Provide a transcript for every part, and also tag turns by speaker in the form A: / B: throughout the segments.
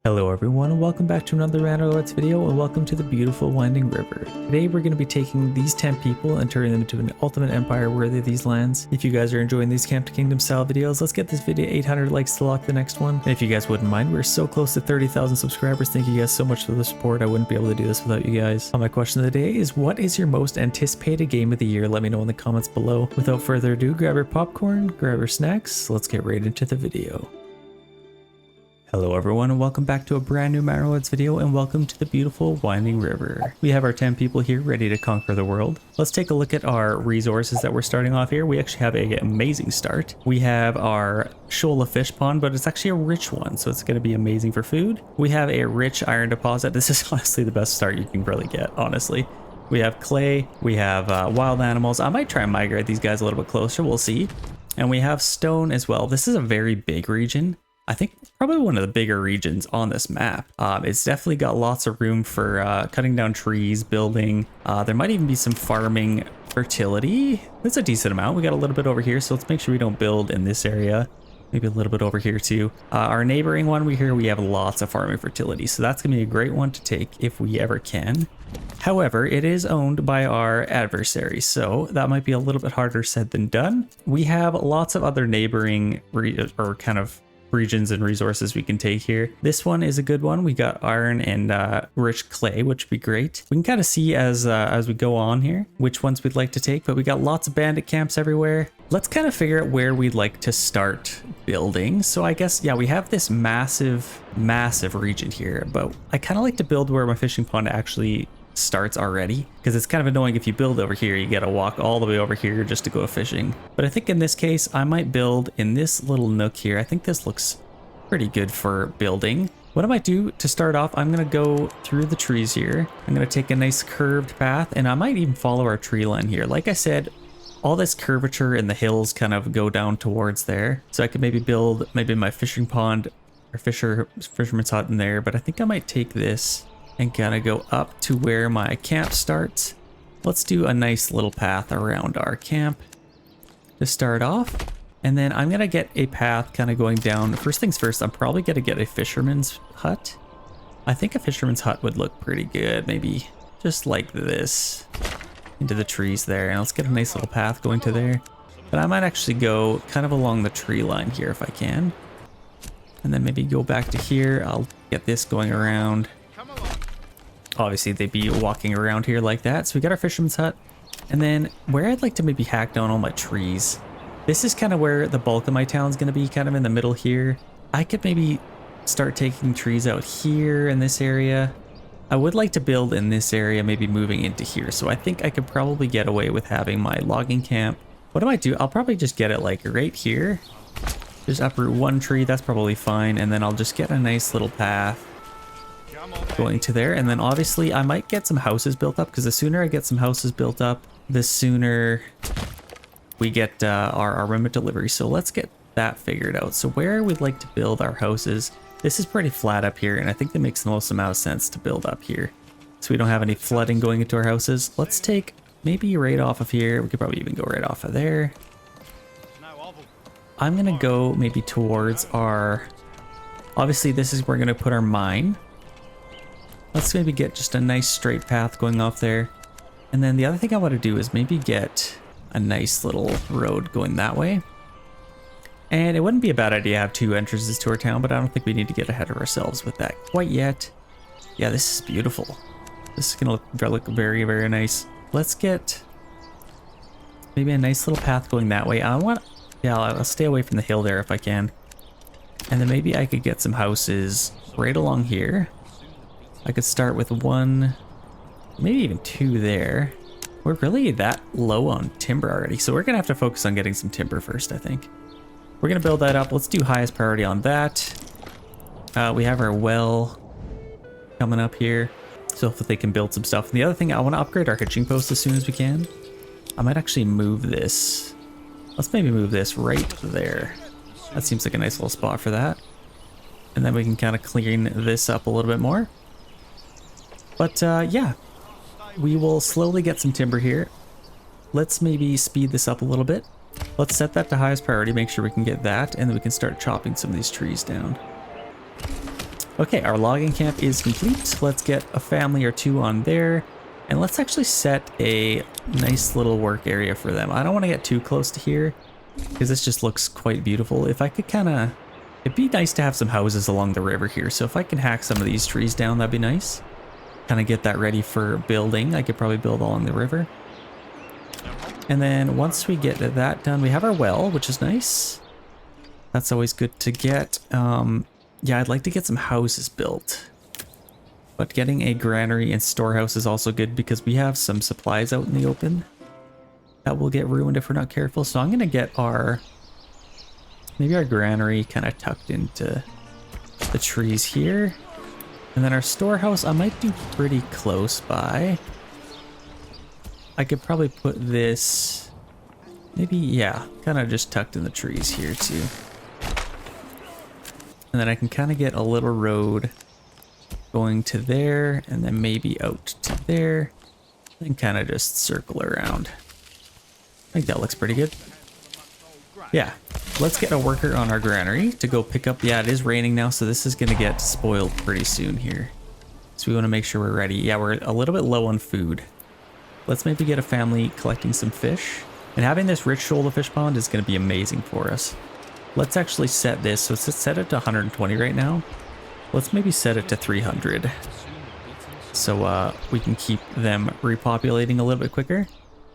A: Hello everyone and welcome back to another Manor video and welcome to the beautiful winding river. Today we're going to be taking these 10 people and turning them into an ultimate empire worthy of these lands. If you guys are enjoying these Camp to Kingdom style videos, let's get this video 800 likes to lock the next one. And if you guys wouldn't mind, we're so close to 30,000 subscribers. Thank you guys so much for the support. I wouldn't be able to do this without you guys. My question of the day is, what is your most anticipated game of the year? Let me know in the comments below. Without further ado, grab your popcorn, grab your snacks. Let's get right into the video. Hello everyone and welcome back to a brand new Manor video and welcome to the beautiful winding river. We have our 10 people here ready to conquer the world. Let's take a look at our resources that we're starting off here. We actually have an amazing start. We have our shoal of fish pond, but it's actually a rich one, so it's going to be amazing for food. We have a rich iron deposit. This is honestly the best start you can really get, honestly. We have clay, we have wild animals. I might try and migrate these guys a little bit closer, we'll see. And we have stone as well. This is a very big region. I think probably one of the bigger regions on this map. It's definitely got lots of room for cutting down trees, building. There might even be some farming fertility. That's a decent amount. We got a little bit over here, so let's make sure we don't build in this area. Maybe a little bit over here too. Our neighboring one, we have lots of farming fertility, so that's gonna be a great one to take if we ever can. However, it is owned by our adversary, so that might be a little bit harder said than done. We have lots of other neighboring regions and resources we can take here. This one is a good one. We got iron and rich clay, which would be great. We can kind of see as we go on here which ones we'd like to take, but we got lots of bandit camps everywhere. Let's kind of figure out where we'd like to start building. So I guess, yeah, we have this massive region here, but I kind of like to build where my fishing pond actually starts already, because it's kind of annoying if you build over here, you gotta walk all the way over here just to go fishing. But I think in this case, I might build in this little nook here. I think this looks pretty good for building. What I might do to start off, I'm gonna go through the trees here. I'm gonna take a nice curved path, and I might even follow our tree line here. Like I said, all this curvature in the hills kind of go down towards there. So I could maybe build my fishing pond or fisherman's hut in there, but I think I might take this and kind of go up to where my camp starts. Let's do a nice little path around our camp to start off. And then I'm gonna get a path kind of going down. First things first, I'm probably gonna get a fisherman's hut. I think a fisherman's hut would look pretty good. Maybe just like this into the trees there. And let's get a nice little path going to there. But I might actually go kind of along the tree line here if I can. And then maybe go back to here. I'll get this going around. Obviously they'd be walking around here like that. So we got our fisherman's hut, and then where I'd like to maybe hack down all my trees. This is kind of where the bulk of my town is going to be, kind of in the middle here. I could maybe start taking trees out here in this area. I would like to build in this area, maybe moving into here. So I think I could probably get away with having my logging camp. What I might do, I'll probably just get it like right here. Just uproot one tree, that's probably fine. And then I'll just get a nice little path going to there, and then obviously I might get some houses built up, because the sooner I get some houses built up, the sooner we get our remote delivery. So let's get that figured out. So where we'd like to build our houses, this is pretty flat up here, and I think that makes the most amount of sense to build up here, so we don't have any flooding going into our houses. Let's take maybe right off of here. We could probably even go right off of there. I'm gonna go maybe towards our, obviously this is where we're gonna put our mine. Let's maybe get just a nice straight path going off there. And then the other thing I want to do is maybe get a nice little road going that way. And it wouldn't be a bad idea to have two entrances to our town, but I don't think we need to get ahead of ourselves with that quite yet. Yeah, this is beautiful. This is gonna look very, very nice. Let's get maybe a nice little path going that way. I'll stay away from the hill there if I can. And then maybe I could get some houses right along here. I could start with one, maybe even two there. We're really that low on timber already, so we're gonna have to focus on getting some timber first, I think. We're gonna build that up. Let's do highest priority on that. We have our well coming up here, so hopefully they can build some stuff. And the other thing, I want to upgrade our hitching post as soon as we can. I might actually move this. Let's maybe move this right there. That seems like a nice little spot for that. And then we can kind of clean this up a little bit more. But yeah, we will slowly get some timber here. Let's maybe speed this up a little bit. Let's set that to highest priority, make sure we can get that, and then we can start chopping some of these trees down. Okay, our logging camp is complete. Let's get a family or two on there. And let's actually set a nice little work area for them. I don't want to get too close to here because this just looks quite beautiful. If I could kind of, it'd be nice to have some houses along the river here. So if I can hack some of these trees down, that'd be nice. Kind of get that ready for building. I could probably build along the river. And then once we get that done, we have our well, which is nice. That's always good to get. Yeah, I'd like to get some houses built. But getting a granary and storehouse is also good because we have some supplies out in the open that will get ruined if we're not careful. So I'm going to get maybe our granary kind of tucked into the trees here. And then our storehouse, I might do pretty close by. I could probably put this, maybe, yeah, kind of just tucked in the trees here too. And then I can kind of get a little road going to there, and then maybe out to there, and kind of just circle around. I think that looks pretty good. Yeah, let's get a worker on our granary to go pick up. Yeah, it is raining now, so this is going to get spoiled pretty soon here. So we want to make sure we're ready. Yeah, we're a little bit low on food. Let's maybe get a family collecting some fish. And having this rich shoulder fish pond is going to be amazing for us. Let's actually set this. So let's set it to 120 right now. Let's maybe set it to 300. So we can keep them repopulating a little bit quicker.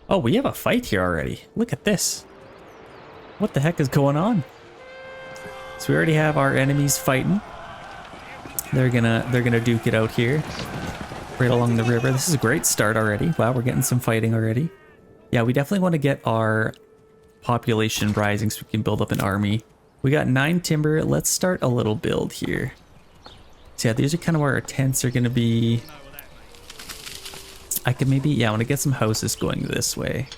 A: Oh, we have a fight here already. Look at this. What the heck is going on? So we already have our enemies fighting. They're gonna duke it out here. Right along the river. This is a great start already. Wow, we're getting some fighting already. Yeah, we definitely want to get our population rising so we can build up an army. We got 9 timber. Let's start a little build here. So yeah, these are kind of where our tents are going to be. I could maybe, yeah, I want to get some houses going this way.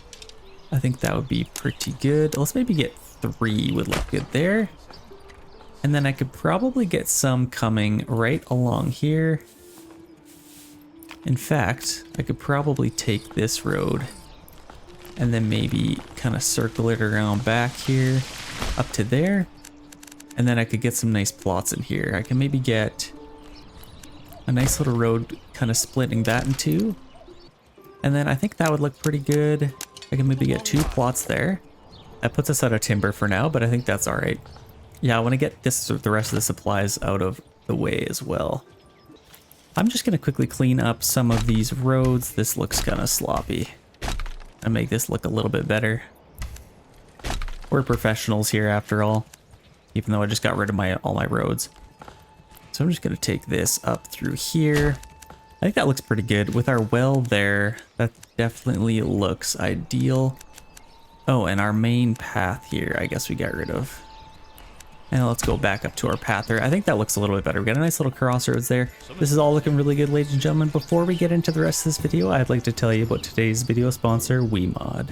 A: I think that would be pretty good. Let's maybe get 3 would look good there. And then I could probably get some coming right along here. In fact, I could probably take this road and then maybe kind of circle it around back here up to there. And then I could get some nice plots in here. I can maybe get a nice little road kind of splitting that in 2. And then I think that would look pretty good. I can maybe get 2 plots there. That puts us out of timber for now, but I think that's all right. Yeah, I want to get the rest of the supplies out of the way as well. I'm just going to quickly clean up some of these roads. This looks kind of sloppy. And make this look a little bit better. We're professionals here after all, even though I just got rid of all my roads. So I'm just going to take this up through here. I think that looks pretty good. With our well there, that definitely looks ideal. Oh, and our main path here, I guess we got rid of. And let's go back up to our path there. I think that looks a little bit better. We got a nice little crossroads there. This is all looking really good, ladies and gentlemen. Before we get into the rest of this video, I'd like to tell you about today's video sponsor, WeMod.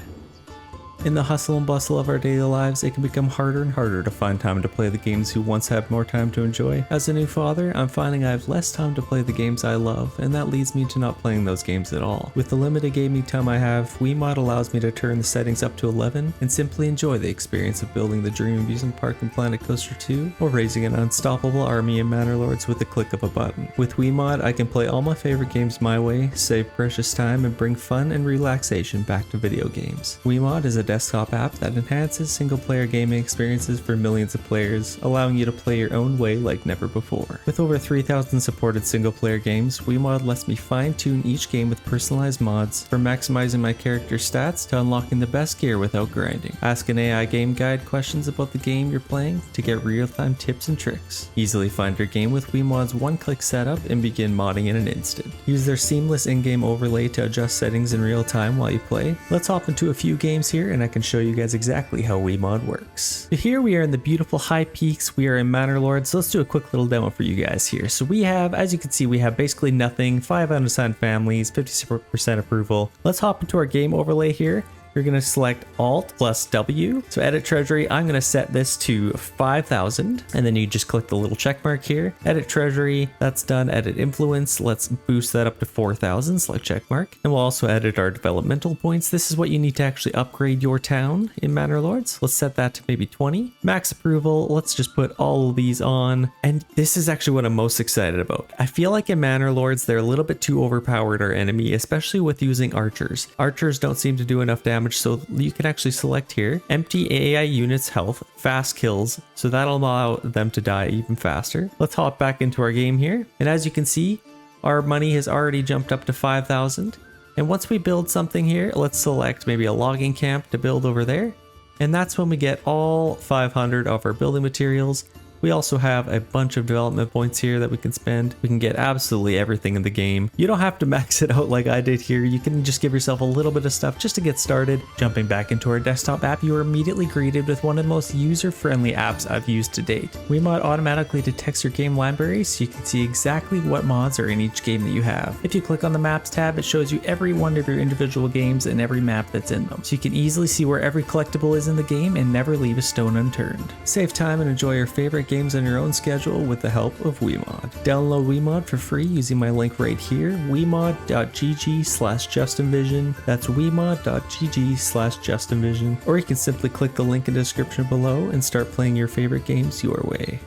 A: In the hustle and bustle of our daily lives, it can become harder and harder to find time to play the games we once had more time to enjoy. As a new father, I'm finding I have less time to play the games I love, and that leads me to not playing those games at all. With the limited gaming time I have, WeMod allows me to turn the settings up to 11 and simply enjoy the experience of building the dream amusement park in Planet Coaster 2 or raising an unstoppable army of Manor Lords with the click of a button. With WeMod, I can play all my favorite games my way, save precious time, and bring fun and relaxation back to video games. WeMod is a desktop app that enhances single-player gaming experiences for millions of players, allowing you to play your own way like never before. With over 3,000 supported single-player games, WeMod lets me fine-tune each game with personalized mods, from maximizing my character stats to unlocking the best gear without grinding. Ask an AI game guide questions about the game you're playing to get real-time tips and tricks. Easily find your game with WeMod's one-click setup and begin modding in an instant. Use their seamless in-game overlay to adjust settings in real time while you play. Let's hop into a few games here and I can show you guys exactly how WeMod works. So here we are in the beautiful high peaks. We are in Manor Lord. So let's do a quick little demo for you guys here. So we have, as you can see, we have basically nothing, 5 unassigned families, 50% approval. Let's hop into our game overlay here. you're going to select Alt plus W. So edit treasury, I'm going to set this to 5,000. And then you just click the little check mark here. Edit treasury, that's done. Edit influence, let's boost that up to 4,000, select check mark. And we'll also edit our developmental points. This is what you need to actually upgrade your town in Manor Lords. Let's set that to maybe 20. Max approval, let's just put all of these on. And this is actually what I'm most excited about. I feel like in Manor Lords, they're a little bit too overpowered our enemy, especially with using archers. Archers don't seem to do enough damage, so you can actually select here, empty AI units health, fast kills, so that'll allow them to die even faster. Let's hop back into our game here, and as you can see, our money has already jumped up to 5,000. And once we build something here, let's select maybe a logging camp to build over there, and that's when we get all 500 of our building materials. We also have a bunch of development points here that we can spend. We can get absolutely everything in the game. You don't have to max it out like I did here. You can just give yourself a little bit of stuff just to get started. Jumping back into our desktop app, you are immediately greeted with one of the most user-friendly apps I've used to date. WeMod automatically detects your game library so you can see exactly what mods are in each game that you have. If you click on the Maps tab, it shows you every one of your individual games and every map that's in them. So you can easily see where every collectible is in the game and never leave a stone unturned. Save time and enjoy your favorite games on your own schedule with the help of WeMod. Download WeMod for free using my link right here, wemod.gg/JustNvision. That's wemod.gg/JustNvision. Or you can simply click the link in the description below and start playing your favorite games your way.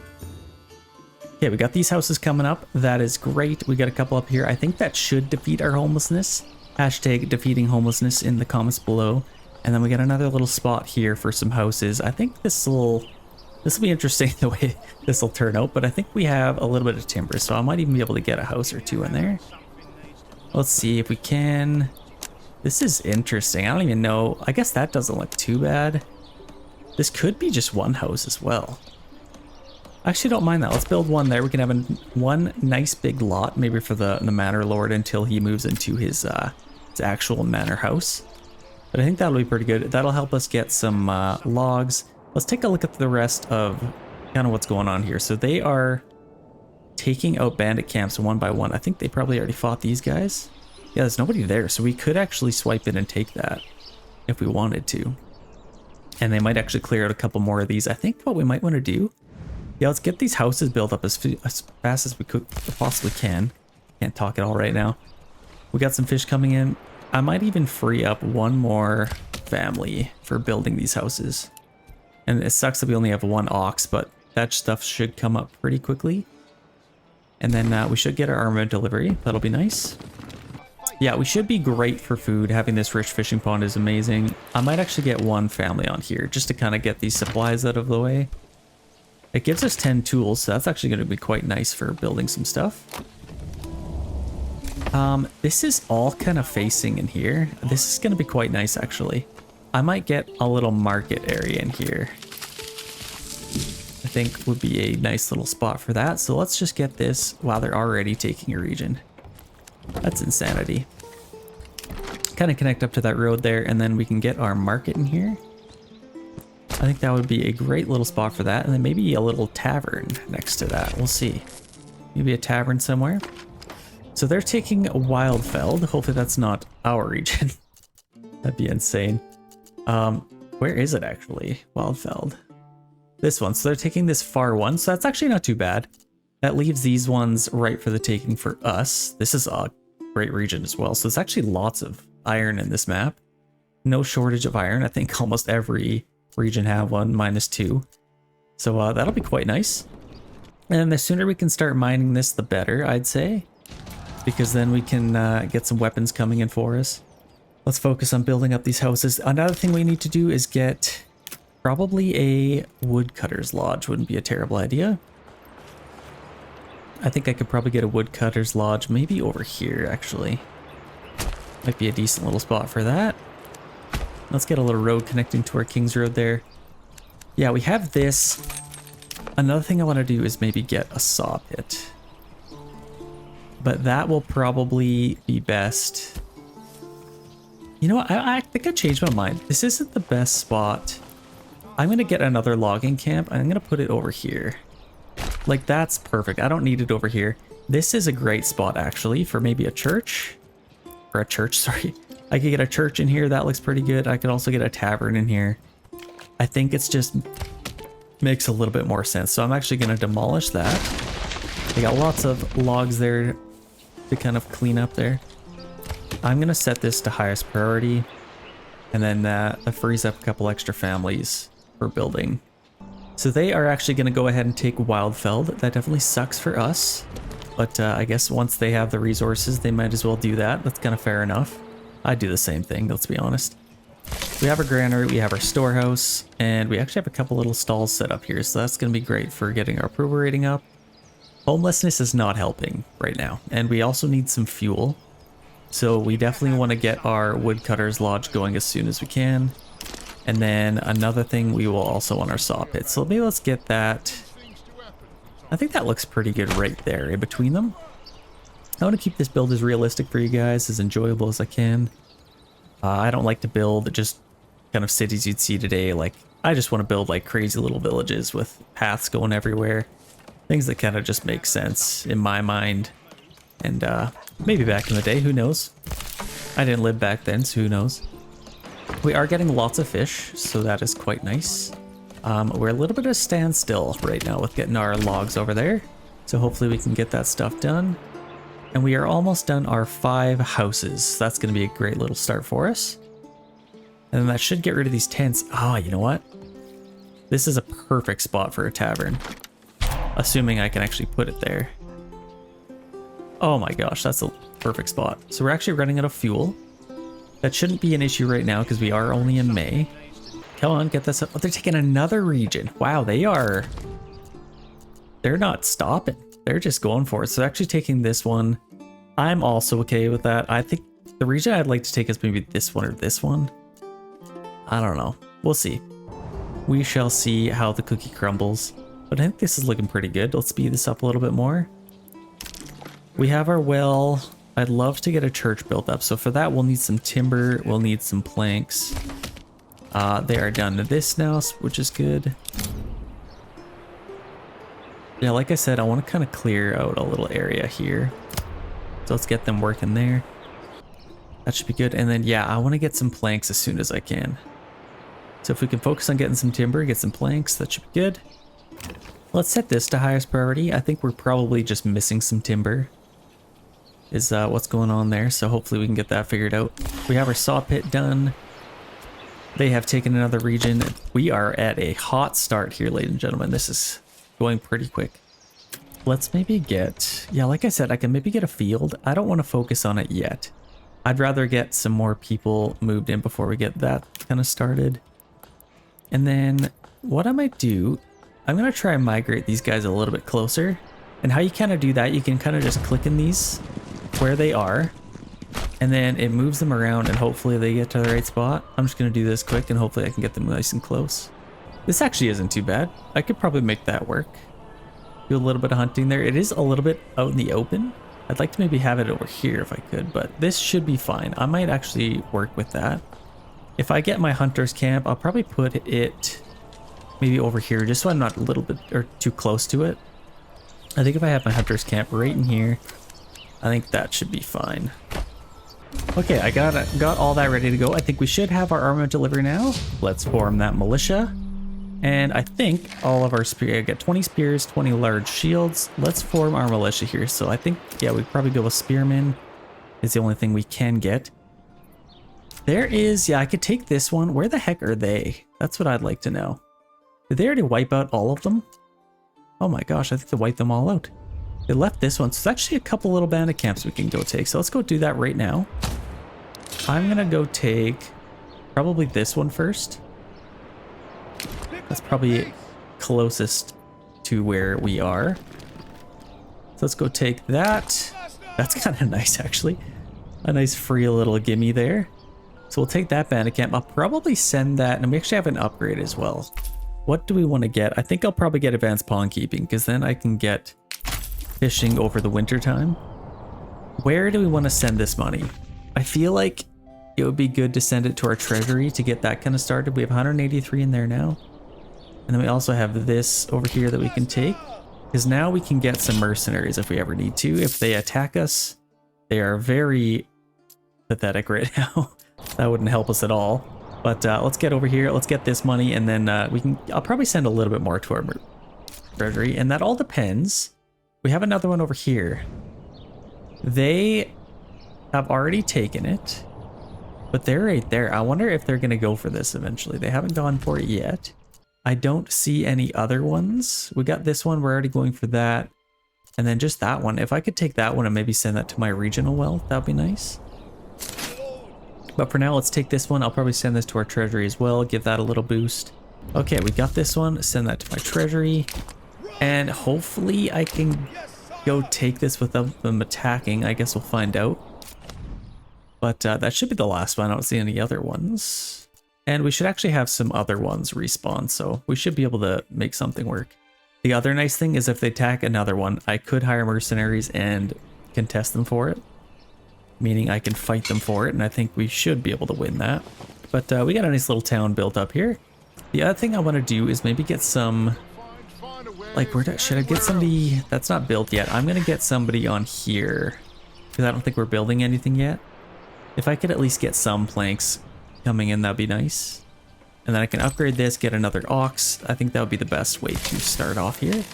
A: Okay, we got these houses coming up. That is great. We got a couple up here. I think that should defeat our homelessness. Hashtag defeating homelessness in the comments below. And then we got another little spot here for some houses. I think this will be interesting the way this will turn out, but I think we have a little bit of timber, so I might even be able to get a house or two in there. Let's see if we can. This is interesting. I don't even know. I guess that doesn't look too bad. This could be just one house as well. I actually don't mind that. Let's build one there. We can have one nice big lot, maybe for the Manor Lord until he moves into his actual manor house. But I think that'll be pretty good. That'll help us get some logs. Let's take a look at the rest of kind of what's going on here. So they are taking out bandit camps one by one. I think they probably already fought these guys. Yeah, there's nobody there, so we could actually swipe in and take that if we wanted to. And they might actually clear out a couple more of these. I think what we might want to do, yeah, let's get these houses built up as fast as we possibly can. Can't talk at all right now. We got some fish coming in. I might even free up one more family for building these houses. And it sucks that we only have one ox, but that stuff should come up pretty quickly. And then we should get our armor delivery. That'll be nice. Yeah, we should be great for food. Having this rich fishing pond is amazing. I might actually get one family on here just to kind of get these supplies out of the way. It gives us 10 tools, so that's actually going to be quite nice for building some stuff. This is all kind of facing in here. This is going to be quite nice, actually. I might get a little market area in here. I think would be a nice little spot for that. So let's just get this while they're already taking a region. That's insanity. Kind of connect up to that road there, and then we can get our market in here. I think that would be a great little spot for that. And then maybe a little tavern next to that. We'll see. Maybe a tavern somewhere. So they're taking Wildfeld. Hopefully that's not our region. That'd be insane. Where is it actually? Wildfeld. This one. So they're taking this far one. So that's actually not too bad. That leaves these ones right for the taking for us. This is a great region as well. So there's actually lots of iron in this map. No shortage of iron. I think almost every region have one, -2. So that'll be quite nice. And the sooner we can start mining this, the better, I'd say. Because then we can get some weapons coming in for us. Let's focus on building up these houses. Another thing we need to do is get probably a woodcutter's lodge. Wouldn't be a terrible idea. I think I could probably get a woodcutter's lodge maybe over here, actually. Might be a decent little spot for that. Let's get a little road connecting to our King's Road there. Yeah, we have this. Another thing I want to do is maybe get a saw pit. But that will probably be best. You know what? I think I changed my mind. This isn't the best spot. I'm going to get another logging camp. I'm going to put it over here. Like, that's perfect. I don't need it over here. This is a great spot, actually, for maybe a church. Or a church, sorry. I could get a church in here. That looks pretty good. I could also get a tavern in here. I think it's just makes a little bit more sense. So I'm actually going to demolish that. I got lots of logs there to kind of clean up there. I'm going to set this to highest priority. And then that frees up a couple extra families for building. So they are actually going to go ahead and take Wildfeld. That definitely sucks for us. But I guess once they have the resources, they might as well do that. That's kind of fair enough. I'd do the same thing, let's be honest. We have our granary, we have our storehouse, and we actually have a couple little stalls set up here. So that's going to be great for getting our approval rating up. Homelessness is not helping right now. And we also need some fuel. So we definitely want to get our woodcutter's lodge going as soon as we can. And then another thing, we will also want our saw pit. So maybe let's get that. I think that looks pretty good right there in between them. I want to keep this build as realistic for you guys, as enjoyable as I can. I don't like to build just kind of cities you'd see today. Like, I just want to build like crazy little villages with paths going everywhere. Things that kind of just make sense in my mind. And maybe back in the day, who knows? I didn't live back then, so who knows? We are getting lots of fish, so that is quite nice. We're a little bit of a standstill right now with getting our logs over there. So hopefully we can get that stuff done. And we are almost done our 5 houses. That's going to be a great little start for us. And then that should get rid of these tents. Ah, you know what? This is a perfect spot for a tavern. Assuming I can actually put it there. Oh my gosh, that's a perfect spot. So we're actually running out of fuel. That shouldn't be an issue right now because we are only in May. Come on, get this up. Oh, they're taking another region. Wow, they're not stopping. They're just going for it. So actually taking this one, I'm also okay with that. I think the region I'd like to take is maybe this one or this one. I don't know. We'll see. We shall see how the cookie crumbles. But I think this is looking pretty good. Let's speed this up a little bit more. We have our well. I'd love to get a church built up. So for that, we'll need some timber. We'll need some planks. They are down to this now, which is good. Yeah, like I said, I want to kind of clear out a little area here. So let's get them working there. That should be good. And then, yeah, I want to get some planks as soon as I can. So if we can focus on getting some timber, get some planks, that should be good. Let's set this to highest priority. I think we're probably just missing some timber is what's going on there. So hopefully we can get that figured out. We have our saw pit done. They have taken another region. We are at a hot start here, ladies and gentlemen. This is going pretty quick. Let's maybe get, yeah, like I said, I can maybe get a field. I don't want to focus on it yet. I'd rather get some more people moved in before we get that kind of started. And then what I might do, I'm going to try and migrate these guys a little bit closer. And how you kind of do that, you can kind of just click in these where they are. And then it moves them around and hopefully they get to the right spot. I'm just going to do this quick and hopefully I can get them nice and close. This actually isn't too bad. I could probably make that work. Do a little bit of hunting there. It is a little bit out in the open. I'd like to maybe have it over here if I could, but this should be fine. I might actually work with that. If I get my hunter's camp, I'll probably put it maybe over here just so I'm not a little bit or too close to it. I think if I have my hunter's camp right in here, I think that should be fine. Okay, I got all that ready to go. I think we should have our armament delivery now. Let's form that militia. And I think all of our spears, I got 20 spears, 20 large shields. Let's form our militia here. So I think, yeah, we'd probably go with spearmen is the only thing we can get. There is, yeah, I could take this one. Where the heck are they? That's what I'd like to know. Did they already wipe out all of them? Oh my gosh, I think they wiped them all out. They left this one. So there's actually a couple little bandit camps we can go take. So let's go do that right now. I'm gonna go take probably this one first. That's probably closest to where we are. So let's go take that. That's kind of nice, actually. A nice free little gimme there. So we'll take that bandit camp. I'll probably send that, and we actually have an upgrade as well. What do we want to get? I think I'll probably get advanced pond keeping, because then I can get fishing over the winter time. Where do we want to send this money? I feel like it would be good to send it to our treasury to get that kind of started. We have 183 in there now. And then we also have this over here that we can take, because now we can get some mercenaries if we ever need to. If they attack us, they are very pathetic right now. That wouldn't help us at all. But let's get over here. Let's get this money, and then I'll probably send a little bit more to our treasury, and that all depends. We have another one over here. They have already taken it, but they're right there. I wonder if they're going to go for this eventually. They haven't gone for it yet. I don't see any other ones. We got this one. We're already going for that. And then just that one. If I could take that one and maybe send that to my regional wealth, that'd be nice. But for now, let's take this one. I'll probably send this to our treasury as well. Give that a little boost. Okay, we got this one. Send that to my treasury. And hopefully I can go take this without them attacking. I guess we'll find out. But that should be the last one. I don't see any other ones. And we should actually have some other ones respawn, so we should be able to make something work. The other nice thing is if they attack another one, I could hire mercenaries and contest them for it. Meaning I can fight them for it, and I think we should be able to win that. But we got a nice little town built up here. The other thing I want to do is maybe get some... Like, should I get somebody... That's not built yet. I'm going to get somebody on here. Because I don't think we're building anything yet. If I could at least get some planks coming in, that'd be nice. And then I can upgrade this, get another ox. I think that would be the best way to start off here.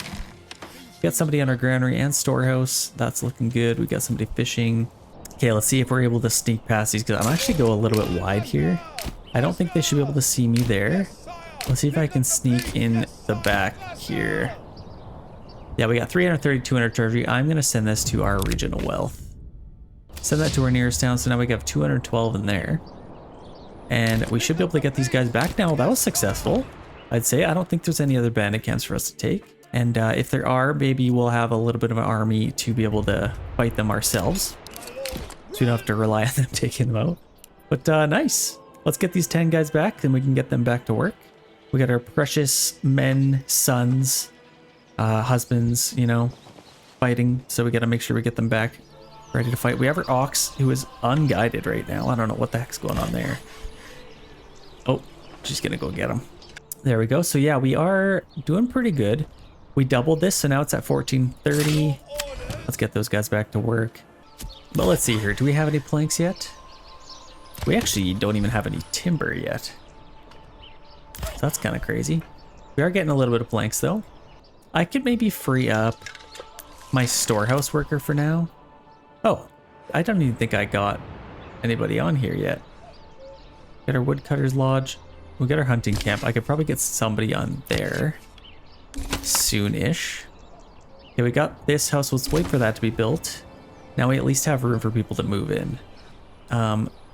A: Got somebody on our granary and storehouse. That's looking good. We got somebody fishing. Okay, let's see if we're able to sneak past these, because I'm actually go a little bit wide here. I don't think they should be able to see me there. Let's see if I can sneak in the back here. Yeah, we got 330, 200 treasury. I'm going to send this to our regional wealth. Send that to our nearest town, so now we have 212 in there. And we should be able to get these guys back now. That was successful, I'd say. I don't think there's any other bandit camps for us to take. And if there are, maybe we'll have a little bit of an army to be able to fight them ourselves. So we don't have to rely on them taking them out. But nice. Let's get these 10 guys back, then we can get them back to work. We got our precious men, sons, husbands, you know, fighting. So we got to make sure we get them back ready to fight. We have our ox, who is unguided right now. I don't know what the heck's going on there. Oh, she's gonna go get him. There we go. So yeah, we are doing pretty good. We doubled this, so now it's at 1430. Let's get those guys back to work. But let's see here. Do we have any planks yet? We actually don't even have any timber yet. So that's kind of crazy. We are getting a little bit of planks though. I could maybe free up my storehouse worker for now. Oh, I don't even think I got anybody on here yet. Got our woodcutter's lodge. We got our hunting camp. I could probably get somebody on there soon-ish. Okay, we got this house. Let's wait for that to be built. Now we at least have room for people to move in.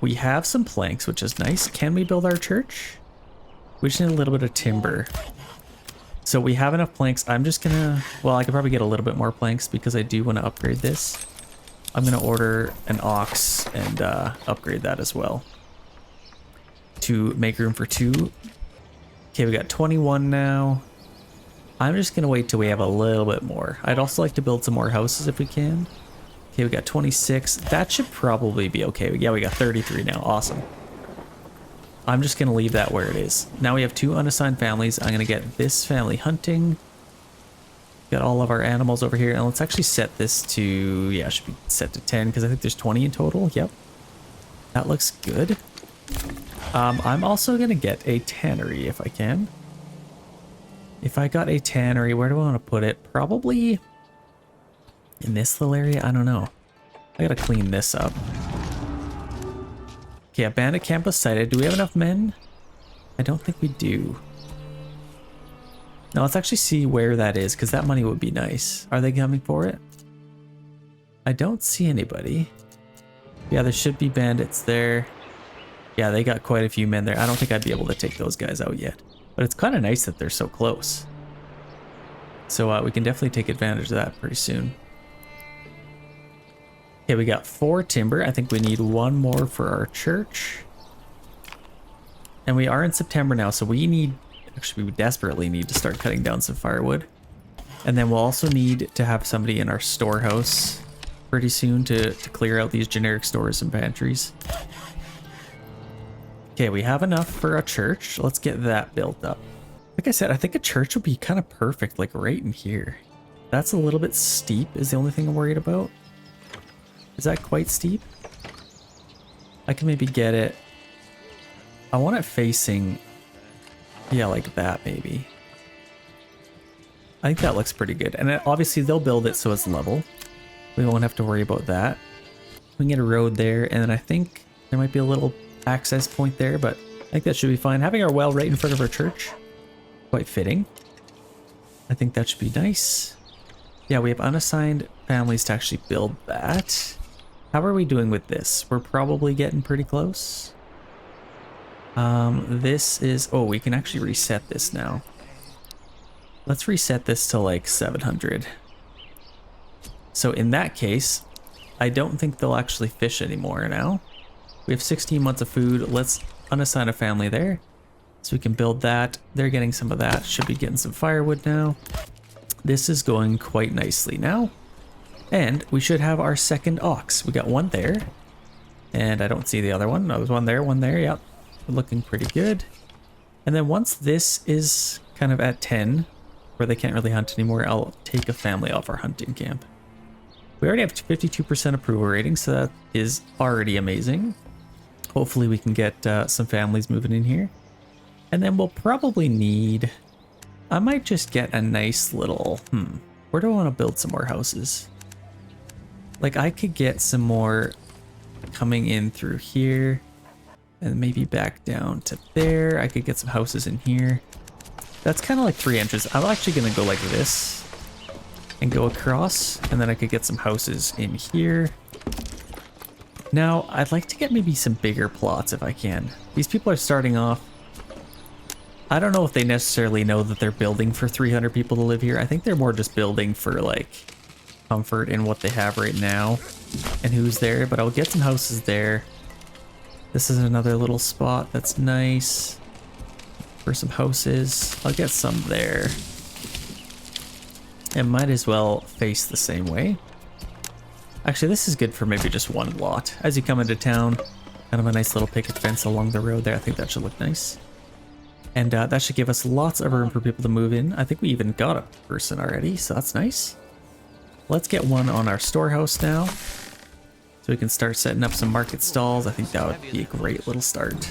A: We have some planks, which is nice. Can we build our church? We just need a little bit of timber. So we have enough planks. I'm just gonna... Well, I could probably get a little bit more planks because I do want to upgrade this. I'm gonna order an ox and upgrade that as well to make room for 2. Okay, we got 21 now. I'm just gonna wait till we have a little bit more. I'd also like to build some more houses if we can. Okay, we got 26. That should probably be okay. Yeah, we got 33 now. Awesome. I'm just gonna leave that where it is. Now we have 2 unassigned families. I'm gonna get this family hunting. Got all of our animals over here, and let's actually set this to, yeah, it should be set to 10 because I think there's 20 in total. Yep, that looks good. I'm also gonna get a tannery if I can. If I got a tannery, where do I want to put it? Probably in this little area. I don't know. I gotta clean this up. Okay, a bandit camp was sighted. Do we have enough men? I don't think we do. Now let's actually see where that is, because that money would be nice. Are they coming for it? I don't see anybody. Yeah, there should be bandits there. Yeah, they got quite a few men there. I don't think I'd be able to take those guys out yet. But it's kind of nice that they're so close. So we can definitely take advantage of that pretty soon. Okay, we got 4 timber. I think we need 1 more for our church. And we are in September now, so we need... Actually, we desperately need to start cutting down some firewood. And then we'll also need to have somebody in our storehouse pretty soon to clear out these generic stores and pantries. Okay, we have enough for a church. Let's get that built up. Like I said, I think a church would be kind of perfect, like right in here. That's a little bit steep is the only thing I'm worried about. Is that quite steep? I can maybe get it I want it facing, yeah, like that maybe. I think that looks pretty good. And obviously they'll build it so it's level. We won't have to worry about that. We can get a road there, and then I think there might be a little access point there, but I think that should be fine. Having our well right in front of our church, quite fitting. I think that should be nice. Yeah, we have unassigned families to actually build that. How are we doing with this? We're probably getting pretty close. This is, oh, we can actually reset this now. Let's reset this to like 700. So in that case, I don't think they'll actually fish anymore now. We have 16 months of food. Let's unassign a family there so we can build that. They're getting some of that. Should be getting some firewood now. This is going quite nicely now. And we should have our second ox. We got one there. And I don't see the other one. No, there's one there. Yep. We're looking pretty good. And then once this is kind of at 10, where they can't really hunt anymore, I'll take a family off our hunting camp. We already have 52% approval rating, so that is already amazing. Hopefully we can get some families moving in here. And then we'll probably need... I might just get a nice little... Where do I want to build some more houses? Like, I could get some more coming in through here. And maybe back down to there. I could get some houses in here. That's kind of like 3 entries. I'm actually going to go like this. And go across. And then I could get some houses in here. Now, I'd like to get maybe some bigger plots if I can. These people are starting off. I don't know if they necessarily know that they're building for 300 people to live here. I think they're more just building for like comfort in what they have right now and who's there. But I'll get some houses there. This is another little spot that's nice for some houses. I'll get some there. It might as well face the same way. Actually, this is good for maybe just one lot. As you come into town, kind of a nice little picket fence along the road there. I think that should look nice. And that should give us lots of room for people to move in. I think we even got a person already, so that's nice. Let's get one on our storehouse now. So we can start setting up some market stalls. I think that would be a great little start.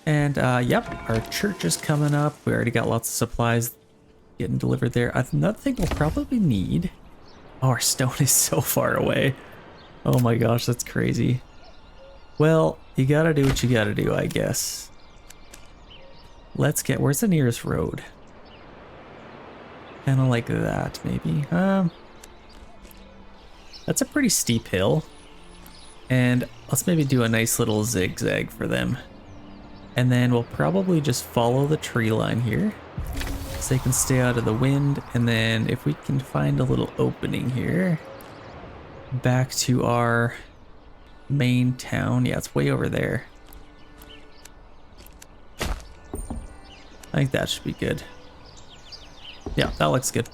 A: And yep, our church is coming up. We already got lots of supplies getting delivered there. Another thing we'll probably need... Oh, our stone is so far away. Oh my gosh, that's crazy. Well, you gotta do what you gotta do, I guess. Let's get... Where's the nearest road? Kind of like that, maybe. That's a pretty steep hill. And let's maybe do a nice little zigzag for them. And then we'll probably just follow the tree line here, so they can stay out of the wind. And then if we can find a little opening here, back to our main town. Yeah, it's way over there. I think that should be good. Yeah, that looks good.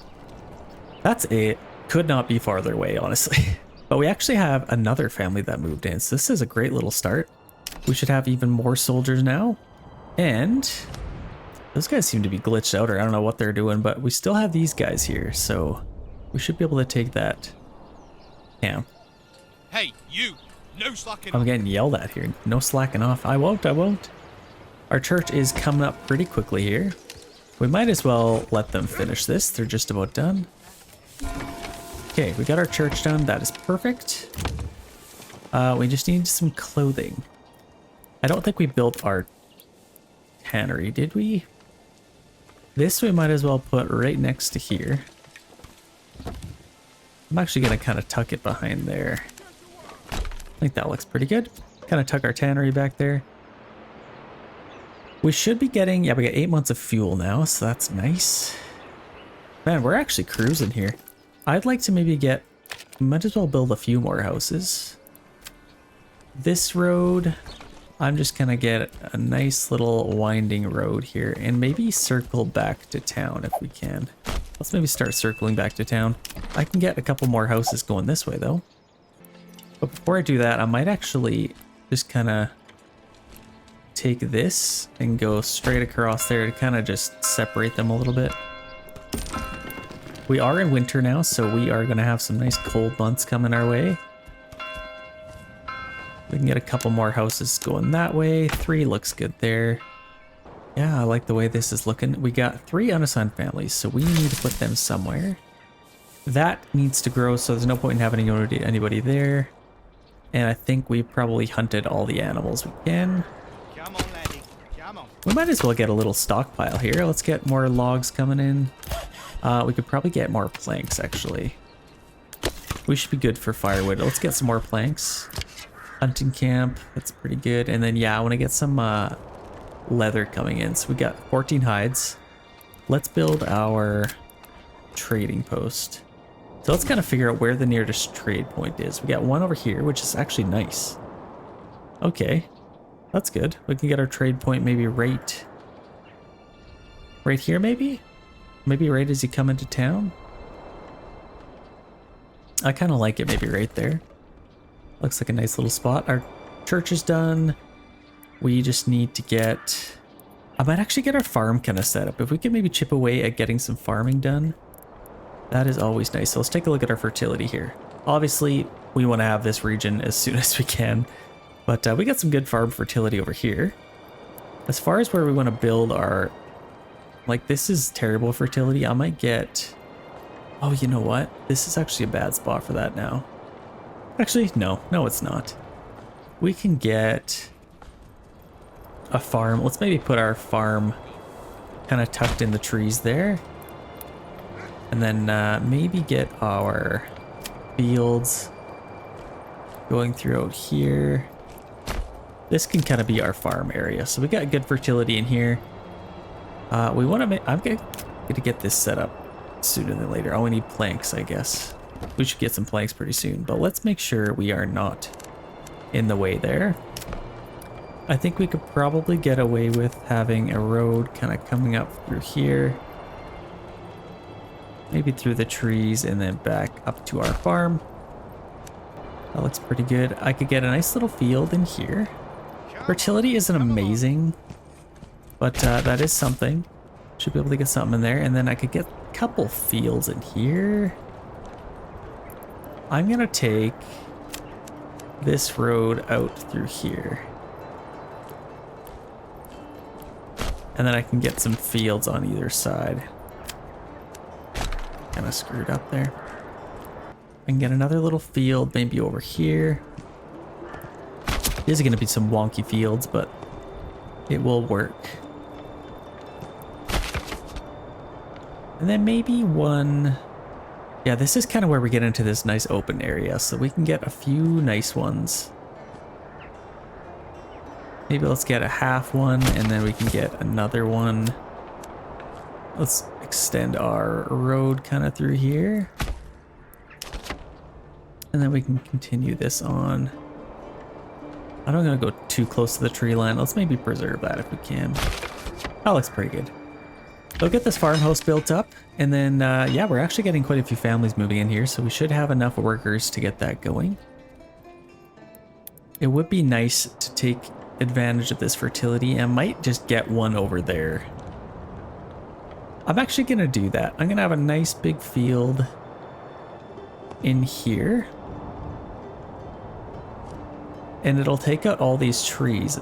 A: That's it. Could not be farther away, honestly. But we actually have another family that moved in, so this is a great little start. We should have even more soldiers now. And those guys seem to be glitched out, or I don't know what they're doing, but we still have these guys here, so we should be able to take that camp.
B: Hey, you! No slacking off.
A: I'm getting yelled at here. No slacking off. I won't. Our church is coming up pretty quickly here. We might as well let them finish this. They're just about done. Okay, we got our church done. That is perfect. We just need some clothing. I don't think we built our tannery, did we? This we might as well put right next to here. I'm actually going to kind of tuck it behind there. I think that looks pretty good. Kind of tuck our tannery back there. We should be getting, yeah, we got 8 months of fuel now, so that's nice. Man, we're actually cruising here. I'd like to maybe get, might as well build a few more houses. This road, I'm just gonna get a nice little winding road here and maybe circle back to town if we can. Let's maybe start circling back to town. I can get a couple more houses going this way though. But before I do that, I might actually just kind of take this and go straight across there to kind of just separate them a little bit. We are in winter now, so we are going to have some nice cold months coming our way. We can get a couple more houses going that way. 3 looks good there. Yeah, I like the way this is looking. We got 3 unassigned families, so we need to put them somewhere. That needs to grow, so there's no point in having anybody there. And I think we probably hunted all the animals we can.
B: Come on, laddie. Come on.
A: We might as well get a little stockpile here. Let's get more logs coming in. We could probably get more planks, actually. We should be good for firewood. Let's get some more planks. Hunting camp, that's pretty good. And then, yeah, I want to get some leather coming in. So we got 14 hides. Let's build our trading post. So let's kind of figure out where the nearest trade point is. We got one over here, which is actually nice. Okay, that's good. We can get our trade point maybe right here, maybe? Maybe right as you come into town? I kind of like it maybe right there. Looks like a nice little spot. Our church is done. We just need to get... I might actually get our farm kind of set up. If we can maybe chip away at getting some farming done, that is always nice. So let's take a look at our fertility here. Obviously, we want to have this region as soon as we can, but we got some good farm fertility over here. As far as where we want to build our... Like, this is terrible fertility. I might get... Oh, you know what? This is actually a bad spot for that now. Actually, no, it's not. We can get a farm. Let's maybe put our farm kind of tucked in the trees there. And then maybe get our fields going through out here. This can kind of be our farm area. So we got good fertility in here. We want to make... I'm going to get this set up sooner than later. Oh, we need planks, I guess. We should get some planks pretty soon, but let's make sure we are not in the way there. I think we could probably get away with having a road kind of coming up through here. Maybe through the trees and then back up to our farm. That looks pretty good. I could get a nice little field in here. Fertility isn't amazing, but that is something. Should be able to get something in there. And then I could get a couple fields in here. I'm gonna take this road out through here. And then I can get some fields on either side. Kind of screwed up there. I can get another little field maybe over here. These are gonna be some wonky fields, but it will work. And then maybe one... Yeah, this is kind of where we get into this nice open area, so we can get a few nice ones. Maybe let's get a half one, and then we can get another one. Let's extend our road kind of through here. And then we can continue this on. I don't want to go too close to the tree line. Let's maybe preserve that if we can. That looks pretty good. We'll get this farmhouse built up, and then, yeah, we're actually getting quite a few families moving in here, so we should have enough workers to get that going. It would be nice to take advantage of this fertility. I might just get one over there. I'm actually going to do that. I'm going to have a nice big field in here. And it'll take out all these trees,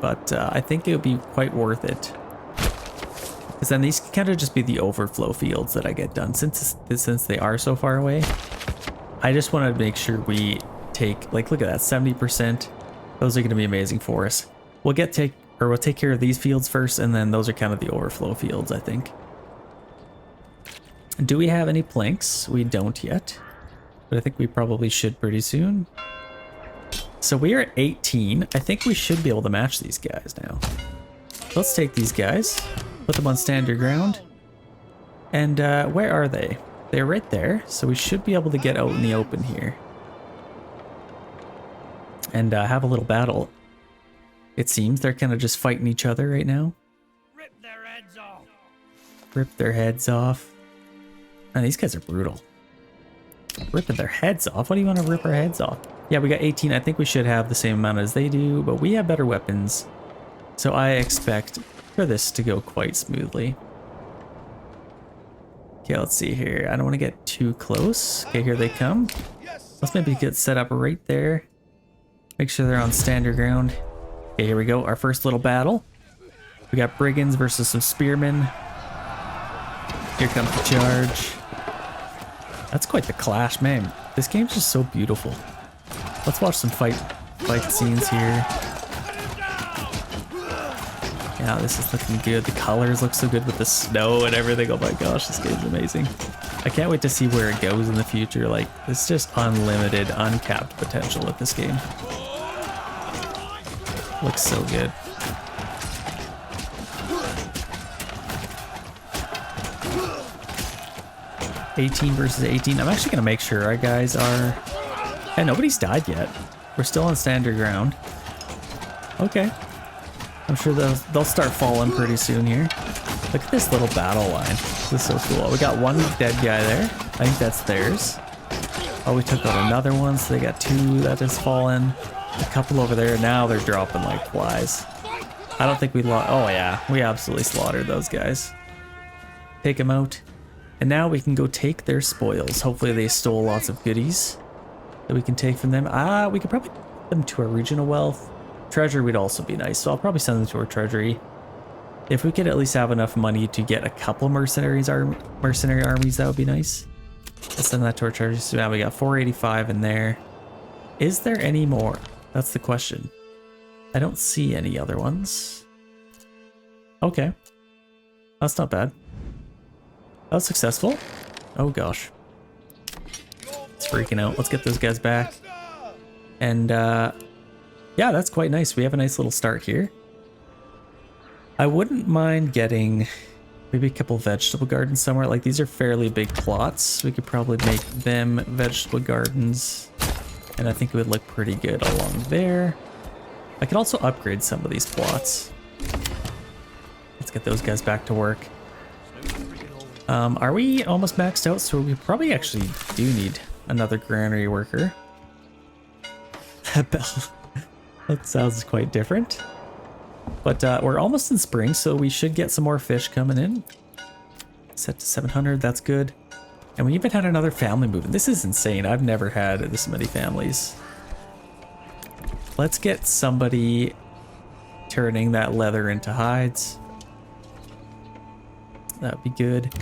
A: but I think it would be quite worth it. Because then these can kind of just be the overflow fields that I get done. Since they are so far away, I just want to make sure we take, like, look at that, 70%. Those are going to be amazing for us. We'll take care of these fields first, and then those are kind of the overflow fields, I think. Do we have any planks? We don't yet, but I think we probably should pretty soon. So we are at 18. I think we should be able to match these guys now. Let's take these guys, put them on stand your ground. And where are they? They're right there, so we should be able to get out in the open here. And have a little battle. It seems they're kind of just fighting each other right now.
B: Rip their heads off.
A: Rip their heads off. Man, these guys are brutal. Ripping their heads off? What do you want to rip our heads off? Yeah, we got 18. I think we should have the same amount as they do, but we have better weapons. So I expect for this to go quite smoothly. Okay, let's see here. I don't want to get too close. Okay, here they come. Let's maybe get set up right there. Make sure they're on standard ground. Okay, here we go. Our first little battle. We got brigands versus some spearmen. Here comes the charge. That's quite the clash, man. This game's just so beautiful. Let's watch some fight scenes here. Yeah, this is looking good. The colors look so good with the snow and everything. Oh my gosh, this game's amazing. I can't wait to see where it goes in the future. Like, it's just unlimited, uncapped potential with this game. Looks so good. $18 versus 18. I'm actually gonna make sure our guys are... Yeah, nobody's died yet. We're still on standard ground. Okay. I'm sure they'll start falling pretty soon here. Look at this little battle line. This is so cool. We got one dead guy there. I think that's theirs. Oh, we took out another one, so they got two that has fallen. A couple over there. Now they're dropping like flies. I don't think we lost. Oh yeah, we absolutely slaughtered those guys. Take them out. And now we can go take their spoils. Hopefully they stole lots of goodies that we can take from them. We could probably put them to our regional wealth. Treasure would also be nice, so I'll probably send them to our treasury. If we could at least have enough money to get a couple mercenary armies, that would be nice. Let's send that to our treasury. So now we got 485 in there. Is there any more? That's the question. I don't see any other ones. Okay. That's not bad. That was successful. Oh gosh. It's freaking out. Let's get those guys back. And yeah, that's quite nice. We have a nice little start here. I wouldn't mind getting maybe a couple vegetable gardens somewhere. Like, these are fairly big plots. We could probably make them vegetable gardens. And I think it would look pretty good along there. I could also upgrade some of these plots. Let's get those guys back to work. Are we almost maxed out? So we probably actually do need another granary worker. That sounds quite different. But we're almost in spring, so we should get some more fish coming in. Set to 700, that's good. And we even had another family moving. This is insane. I've never had this many families. Let's get somebody turning that leather into hides. That'd be good.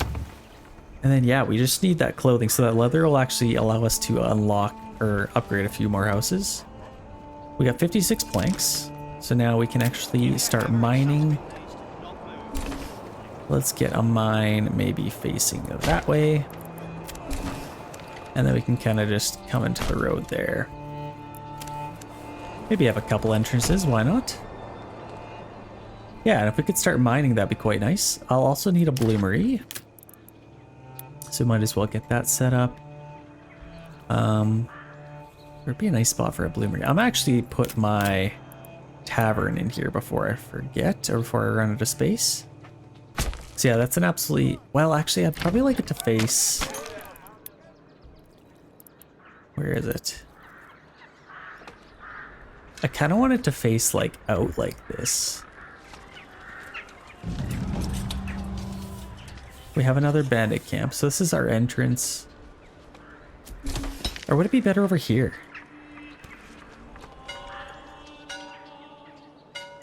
A: And then yeah, we just need that clothing. So that leather will actually allow us to unlock or upgrade a few more houses. We got 56 planks. So now we can actually start mining. Let's get a mine maybe facing that way. And then we can kind of just come into the road there. Maybe have a couple entrances, why not? Yeah, and if we could start mining, that'd be quite nice. I'll also need a bloomery. So might as well get that set up. There'd be a nice spot for a bloomery. I'm actually put my tavern in here before I forget, or before I run out of space. So yeah, that's an absolutely... Well, actually, I'd probably like it to face... Where is it? I kind of want it to face like out like this. We have another bandit camp, so this is our entrance. Or would it be better over here?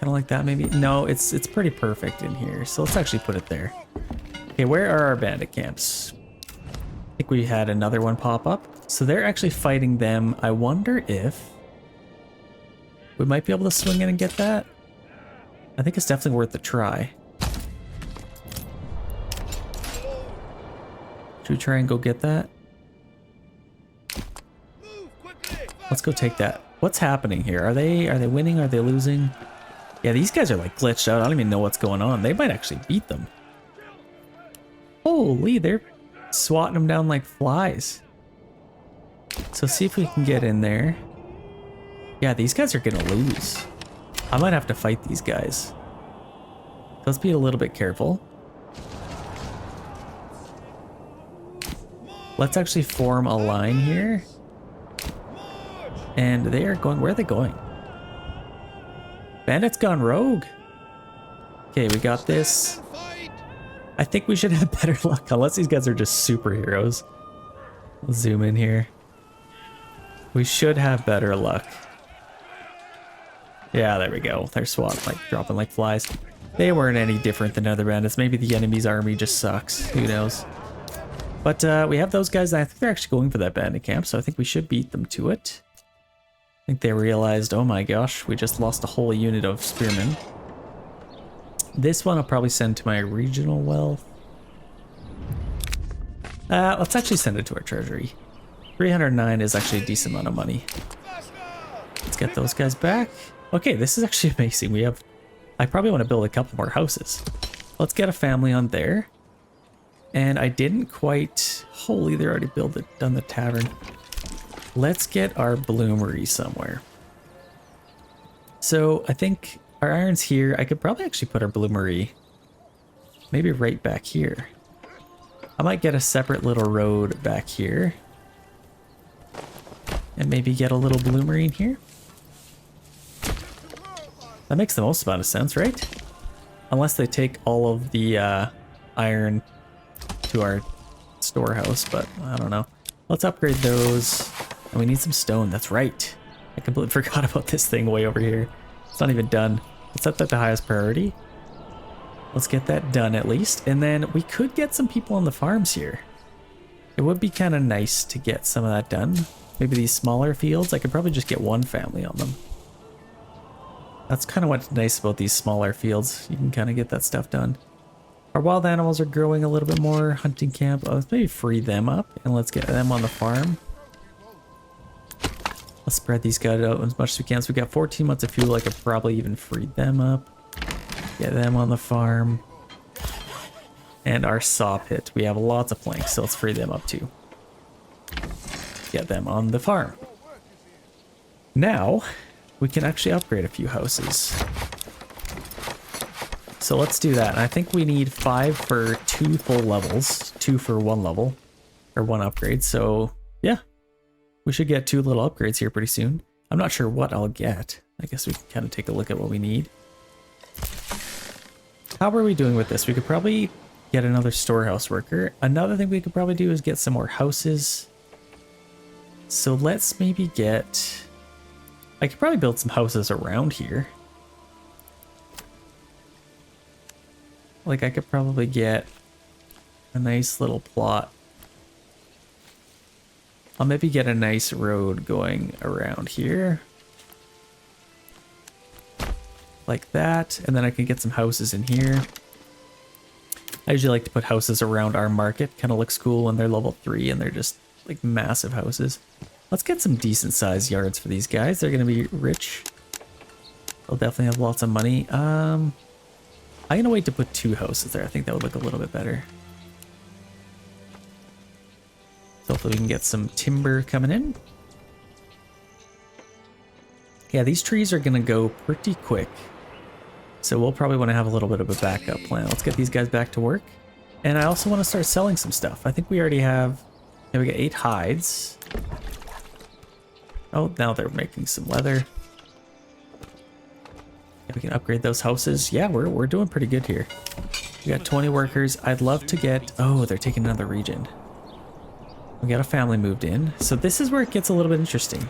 A: Kind of like that maybe? No, it's pretty perfect in here, so let's actually put it there. Okay, where are our bandit camps? I think we had another one pop up. So they're actually fighting them. I wonder if we might be able to swing in and get that. I think it's definitely worth a try. Should we try and go get that? Let's go take that. What's happening here? Are they winning? Are they losing? Yeah, these guys are like glitched out. I don't even know what's going on. They might actually beat them. Holy, they're swatting them down like flies. So see if we can get in there. Yeah, these guys are gonna lose. I might have to fight these guys. Let's be a little bit careful. Let's actually form a line here. And they are going, where are they going? Bandit's gone rogue. Okay, we got this. I think we should have better luck, unless these guys are just superheroes. Let's zoom in here. We should have better luck. Yeah, there we go. They're swatting, like dropping like flies. They weren't any different than other bandits. Maybe the enemy's army just sucks. Who knows? But we have those guys. I think they're actually going for that bandit camp, so I think we should beat them to it. I think they realized, oh my gosh, we just lost a whole unit of spearmen. This one I'll probably send to my regional wealth. Let's actually send it to our treasury. 309 is actually a decent amount of money. Let's get those guys back. Okay, this is actually amazing. We have... I probably want to build a couple more houses. Let's get a family on there. And I didn't quite... Holy, they're already done the tavern. Let's get our bloomery somewhere. So I think our iron's here. I could probably actually put our bloomery maybe right back here. I might get a separate little road back here. And maybe get a little bloomery in here. That makes the most amount of sense, right? Unless they take all of the iron to our storehouse, but I don't know. Let's upgrade those. And we need some stone, that's right. I completely forgot about this thing way over here. It's not even done. Let's set that the highest priority. Let's get that done at least. And then we could get some people on the farms here. It would be kind of nice to get some of that done. Maybe these smaller fields, I could probably just get one family on them. That's kind of what's nice about these smaller fields. You can kind of get that stuff done. Our wild animals are growing a little bit more. Hunting camp. Let's maybe free them up and let's get them on the farm. Let's spread these guys out as much as we can. So we got 14 months of fuel. I could probably even free them up. Get them on the farm. And our saw pit. We have lots of planks, so let's free them up too. Get them on the farm. Now, we can actually upgrade a few houses. So let's do that. I think we need 5 for 2 full levels, 2 for 1 level, or 1 upgrade. So yeah, we should get 2 little upgrades here pretty soon. I'm not sure what I'll get. I guess we can kind of take a look at what we need. How are we doing with this? We could probably get another storehouse worker. Another thing we could probably do is get some more houses. So let's maybe get... I could probably build some houses around here. Like I could probably get a nice little plot. I'll maybe get a nice road going around here. Like that. And then I can get some houses in here. I usually like to put houses around our market. Kind of looks cool when they're level 3 and they're just like massive houses. Let's get some decent sized yards for these guys. They're going to be rich. They'll definitely have lots of money. I'm going to wait to put 2 houses there. I think that would look a little bit better. So hopefully we can get some timber coming in. Yeah, these trees are going to go pretty quick. So we'll probably want to have a little bit of a backup plan. Let's get these guys back to work. And I also want to start selling some stuff. I think we already have... Yeah, we got 8 hides. Oh, now they're making some leather. Yeah, we can upgrade those houses. Yeah, we're doing pretty good here. We got 20 workers. I'd love to get... Oh, they're taking another region. We got a family moved in. So this is where it gets a little bit interesting.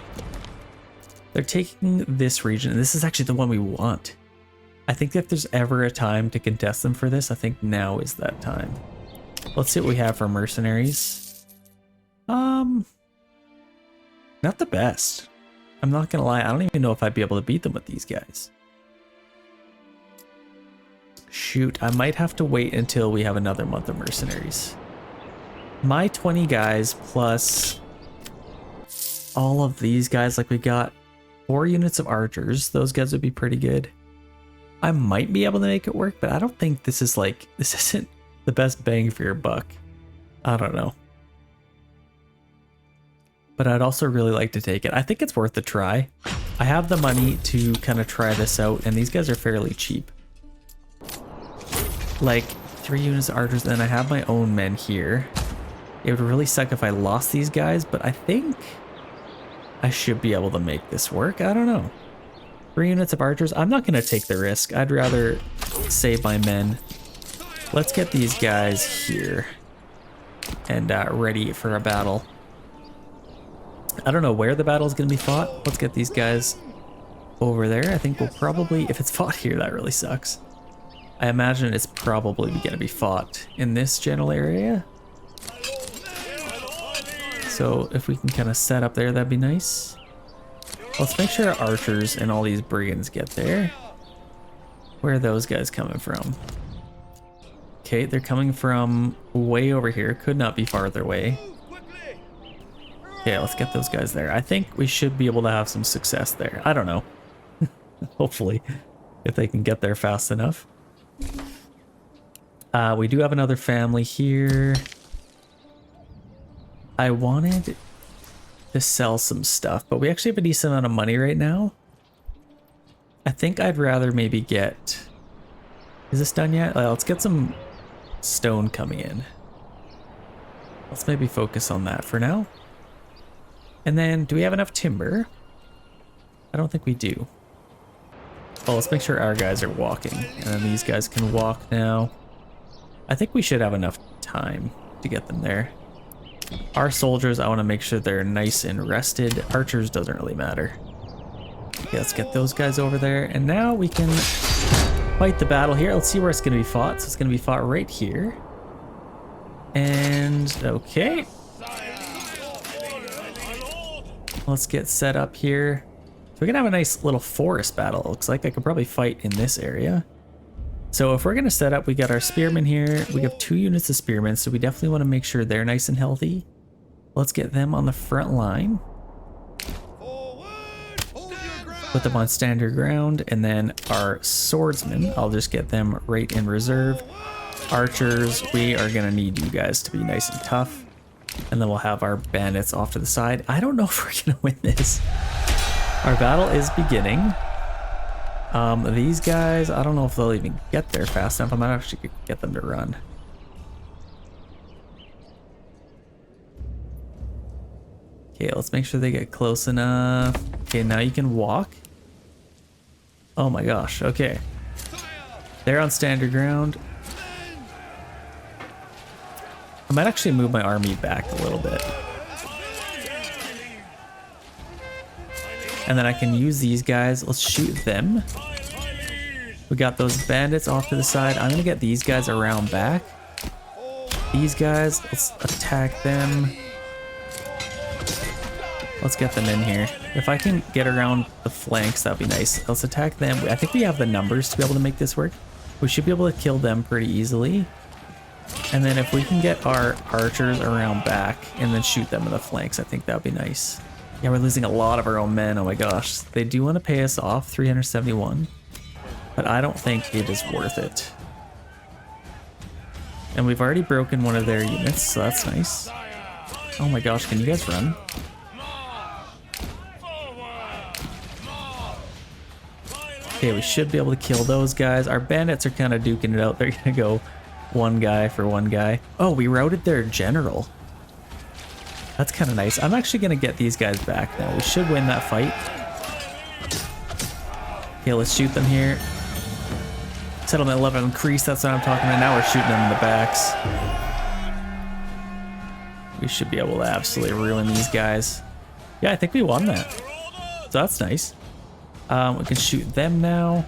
A: They're taking this region, and this is actually the one we want. I think if there's ever a time to contest them for this, I think now is that time. Let's see what we have for mercenaries. Not the best. I'm not gonna lie, I don't even know if I'd be able to beat them with these guys. Shoot, I might have to wait until we have another month of mercenaries. My 20 guys plus all of these guys, like we got 4 units of archers. Those guys would be pretty good. I might be able to make it work, but I don't think this is like, this isn't the best bang for your buck. I don't know. But I'd also really like to take it. I think it's worth a try. I have the money to kind of try this out, and these guys are fairly cheap. Like 3 units of archers, and I have my own men here. It would really suck if I lost these guys, but I think I should be able to make this work. I don't know. 3 units of archers. I'm not going to take the risk. I'd rather save my men. Let's get these guys here and ready for a battle. I don't know where the battle is going to be fought. Let's get these guys over there. I think we'll probably, if it's fought here, that really sucks. I imagine it's probably going to be fought in this general area. So if we can kind of set up there, that'd be nice. Let's make sure our archers and all these brigands get there. Where are those guys coming from? Okay, they're coming from way over here. Could not be farther away. Okay, let's get those guys there. I think we should be able to have some success there. I don't know. Hopefully, if they can get there fast enough. We do have another family here. I wanted to sell some stuff, but we actually have a decent amount of money right now. I think I'd rather maybe get... Is this done yet? Let's get some stone coming in. Let's maybe focus on that for now. And then, do we have enough timber? I don't think we do. Well, let's make sure our guys are walking. And then these guys can walk now. I think we should have enough time to get them there. Our soldiers, I want to make sure they're nice and rested. Archers doesn't really matter. Okay, let's get those guys over there. And now we can fight the battle here. Let's see where it's going to be fought. So it's going to be fought right here. And, okay. Let's get set up here. So we're gonna have a nice little forest battle. Looks like I could probably fight in this area. So if we're gonna set up, we got our spearmen here. We have 2 units of spearmen, so we definitely want to make sure they're nice and healthy. Let's get them on the front line. Put them on standard ground, and then our swordsmen, I'll just get them right in reserve. Archers, we are gonna need you guys to be nice and tough. And then we'll have our bandits off to the side. I don't know if we're gonna win this. Our battle is beginning. These guys, I don't know if they'll even get there fast enough. I might actually get them to run. Okay, let's make sure they get close enough. Okay, now you can walk. Oh my gosh, okay. They're on standard ground. I might actually move my army back a little bit. And then I can use these guys. Let's shoot them. We got those bandits off to the side. I'm gonna get these guys around back. These guys, let's attack them. Let's get them in here. If I can get around the flanks, that'd be nice. Let's attack them. I think we have the numbers to be able to make this work. We should be able to kill them pretty easily. And then if we can get our archers around back and then shoot them in the flanks, I think that would be nice. Yeah, we're losing a lot of our own men. Oh my gosh. They do want to pay us off 371, but I don't think it is worth it. And we've already broken one of their units, so that's nice. Oh my gosh, can you guys run? Okay, we should be able to kill those guys. Our bandits are kind of duking it out. They're gonna go one guy for one guy. Oh, we routed their general. That's kind of nice. I'm actually going to get these guys back now. We should win that fight. Okay, let's shoot them here. Settlement level increase. That's what I'm talking about. Now we're shooting them in the backs. We should be able to absolutely ruin these guys. Yeah, I think we won that. So that's nice. We can shoot them now.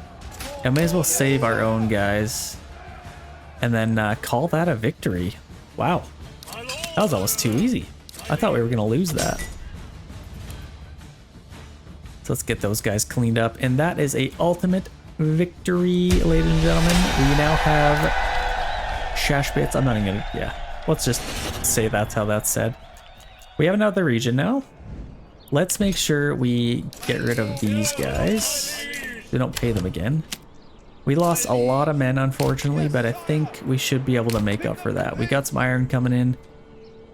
A: I may as well save our own guys. And then call that a victory. Wow. That was almost too easy. I thought we were going to lose that. So let's get those guys cleaned up. And that is a ultimate victory, ladies and gentlemen. We now have Shashbits. I'm not even going to... Yeah. Let's just say that's how that's said. We have another region now. Let's make sure we get rid of these guys. We don't pay them again. We lost a lot of men, unfortunately, but I think we should be able to make up for that. We got some iron coming in.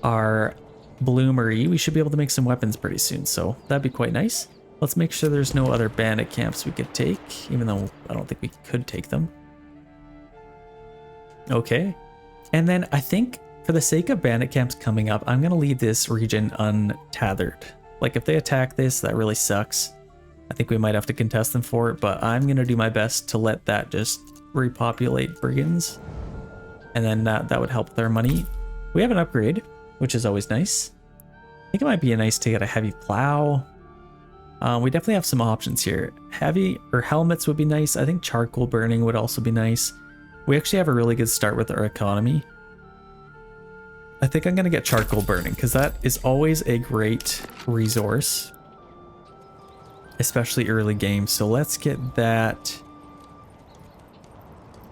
A: Our bloomery, we should be able to make some weapons pretty soon, so that'd be quite nice. Let's make sure there's no other bandit camps we could take, even though I don't think we could take them. Okay. And then I think for the sake of bandit camps coming up, I'm going to leave this region untethered. Like if they attack this, that really sucks. I think we might have to contest them for it, but I'm going to do my best to let that just repopulate brigands. And then that would help with our money. We have an upgrade, which is always nice. I think it might be nice to get a heavy plow. We definitely have some options here. Heavy or helmets would be nice. I think charcoal burning would also be nice. We actually have a really good start with our economy. I think I'm going to get charcoal burning because that is always a great resource, especially early game. So let's get that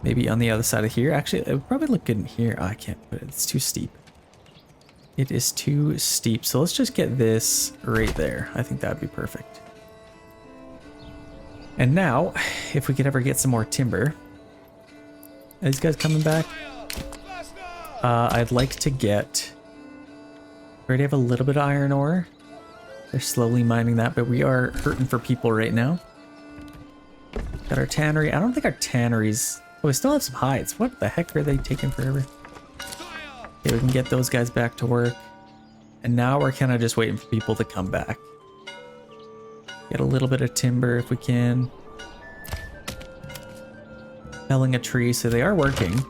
A: maybe on the other side of here. Actually, it would probably look good in here. Oh, I can't put it. It's too steep. It is too steep. So let's just get this right there. I think that would be perfect. And now, if we could ever get some more timber. Are these guys coming back? I'd like to get... We already have a little bit of iron ore. They're slowly mining that, but we are hurting for people right now. Got our tannery. I don't think our tanneries... Oh, we still have some hides. What the heck are they taking forever? Okay, we can get those guys back to work. And now we're kind of just waiting for people to come back. Get a little bit of timber if we can. Felling a tree, so they are working.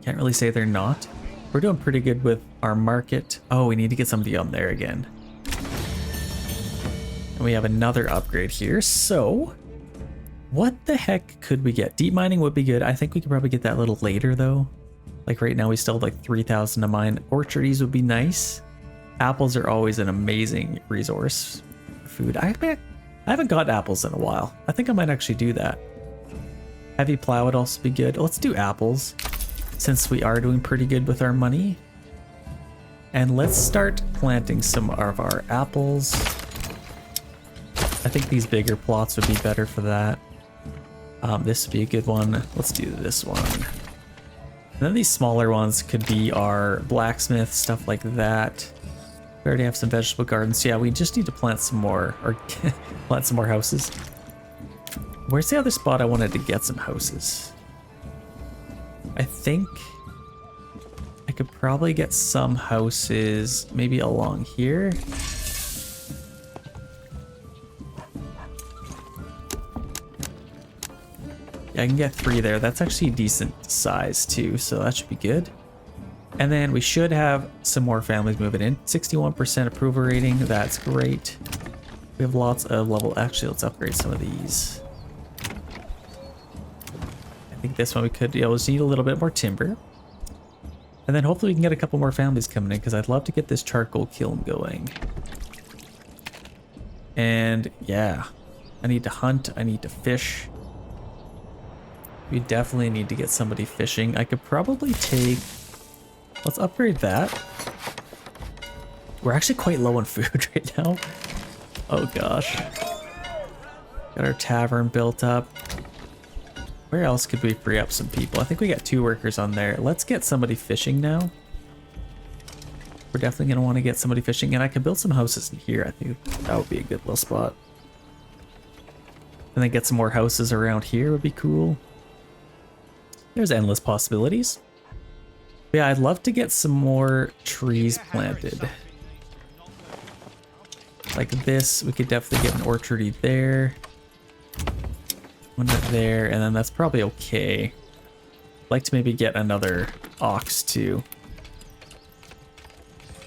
A: Can't really say they're not. We're doing pretty good with our market. Oh, we need to get somebody on there again. And we have another upgrade here, so... What the heck could we get? Deep mining would be good. I think we could probably get that a little later, though. Like right now, we still have like 3,000 to mine. Orchards would be nice. Apples are always an amazing resource. Food. I haven't got apples in a while. I think I might actually do that. Heavy plow would also be good. Let's do apples, since we are doing pretty good with our money. And let's start planting some of our apples. I think these bigger plots would be better for that. This would be a good one. Let's do this one. And then these smaller ones could be our blacksmith, stuff like that. We already have some vegetable gardens. Yeah, we just need to plant some more, or plant some more houses. Where's the other spot I wanted to get some houses? I think I could probably get some houses maybe along here. Yeah, I can get 3 there. That's actually a decent size too, so that should be good. And then we should have some more families moving in. 61% approval rating, that's great. We have lots of level. Actually, let's upgrade some of these. I think this one we could, yeah, we'll just need a little bit more timber. And then hopefully we can get a couple more families coming in, because I'd love to get this charcoal kiln going. And yeah, I need to hunt, I need to fish. We definitely need to get somebody fishing. I could probably take, let's upgrade that. We're actually quite low on food right now. Oh gosh. Got our tavern built up. Where else could we free up some people? I think we got 2 workers on there. Let's get somebody fishing now. We're definitely going to want to get somebody fishing, and I can build some houses in here. I think that would be a good little spot. And then get some more houses around here would be cool. There's endless possibilities. But yeah, I'd love to get some more trees planted. Like this, we could definitely get an orchard there. One there, and then that's probably okay. I'd like to maybe get another ox too.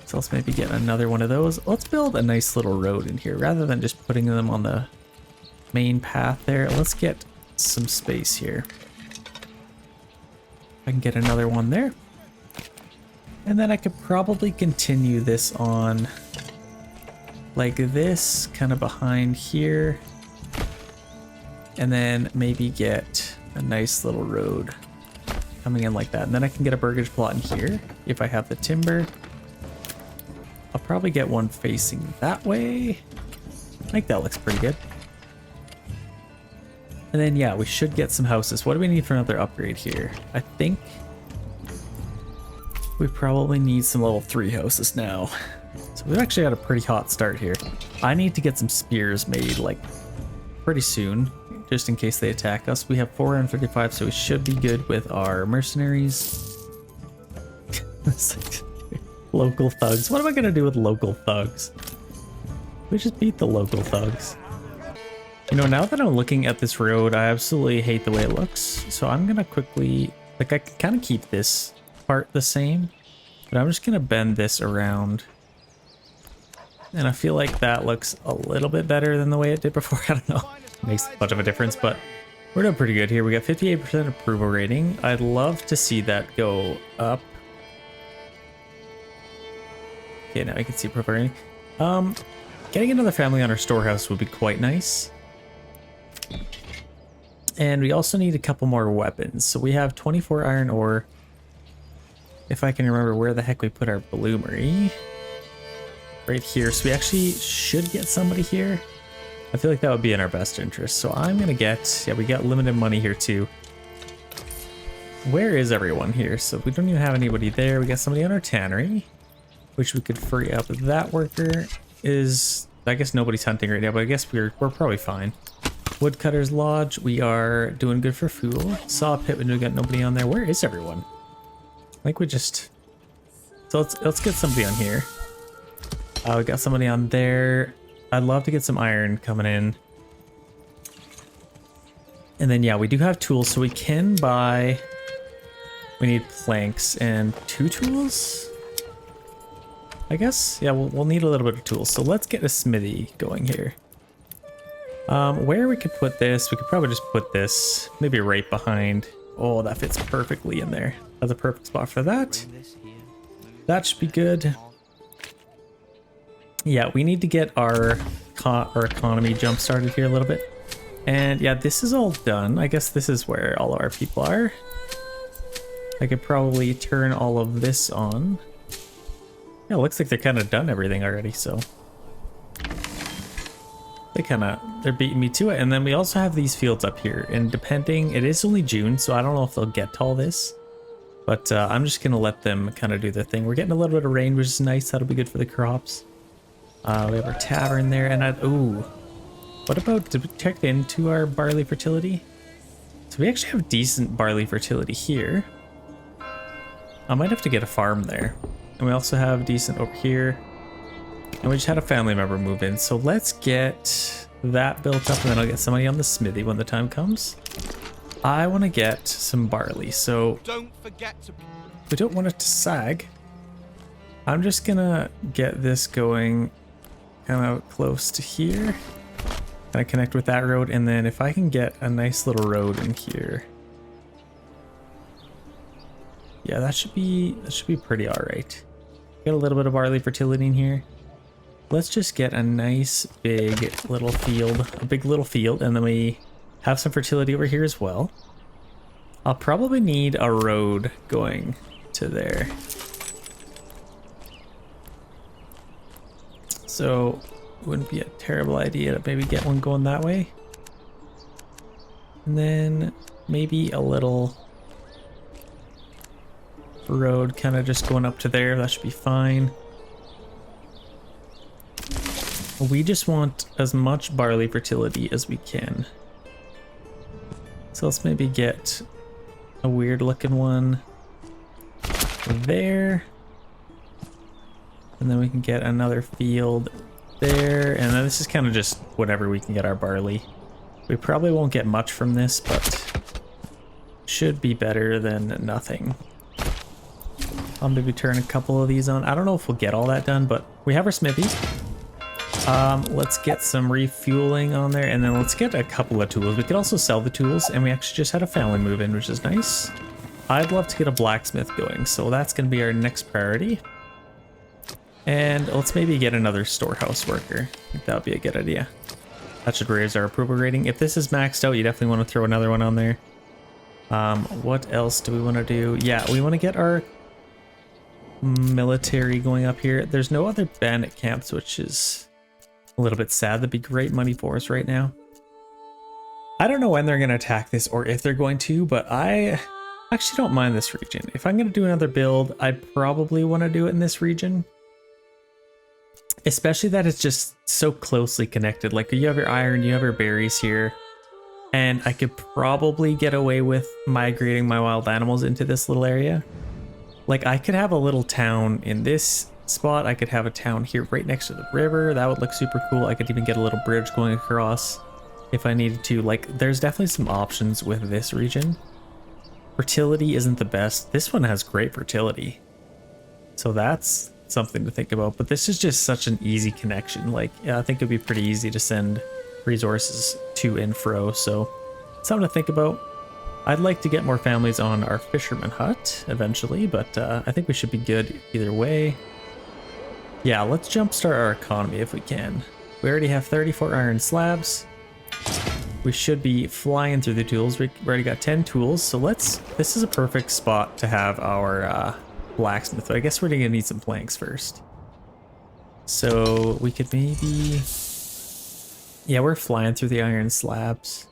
A: So let's maybe get another one of those. Let's build a nice little road in here rather than just putting them on the main path there. Let's get some space here. I can get another one there. And then I could probably continue this on like this, kind of behind here. And then maybe get a nice little road coming in like that. And then I can get a burgage plot in here if I have the timber. I'll probably get one facing that way. I think that looks pretty good. And then yeah, we should get some houses. What do we need for another upgrade here? I think we probably need some level 3 houses now. So we've actually had a pretty hot start here. I need to get some spears made like pretty soon, just in case they attack us. We have 435, so we should be good with our mercenaries. Local thugs. What am I gonna do with local thugs? We just beat the local thugs. You know, now that I'm looking at this road, I absolutely hate the way it looks. So I'm gonna quickly, like, I can kind of keep this part the same, but I'm just gonna bend this around And I feel like that looks a little bit better than the way it did before. I don't know. It makes much of a difference, but we're doing pretty good here. We got 58% approval rating. I'd love to see that go up. Okay, now I can see approval rating. Getting another family on our storehouse would be quite nice. And we also need a couple more weapons. So we have 24 iron ore. If I can remember where the heck we put our bloomery. Right here. So we actually should get somebody here. I feel like that would be in our best interest. So I'm going to get... Yeah, we got limited money here too. Where is everyone here? So we don't even have anybody there. We got somebody on our tannery, which we could free up. That worker is... I guess nobody's hunting right now, but I guess we're probably fine. Woodcutter's Lodge. We are doing good for fuel. Saw pit. We got nobody on there. Where is everyone? I think we just... So let's get somebody on here. We got somebody on there. I'd love to get some iron coming in. And then, yeah, we do have tools, so we can buy... We need planks and 2 tools? I guess? Yeah, we'll need a little bit of tools. So let's get a smithy going here. Where we could put this, we could probably just put this maybe right behind. Oh, that fits perfectly in there. That's a perfect spot for that. That should be good. Yeah, we need to get our economy jump started here a little bit. And yeah, this is all done. I guess this is where all of our people are. I could probably turn all of this on. Yeah, it looks like they're kind of done everything already, so. They're beating me to it. And then we also have these fields up here. And depending, it is only June, so I don't know if they'll get to all this. But I'm just going to let them kind of do their thing. We're getting a little bit of rain, which is nice. That'll be good for the crops. We have our tavern there, and ooh, what about, did we check into our barley fertility? So we actually have decent barley fertility here. I might have to get a farm there. And we also have decent over here. And we just had a family member move in. So let's get that built up, and then I'll get somebody on the smithy when the time comes. I want to get some barley, so
B: Don't forget to...
A: we don't want it to sag. I'm just gonna get this going kind of close to here. Kind of connect with that road, and then if I can get a nice little road in here. Yeah, that should be pretty alright. Get a little bit of barley fertility in here. Let's just get a nice big little field, and then we have some fertility over here as well. I'll probably need a road going to there. So it wouldn't be a terrible idea to maybe get one going that way. And then maybe a little road kind of just going up to there. That should be fine. We just want as much barley fertility as we can. So let's maybe get a weird looking one there. And then we can get another field there. And then this is kind of just whatever we can get our barley. We probably won't get much from this, but should be better than nothing. I'll maybe turn a couple of these on. I don't know if we'll get all that done, but we have our smithy. Let's get some refueling on there, and then let's get a couple of tools. We could also sell the tools, and we actually just had a family move in, which is nice. I'd love to get a blacksmith going, so that's going to be our next priority. And let's maybe get another storehouse worker. I think that would be a good idea. That should raise our approval rating. If this is maxed out, you definitely want to throw another one on there. What else do we want to do? Yeah, we want to get our military going up here. There's no other bandit camps, which is a little bit sad. That'd be great money for us right now. I don't know when they're going to attack this or if they're going to, but I actually don't mind this region. If I'm going to do another build, I probably want to do it in this region. Especially that it's just so closely connected. Like you have your iron, you have your berries here. And I could probably get away with migrating my wild animals into this little area. Like I could have a little town in this spot. I could have a town here right next to the river. That would look super cool. I could even get a little bridge going across if I needed to. Like there's definitely some options with this region. Fertility isn't the best. This one has great fertility. So that's something to think about. But this is just such an easy connection. Like, yeah, I think it'd be pretty easy to send resources to and fro. So something to think about. I'd like to get more families on our fisherman hut eventually, but I think we should be good either way. Yeah, let's jumpstart our economy if we can. We already have 34 iron slabs. We should be flying through the tools. We already got 10 tools, so this is a perfect spot to have our blacksmith. But I guess we're gonna need some planks first. So we could maybe, yeah, we're flying through the iron slabs.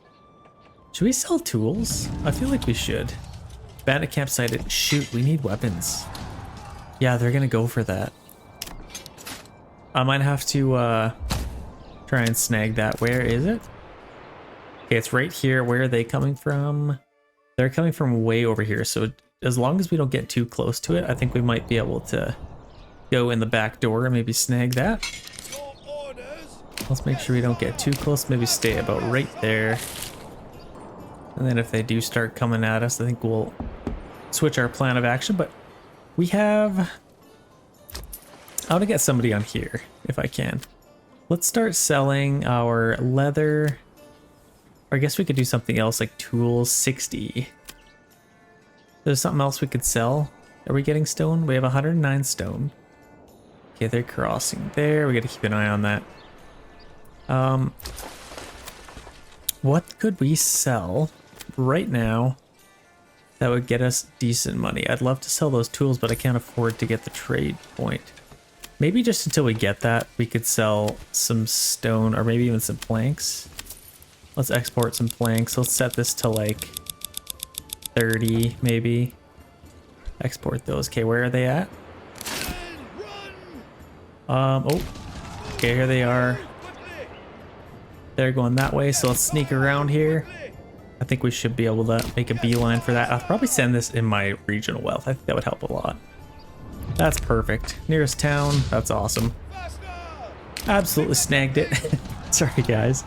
A: Should we sell tools? I feel like we should. Bandit camp sighted. Shoot, we need weapons. Yeah, they're gonna go for that. I might have to try and snag that. Where is it? Okay, it's right here. Where are they coming from? They're coming from way over here. So as long as we don't get too close to it, I think we might be able to go in the back door and maybe snag that. Let's make sure we don't get too close. Maybe stay about right there. And then if they do start coming at us, I think we'll switch our plan of action. But we have... I want to get somebody on here if I can. Let's start selling our leather. Or I guess we could do something else like tools. 60. There's something else we could sell. Are we getting stone? We have 109 stone. Okay, they're crossing there. We got to keep an eye on that. What could we sell right now that would get us decent money? I'd love to sell those tools, but I can't afford to get the trade point. Maybe just until we get that, we could sell some stone or maybe even some planks. Let's export some planks. Let's set this to like 30 maybe. Export those. Okay, where are they at? Oh, okay, here they are. They're going that way, so let's sneak around here. I think we should be able to make a beeline for that. I'll probably send this in my regional wealth. I think that would help a lot. That's perfect. Nearest town. That's awesome. Absolutely snagged it. Sorry, guys.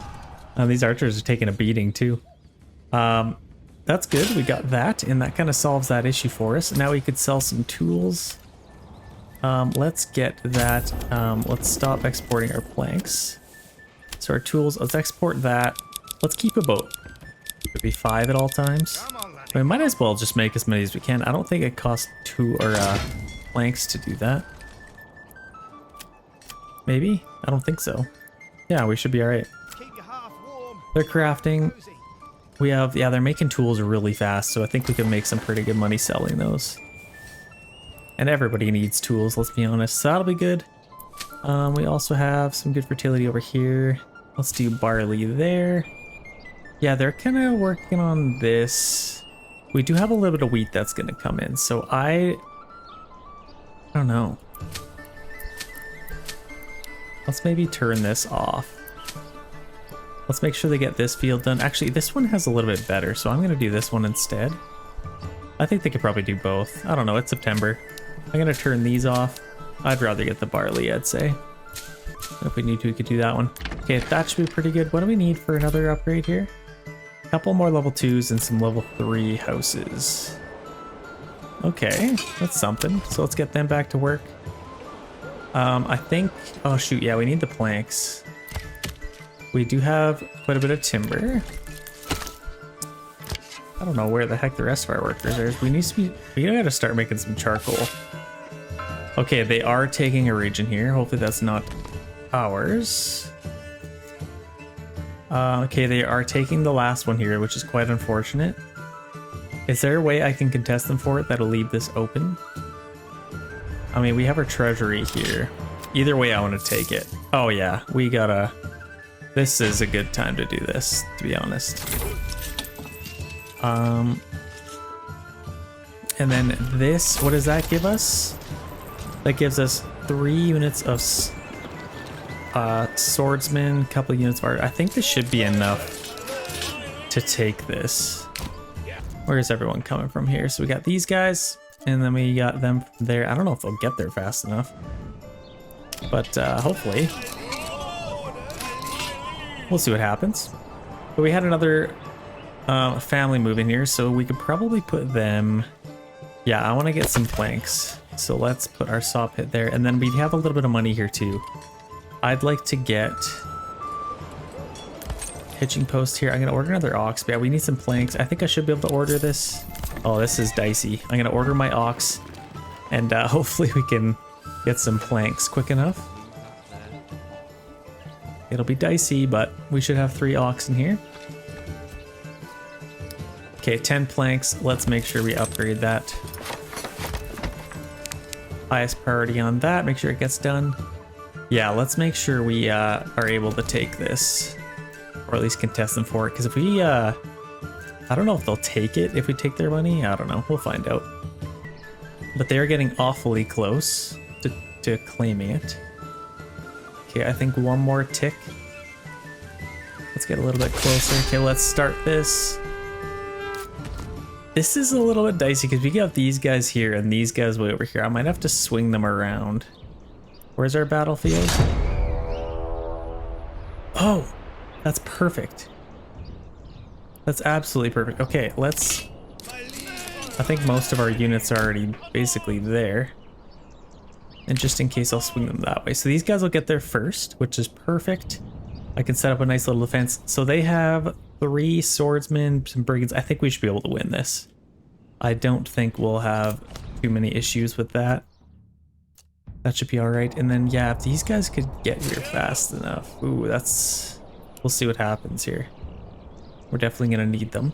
A: These archers are taking a beating too. That's good. We got that, and that kind of solves that issue for us. Now we could sell some tools. Let's get that. Let's stop exporting our planks. So our tools, let's export that. Let's keep a boat. Could be 5 at all times. We might as well just make as many as we can. I don't think it costs 2 or planks to do that. Maybe? I don't think so. Yeah, we should be alright. They're crafting. We have, yeah, they're making tools really fast, so I think we can make some pretty good money selling those. And everybody needs tools, let's be honest, so that'll be good. We also have some good fertility over here. Let's do barley there. Yeah, they're kind of working on this. We do have a little bit of wheat that's going to come in, so I don't know. Let's maybe turn this off. Let's make sure they get this field done. Actually, this one has a little bit better, so I'm going to do this one instead. I think they could probably do both. I don't know, it's September. I'm going to turn these off. I'd rather get the barley, I'd say. If we need to, we could do that one. Okay, that should be pretty good. What do we need for another upgrade here? A couple more level 2s and some level 3 houses. Okay, that's something. So let's get them back to work. I think... Oh, shoot, yeah, we need the planks. We do have quite a bit of timber. I don't know where the heck the rest of our workers are. We gotta start making some charcoal. Okay, they are taking a region here. Hopefully that's not ours. Okay, they are taking the last one here, which is quite unfortunate. Is there a way I can contest them for it that'll leave this open? I mean, we have our treasury here. Either way, I want to take it. Oh yeah, we gotta... This is a good time to do this, to be honest. And then this, what does that give us? That gives us 3 units of swordsman, a couple of units of art. I think this should be enough to take this. Where is everyone coming from here? So we got these guys, and then we got them from there. I don't know if they'll get there fast enough, but hopefully. We'll see what happens. But we had another family move in here, so we could probably put them... Yeah, I want to get some planks. So let's put our saw pit there. And then we have a little bit of money here too. I'd like to get hitching post here. I'm going to order another ox. But yeah, we need some planks. I think I should be able to order this. Oh, this is dicey. I'm going to order my ox. And hopefully we can get some planks quick enough. It'll be dicey, but we should have 3 ox in here. Okay, 10 planks. Let's make sure we upgrade that. Highest priority on that. Make sure it gets done. Yeah, let's make sure we are able to take this. Or at least contest them for it. Because if we... I don't know if they'll take it if we take their money. I don't know. We'll find out. But they're getting awfully close to claiming it. Okay, I think one more tick. Let's get a little bit closer. Okay, let's start this. This is a little bit dicey because we got these guys here and these guys way over here. I might have to swing them around. Where's our battlefield? Oh, that's perfect. That's absolutely perfect. Okay, let's... I think most of our units are already basically there. And just in case, I'll swing them that way. So these guys will get there first, which is perfect. I can set up a nice little defense. So they have 3 swordsmen, some brigands. I think we should be able to win this. I don't think we'll have too many issues with that. That should be all right. And then, yeah, if these guys could get here fast enough. Ooh, that's... We'll see what happens here. We're definitely going to need them.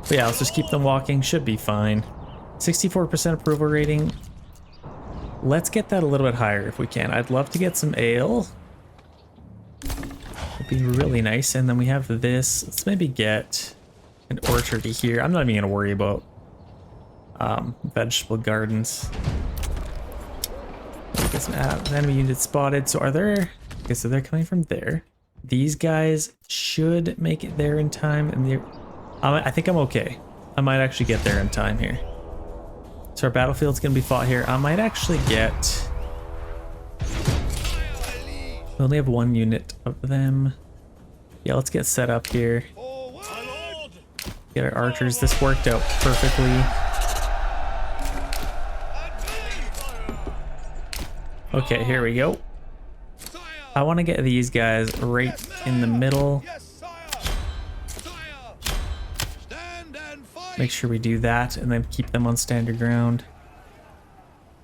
A: But yeah, let's just keep them walking. Should be fine. 64% approval rating. Let's get that a little bit higher if we can. I'd love to get some ale. It'd be really nice. And then we have this. Let's maybe get an orchard here. I'm not even going to worry about vegetable gardens. Get some enemy units spotted. So are there... Okay, so they're coming from there. These guys should make it there in time. And I think I'm okay. I might actually get there in time here. So our battlefield's going to be fought here. I might actually get... We only have 1 unit of them. Yeah, let's get set up here. Get our archers. This worked out perfectly. Okay, here we go. I want to get these guys right in the middle. Make sure we do that and then keep them on standard ground.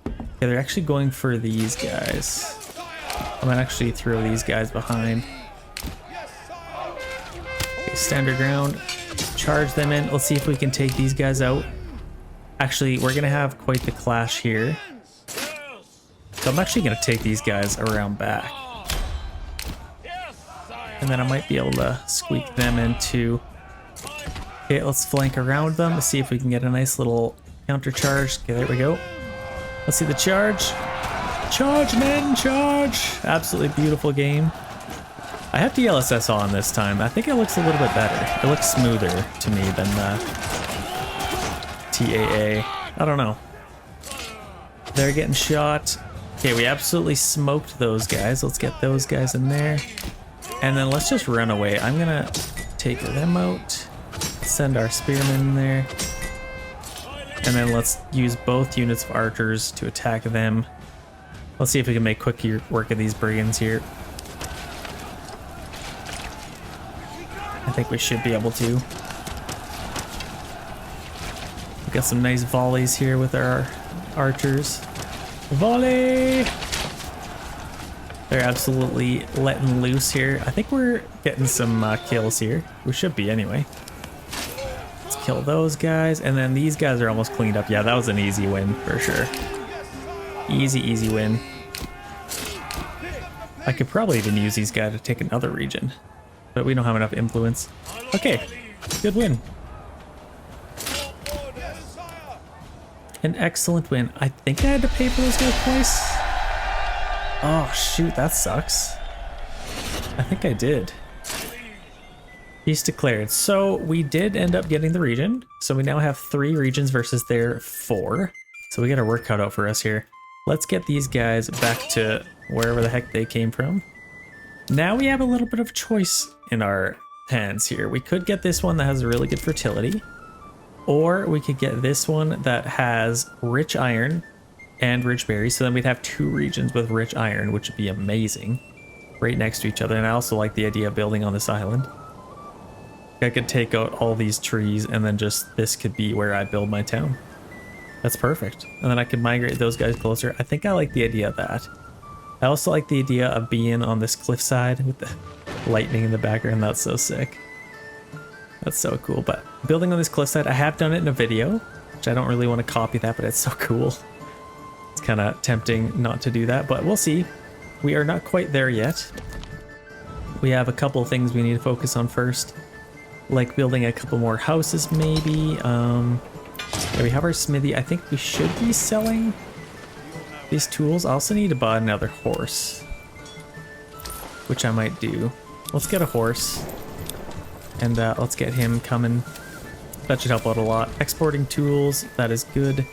A: Yeah, they're actually going for these guys. I might actually throw these guys behind. Okay, standard ground. Charge them in. Let's see if we can take these guys out. Actually, we're going to have quite the clash here. So I'm actually going to take these guys around back. And then I might be able to squeak them into... Okay, let's flank around them to see if we can get a nice little counter charge. Okay, there we go. Let's see the charge. Charge, men, charge! Absolutely beautiful game. I have DLSS on this time. I think it looks a little bit better. It looks smoother to me than the TAA. I don't know. They're getting shot. Okay, we absolutely smoked those guys. Let's get those guys in there. And then let's just run away. I'm gonna take them out. Send our spearmen in there. And then let's use both units of archers to attack them. Let's see if we can make quick work of these brigands here. I think we should be able to. We got some nice volleys here with our archers. Volley! They're absolutely letting loose here. I think we're getting some kills here. We should be anyway. Let's kill those guys. And then these guys are almost cleaned up. Yeah, that was an easy win for sure. Easy, easy win. I could probably even use these guys to take another region. But we don't have enough influence. Okay, good win. An excellent win. I think I had to pay for those guys twice. Oh shoot, that sucks. I think I did. Peace declared. So we did end up getting the region. So we now have 3 regions versus their 4. So we got our work cut out for us here. Let's get these guys back to wherever the heck they came from. Now we have a little bit of choice in our hands here. We could get this one that has really good fertility. Or we could get this one that has rich iron and rich berries. So then we'd have 2 regions with rich iron, which would be amazing. Right next to each other. And I also like the idea of building on this island. I could take out all these trees and then just this could be where I build my town. That's perfect. And then I could migrate those guys closer. I think I like the idea of that. I also like the idea of being on this cliffside with the lightning in the background. That's so sick. That's so cool. But building on this cliffside, I have done it in a video, which I don't really want to copy that, but it's so cool. It's kind of tempting not to do that, but we'll see. We are not quite there yet. We have a couple of things we need to focus on first, like building a couple more houses maybe. Yeah, we have our smithy. I think we should be selling these tools. I also need to buy another horse, which I might do. Let's get a horse and let's get him coming. That should help out a lot. Exporting tools, that is good.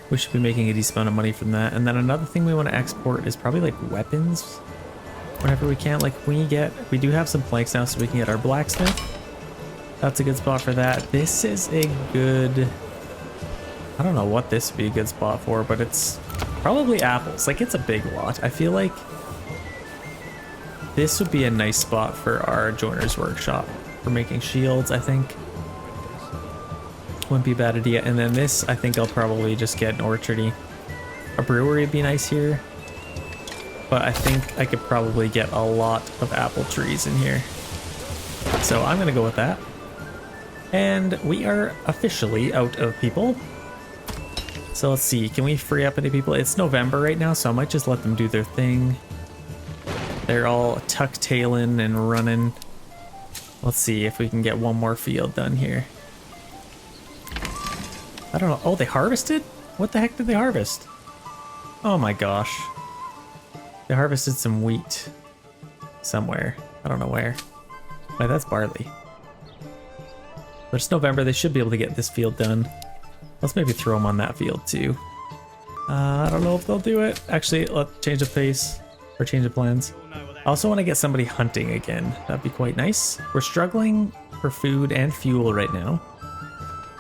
A: We should be making a decent amount of money from that. And then another thing we want to export is probably like weapons whenever we can. Like we do have some planks now, so we can get our blacksmith. That's a good spot for that. This is a good, I don't know what this would be a good spot for, but it's probably apples. Like it's a big lot. I feel like this would be a nice spot for our joiner's workshop for making shields, I think. Wouldn't be a bad idea. And then this, I think I'll probably just get an orchardy. A brewery would be nice here. But I think I could probably get a lot of apple trees in here. So I'm going to go with that. And we are officially out of people. So let's see, can we free up any people? It's November right now, so I might just let them do their thing. They're all tuck-tailing and running. Let's see if we can get one more field done here. I don't know. Oh, they harvested? What the heck did they harvest? Oh my gosh. They harvested some wheat somewhere. I don't know where. Wait, that's barley. But it's November. They should be able to get this field done. Let's maybe throw them on that field too. I don't know if they'll do it. Actually, let's change the pace or change the plans. I also want to get somebody hunting again. That'd be quite nice. We're struggling for food and fuel right now.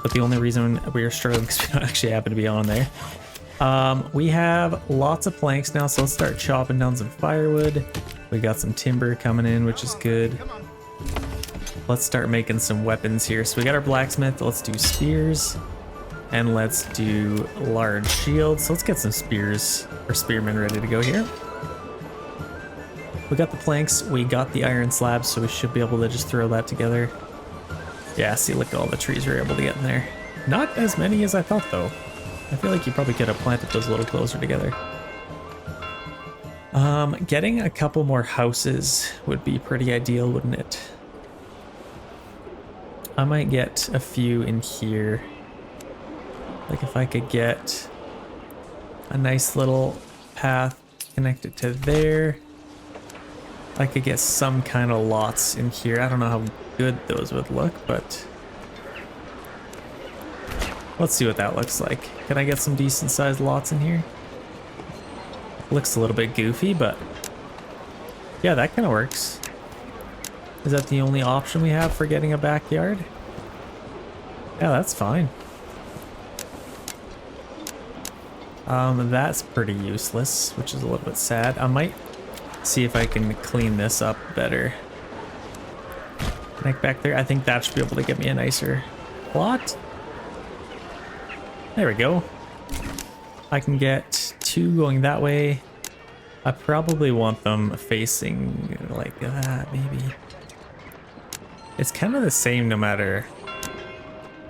A: But the only reason we are struggling is because we don't actually happen to be on there. We have lots of planks now, so let's start chopping down some firewood. We got some timber coming in, which is good. Let's start making some weapons here. So we got our blacksmith. Let's do spears. And let's do large shields. So let's get some spears or spearmen ready to go here. We got the planks. We got the iron slabs, so we should be able to just throw that together. Yeah, see, look at all the trees we're able to get in there. Not as many as I thought, though. I feel like you probably could have planted those a little closer together. Getting a couple more houses would be pretty ideal, wouldn't it? I might get a few in here. Like if I could get a nice little path connected to there. I could get some kind of lots in here. I don't know how good those would look, but let's see what that looks like. Can I get some decent sized lots in here? Looks a little bit goofy, but yeah, that kind of works. Is that the only option we have for getting a backyard? Yeah, that's fine. That's pretty useless, which is a little bit sad. I might see if I can clean this up better. Like back there, I think that should be able to get me a nicer plot. There we go. I can get 2 going that way. I probably want them facing like that, maybe. It's kind of the same no matter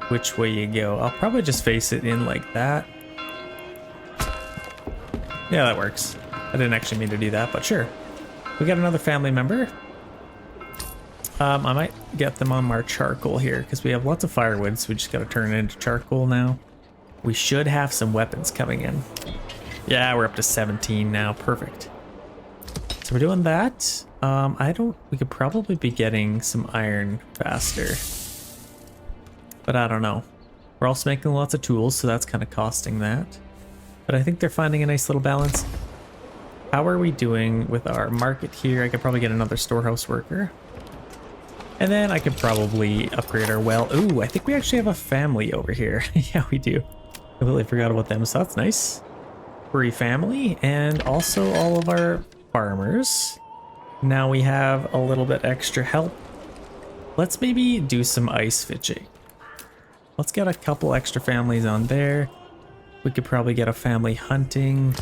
A: which way you go. I'll probably just face it in like that. Yeah, that works. I didn't actually mean to do that, but sure. We got another family member. I might get them on our charcoal here because we have lots of firewood, so we just got to turn it into charcoal now. We should have some weapons coming in. Yeah, we're up to 17 now. Perfect. So we're doing that. We could probably be getting some iron faster, but I don't know. We're also making lots of tools, so that's kind of costing that. But I think they're finding a nice little balance. How are we doing with our market here? I could probably get another storehouse worker. And then I could probably upgrade our well. Ooh, I think we actually have a family over here. Yeah, we do. Completely forgot about them, so that's nice. Free family, and also all of our farmers. Now we have a little bit extra help. Let's maybe do some ice fishing. Let's get a couple extra families on there. We could probably get a family hunting.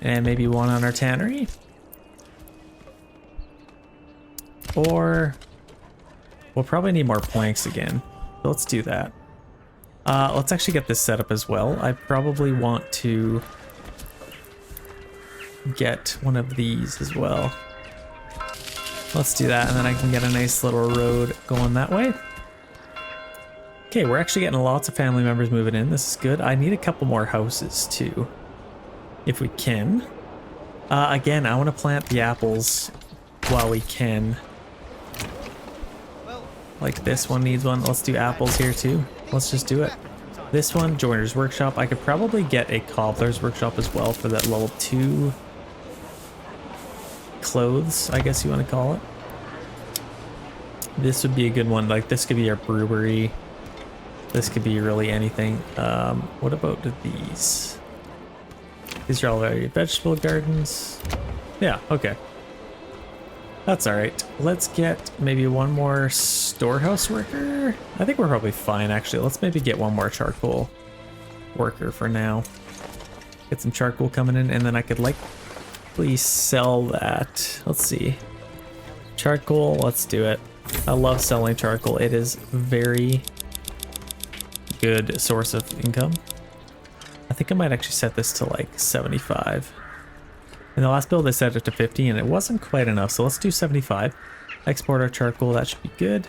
A: And maybe one on our tannery. Or we'll probably need more planks again. So let's do that. Let's actually get this set up as well. I probably want to get one of these as well. Let's do that, and then I can get a nice little road going that way. Okay, we're actually getting lots of family members moving in. This is good. I need a couple more houses too, if we can. Again, I want to plant the apples while we can. Like this one needs one. Let's do apples here too. Let's just do it. This one, joiner's workshop. I could probably get a cobbler's workshop as well for that level 2 clothes, I guess you want to call it. This would be a good one. Like this could be our brewery. This could be really anything. What about these? These are all very vegetable gardens. Yeah, okay. That's all right. Let's get maybe one more storehouse worker. I think we're probably fine, actually. Let's maybe get one more charcoal worker for now. Get some charcoal coming in, and then I could likely sell that. Let's see. Charcoal, let's do it. I love selling charcoal. It is very good source of income. I think I might actually set this to like 75. In the last build I set it to 50 and it wasn't quite enough, so let's do 75. Export our charcoal, that should be good.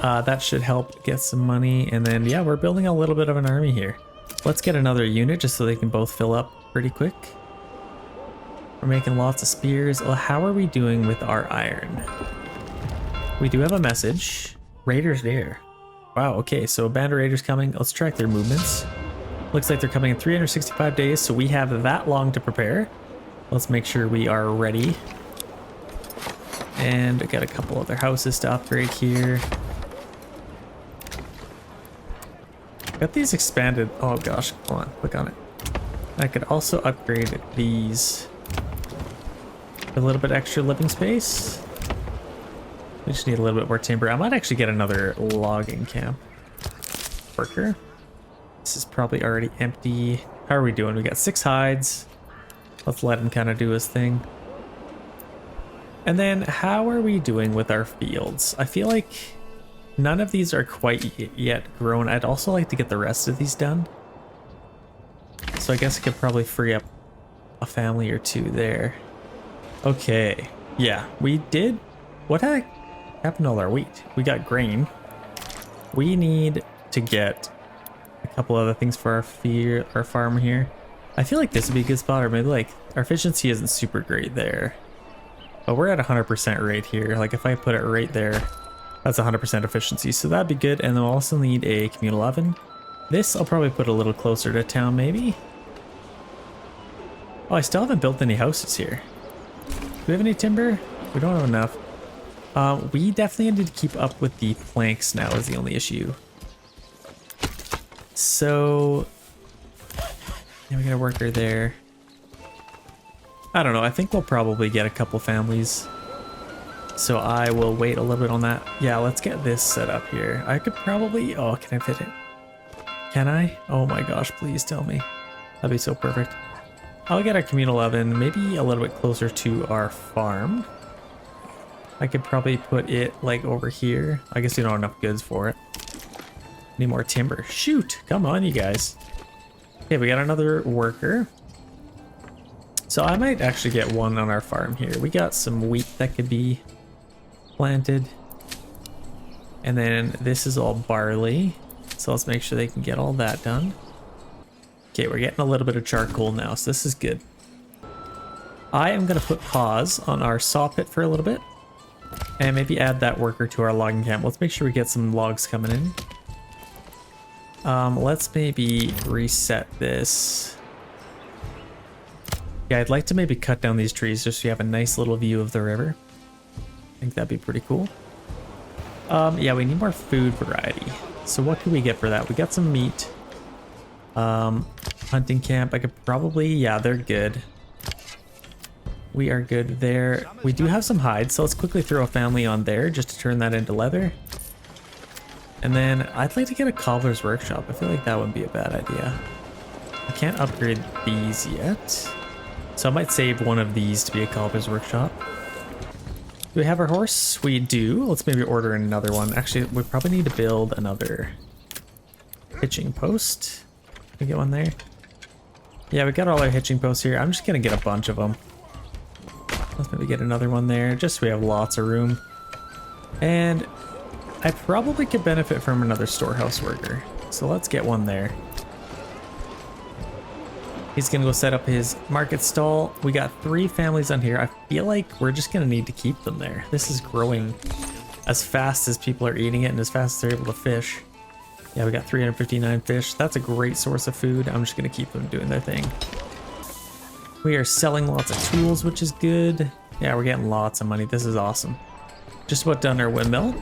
A: That should help get some money, and then yeah, we're building a little bit of an army here. Let's get another unit just so they can both fill up pretty quick. We're making lots of spears. Well, how are we doing with our iron? We do have a message. Raiders there. Wow, okay, so bandit raiders coming. Let's track their movements. Looks like they're coming in 365 days, so we have that long to prepare. Let's make sure we are ready. And I got a couple other houses to upgrade here. Got these expanded. Oh gosh, hold on, click on it. I could also upgrade these. A little bit extra living space. We just need a little bit more timber. I might actually get another logging camp worker. This is probably already empty. How are we doing? We got 6 hides. Let's let him kind of do his thing. And then how are we doing with our fields? I feel like none of these are quite yet grown. I'd also like to get the rest of these done. So I guess I could probably free up a family or two there. Okay. Yeah, we did. What happened to all our wheat? We got grain. We need to get a couple other things for our farm here. I feel like this would be a good spot, or maybe like our efficiency isn't super great there. But we're at 100% right here. Like if I put it right there, that's 100% efficiency. So that'd be good. And then we'll also need a communal oven. This I'll probably put a little closer to town maybe. Oh, I still haven't built any houses here. Do we have any timber? We don't have enough. We definitely need to keep up with the planks now is the only issue. So yeah, we got a worker there. I don't know, I think we'll probably get a couple families. So I will wait a little bit on that. Yeah, let's get this set up here. I could probably, oh, can I fit it? Can I? Oh my gosh, please tell me. That'd be so perfect. I'll get a communal oven, maybe a little bit closer to our farm. I could probably put it like over here. I guess we don't have enough goods for it. Need more timber. Shoot, come on you guys. Okay, we got another worker. So I might actually get one on our farm here. We got some wheat that could be planted. And then this is all barley. So let's make sure they can get all that done. Okay, we're getting a little bit of charcoal now, so this is good. I am going to put pause on our saw pit for a little bit. And maybe add that worker to our logging camp. Let's make sure we get some logs coming in. Let's maybe reset this. Yeah, I'd like to maybe cut down these trees just so you have a nice little view of the river. think that'd be pretty cool. Yeah, we need more food variety. So what can we get for that? We got some meat. Hunting camp, I could probably, yeah, they're good. We are good there. We do have some hides, so let's quickly throw a family on there just to turn that into leather. And then I'd like to get a cobbler's workshop. I feel like that wouldn't be a bad idea. I can't upgrade these yet, so I might save one of these to be a cobbler's workshop. Do we have our horse? We do. Let's maybe order another one. Actually, we probably need to build another hitching post. Can we get one there? Yeah, we got all our hitching posts here. I'm just gonna get a bunch of them. Let's maybe get another one there, just so we have lots of room. And I probably could benefit from another storehouse worker. So let's get one there. He's gonna go set up his market stall. We got 3 families on here. I feel like we're just gonna need to keep them there. This is growing as fast as people are eating it and as fast as they're able to fish. Yeah, we got 359 fish. That's a great source of food. I'm just gonna keep them doing their thing. We are selling lots of tools, which is good. Yeah, we're getting lots of money. This is awesome. Just about done our windmill.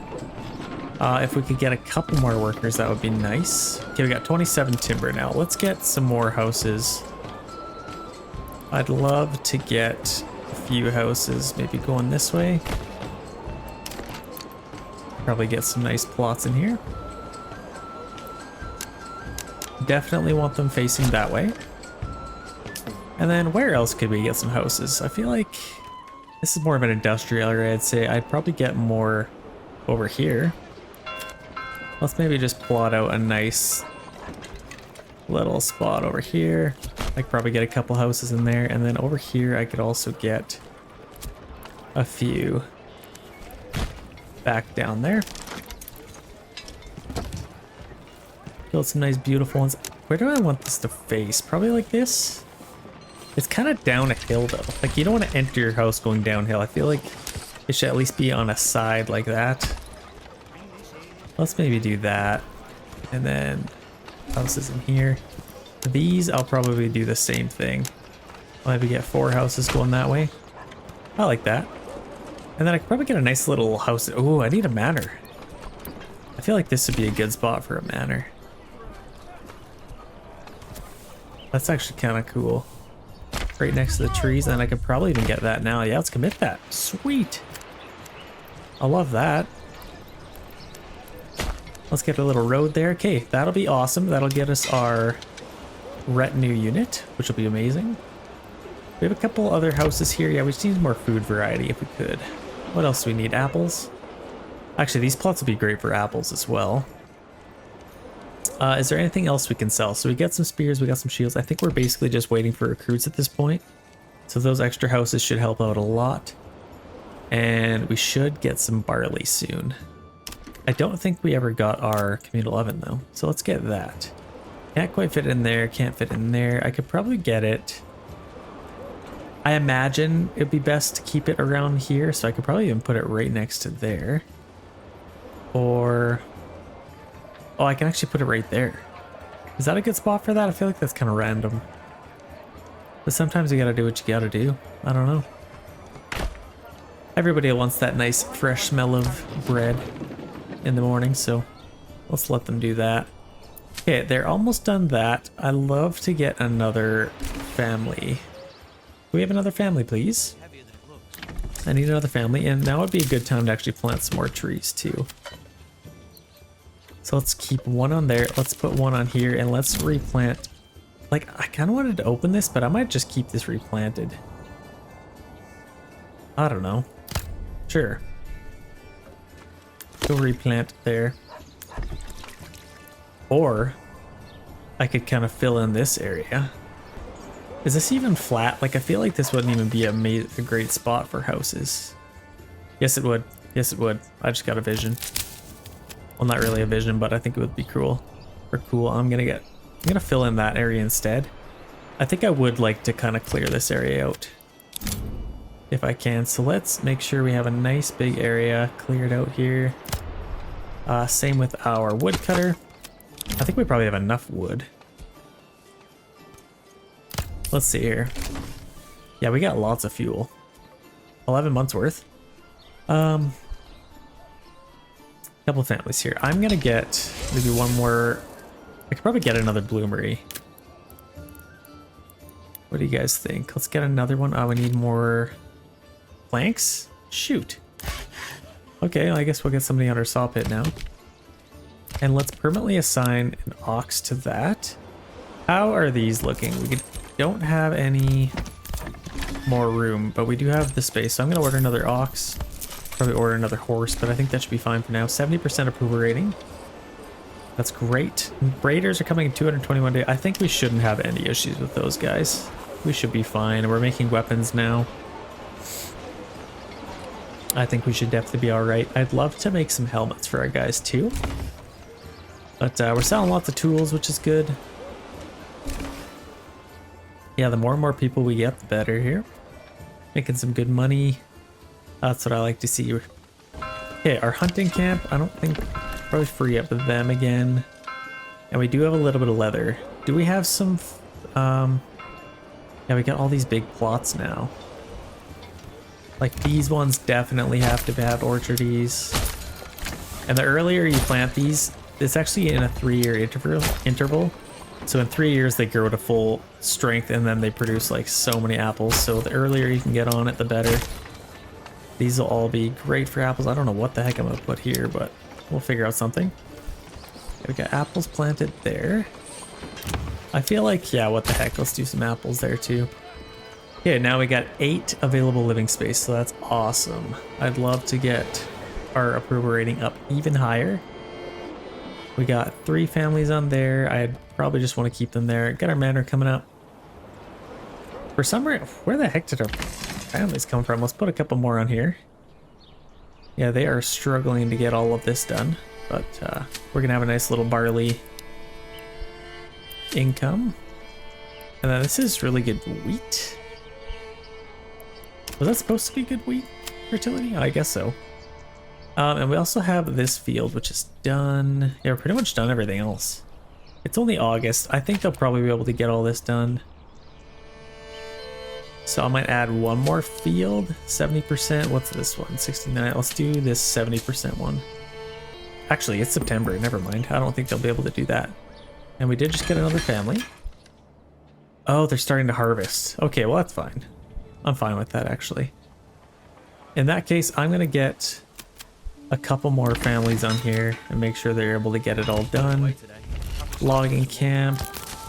A: If we could get a couple more workers, that would be nice. Okay, we got 27 timber now. Let's get some more houses. I'd love to get a few houses, maybe going this way. Probably get some nice plots in here. Definitely want them facing that way. And then where else could we get some houses? I feel like this is more of an industrial area, I'd say. I'd probably get more over here. Let's maybe just plot out a nice little spot over here. I could probably get a couple houses in there. And then over here, I could also get a few back down there. Build some nice, beautiful ones. Where do I want this to face? Probably like this. It's kind of down a hill though. Like you don't want to enter your house going downhill. I feel like it should at least be on a side like that. Let's maybe do that. And then houses in here. These I'll probably do the same thing. I'll maybe get 4 houses going that way. I like that. And then I could probably get a nice little house. Oh, I need a manor. I feel like this would be a good spot for a manor. That's actually kind of cool. Right next to the trees, and I could probably even get that now. Yeah, let's commit that. Sweet. I love that. Let's get a little road there. Okay, that'll be awesome. That'll get us our retinue unit, which will be amazing. We have a couple other houses here. Yeah, we just need more food variety if we could. What else do we need? Apples? Actually, these plots will be great for apples as well. Is there anything else we can sell? So we got some spears, we got some shields. I think we're basically just waiting for recruits at this point. So those extra houses should help out a lot. And we should get some barley soon. I don't think we ever got our communal oven though. So let's get that. Can't quite fit in there, can't fit in there. I could probably get it. I imagine it'd be best to keep it around here. So I could probably even put it right next to there. Or... oh, I can actually put it right there. Is that a good spot for that? I feel like that's kind of random. But sometimes you gotta do what you gotta do. I don't know. Everybody wants that nice fresh smell of bread in the morning, so let's let them do that. Okay, they're almost done that. I love to get another family. Can we have another family, please? I need another family, and now would be a good time to actually plant some more trees too. So let's keep one on there. Let's put one on here and let's replant. Like, I kind of wanted to open this, but I might just keep this replanted. I don't know. Sure. Go replant there. Or I could kind of fill in this area. Is this even flat? Like, I feel like this wouldn't even be a great spot for houses. Yes, it would. Yes, it would. I just got a vision. Well, not really a vision, but I think it would be cool. Or cool. I'm gonna fill in that area instead. I think I would like to kind of clear this area out if I can. So let's make sure we have a nice big area cleared out here. Same with our woodcutter. I think we probably have enough wood. Let's see here. Yeah, we got lots of fuel. 11 months worth. Couple families here. I'm gonna get maybe one more. I could probably get another bloomery. What do you guys think? Let's get another one. Oh, we need more planks? Shoot. Okay, well, I guess we'll get somebody on our saw pit now. And let's permanently assign an ox to that. How are these looking? We don't have any more room, but we do have the space. So I'm gonna order another ox. Probably order another horse, but I think that should be fine for now. 70% approval rating. That's great. Raiders are coming in 221 days. I think we shouldn't have any issues with those guys. We should be fine. We're making weapons now. I think we should definitely be alright. I'd love to make some helmets for our guys too. But we're selling lots of tools, which is good. Yeah, the more and more people we get, the better here. Making some good money. That's what I like to see. Okay, our hunting camp, I don't think, probably free up with them again. And we do have a little bit of leather. Do we have some, yeah, we got all these big plots now. Like these ones definitely have to have orchardies. And the earlier you plant these, it's actually in a 3-year interval. So in 3 years they grow to full strength and then they produce like so many apples. So the earlier you can get on it, the better. These will all be great for apples. I don't know what the heck I'm gonna put here, but we'll figure out something. We got apples planted there. I feel like, yeah, what the heck, let's do some apples there too. Okay, now we got 8 available living space, so that's awesome. I'd love to get our approval rating up even higher. We got 3 families on there. I'd probably just want to keep them there. Got our manor coming up. For some reason, where the heck did our families come from? Let's put a couple more on here. Yeah, they are struggling to get all of this done, but we're gonna have a nice little barley income. And then this is really good wheat. Was that supposed to be good wheat fertility? I guess so. And we also have this field, which is done. Yeah, we're pretty much done everything else. It's only August. I think they'll probably be able to get all this done. So I might add one more field, 70%. What's this one? 69. Let's do this 70% one. Actually, it's September. Never mind. I don't think they'll be able to do that. And we did just get another family. Oh, they're starting to harvest. Okay, well, that's fine. I'm fine with that, actually. In that case, I'm going to get a couple more families on here and make sure they're able to get it all done. Logging camp.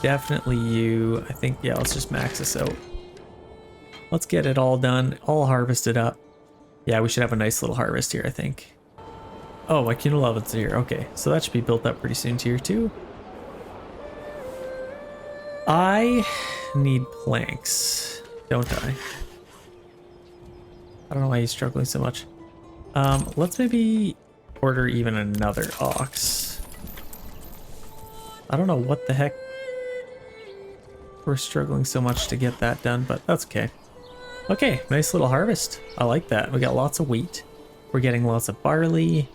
A: Definitely you. I think, yeah, let's just max this out. Let's get it all done, all harvested up. Yeah, we should have a nice little harvest here, I think. Oh, my Q11's here. Okay, so that should be built up pretty soon here too. I need planks, don't I? I don't know why he's struggling so much. Let's maybe order even another ox. I don't know what the heck we're struggling so much to get that done, but that's okay. Okay, nice little harvest. I like that. We got lots of wheat. We're getting lots of barley.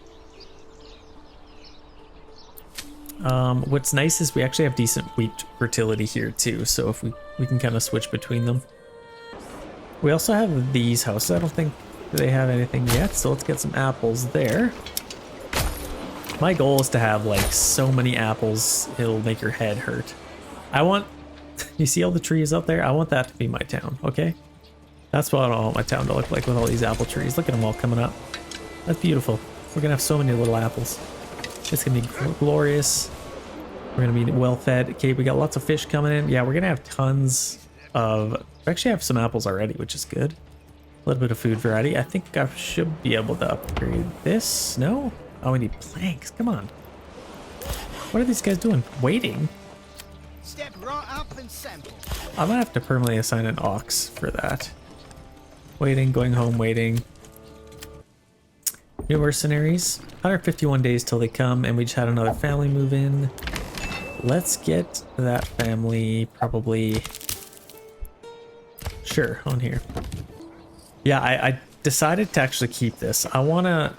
A: What's nice is we actually have decent wheat fertility here too, so if we can kind of switch between them. We also have these houses. I don't think they have anything yet, so let's get some apples there. My goal is to have like so many apples it'll make your head hurt. I want, you see all the trees up there? I want that to be my town, okay? That's what I want my town to look like with all these apple trees. Look at them all coming up. That's beautiful. We're gonna have so many little apples. It's gonna be glorious. We're gonna be well fed. Okay, we got lots of fish coming in. Yeah, we're gonna have tons of, we actually have some apples already, which is good. A little bit of food variety. I think I should be able to upgrade this. No? Oh, we need planks. Come on. What are these guys doing? Waiting?
B: Step right up and sample.
A: I'm gonna have to permanently assign an ox for that. Waiting, going home, waiting. New mercenaries. 151 days till they come, and we just had another family move in. Let's get that family probably... Sure, on here. Yeah, I decided to actually keep this. I want to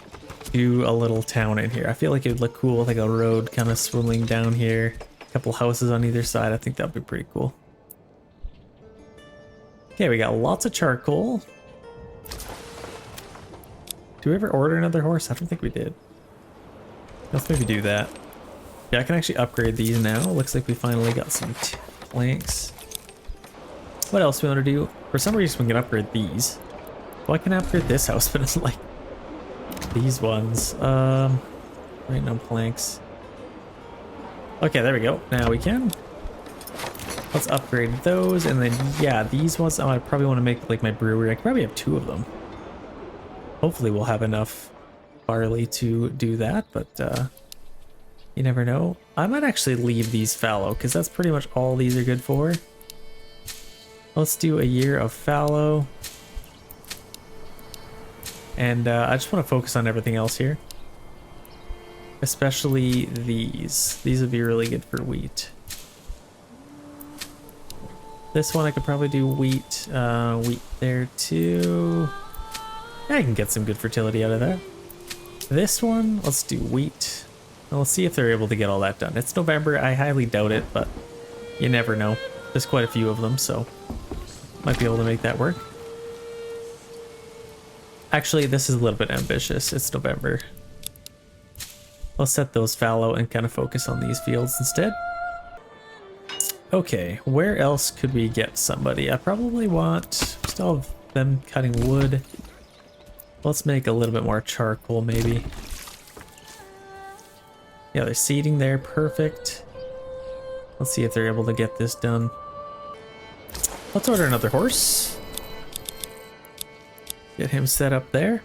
A: do a little town in here. I feel like it would look cool with like a road kind of swimming down here. A couple houses on either side. I think that'd be pretty cool. Okay, we got lots of charcoal. Do we ever order another horse? I don't think we did. Let's maybe do that. Yeah, I can actually upgrade these now. Looks like we finally got some planks. What else we want to do? For some reason we can upgrade these. Why can I upgrade this house, but it's like these ones? Right, no planks. Okay, there we go. Now we can. Let's upgrade those, and then yeah, these ones I probably want to make like my brewery. I could probably have 2 of them. Hopefully we'll have enough barley to do that, but you never know. I might actually leave these fallow because that's pretty much all these are good for. Let's do a year of fallow. And I just want to focus on everything else here. Especially these. These would be really good for wheat. This one I could probably do wheat. Wheat there too. Yeah, I can get some good fertility out of that. This one, let's do wheat. And let's see if they're able to get all that done. It's November. I highly doubt it, but you never know. There's quite a few of them, so might be able to make that work. Actually, this is a little bit ambitious. It's November. Let's set those fallow and kind of focus on these fields instead. Okay, where else could we get somebody? I probably want, still have them cutting wood. Let's make a little bit more charcoal maybe. Yeah, they're seeding there, perfect. Let's see if they're able to get this done. Let's order another horse. Get him set up there.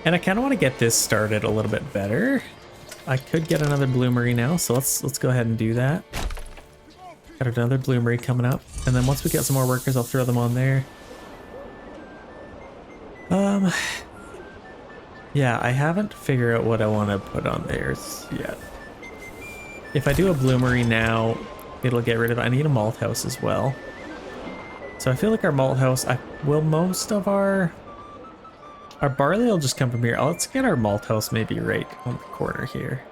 A: And I kind of want to get this started a little bit better. I could get another bloomery now, so let's go ahead and do that. Got another bloomery coming up, and then once we get some more workers, I'll throw them on there. Yeah, I haven't figured out what I want to put on theirs yet. If I do a bloomery now, it'll get rid of. I need a malt house as well. So I feel like our malt house. Most of our barley will just come from here. Let's get our malt house maybe right on the corner here.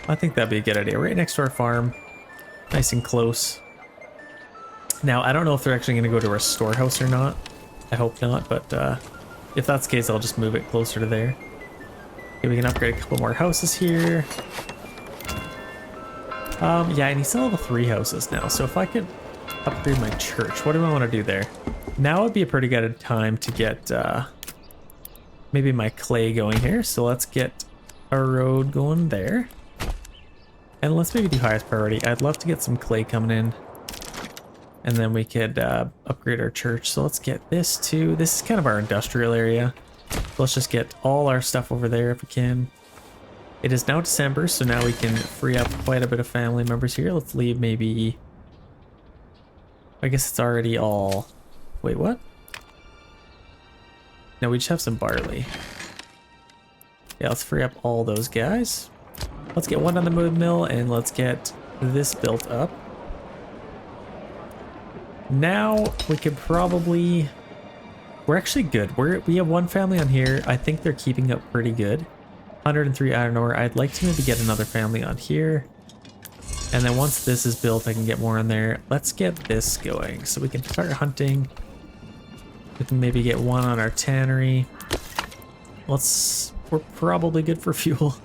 A: I think that'd be a good idea. Right next to our farm. Nice and close. Now, I don't know if they're actually going to go to our storehouse or not. I hope not, but if that's the case, I'll just move it closer to there. Okay, we can upgrade a couple more houses here. Yeah, and he's still level 3 houses now, so if I could upgrade my church, what do I want to do there? Now would be a pretty good time to get maybe my clay going here, so let's get a road going there. And let's maybe do highest priority. I'd love to get some clay coming in. And then we could upgrade our church. So let's get this too. This is kind of our industrial area. Let's just get all our stuff over there if we can. It is now December, so now we can free up quite a bit of family members here. Let's leave maybe... I guess it's already all... Wait, what? No, we just have some barley. Yeah, let's free up all those guys. Let's get one on the mill, and let's get this built up. Now we could probably... We're actually good. We have one family on here. I think they're keeping up pretty good. 103 iron ore. I'd like to maybe get another family on here. And then once this is built, I can get more on there. Let's get this going so we can start hunting. We can maybe get one on our tannery. We're probably good for fuel.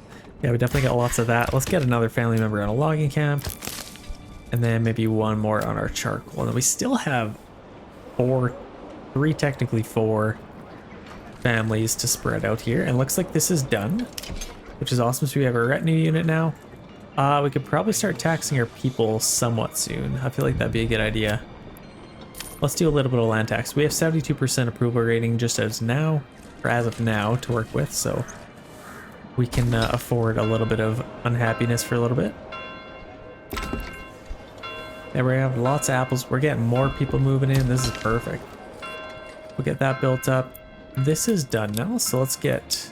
A: Yeah, we definitely got lots of that. Let's get another family member on a logging camp. And then maybe one more on our charcoal. And then we still have technically four families to spread out here. And looks like this is done, which is awesome. So we have a retinue unit now. We could probably start taxing our people somewhat soon. I feel like that'd be a good idea. Let's do a little bit of land tax. We have 72% approval rating just as now, or as of now, to work with. So we can afford a little bit of unhappiness for a little bit. There we have lots of apples. We're getting more people moving in. This is perfect. We'll get that built up. This is done now, so let's get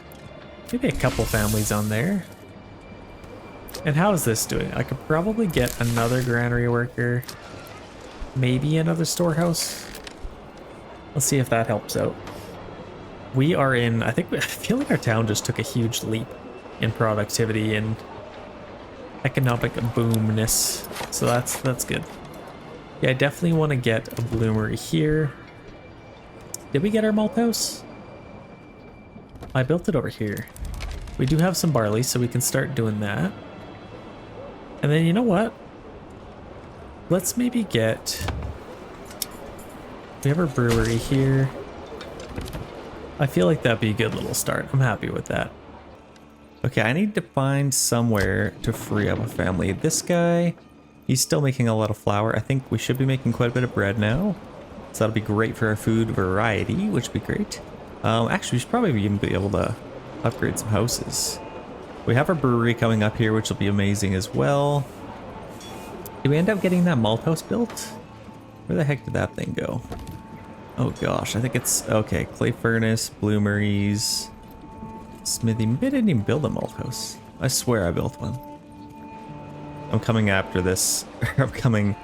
A: maybe a couple families on there. And how is this doing? I could probably get another granary worker. Maybe another storehouse. Let's see if that helps out. We are in, I feel like our town just took a huge leap in productivity and economic boomness. So that's good. Yeah, I definitely want to get a bloomery here. Did we get our malt house? I built it over here. We do have some barley, so we can start doing that. And then you know what? Let's maybe get... We have our brewery here. I feel like that'd be a good little start. I'm happy with that. Okay, I need to find somewhere to free up a family. This guy, he's still making a lot of flour. I think we should be making quite a bit of bread now. So that'll be great for our food variety, which would be great. Actually, we should probably even be able to upgrade some houses. We have our brewery coming up here, which will be amazing as well. Did we end up getting that malt house built? Where the heck did that thing go? Oh gosh, I think it's... Okay, clay furnace, bloomeries, smithy. Maybe I didn't even build a malt house. I swear I built one. I'm coming after this. I'm coming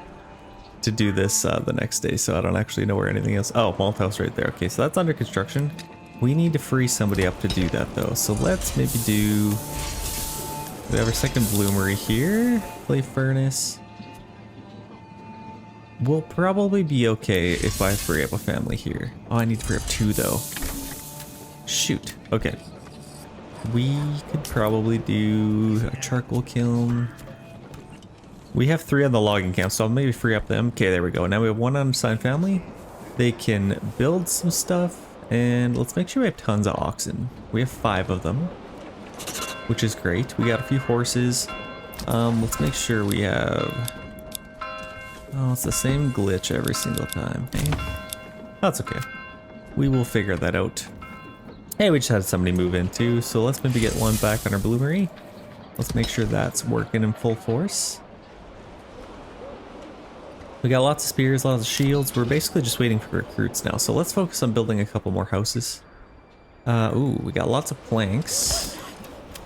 A: to do this the next day, so I don't actually know where anything else... Oh, malt house right there. Okay, so that's under construction. We need to free somebody up to do that though. So let's maybe do... We have our second bloomery here. Clay furnace. We'll probably be okay if I free up a family here. Oh, I need to free up 2 though. Shoot. Okay. We could probably do a charcoal kiln. We have 3 on the logging camp, so I'll maybe free up them. Okay, there we go. Now we have 1 unassigned family. They can build some stuff, and let's make sure we have tons of oxen. We have 5 of them, which is great. We got a few horses. Let's make sure we have... Oh, it's the same glitch every single time. Hey, that's okay. We will figure that out. Hey, we just had somebody move in too, so let's maybe get 1 back on our bloomery. Let's make sure that's working in full force. We got lots of spears, lots of shields. We're basically just waiting for recruits now, so let's focus on building a couple more houses. Ooh, we got lots of planks.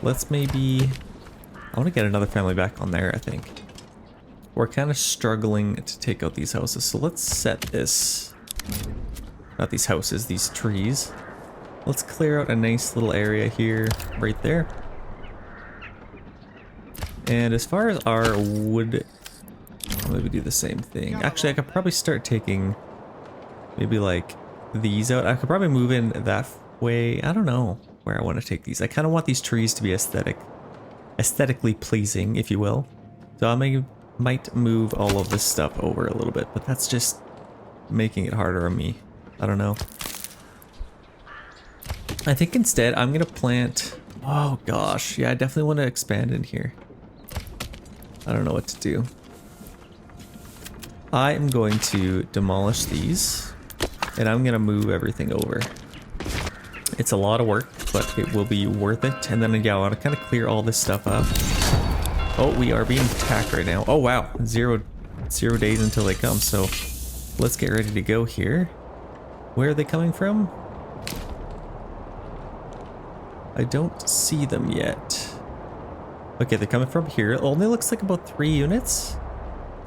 A: Let's maybe... I want to get another family back on there, I think. We're kind of struggling to take out these houses, so let's set this... Not these houses, these trees. Let's clear out a nice little area here, right there. And as far as our wood... I'll maybe do the same thing. Actually, I could probably start taking maybe like these out. I could probably move in that way. I don't know where I want to take these. I kind of want these trees to be aesthetically pleasing, if you will. So I might move all of this stuff over a little bit, but that's just making it harder on me. I don't know. I think instead I'm gonna plant... Oh gosh, yeah, I definitely want to expand in here. I don't know what to do. I am going to demolish these, and I'm gonna move everything over. It's a lot of work, but it will be worth it. And then yeah, I want to kind of clear all this stuff up. Oh, we are being attacked right now. Oh wow, zero days until they come, so let's get ready to go here. Where are they coming from? I don't see them yet. Okay, they're coming from here. It only looks like about 3 units.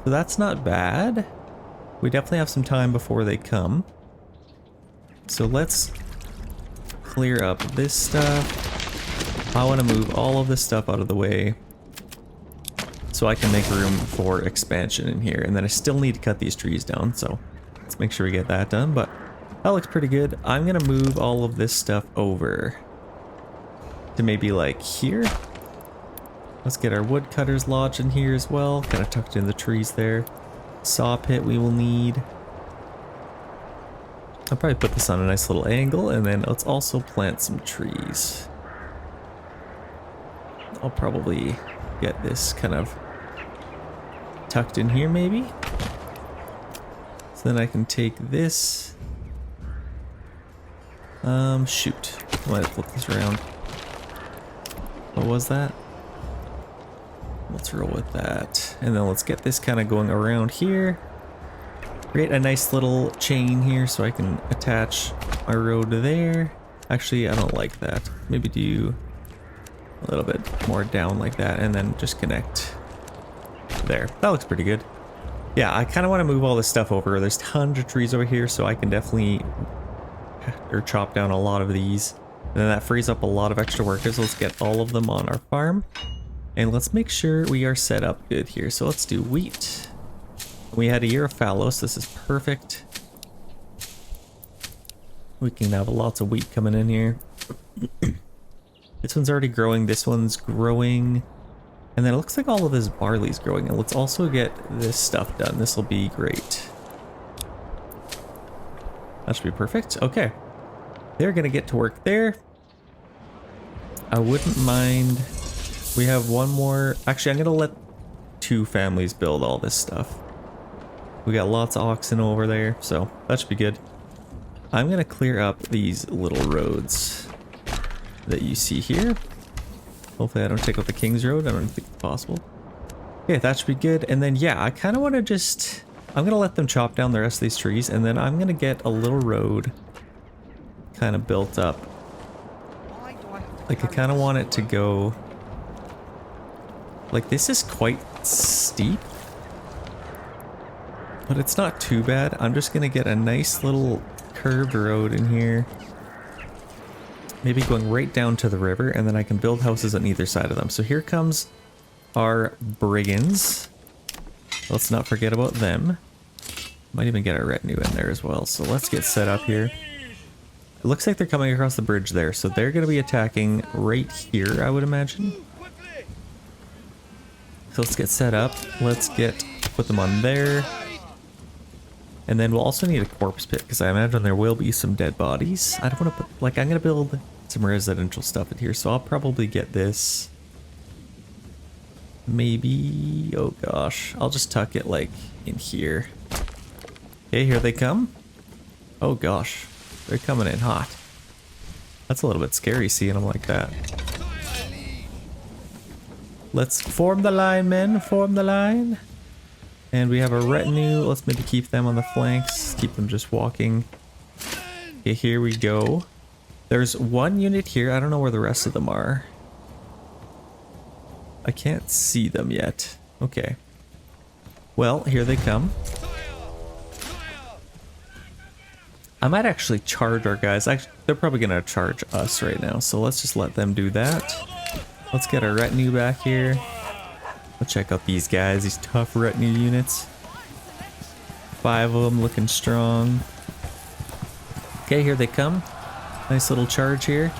A: So that's not bad. We definitely have some time before they come. So let's clear up this stuff. I want to move all of this stuff out of the way so I can make room for expansion in here. And then I still need to cut these trees down, so let's make sure we get that done. But that looks pretty good. I'm going to move all of this stuff over to maybe like here. Let's get our woodcutters lodged in here as well. Kind of tucked in the trees there. Saw pit we will need. I'll probably put this on a nice little angle, and then let's also plant some trees. I'll probably get this kind of tucked in here maybe. So then I can take this. Shoot. I might flip this around. What was that? Let's roll with that. And then let's get this kind of going around here. Create a nice little chain here so I can attach my road there. Actually, I don't like that. Maybe do a little bit more down like that and then just connect there. That looks pretty good. Yeah, I kind of want to move all this stuff over. There's tons of trees over here, so I can definitely chop down a lot of these. And then that frees up a lot of extra workers. Let's get all of them on our farm. And let's make sure we are set up good here. So let's do wheat. We had a year of fallow, so this is perfect. We can have lots of wheat coming in here. This one's already growing, this one's growing. And then it looks like all of this barley's growing. And let's also get this stuff done. This will be great. That should be perfect. Okay. They're gonna get to work there. I wouldn't mind. We have one more. Actually, I'm gonna let 2 families build all this stuff. We got lots of oxen over there, so that should be good. I'm gonna clear up these little roads that you see here. Hopefully I don't take out the King's Road. I don't think it's possible. Okay, that should be good. And then yeah, I kind of want to just, I'm gonna let them chop down the rest of these trees, and then I'm gonna get a little road kind of built up. Like I kind of want it to go, like this is quite steep, but it's not too bad. I'm just gonna get a nice little curved road in here. Maybe going right down to the river, and then I can build houses on either side of them. So here comes our brigands. Let's not forget about them. Might even get our retinue in there as well. So let's get set up here. It looks like they're coming across the bridge there. So they're going to be attacking right here, I would imagine. So let's get set up. Let's put them on there. And then we'll also need a corpse pit, because I imagine there will be some dead bodies. I don't want to put, like, I'm going to build some residential stuff in here, so I'll probably get this. Maybe, oh gosh, I'll just tuck it, like, in here. Okay, here they come. Oh gosh, they're coming in hot. That's a little bit scary seeing them like that. Let's form the line, men, form the line. And we have a retinue. Let's maybe keep them on the flanks. Keep them just walking. Okay, here we go. There's one unit here. I don't know where the rest of them are. I can't see them yet. Okay. Well, here they come. I might actually charge our guys. Actually, they're probably going to charge us right now. So let's just let them do that. Let's get our retinue back here. Let's check out these guys, these tough retinue units. 5 of them looking strong. Okay, here they come. Nice little charge here.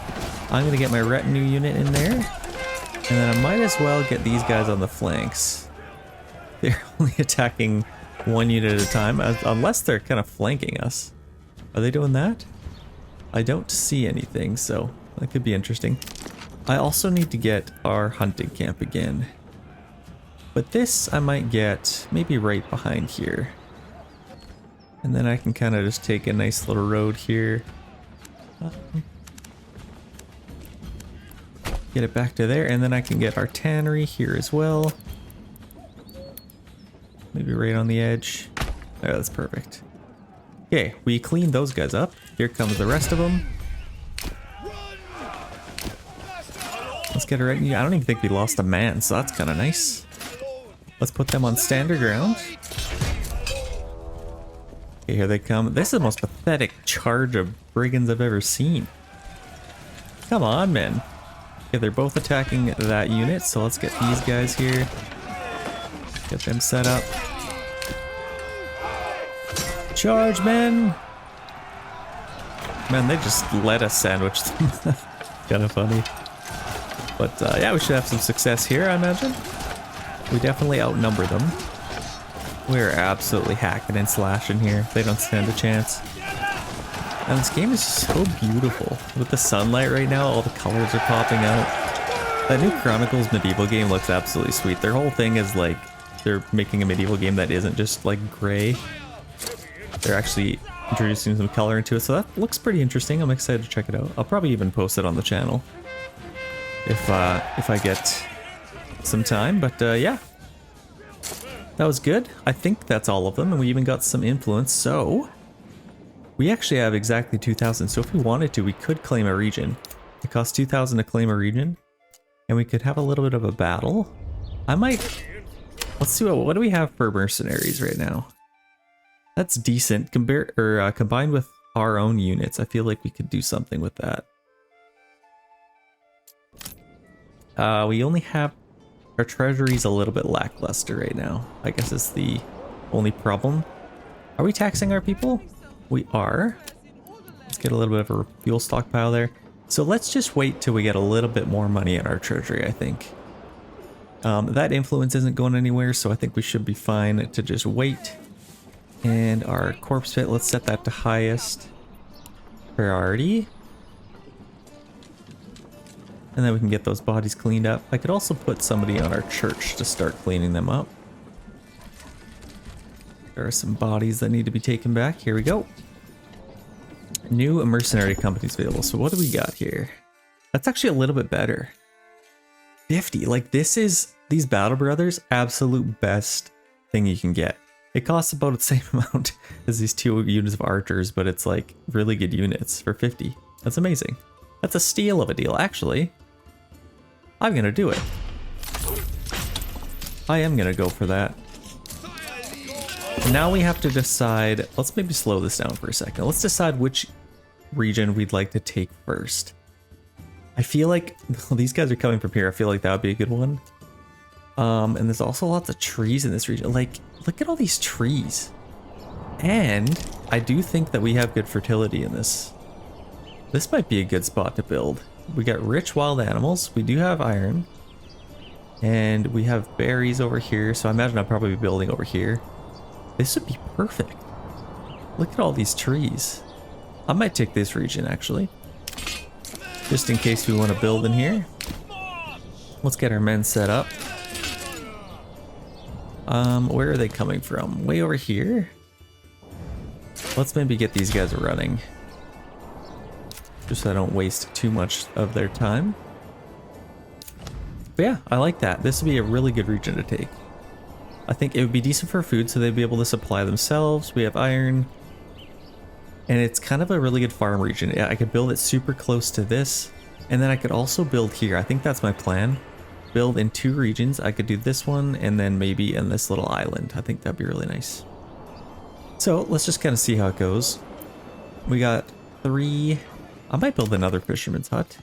A: I'm going to get my retinue unit in there. And then I might as well get these guys on the flanks. They're only attacking 1 unit at a time, unless they're kind of flanking us. Are they doing that? I don't see anything, so that could be interesting. I also need to get our hunting camp again. But this I might get maybe right behind here. And then I can kind of just take a nice little road here. Get it back to there, and then I can get our tannery here as well. Maybe right on the edge. There, that's perfect. Okay, we cleaned those guys up. Here comes the rest of them. Let's get it right. I don't even think we lost a man, so that's kind of nice. Let's put them on standard ground. Okay, here they come. This is the most pathetic charge of brigands I've ever seen. Come on, men. Okay, they're both attacking that unit, so let's get these guys here. Get them set up. Charge, men! Man, they just let us sandwich them. Kind of funny. But yeah, we should have some success here, I imagine. We definitely outnumber them. We're absolutely hacking and slashing here. They don't stand a chance. And this game is so beautiful. With the sunlight right now, all the colors are popping out. That new Chronicles medieval game looks absolutely sweet. Their whole thing is like, they're making a medieval game that isn't just like gray. They're actually introducing some color into it, so that looks pretty interesting. I'm excited to check it out. I'll probably even post it on the channel if I get some time, but yeah, that was good. I think that's all of them, and we even got some influence, so we actually have exactly 2,000. So if we wanted to, we could claim a region. It costs 2,000 to claim a region, and we could have a little bit of a battle. I might, let's see, what do we have for mercenaries right now? That's decent. Combined with our own units, I feel like we could do something with that. We only have, our treasury's a little bit lackluster right now. I guess it's the only problem. Are we taxing our people? We are. Let's get a little bit of a fuel stockpile there. So let's just wait till we get a little bit more money in our treasury, I think. That influence isn't going anywhere, so I think we should be fine to just wait. And our corpse pit, let's set that to highest priority. And then we can get those bodies cleaned up. I could also put somebody on our church to start cleaning them up. There are some bodies that need to be taken back. Here we go. New mercenary companies available. So what do we got here? That's actually a little bit better. 50. Like this is, these Battle Brothers, absolute best thing you can get. It costs about the same amount as these 2 units of archers, but it's like really good units for 50. That's amazing. That's a steal of a deal, actually. I'm gonna do it. I am gonna go for that. Now we have to decide, let's maybe slow this down for a second. Let's decide which region we'd like to take first. I feel like, well, these guys are coming from here. I feel like that would be a good one. And there's also lots of trees in this region. Like, look at all these trees. And I do think that we have good fertility in this. This might be a good spot to build. We got rich wild animals. We do have iron. And we have berries over here. So I imagine I'll probably be building over here. This would be perfect. Look at all these trees. I might take this region actually. Just in case we want to build in here. Let's get our men set up. Where are they coming from? Way over here? Let's maybe get these guys running. Just so I don't waste too much of their time. But yeah, I like that. This would be a really good region to take. I think it would be decent for food, so they'd be able to supply themselves. We have iron. And it's kind of a really good farm region. Yeah, I could build it super close to this. And then I could also build here. I think that's my plan. Build in 2 regions. I could do this one and then maybe in this little island. I think that'd be really nice. So let's just kind of see how it goes. We got 3. I might build another fisherman's hut.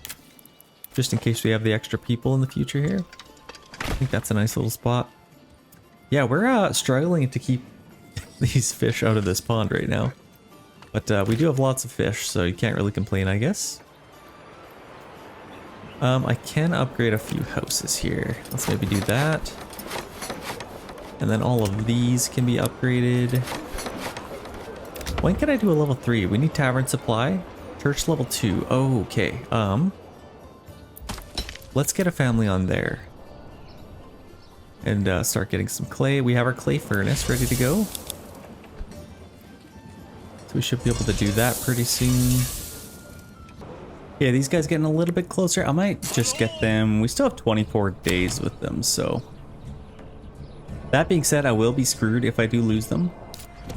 A: Just in case we have the extra people in the future here. I think that's a nice little spot. Yeah, we're struggling to keep these fish out of this pond right now. But we do have lots of fish, so you can't really complain, I guess. I can upgrade a few houses here. Let's maybe do that. And then all of these can be upgraded. When can I do a level 3? We need tavern supply. Church level 2. Oh, okay. Let's get a family on there. And start getting some clay. We have our clay furnace ready to go. So we should be able to do that pretty soon. Yeah, these guys getting a little bit closer. I might just get them. We still have 24 days with them, so. That being said, I will be screwed if I do lose them.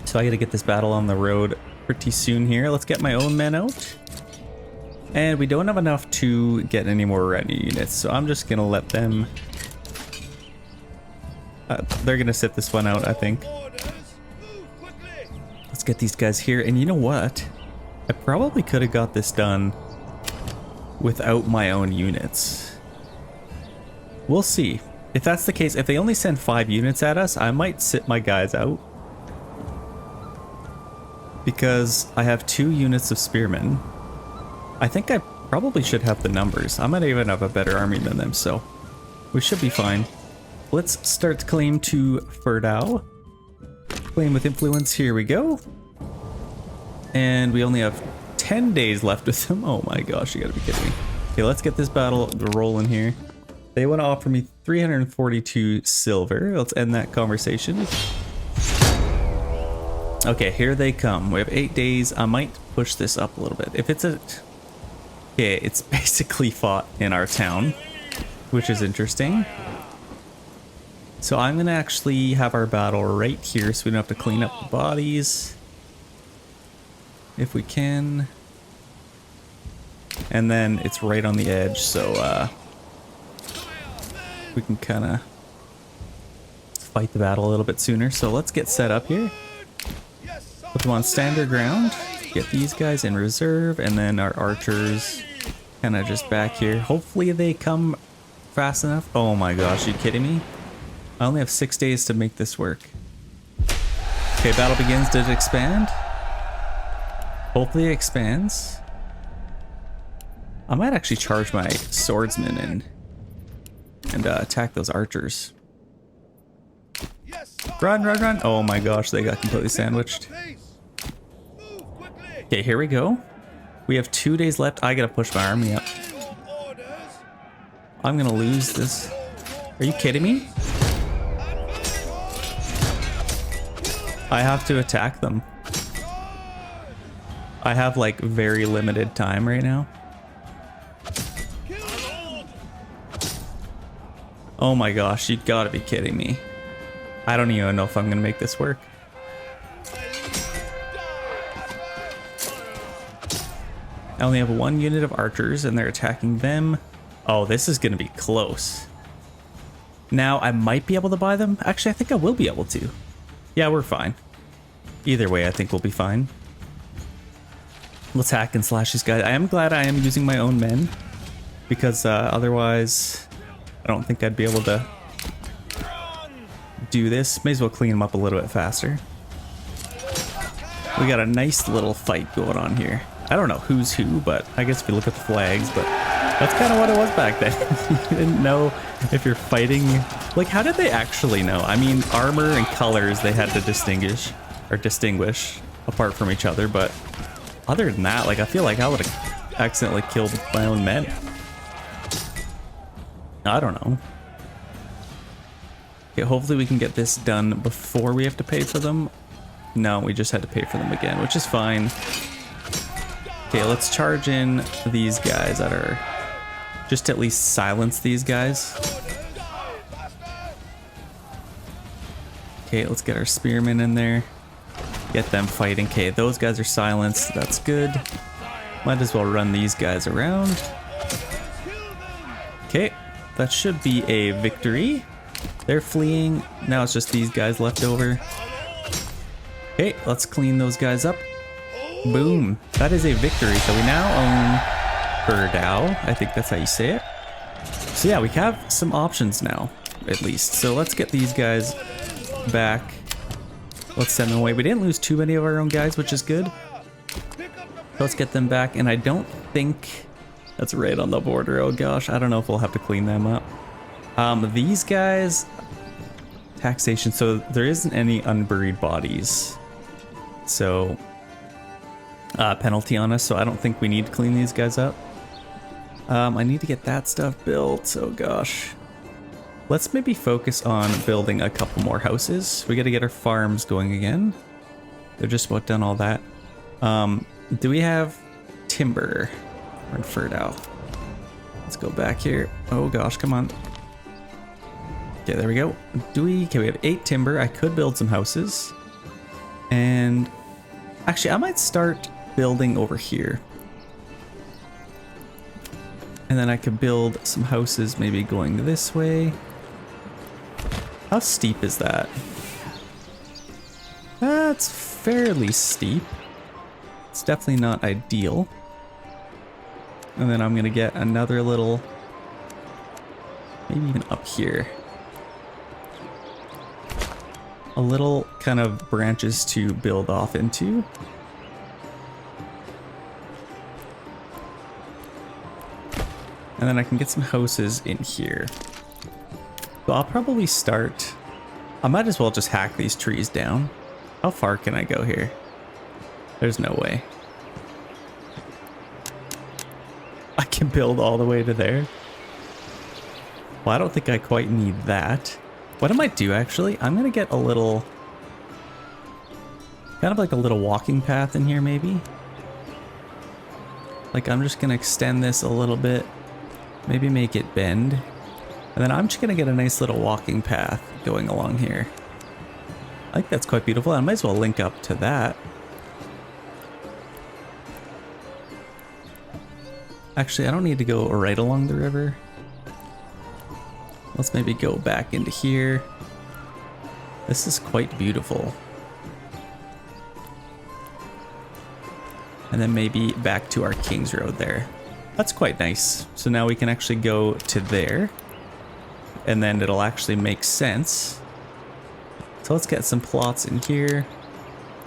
A: So I gotta get this battle on the road pretty soon here. Let's get my own men out. And we don't have enough to get any more retinue units, so I'm just gonna let them... they're gonna sit this one out, I think. Let's get these guys here. And you know what? I probably could have got this done without my own units. We'll see. If that's the case, if they only send 5 units at us, I might sit my guys out. Because I have 2 units of spearmen. I think I probably should have the numbers. I might even have a better army than them, so we should be fine. Let's start to claim to Ferdau. Claim with influence, here we go. And we only have 10 days left with them. Oh my gosh, you gotta be kidding me. Okay, let's get this battle rolling here. They want to offer me 342 silver. Let's end that conversation. Okay, here they come. We have 8 days. I might push this up a little bit. If it's a... Okay, it's basically fought in our town, which is interesting. So I'm going to actually have our battle right here so we don't have to clean up the bodies. If we can. And then it's right on the edge, so we can kind of fight the battle a little bit sooner. So let's get set up here. Put them on standard ground. Get these guys in reserve, and then our archers kind of just back here. Hopefully they come fast enough. Oh my gosh, are you kidding me? I only have 6 days to make this work. Okay, battle begins. Did it expand? Hopefully it expands. I might actually charge my swordsman and attack those archers. Run, run, run. Oh my gosh, they got completely sandwiched. Okay, here we go. We have 2 days left. I gotta push my army up. I'm gonna lose this. Are you kidding me? I have to attack them. I have like very limited time right now. Oh my gosh, you gotta be kidding me. I don't even know if I'm gonna make this work. I only have 1 unit of archers and they're attacking them. Oh, this is gonna be close. Now, I might be able to buy them. Actually, I think I will be able to. Yeah, we're fine. Either way, I think we'll be fine. Let's hack and slash these guys. I am glad I am using my own men, because otherwise, I don't think I'd be able to do this. May as well clean them up a little bit faster. We got a nice little fight going on here. I don't know who's who, but I guess if you look at the flags, but that's kind of what it was back then. You didn't know if you're fighting. Like, how did they actually know? I mean, armor and colors they had to distinguish apart from each other, but other than that, like, I feel like I would have accidentally killed my own men. I don't know. Okay, hopefully we can get this done before we have to pay for them. No, we just had to pay for them again, which is fine. Okay, let's charge in these guys that are... just to at least silence these guys. Okay, let's get our spearmen in there. Get them fighting. Okay, those guys are silenced. That's good. Might as well run these guys around. Okay, that should be a victory. They're fleeing. Now it's just these guys left over. Okay, let's clean those guys up. Boom. That is a victory. So we now own Burdau. I think that's how you say it. So yeah, we have some options now, at least. So let's get these guys back. Let's send them away. We didn't lose too many of our own guys, which is good. Let's get them back. And I don't think that's right on the border. Oh gosh, I don't know if we'll have to clean them up. These guys, taxation. So there isn't any unburied bodies. So penalty on us. So I don't think we need to clean these guys up. I need to get that stuff built. Oh gosh. Let's maybe focus on building a couple more houses. We got to get our farms going again. They're just about done all that. Do we have timber? We're in Ferdau. Let's go back here. Oh gosh, come on. Okay, there we go. Okay, we have 8 timber. I could build some houses. And actually, I might start building over here. And then I could build some houses maybe going this way. How steep is that? That's fairly steep. It's definitely not ideal. And then I'm gonna get another little, maybe even up here. A little kind of branches to build off into. And then I can get some houses in here. So I'll probably start... I might as well just hack these trees down. How far can I go here? There's no way. I can build all the way to there. Well, I don't think I quite need that. What I might do, actually, I'm going to get a little... kind of like a little walking path in here, maybe. Like, I'm just going to extend this a little bit. Maybe make it bend. And then I'm just going to get a nice little walking path going along here. I think that's quite beautiful. I might as well link up to that. Actually, I don't need to go right along the river. Let's maybe go back into here. This is quite beautiful. And then maybe back to our King's Road there. That's quite nice. So now we can actually go to there. And then it'll actually make sense. So let's get some plots in here.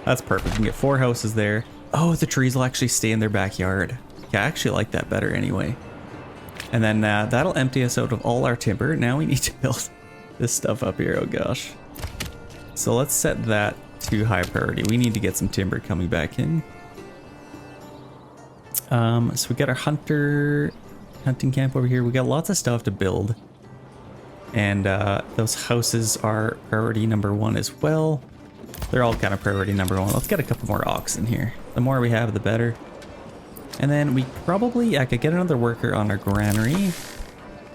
A: That's perfect. We can get 4 houses there. Oh, the trees will actually stay in their backyard. Yeah, I actually like that better anyway. And then that'll empty us out of all our timber. Now we need to build this stuff up here. Oh gosh. So let's set that to high priority. We need to get some timber coming back in. So we got our hunting camp over here. We got lots of stuff to build. And those houses are priority number 1 as well. They're all kind of priority number 1. Let's get a couple more oxen here. The more we have, the better. And then we probably, I could get another worker on our granary.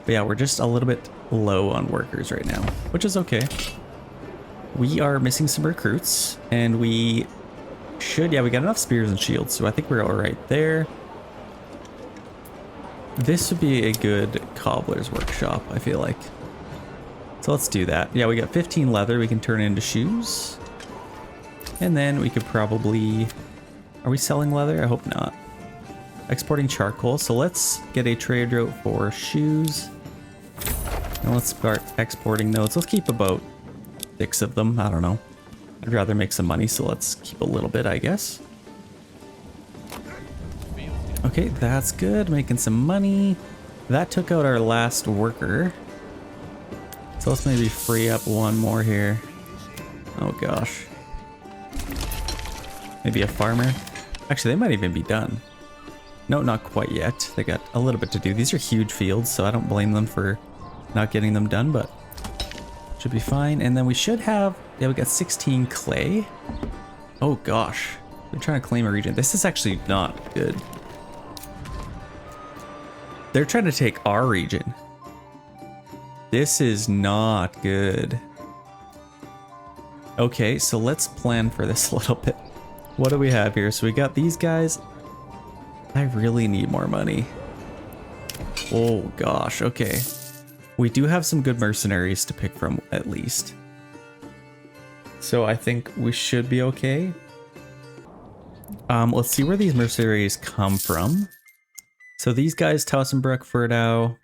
A: But yeah, we're just a little bit low on workers right now, which is okay. We are missing some recruits, and we should, yeah, we got enough spears and shields, so I think we're all right there. This would be a good cobbler's workshop, I feel like. So let's do that. Yeah, we got 15 leather we can turn into shoes. And then we could probably, are we selling leather? I hope not. Exporting charcoal, so let's get a trade route for shoes. And let's start exporting those. Let's keep about 6 of them, I don't know. I'd rather make some money, so let's keep a little bit, I guess. Okay, that's good, making some money. That took out our last worker. So let's maybe free up one more here. Oh gosh. Maybe a farmer. Actually, they might even be done. No, not quite yet. They got a little bit to do. These are huge fields, so I don't blame them for not getting them done, but should be fine. And then we should have, yeah, we got 16 clay. Oh gosh, they're trying to claim a region. This is actually not good. They're trying to take our region. This is not good. Okay, so let's plan for this a little bit. What do we have here? So we got these guys. I really need more money. Oh gosh, okay. We do have some good mercenaries to pick from, at least. So I think we should be okay. Let's see where these mercenaries come from. So these guys, Tausenbruck, Ferdau.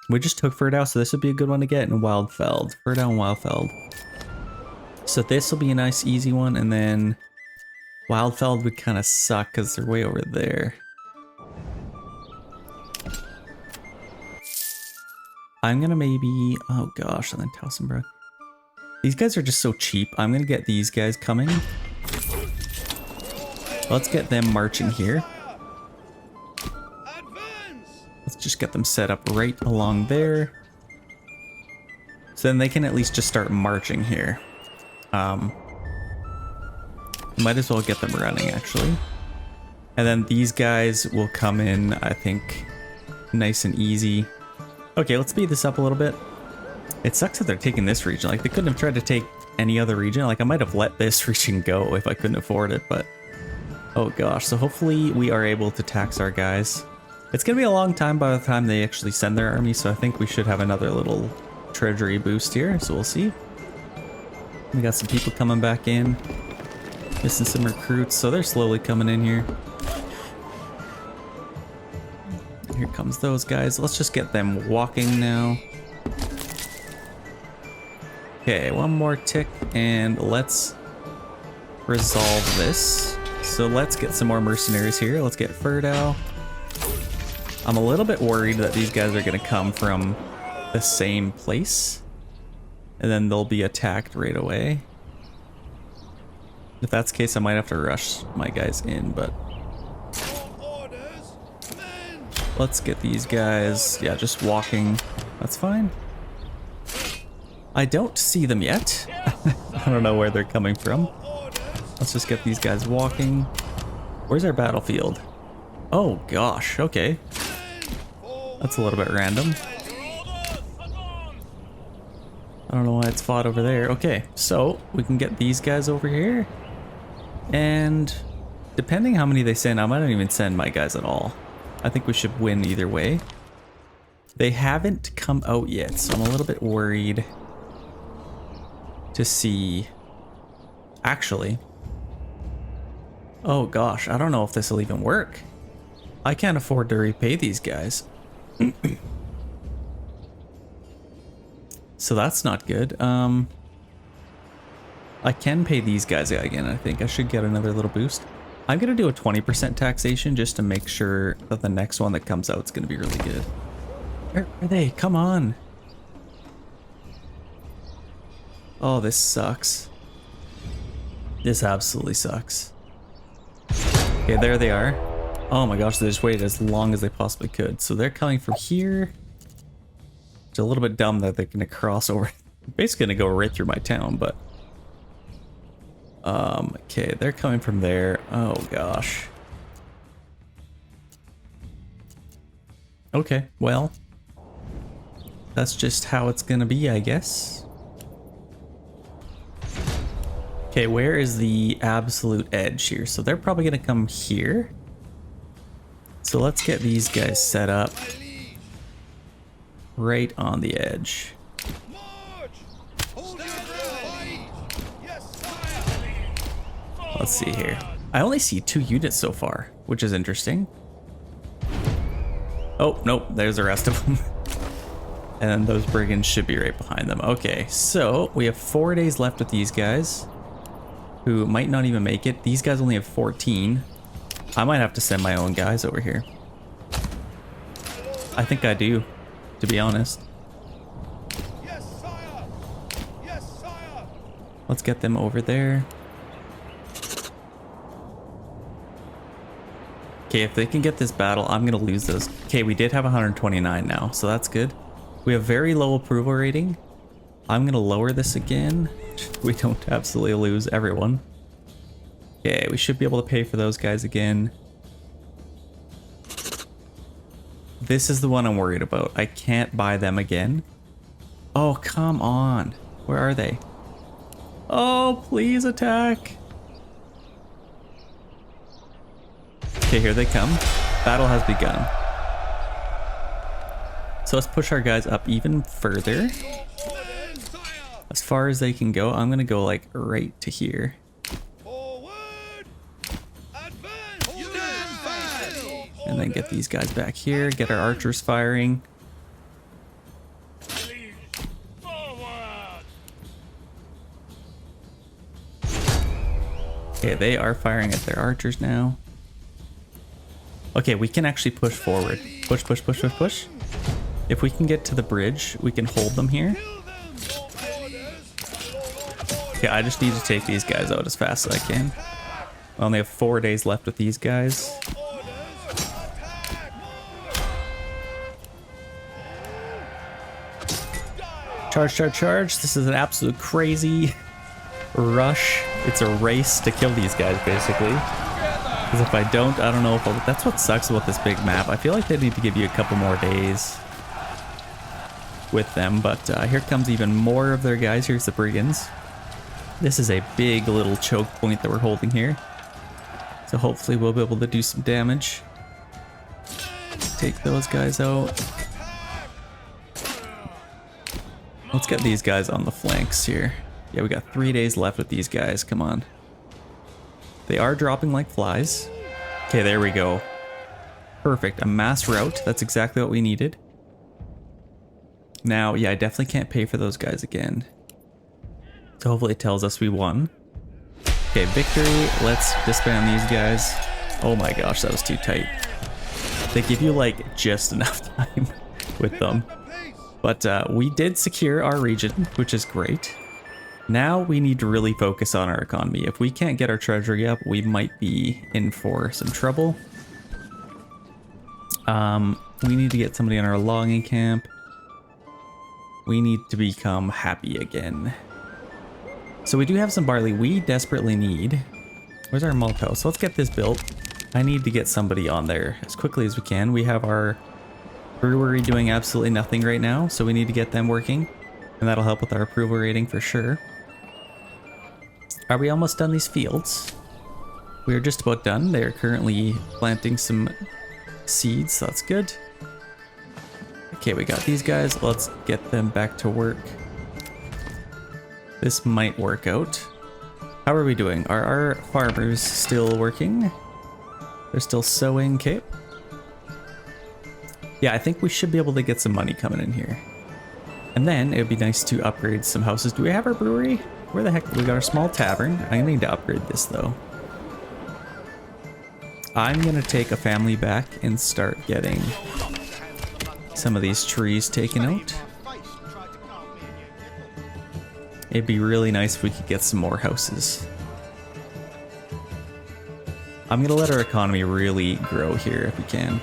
A: We just took Ferdau, so this would be a good one to get in Wildfeld. Ferdau and Wildfeld. So this will be a nice, easy one, and then Wildfeld would kind of suck because they're way over there. I'm gonna maybe, oh gosh, and then Tausenbruck. These guys are just so cheap. I'm gonna get these guys coming. Let's get them marching here. Let's just get them set up right along there. So then they can at least just start marching here. Might as well get them running, actually. And then these guys will come in, I think, nice and easy. Okay, let's speed this up a little bit. It sucks that they're taking this region. Like, they couldn't have tried to take any other region. Like, I might have let this region go if I couldn't afford it, but... Oh gosh, so hopefully we are able to tax our guys. It's gonna be a long time by the time they actually send their army, so I think we should have another little treasury boost here, so we'll see. We got some people coming back in. Missing some recruits, so they're slowly coming in here. Here comes those guys. Let's just get them walking now. Okay, one more tick, and let's resolve this. So let's get some more mercenaries here. Let's get Ferdau. I'm a little bit worried that these guys are going to come from the same place, and then they'll be attacked right away. If that's the case, I might have to rush my guys in, but... Let's get these guys, yeah, just walking. That's fine. I don't see them yet. I don't know where they're coming from. Let's just get these guys walking. Where's our battlefield? Oh gosh, okay. That's a little bit random. I don't know why it's fought over there. Okay, so we can get these guys over here. And depending how many they send, I might not even send my guys at all. I think we should win either way. They haven't come out yet, so I'm a little bit worried to see. Actually, oh gosh, I don't know if this will even work. I can't afford to repay these guys. So that's not good. I can pay these guys again. I think I should get another little boost. I'm gonna do a 20% taxation just to make sure that the next one that comes out is gonna be really good. Where are they? Come on. Oh, this sucks. This absolutely sucks. Okay, there they are. Oh my gosh, they just waited as long as they possibly could. So they're coming from here. It's a little bit dumb that they're gonna cross over. Basically gonna go right through my town, but okay, they're coming from there. Oh gosh. Okay, well, that's just how it's gonna be, I guess. Okay, where is the absolute edge here? So they're probably gonna come here. So let's get these guys set up right on the edge. Let's see here. I only see 2 units so far, which is interesting. Oh, nope, there's the rest of them. And those brigands should be right behind them. Okay, so we have 4 days left with these guys, who might not even make it. These guys only have 14. I might have to send my own guys over here. I think I do, to be honest.
B: Yes, sire. Yes, sire.
A: Let's get them over there. Okay, if they can get this battle, I'm gonna lose those. Okay, we did have 129 now, so that's good. We have very low approval rating. I'm gonna lower this again. We don't absolutely lose everyone. Okay, we should be able to pay for those guys again. This is the one I'm worried about. I can't buy them again. Oh, come on. Where are they? Oh, please attack. Okay, here they come. Battle has begun. So let's push our guys up even further. As far as they can go, I'm gonna go like right to here. And then get these guys back here, get our archers firing. Okay, they are firing at their archers now. Okay, we can actually push forward. Push, push, push, push, push. If we can get to the bridge, we can hold them here. Okay, I just need to take these guys out as fast as I can. I only have 4 days left with these guys. Charge, charge, charge. This is an absolute crazy rush. It's a race to kill these guys, basically. Because if I don't know if I'll... That's what sucks about this big map. I feel like they need to give you a couple more days with them. But here comes even more of their guys. Here's the brigands. This is a big little choke point that we're holding here. So hopefully we'll be able to do some damage. Take those guys out. Let's get these guys on the flanks here. Yeah, we got 3 days left with these guys. Come on. They are dropping like flies. Okay, there we go. Perfect. A mass rout. That's exactly what we needed. Now, yeah, I definitely can't pay for those guys again. So hopefully it tells us we won. Okay, victory. Let's disband these guys. Oh my gosh, that was too tight. They give you like just enough time with them. But we did secure our region, which is great. Now we need to really focus on our economy. If we can't get our treasury up, we might be in for some trouble. We need to get somebody in our logging camp. We need to become happy again. So we do have some barley we desperately need. Where's our malt house? So let's get this built. I need to get somebody on there as quickly as we can. We have our brewery doing absolutely nothing right now, so we need to get them working. And that'll help with our approval rating for sure. Are we almost done these fields? We are just about done. They're currently planting some seeds, so that's good. Okay, we got these guys. Let's get them back to work. This might work out. How are we doing? Are our farmers still working? They're still sowing. Okay. Yeah, I think we should be able to get some money coming in here. And then it would be nice to upgrade some houses. Do we have our brewery? Where the heck? We got our small tavern. I need to upgrade this though. I'm gonna take a family back and start getting some of these trees taken out. It'd be really nice if we could get some more houses. I'm gonna let our economy really grow here if we can.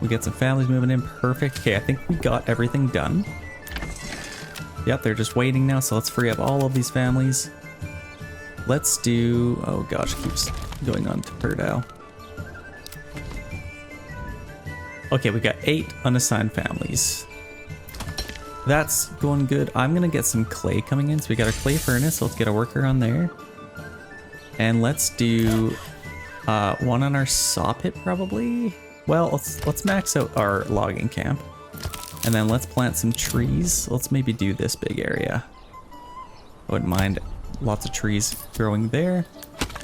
A: We get some families moving in, perfect. Okay, I think we got everything done. Yep, they're just waiting now, so let's free up all of these families. Let's do, oh gosh, it keeps going on to per dial. Okay, we got 8 unassigned families. That's going good. I'm gonna get some clay coming in, so we got our clay furnace, so let's get a worker on there. And let's do one on our saw pit probably. Well, let's max out our logging camp. And then let's plant some trees. Let's maybe do this big area. I wouldn't mind lots of trees growing there.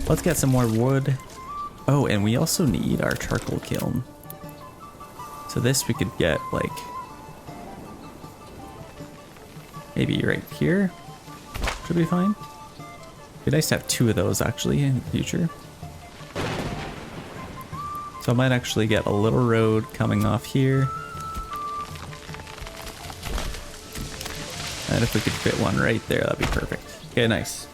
A: Let's get some more wood. Oh, and we also need our charcoal kiln. So this we could get like maybe right here. Should be fine. It'd be nice to have 2 of those actually in the future. So I might actually get a little road coming off here. And if we could fit one right there, that'd be perfect. Okay, nice.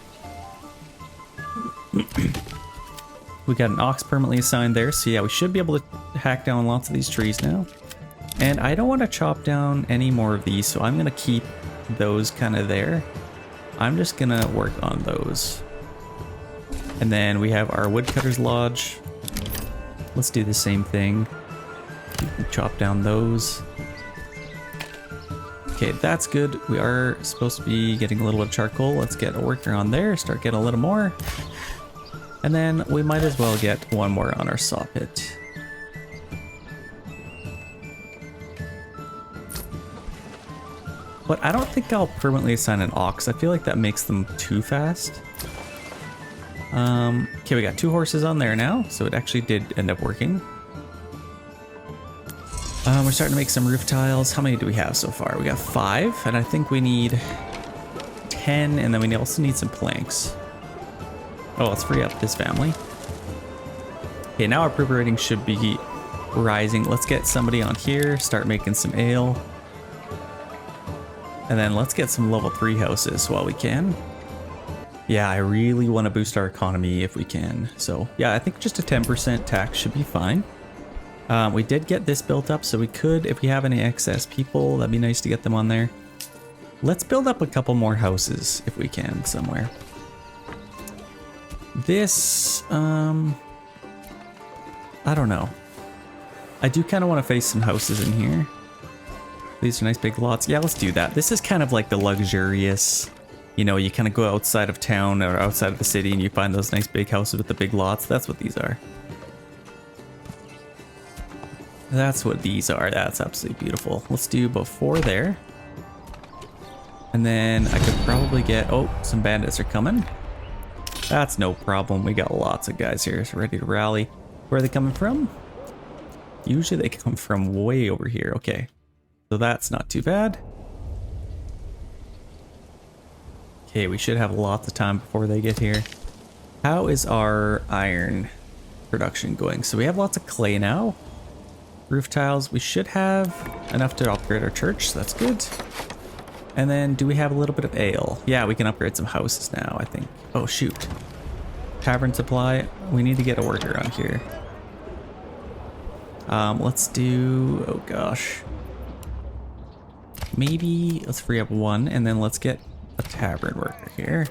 A: We got an ox permanently assigned there, so yeah, we should be able to hack down lots of these trees now. And I don't want to chop down any more of these, so I'm going to keep those kind of there. I'm just going to work on those. And then we have our woodcutter's lodge. Let's do the same thing. You can chop down those. Okay, that's good. We are supposed to be getting a little bit of charcoal. Let's get a worker on there, start getting a little more. And then we might as well get one more on our saw pit. But I don't think I'll permanently assign an ox. I feel like that makes them too fast. Okay, we got 2 horses on there now, so it actually did end up working. We're starting to make some roof tiles. How many do we have so far? We got 5, and I think we need 10, and then we also need some planks. Oh, let's free up this family. Okay, now our approval rating should be rising. Let's get somebody on here, start making some ale. And then let's get some level 3 houses while we can. Yeah, I really want to boost our economy if we can. So yeah, I think just a 10% tax should be fine. We did get this built up, so we could, if we have any excess people, that'd be nice to get them on there. Let's build up a couple more houses if we can somewhere. This, I don't know. I do kind of want to face some houses in here. These are nice big lots. Yeah, let's do that. This is kind of like the luxurious, you know, you kind of go outside of town or outside of the city and you find those nice big houses with the big lots. That's what these are. That's what these are. That's absolutely beautiful. Let's do about 4 there. And then I could probably get, oh, some bandits are coming. That's no problem. We got lots of guys here ready to rally. Where are they coming from? Usually they come from way over here. Okay. So that's not too bad. Okay, we should have lots of time before they get here. How is our iron production going? So we have lots of clay now. Roof tiles. We should have enough to upgrade our church, so that's good. And then do we have a little bit of ale? Yeah, we can upgrade some houses now, I think. Oh, shoot. Tavern supply. We need to get a worker on here. Let's do, oh gosh. Maybe let's free up 1 and then let's get a tavern worker here.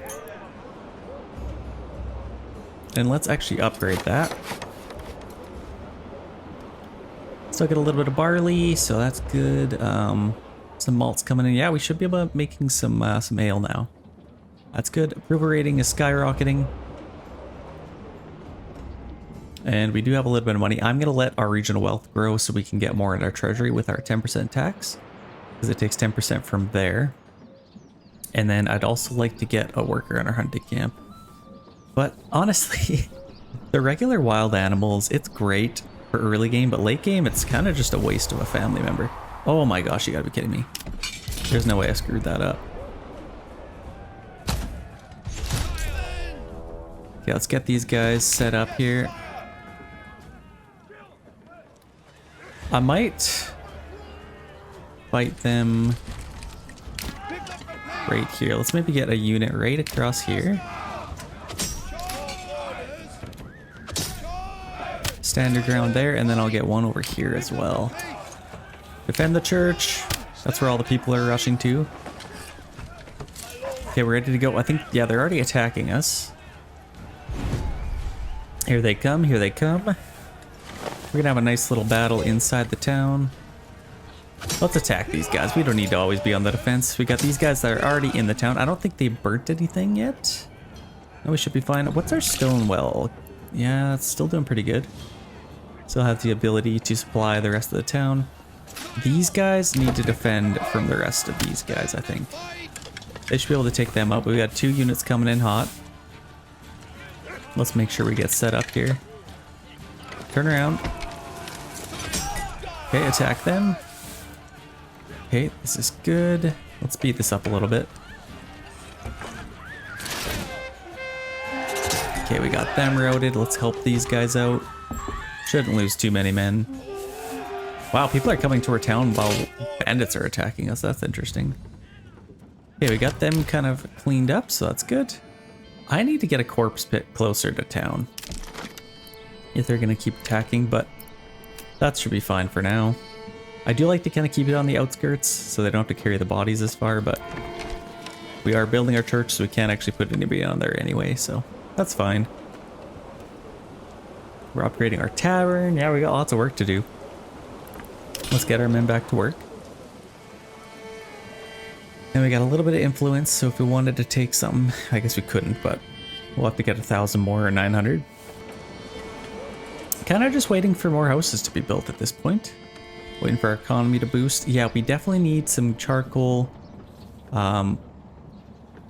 A: And let's actually upgrade that. Still get a little bit of barley, so that's good. Some malts coming in. Yeah, we should be able to making some ale now. That's good. Approval rating is skyrocketing. And we do have a little bit of money. I'm going to let our regional wealth grow so we can get more in our treasury with our 10% tax. Because it takes 10% from there. And then I'd also like to get a worker on our hunting camp. But honestly, the regular wild animals, it's great for early game, but late game, it's kind of just a waste of a family member. Oh my gosh, you gotta be kidding me. There's no way I screwed that up. Okay, let's get these guys set up here. I might fight them right here. Let's maybe get a unit right across here. Stand your ground there, and then I'll get one over here as well. Defend the church. That's where all the people are rushing to. Okay, we're ready to go. I think, yeah, they're already attacking us. Here they come, here they come. We're gonna have a nice little battle inside the town. Let's attack these guys. We don't need to always be on the defense. We got these guys that are already in the town. I don't think they burnt anything yet. No, we should be fine. What's our stone well? Yeah, it's still doing pretty good. Still have the ability to supply the rest of the town. These guys need to defend from the rest of these guys, I think. They should be able to take them out, but we got 2 units coming in hot. Let's make sure we get set up here. Turn around. Okay, attack them. Okay, this is good. Let's speed this up a little bit. Okay, we got them routed. Let's help these guys out. Shouldn't lose too many men. Wow, people are coming to our town while bandits are attacking us. That's interesting. Okay, we got them kind of cleaned up, so that's good. I need to get a corpse pit closer to town if they're gonna keep attacking, but that should be fine for now. I do like to kind of keep it on the outskirts so they don't have to carry the bodies as far, but we are building our church, so we can't actually put anybody on there anyway, so that's fine. We're upgrading our tavern. Yeah, we got lots of work to do. Let's get our men back to work. And we got a little bit of influence, so if we wanted to take something, I guess we couldn't, but we'll have to get 1,000 more or 900. Kind of just waiting for more houses to be built at this point. Waiting for our economy to boost. Yeah, we definitely need some charcoal.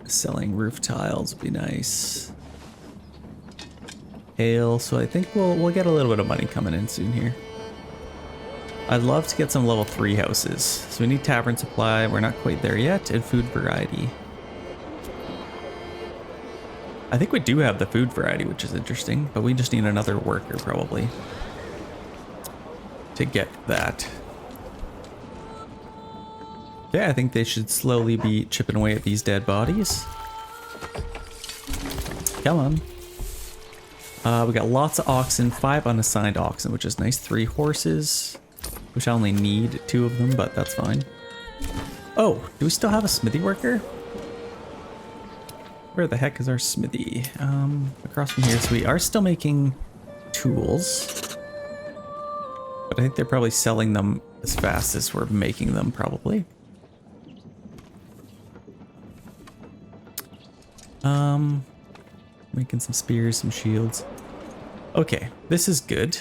A: Selling roof tiles would be nice. Ale, so I think we'll get a little bit of money coming in soon here. I'd love to get some level 3 houses. So we need tavern supply, we're not quite there yet, and food variety. I think we do have the food variety, which is interesting, but we just need another worker probably to get that. Yeah, I think they should slowly be chipping away at these dead bodies. Come on. We got lots of oxen, 5 unassigned oxen, which is nice. 3 horses, which I only need 2 of them, but that's fine. Oh, do we still have a smithy worker? Where the heck is our smithy? Across from here. So we are still making tools, but I think they're probably selling them as fast as we're making them, probably. Making some spears, some shields. Okay, this is good.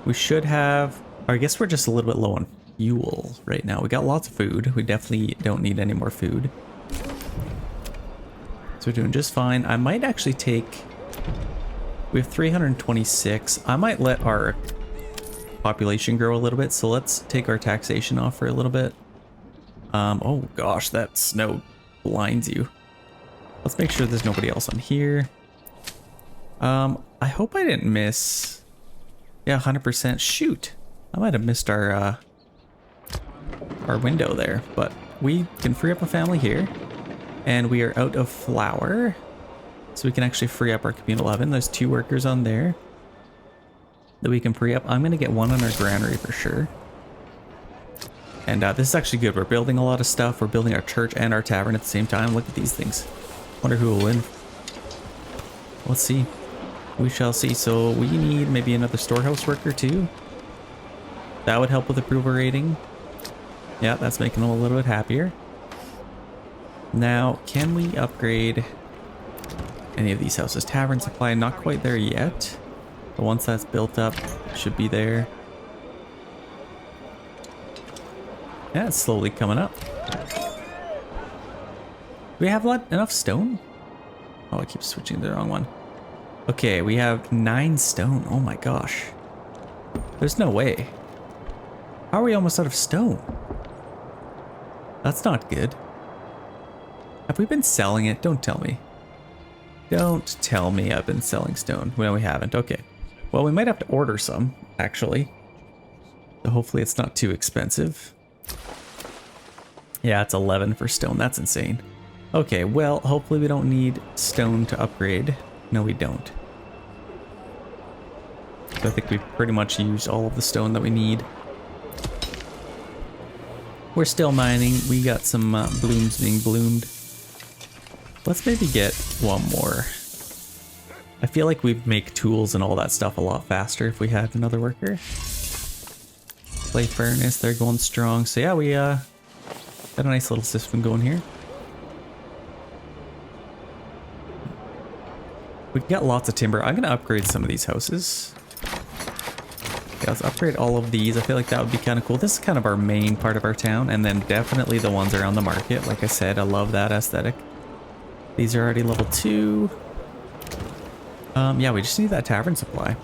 A: We should have, I guess we're just a little bit low on fuel right now. We got lots of food. We definitely don't need any more food. So we're doing just fine. I might actually take, we have 326. I might let our population grow a little bit. So let's take our taxation off for a little bit. Oh gosh, that snow blinds you. Let's make sure there's nobody else on here. I hope I didn't miss. Yeah, 100%. Shoot, I might have missed our window there, but we can free up a family here, and we are out of flour, so we can actually free up our communal oven. There's 2 workers on there that we can free up. I'm gonna get 1 on our granary for sure. And this is actually good. We're building a lot of stuff. We're building our church and our tavern at the same time. Look at these things. Wonder who will win. Let's see. We shall see. So we need maybe another storehouse worker too. That would help with approval rating. Yeah, that's making them a little bit happier. Now, can we upgrade any of these houses? Tavern supply, not quite there yet. But once that's built up, it should be there. Yeah, it's slowly coming up. Do we have enough stone? Oh, I keep switching to the wrong one. Okay, we have 9 stone. Oh my gosh. There's no way. How are we almost out of stone? That's not good. Have we been selling it? Don't tell me. Don't tell me I've been selling stone. No, we haven't. Okay. Well, we might have to order some, actually. So hopefully it's not too expensive. Yeah, it's 11 for stone. That's insane. Okay, well, hopefully we don't need stone to upgrade. No, we don't. So I think we've pretty much used all of the stone that we need. We're still mining. We got some blooms being bloomed. Let's maybe get one more. I feel like we'd make tools and all that stuff a lot faster if we had another worker. Clay furnace, they're going strong. So yeah, we got a nice little system going here. We got lots of timber. I'm gonna upgrade some of these houses. Yeah, let's upgrade all of these. I feel like that would be kind of cool. This is kind of our main part of our town, and then definitely the ones around the market. Like I said, I love that aesthetic. These are already level 2. Yeah, we just need that tavern supply.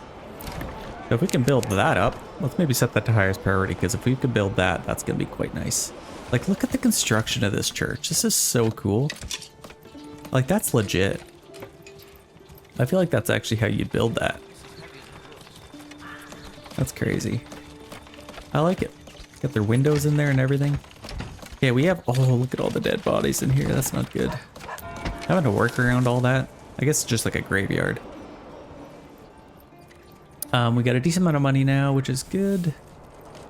A: So if we can build that up, let's maybe set that to highest priority, because if we could build that, that's gonna be quite nice. Like, look at the construction of this church. This is so cool. Like, that's legit. I feel like that's actually how you'd build that. That's crazy. I like it. Got their windows in there and everything. Okay, we have... Oh, look at all the dead bodies in here. That's not good. Having to work around all that. I guess it's just like a graveyard. We got a decent amount of money now, which is good.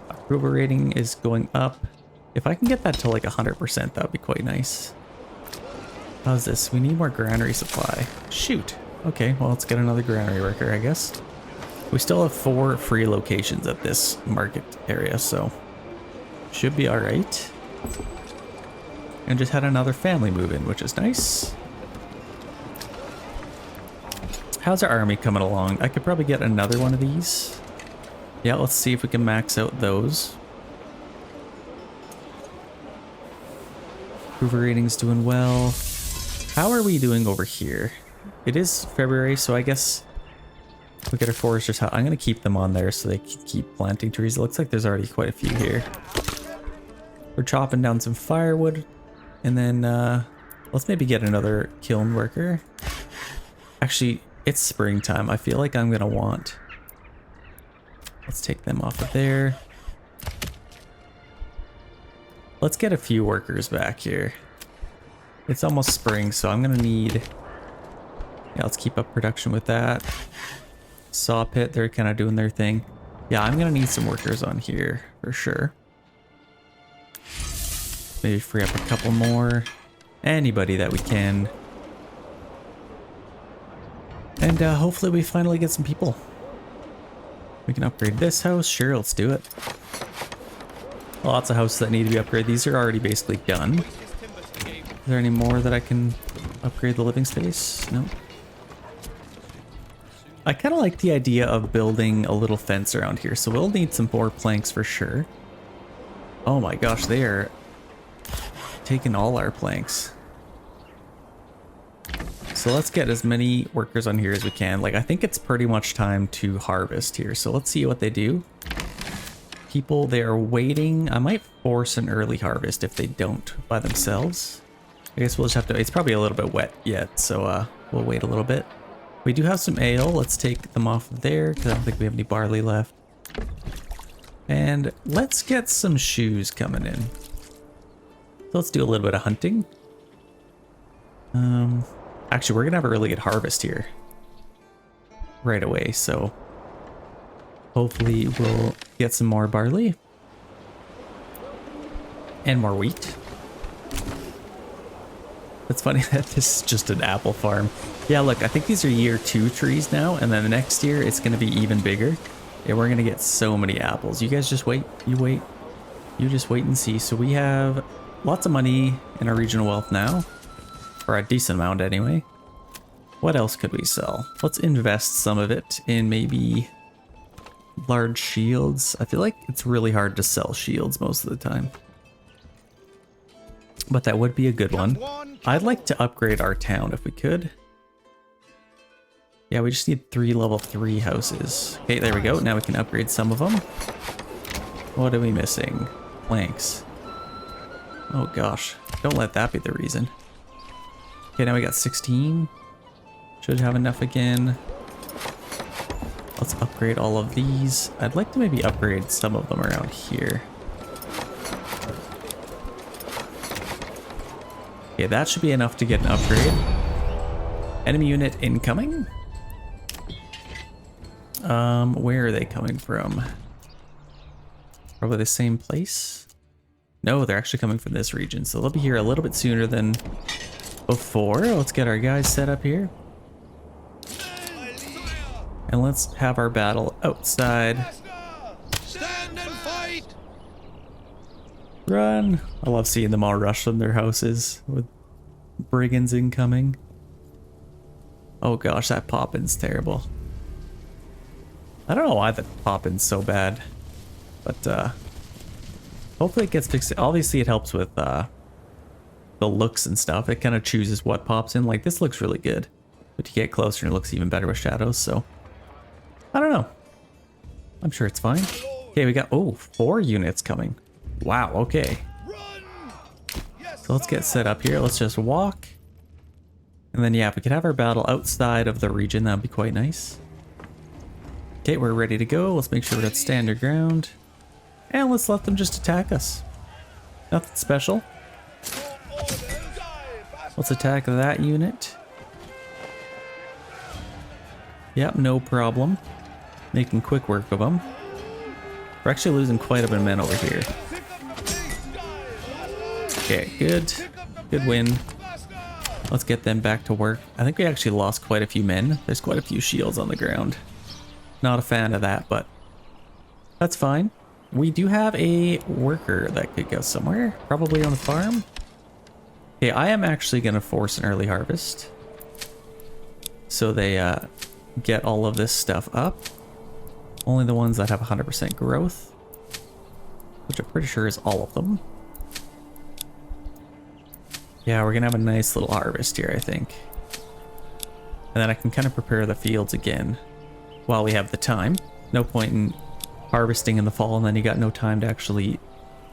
A: Approval rating is going up. If I can get that to like 100%, that would be quite nice. How's this? We need more granary supply. Shoot. Okay, well, let's get another granary worker, I guess. We still have 4 free locations at this market area, so should be all right. And just had another family move in, which is nice. How's our army coming along? I could probably get another one of these. Yeah, let's see if we can max out those. Approval rating's doing well. How are we doing over here? It is February, so I guess we get our foresters. I'm going to keep them on there so they can keep planting trees. It looks like there's already quite a few here. We're chopping down some firewood. And then let's maybe get another kiln worker. Actually, it's springtime. I feel like I'm going to want... Let's take them off of there. Let's get a few workers back here. It's almost spring, so I'm going to need... Yeah, let's keep up production with that. Saw pit, they're kind of doing their thing. Yeah, I'm going to need some workers on here for sure. Maybe free up a couple more. Anybody that we can. And hopefully we finally get some people. We can upgrade this house. Sure, let's do it. Lots of houses that need to be upgraded. These are already basically done. Is there any more that I can upgrade the living space? No. I kind of like the idea of building a little fence around here, so we'll need some more planks for sure. Oh my gosh, they are taking all our planks. So let's get as many workers on here as we can. Like, I think it's pretty much time to harvest here, so let's see what they do. People, they are waiting. I might force an early harvest if they don't by themselves. I guess we'll just have to... It's probably a little bit wet yet, so we'll wait a little bit. We do have some ale. Let's take them off there because I don't think we have any barley left. And let's get some shoes coming in. So let's do a little bit of hunting. Actually, we're going to have a really good harvest here right away. So hopefully we'll get some more barley and more wheat. It's funny that this is just an apple farm. Yeah, look, I think these are year 2 trees now, and then the next year it's going to be even bigger. Yeah, we're going to get so many apples. You guys just wait. You wait. You just wait and see. So we have lots of money in our regional wealth now, or a decent amount anyway. What else could we sell? Let's invest some of it in maybe large shields. I feel like it's really hard to sell shields most of the time, but that would be a good one. I'd like to upgrade our town if we could. Yeah, we just need 3 level 3 houses. Okay, there we go. Now we can upgrade some of them. What are we missing? Planks. Oh gosh, don't let that be the reason. Okay, now we got 16. Should have enough again. Let's upgrade all of these. I'd like to maybe upgrade some of them around here. Okay, that should be enough to get an upgrade. Enemy unit incoming. Where are they coming from? Probably the same place. No, they're actually coming from this region, so they'll be here a little bit sooner than before. Let's get our guys set up here. And let's have our battle outside.
B: Stand and fight!
A: Run! I love seeing them all rush from their houses with brigands incoming. Oh gosh, that pop-in's terrible. I don't know why the pop-in's so bad, but hopefully it gets fixed. Obviously it helps with the looks and stuff. It kind of chooses what pops in. Like, this looks really good, but you get closer and it looks even better with shadows, so I don't know. I'm sure it's fine. Okay, we got, oh, 4 units coming. Wow, okay. So let's get set up here. Let's just walk. And then, yeah, if we could have our battle outside of the region, that'd be quite nice. Okay, we're ready to go. Let's make sure we're at standard ground. And let's let them just attack us. Nothing special. Let's attack that unit. Yep, no problem. Making quick work of them. We're actually losing quite a bit of men over here. Okay, good. Good win. Let's get them back to work. I think we actually lost quite a few men. There's quite a few shields on the ground. Not a fan of that, but that's fine. We do have a worker that could go somewhere, probably on the farm. Okay, I am actually going to force an early harvest, so they get all of this stuff up. Only the ones that have 100% growth, which I'm pretty sure is all of them. Yeah, we're going to have a nice little harvest here, I think. And then I can kind of prepare the fields again while we have the time. No point in harvesting in the fall and then you got no time to actually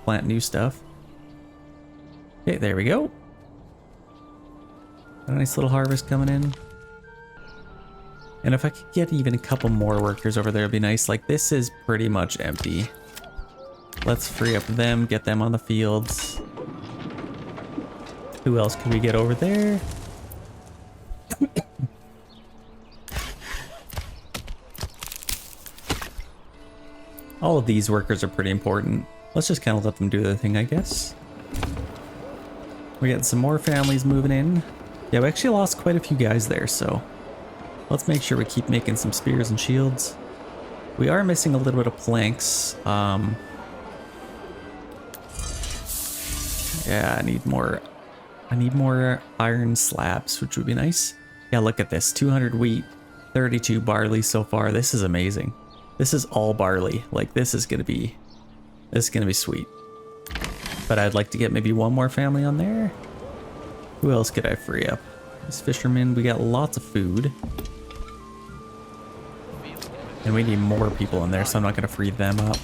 A: plant new stuff. Okay, there we go. A nice little harvest coming in. And if I could get even a couple more workers over there, it'd be nice. Like, this is pretty much empty. Let's free up them, get them on the fields. Who else can we get over there? All of these workers are pretty important. Let's just kind of let them do their thing, I guess. We're getting some more families moving in. Yeah, we actually lost quite a few guys there, so let's make sure we keep making some spears and shields. We are missing a little bit of planks. Yeah, I need more iron slabs, which would be nice. Yeah, look at this. 200 wheat, 32 barley so far. This is amazing. This is all barley. Like, this is gonna be sweet. But I'd like to get maybe one more family on there. Who else could I free up? These fishermen, we got lots of food. And we need more people in there, so I'm not gonna free them up.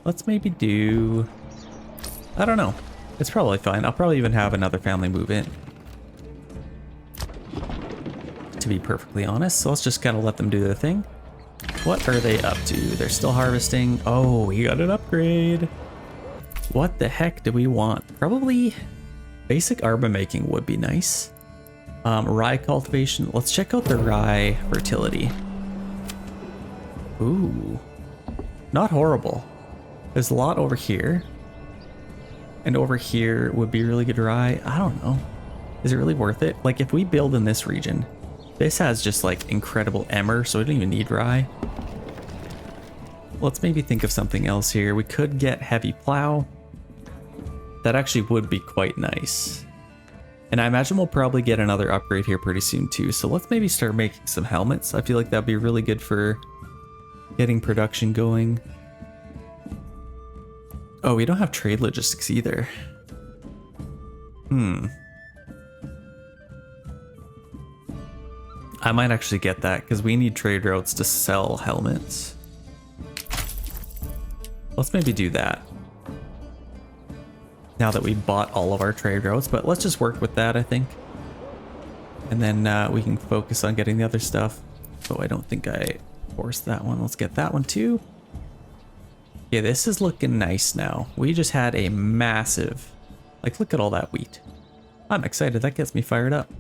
A: Let's maybe do, I don't know. It's probably fine. I'll probably even have another family move in, to be perfectly honest. So let's just kind of let them do their thing. What are they up to? They're still harvesting. Oh, we got an upgrade. What the heck do we want? Probably basic arbor making would be nice. Rye cultivation. Let's check out the rye fertility. Ooh, not horrible. There's a lot over here. And over here would be really good rye. I don't know. Is it really worth it? Like, if we build in this region, this has just like incredible emmer, so we don't even need rye. Let's maybe think of something else here. We could get heavy plow. That actually would be quite nice. And I imagine we'll probably get another upgrade here pretty soon too. So let's maybe start making some helmets. I feel like that'd be really good for getting production going. Oh, we don't have trade logistics either. I might actually get that because we need trade routes to sell helmets. Let's maybe do that now that we bought all of our trade routes, but let's just work with that, I think. And then we can focus on getting the other stuff. Oh, I don't think I forced that one. Let's get that one too. Yeah, this is looking nice now. We just had a massive, like, look at all that wheat. I'm excited. That gets me fired up.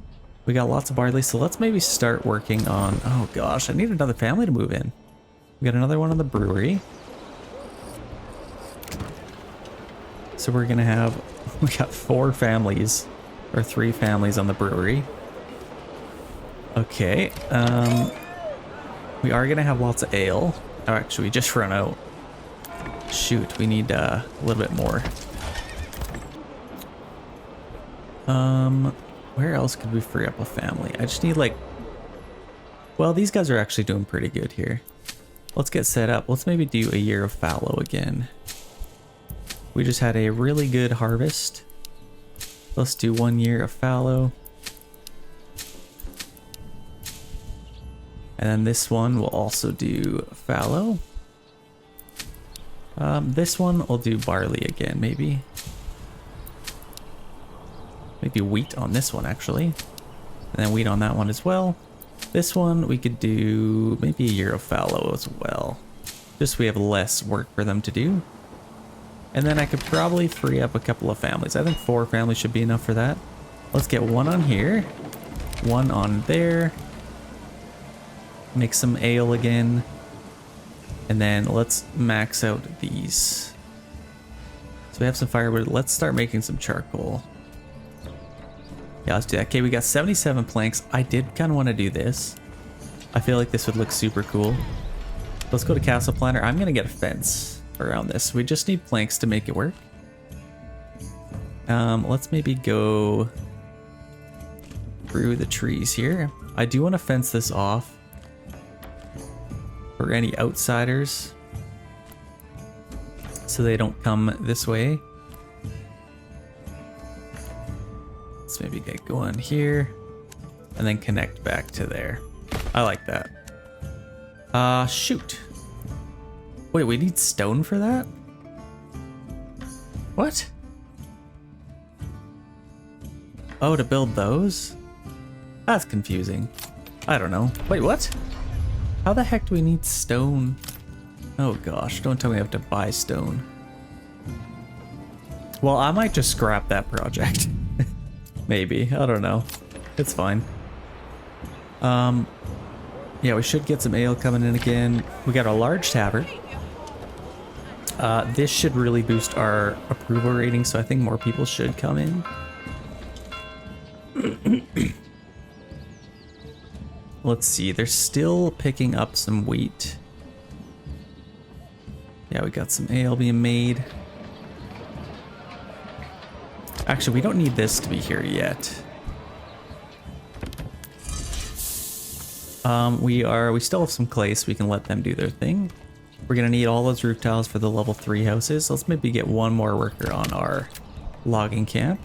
A: We got lots of barley, so let's maybe start working on, oh gosh, I need another family to move in. We got another one on the brewery. So we're gonna have, we got 4 families, or 3 families on the brewery. Okay, we are gonna have lots of ale. Oh, actually, we just run out. Shoot, we need a little bit more. Where else could we free up a family? I just need like, well, these guys are actually doing pretty good here. Let's get set up. Let's maybe do a year of fallow again. We just had a really good harvest. Let's do 1 year of fallow. And then this one will also do fallow. This one will do barley again, maybe. Maybe wheat on this one, actually. And then wheat on that one as well. This one, we could do maybe a year of fallow as well. Just so we have less work for them to do. And then I could probably free up a couple of families. I think 4 families should be enough for that. Let's get 1 on here. 1 on there. Make some ale again. And then let's max out these. So we have some firewood. Let's start making some charcoal. Yeah, let's do that. Okay, we got 77 planks. I did kind of want to do this. I feel like this would look super cool. Let's go to Castle Planner. I'm going to get a fence around this. We just need planks to make it work. Let's maybe go through the trees here. I do want to fence this off for any outsiders so they don't come this way. Let's maybe get going here and then connect back to there. I like that. Shoot. Wait, we need stone for that? What? Oh, to build those? That's confusing. I don't know. Wait, what? How the heck do we need stone? Oh gosh, don't tell me I have to buy stone. Well, I might just scrap that project. Maybe, I don't know. It's fine. Yeah, we should get some ale coming in again. We got a large tavern. This should really boost our approval rating, so I think more people should come in. Let's see, they're still picking up some wheat. Yeah, we got some ale being made. Actually, we don't need this to be here yet. We still have some clay, so we can let them do their thing. We're gonna need all those roof tiles for the level 3 houses. Let's maybe get 1 more worker on our logging camp.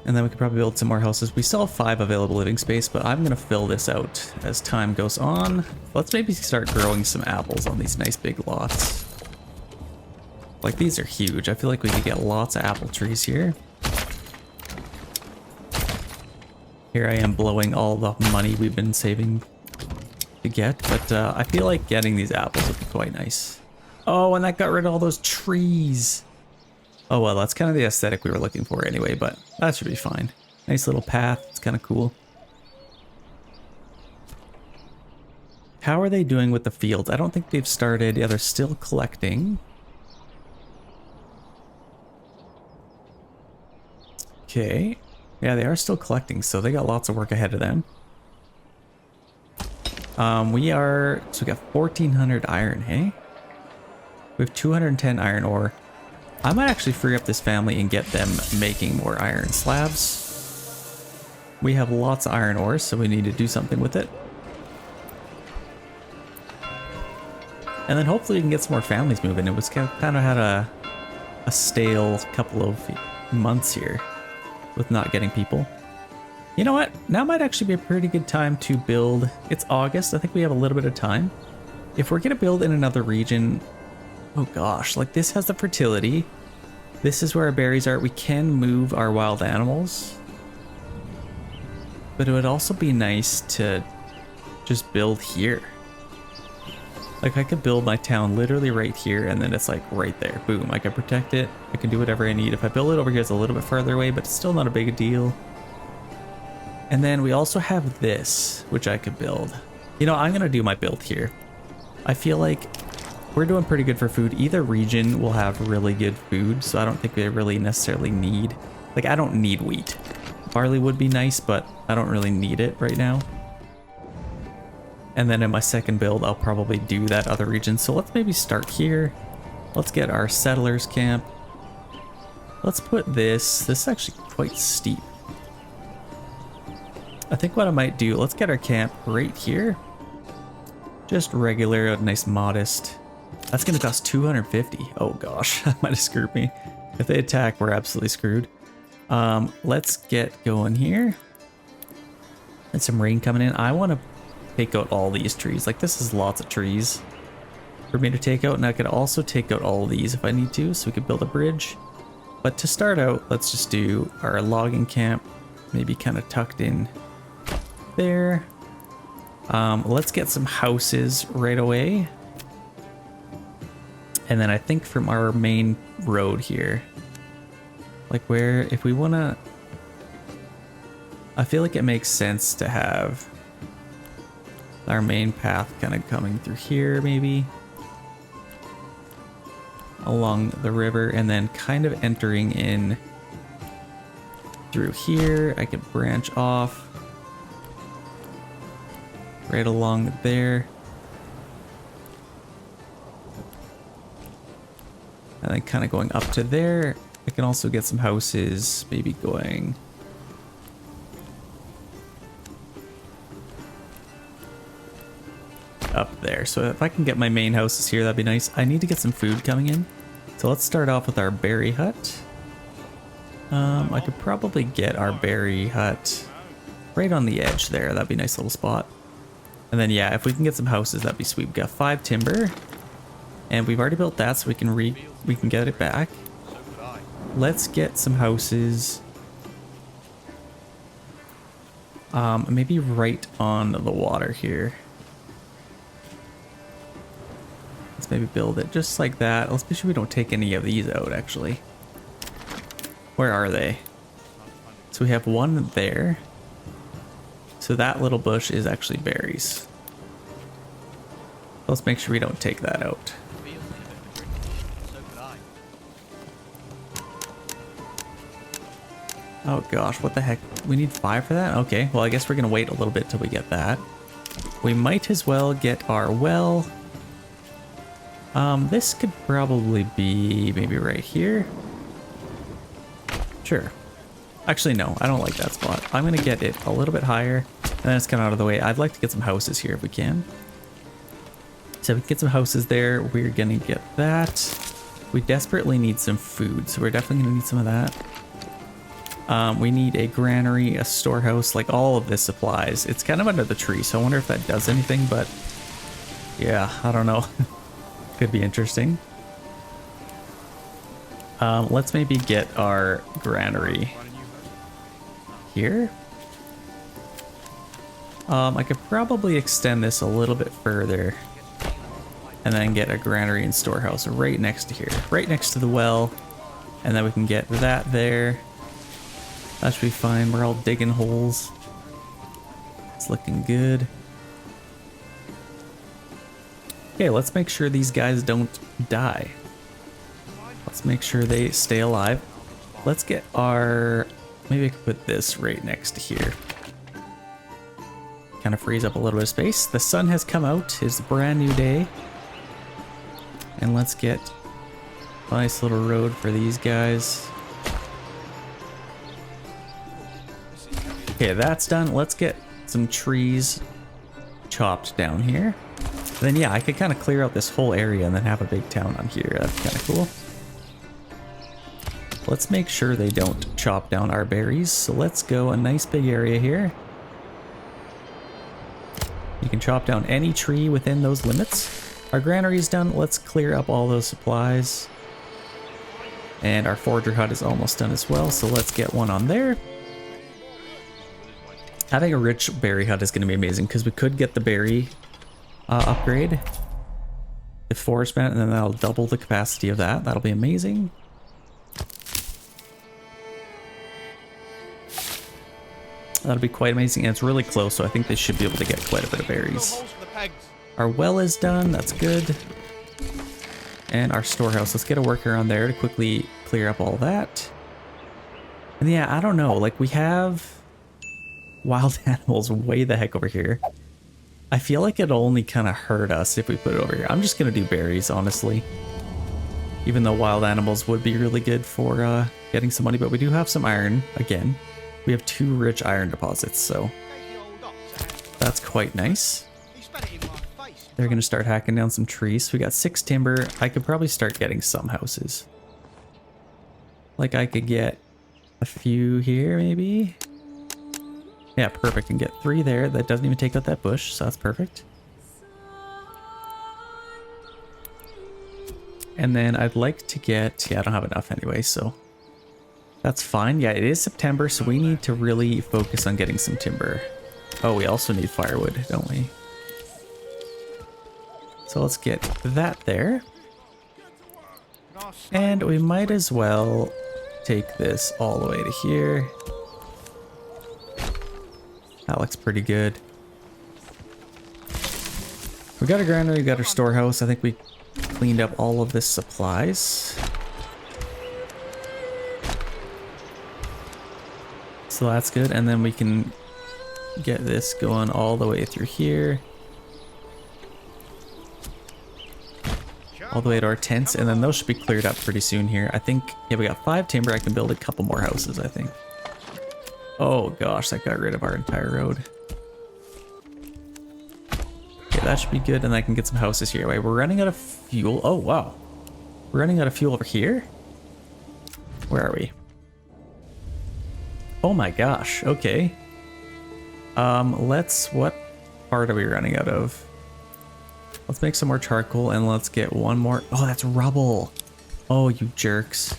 A: And then we could probably build some more houses. We still have 5 available living space, but I'm gonna fill this out as time goes on. Let's maybe start growing some apples on these nice big lots. Like, these are huge. I feel like we could get lots of apple trees here. Here I am blowing all the money we've been saving to get, but I feel like getting these apples would be quite nice. Oh, and that got rid of all those trees. Oh well, that's kind of the aesthetic we were looking for anyway, but that should be fine. Nice little path, it's kind of cool. How are they doing with the fields? I don't think they've started. Yeah, they're still collecting. Okay. Yeah, they are still collecting, so they got lots of work ahead of them. So we got 1,400 iron, hey? We have 210 iron ore. I might actually free up this family and get them making more iron slabs. We have lots of iron ore, so we need to do something with it. And then hopefully we can get some more families moving. It was kind of had a stale couple of months here with not getting people. You know what? Now might actually be a pretty good time to build. It's August. I think we have a little bit of time. If we're going to build in another region, oh gosh, like this has the fertility. This is where our berries are. We can move our wild animals, but it would also be nice to just build here. Like I could build my town literally right here, and then it's like right there. Boom, I can protect it. I can do whatever I need. If I build it over here, it's a little bit farther away, but it's still not a big deal. And then we also have this, which I could build. You know, I'm gonna do my build here. I feel like we're doing pretty good for food. Either region will have really good food, so I don't think they really necessarily need, like I don't need wheat. Barley would be nice, but I don't really need it right now. And then in my second build, I'll probably do that other region. So let's maybe start here. Let's get our settlers camp. Let's put this is actually quite steep. I think what I might do, let's get our camp right here. Just regular, nice, modest. That's gonna cost 250. Oh gosh, that might have screwed me. If they attack, we're absolutely screwed. Let's get going here. And some rain coming in. I want to take out all these trees. Like this is lots of trees for me to take out, and I could also take out all of these if I need to, so we could build a bridge. But to start out, let's just do our logging camp, maybe kind of tucked in there. Let's get some houses right away. And then I think from our main road here, like where, if we want to, I feel like it makes sense to have our main path kind of coming through here, maybe along the river, and then kind of entering in through here. I could branch off right along there, and then kind of going up to there. I can also get some houses maybe going up there. So if I can get my main houses here, that'd be nice. I need to get some food coming in. So let's start off with our berry hut. I could probably get our berry hut right on the edge there. That'd be a nice little spot. And then yeah, if we can get some houses, that'd be sweet. We've got 5 timber, and we've already built that, so we can get it back. Let's get some houses. Maybe right on the water here. Let's maybe build it just like that. Let's make sure we don't take any of these out, actually. Where are they? So we have one there. So that little bush is actually berries. Let's make sure we don't take that out. Oh gosh, what the heck? We need 5 for that? Okay, well I guess we're gonna wait a little bit till we get that. We might as well get our well. This could probably be maybe right here. Sure. Actually, no, I don't like that spot. I'm gonna get it a little bit higher, and then it's kind of out of the way. I'd like to get some houses here if we can. So if we can get some houses there, we're gonna get that. We desperately need some food, so we're definitely gonna need some of that. We need a granary, a storehouse, like all of this supplies. It's kind of under the tree, so I wonder if that does anything, but yeah, I don't know. Could be interesting. Let's maybe get our granary here. I could probably extend this a little bit further and then get a granary and storehouse right next to here, right next to the well, and then we can get that there. That should be fine. We're all digging holes. It's looking good. Okay, let's make sure these guys don't die. Let's make sure they stay alive. Let's get our... Maybe I could put this right next to here. Kind of frees up a little bit of space. The sun has come out. It's a brand new day. And let's get a nice little road for these guys. Okay, that's done. Let's get some trees chopped down here. And then yeah, I could kind of clear out this whole area and then have a big town on here. That's kind of cool. Let's make sure they don't chop down our berries. So let's go a nice big area here. You can chop down any tree within those limits. Our granary's done. Let's clear up all those supplies. And our forager hut is almost done as well, so let's get one on there. Having a rich berry hut is going to be amazing because we could get the berry upgrade, the forest man, and then that'll double the capacity of that. That'll be amazing. That'll be quite amazing, and it's really close, so I think they should be able to get quite a bit of berries. Our well is done, that's good. And our storehouse, let's get a worker on there to quickly clear up all that. And yeah, I don't know, like we have wild animals way the heck over here. I feel like it'll only kind of hurt us if we put it over here. I'm just gonna do berries, honestly. Even though wild animals would be really good for getting some money, but we do have some iron, again. We have 2 rich iron deposits, so that's quite nice. They're gonna start hacking down some trees. We got 6 timber. I could probably start getting some houses. Like I could get a few here, maybe. Yeah, perfect. And get 3 there. That doesn't even take out that bush, so that's perfect. And then I'd like to get... Yeah, I don't have enough anyway, so... That's fine. Yeah, it is September, so we need to really focus on getting some timber. Oh, we also need firewood, don't we? So let's get that there. And we might as well take this all the way to here. That looks pretty good. We got a granary, we got our storehouse. I think we cleaned up all of this supplies. So that's good. And then we can get this going all the way through here. All the way to our tents, and then those should be cleared up pretty soon here. I think, yeah, we got 5 timber. I can build a couple more houses, I think. Oh gosh, that got rid of our entire road. Okay, that should be good, and I can get some houses here. Wait, we're running out of fuel. Oh, wow. We're running out of fuel over here? Where are we? Oh my gosh, okay. What part are we running out of? Let's make some more charcoal and let's get one more. Oh, that's rubble. Oh, you jerks.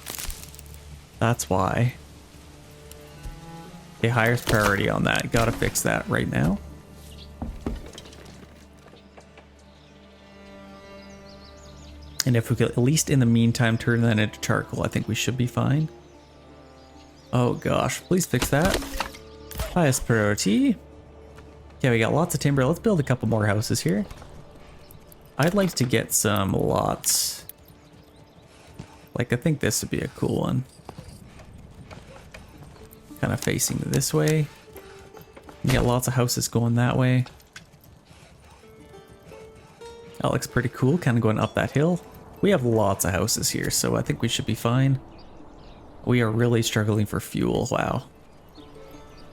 A: That's why. Okay, highest priority on that. Gotta fix that right now. And if we could at least in the meantime turn that into charcoal, I think we should be fine. Oh gosh, please fix that. Highest priority. Okay, we got lots of timber. Let's build a couple more houses here. I'd like to get some lots. Like, I think this would be a cool one. Kind of facing this way. You got lots of houses going that way. That looks pretty cool, kind of going up that hill. We have lots of houses here, so I think we should be fine. We are really struggling for fuel, wow.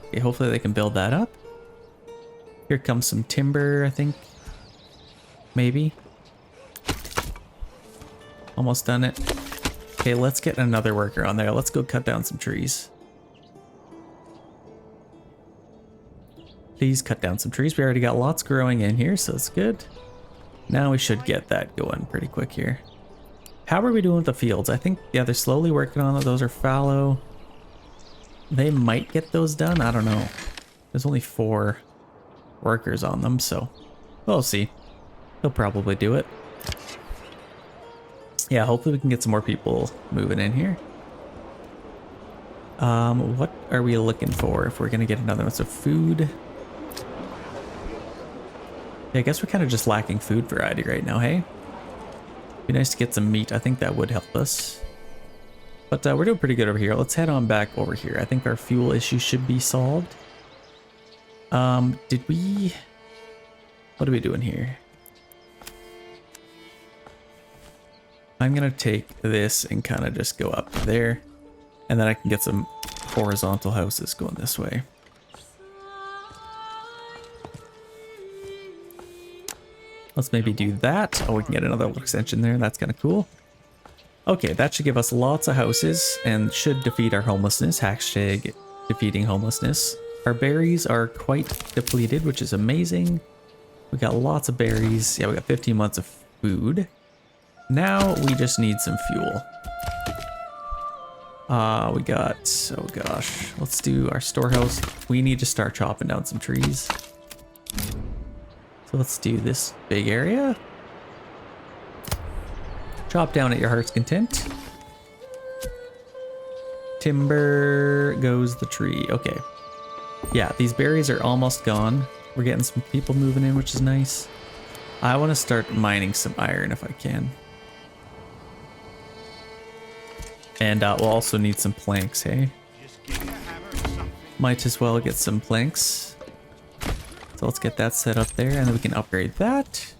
A: Okay, hopefully they can build that up. Here comes some timber, I think. Maybe. Almost done it. Okay, let's get another worker on there. Let's go cut down some trees. Please cut down some trees. We already got lots growing in here, so it's good. Now we should get that going pretty quick here. How are we doing with the fields? I think, yeah, they're slowly working on it. Those are fallow. They might get those done. I don't know. There's only 4 workers on them, so we'll see. They'll probably do it. Yeah, hopefully we can get some more people moving in here. What are we looking for if we're gonna get another one? So food. Yeah, I guess we're kind of just lacking food variety right now, hey? Be nice to get some meat. I think that would help us. But we're doing pretty good over here. Let's head on back over here. I think our fuel issue should be solved. Did we... What are we doing here? I'm gonna take this and kind of just go up there. And then I can get some horizontal houses going this way. Let's maybe do that. Oh, we can get another little extension there. That's kind of cool. Okay, that should give us lots of houses and should defeat our homelessness. Hashtag defeating homelessness. Our berries are quite depleted, which is amazing. We got lots of berries. Yeah, we got 15 months of food. Now we just need some fuel. We got, oh gosh, let's do our storehouse. We need to start chopping down some trees. So let's do this big area. Chop down at your heart's content. Timber goes the tree. Okay. Yeah, these berries are almost gone. We're getting some people moving in, which is nice. I want to start mining some iron if I can. And we'll also need some planks, hey? Might as well get some planks. So let's get that set up there, and then we can upgrade that.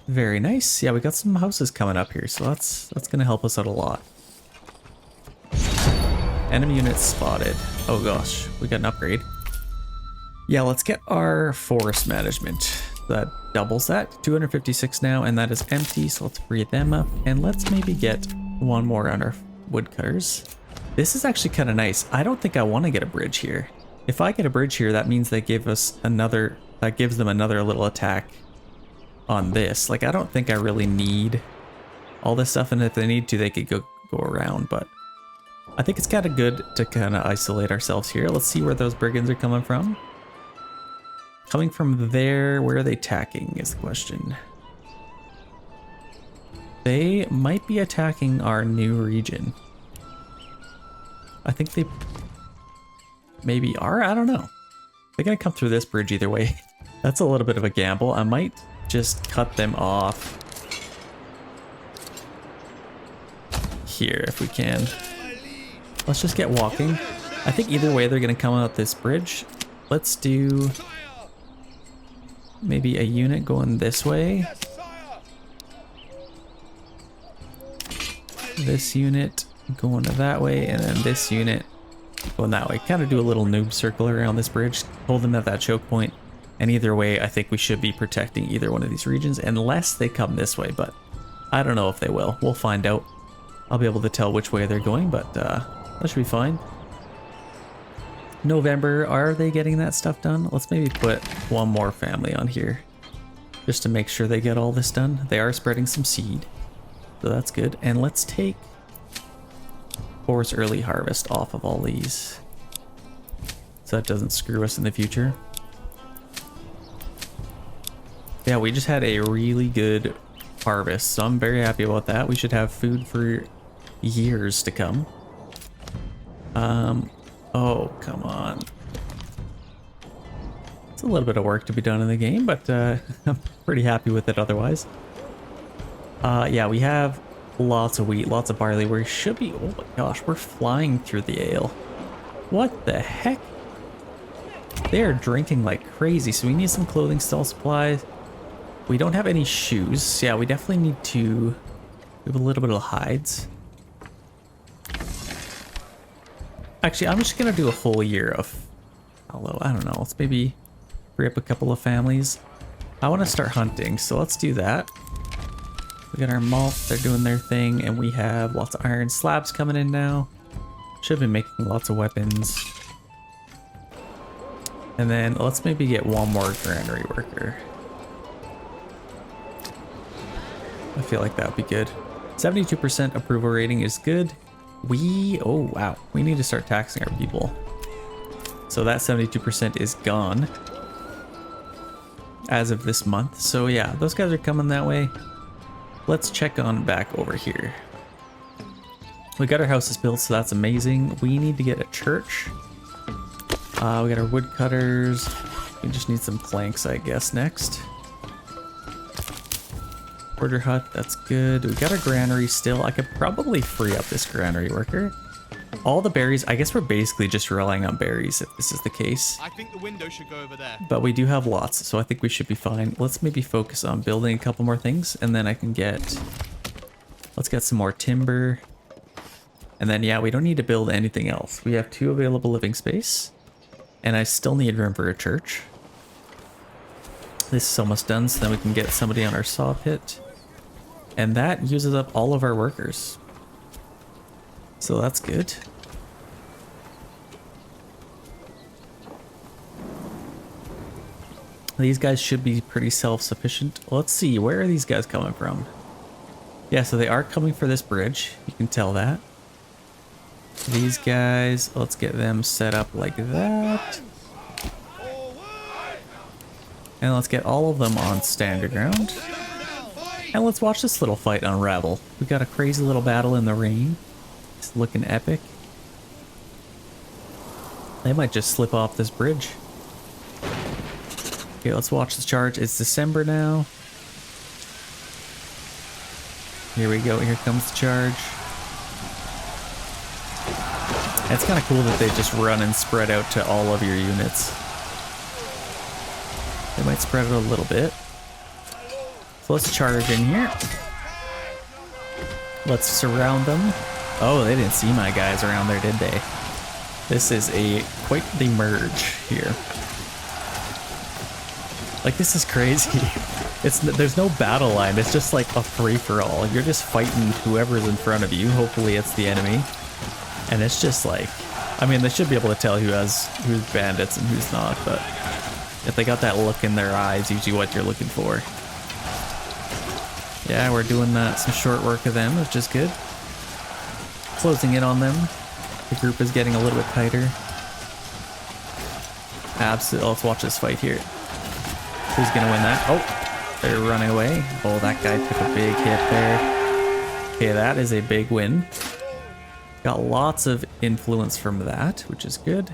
A: Very nice. Yeah, we got some houses coming up here, so that's gonna help us out a lot. Enemy units spotted. Oh gosh, we got an upgrade. Yeah, let's get our forest management. That doubles that. 256 now, and that is empty, so let's free them up. And let's maybe get one more on our woodcutters. This is actually kind of nice. I don't think I want to get a bridge here. If I get a bridge here, that means they give us another, that gives them another little attack on this. Like, I don't think I really need all this stuff, and if they need to, they could go around, but I think it's kind of good to kind of isolate ourselves here. Let's see where those brigands are coming from. Coming from there, where are they attacking is the question. They might be attacking our new region. I think they maybe are, I don't know. They're gonna come through this bridge either way. That's a little bit of a gamble. I might just cut them off here if we can. Let's just get walking. I think either way they're gonna come out this bridge. Let's do maybe a unit going this way. This unit going that way, and then this unit going that way. Kind of do a little noob circle around this bridge. Hold them at that choke point. And either way, I think we should be protecting either one of these regions unless they come this way, but I don't know if they will. We'll find out. I'll be able to tell which way they're going, but that should be fine. November, are they getting that stuff done? Let's maybe put one more family on here just to make sure they get all this done. They are spreading some seed, so that's good. And let's take force early harvest off of all these so that doesn't screw us in the future. Yeah, we just had a really good harvest, so I'm very happy about that. We should have food for years to come. Oh, come on. It's a little bit of work to be done in the game, but I'm pretty happy with it otherwise. Yeah, we have lots of wheat, lots of barley. We should be, oh my gosh, we're flying through the ale. What the heck? They are drinking like crazy, so we need some clothing stall supplies. We don't have any shoes. Yeah, we definitely need to, we have a little bit of hides. Actually, I'm just gonna do a whole year of, although I don't know, let's maybe free up a couple of families. I want to start hunting, so let's do that. We got our malt, they're doing their thing, and we have lots of iron slabs coming in now. Should be making lots of weapons. And then let's maybe get one more granary worker. I feel like that would be good. 72% approval rating is good. Oh wow, we need to start taxing our people. So that 72% is gone as of this month. So yeah, those guys are coming that way. Let's check on back over here. We got our houses built, so that's amazing. We need to get a church. We got our woodcutters. We just need some planks, I guess, next. Order hut, that's good. We got our granary still. I could probably free up this granary worker. All the berries, I guess we're basically just relying on berries if this is the case.
B: I think the window should go over there.
A: But we do have lots, so I think we should be fine. Let's maybe focus on building a couple more things, and then I can get, let's get some more timber. And then yeah, we don't need to build anything else. We have 2 available living space, and I still need room for a church. This is almost done, so then we can get somebody on our saw pit. And that uses up all of our workers. So that's good. These guys should be pretty self-sufficient. Let's see, where are these guys coming from? Yeah, so they are coming for this bridge. You can tell that. These guys, let's get them set up like that. And let's get all of them on standard ground. And let's watch this little fight unravel. We got a crazy little battle in the rain. It's looking epic. They might just slip off this bridge. Okay, let's watch the charge. It's December now. Here we go. Here comes the charge. It's kind of cool that they just run and spread out to all of your units. They might spread it a little bit. So let's charge in here. Let's surround them. Oh, they didn't see my guys around there, did they? This is quite the merge here. Like, this is crazy. There's no battle line. It's just like a free-for-all. You're just fighting whoever's in front of you. Hopefully it's the enemy. And it's just like, I mean, they should be able to tell who's bandits and who's not, but if they got that look in their eyes, usually what you're looking for. Yeah, we're doing some short work of them, which is good. Closing in on them. The group is getting a little bit tighter. Absolutely. Let's watch this fight here. Who's gonna win that? Oh, they're running away. Oh, that guy took a big hit there. Okay, that is a big win. Got lots of influence from that, which is good.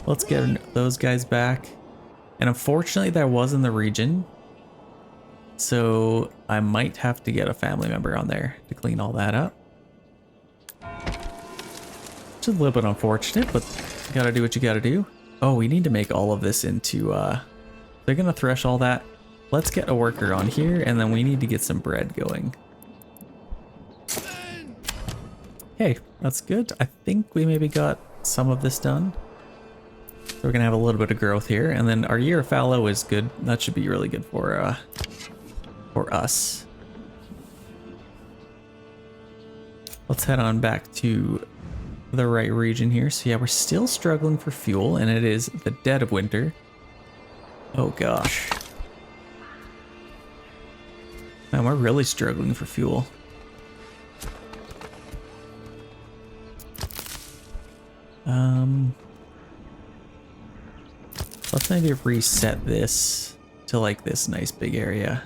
A: Let's get those guys back. And unfortunately, that was in the region. So I might have to get a family member on there to clean all that up. Which is a little bit unfortunate, but you gotta do what you gotta do. Oh, we need to make all of this into, they're gonna thresh all that. Let's get a worker on here, and then we need to get some bread going. Okay, that's good. I think we maybe got some of this done. So we're gonna have a little bit of growth here, and then our year of fallow is good. That should be really good for us. Let's head on back to the right region here. So yeah, we're still struggling for fuel, and it is the dead of winter. Oh gosh. Man, we're really struggling for fuel. Let's maybe reset this to like this nice big area.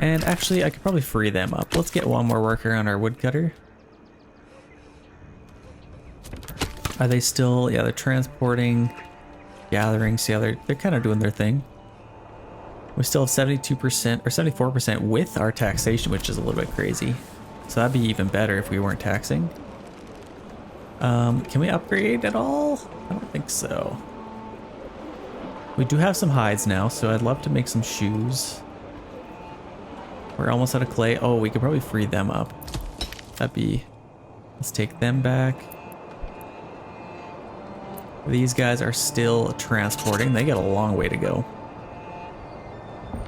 A: And actually, I could probably free them up. Let's get one more worker on our woodcutter. Are they still? Yeah, they're transporting, gathering. So yeah, they're kind of doing their thing. We still have 72% or 74% with our taxation, which is a little bit crazy. So that'd be even better if we weren't taxing. Can we upgrade at all? I don't think so. We do have some hides now, so I'd love to make some shoes. We're almost out of clay. Oh, we could probably free them up. That'd be... Let's take them back. These guys are still transporting. They got a long way to go.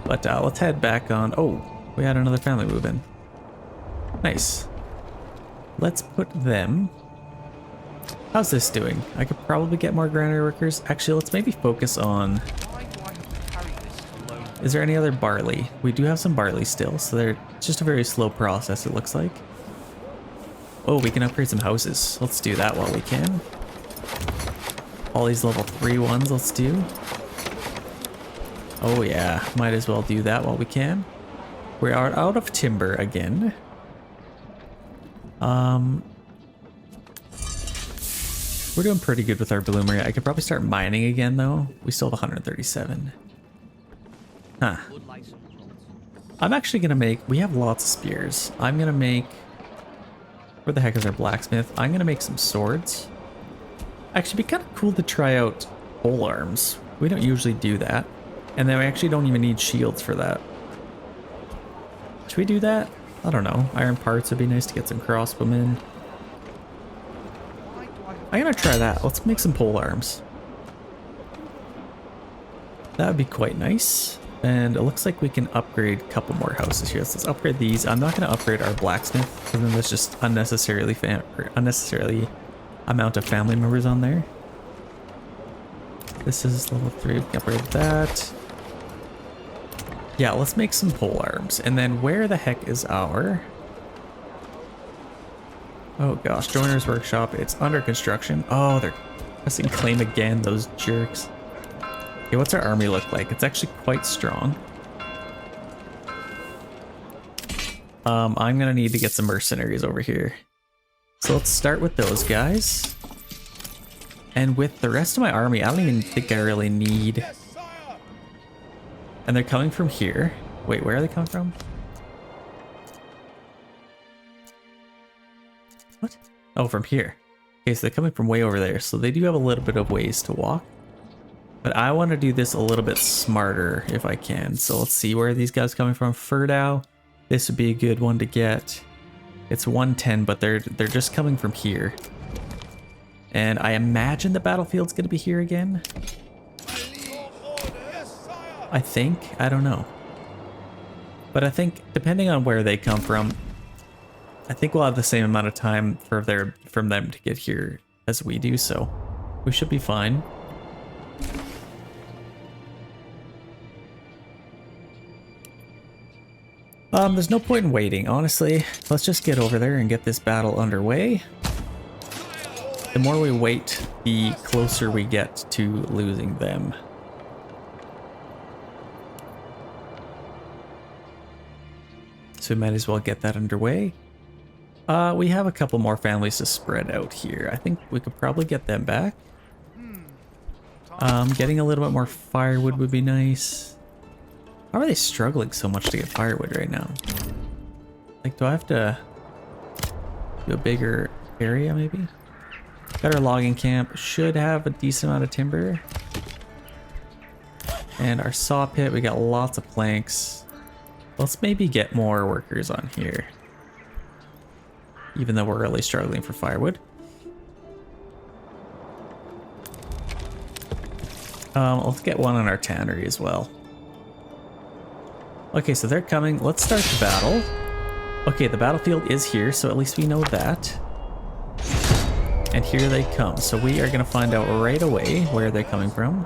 A: But let's head back on... Oh, we had another family move in. Nice. Let's put them... How's this doing? I could probably get more granary workers. Actually, let's maybe focus on... Is there any other barley? We do have some barley still, so it's just a very slow process, it looks like. Oh, we can upgrade some houses. Let's do that while we can. All these level 3 ones, let's do. Oh yeah, might as well do that while we can. We are out of timber again. We're doing pretty good with our bloomer. I could probably start mining again though. We still have 137. Huh. I'm actually gonna make, we have lots of spears. I'm gonna make, where the heck is our blacksmith? I'm gonna make some swords. Actually, it'd be kind of cool to try out pole arms. We don't usually do that. And then we actually don't even need shields for that. Should we do that? I don't know. Iron parts would be nice to get some crossbowmen. I'm gonna try that. Let's make some pole arms. That would be quite nice. And it looks like we can upgrade a couple more houses here. So let's upgrade these. I'm not gonna upgrade our blacksmith, because then there's just unnecessarily amount of family members on there. This is level 3. We can upgrade that. Yeah, let's make some pole arms. And then where the heck is our... Oh gosh, Joiner's Workshop, it's under construction. Oh, they're pressing claim again, those jerks. Okay, what's our army look like? It's actually quite strong. I'm gonna need to get some mercenaries over here. So let's start with those guys. And with the rest of my army, I don't even think I really need... And they're coming from here. Wait, where are they coming from? What? Oh, from here. Okay, so they're coming from way over there. So they do have a little bit of ways to walk. But I want to do this a little bit smarter if I can. So let's see where are these guys coming from. Ferdow. This would be a good one to get. It's 110, but they're just coming from here. And I imagine the battlefield's going to be here again. I think. I don't know. But I think depending on where they come from, I think we'll have the same amount of time from them to get here as we do, so we should be fine. There's no point in waiting, honestly. Let's just get over there and get this battle underway. The more we wait, the closer we get to losing them. So we might as well get that underway. We have a couple more families to spread out here. I think we could probably get them back. Getting a little bit more firewood would be nice. How are they struggling so much to get firewood right now? Like, do I have to do a bigger area maybe? Better logging camp. Should have a decent amount of timber. And our saw pit, we got lots of planks. Let's maybe get more workers on here. Even though we're really struggling for firewood. Let's get one on our tannery as well. Okay, so they're coming. Let's start the battle. Okay, the battlefield is here, so at least we know that. And here they come. So we are going to find out right away where they're coming from.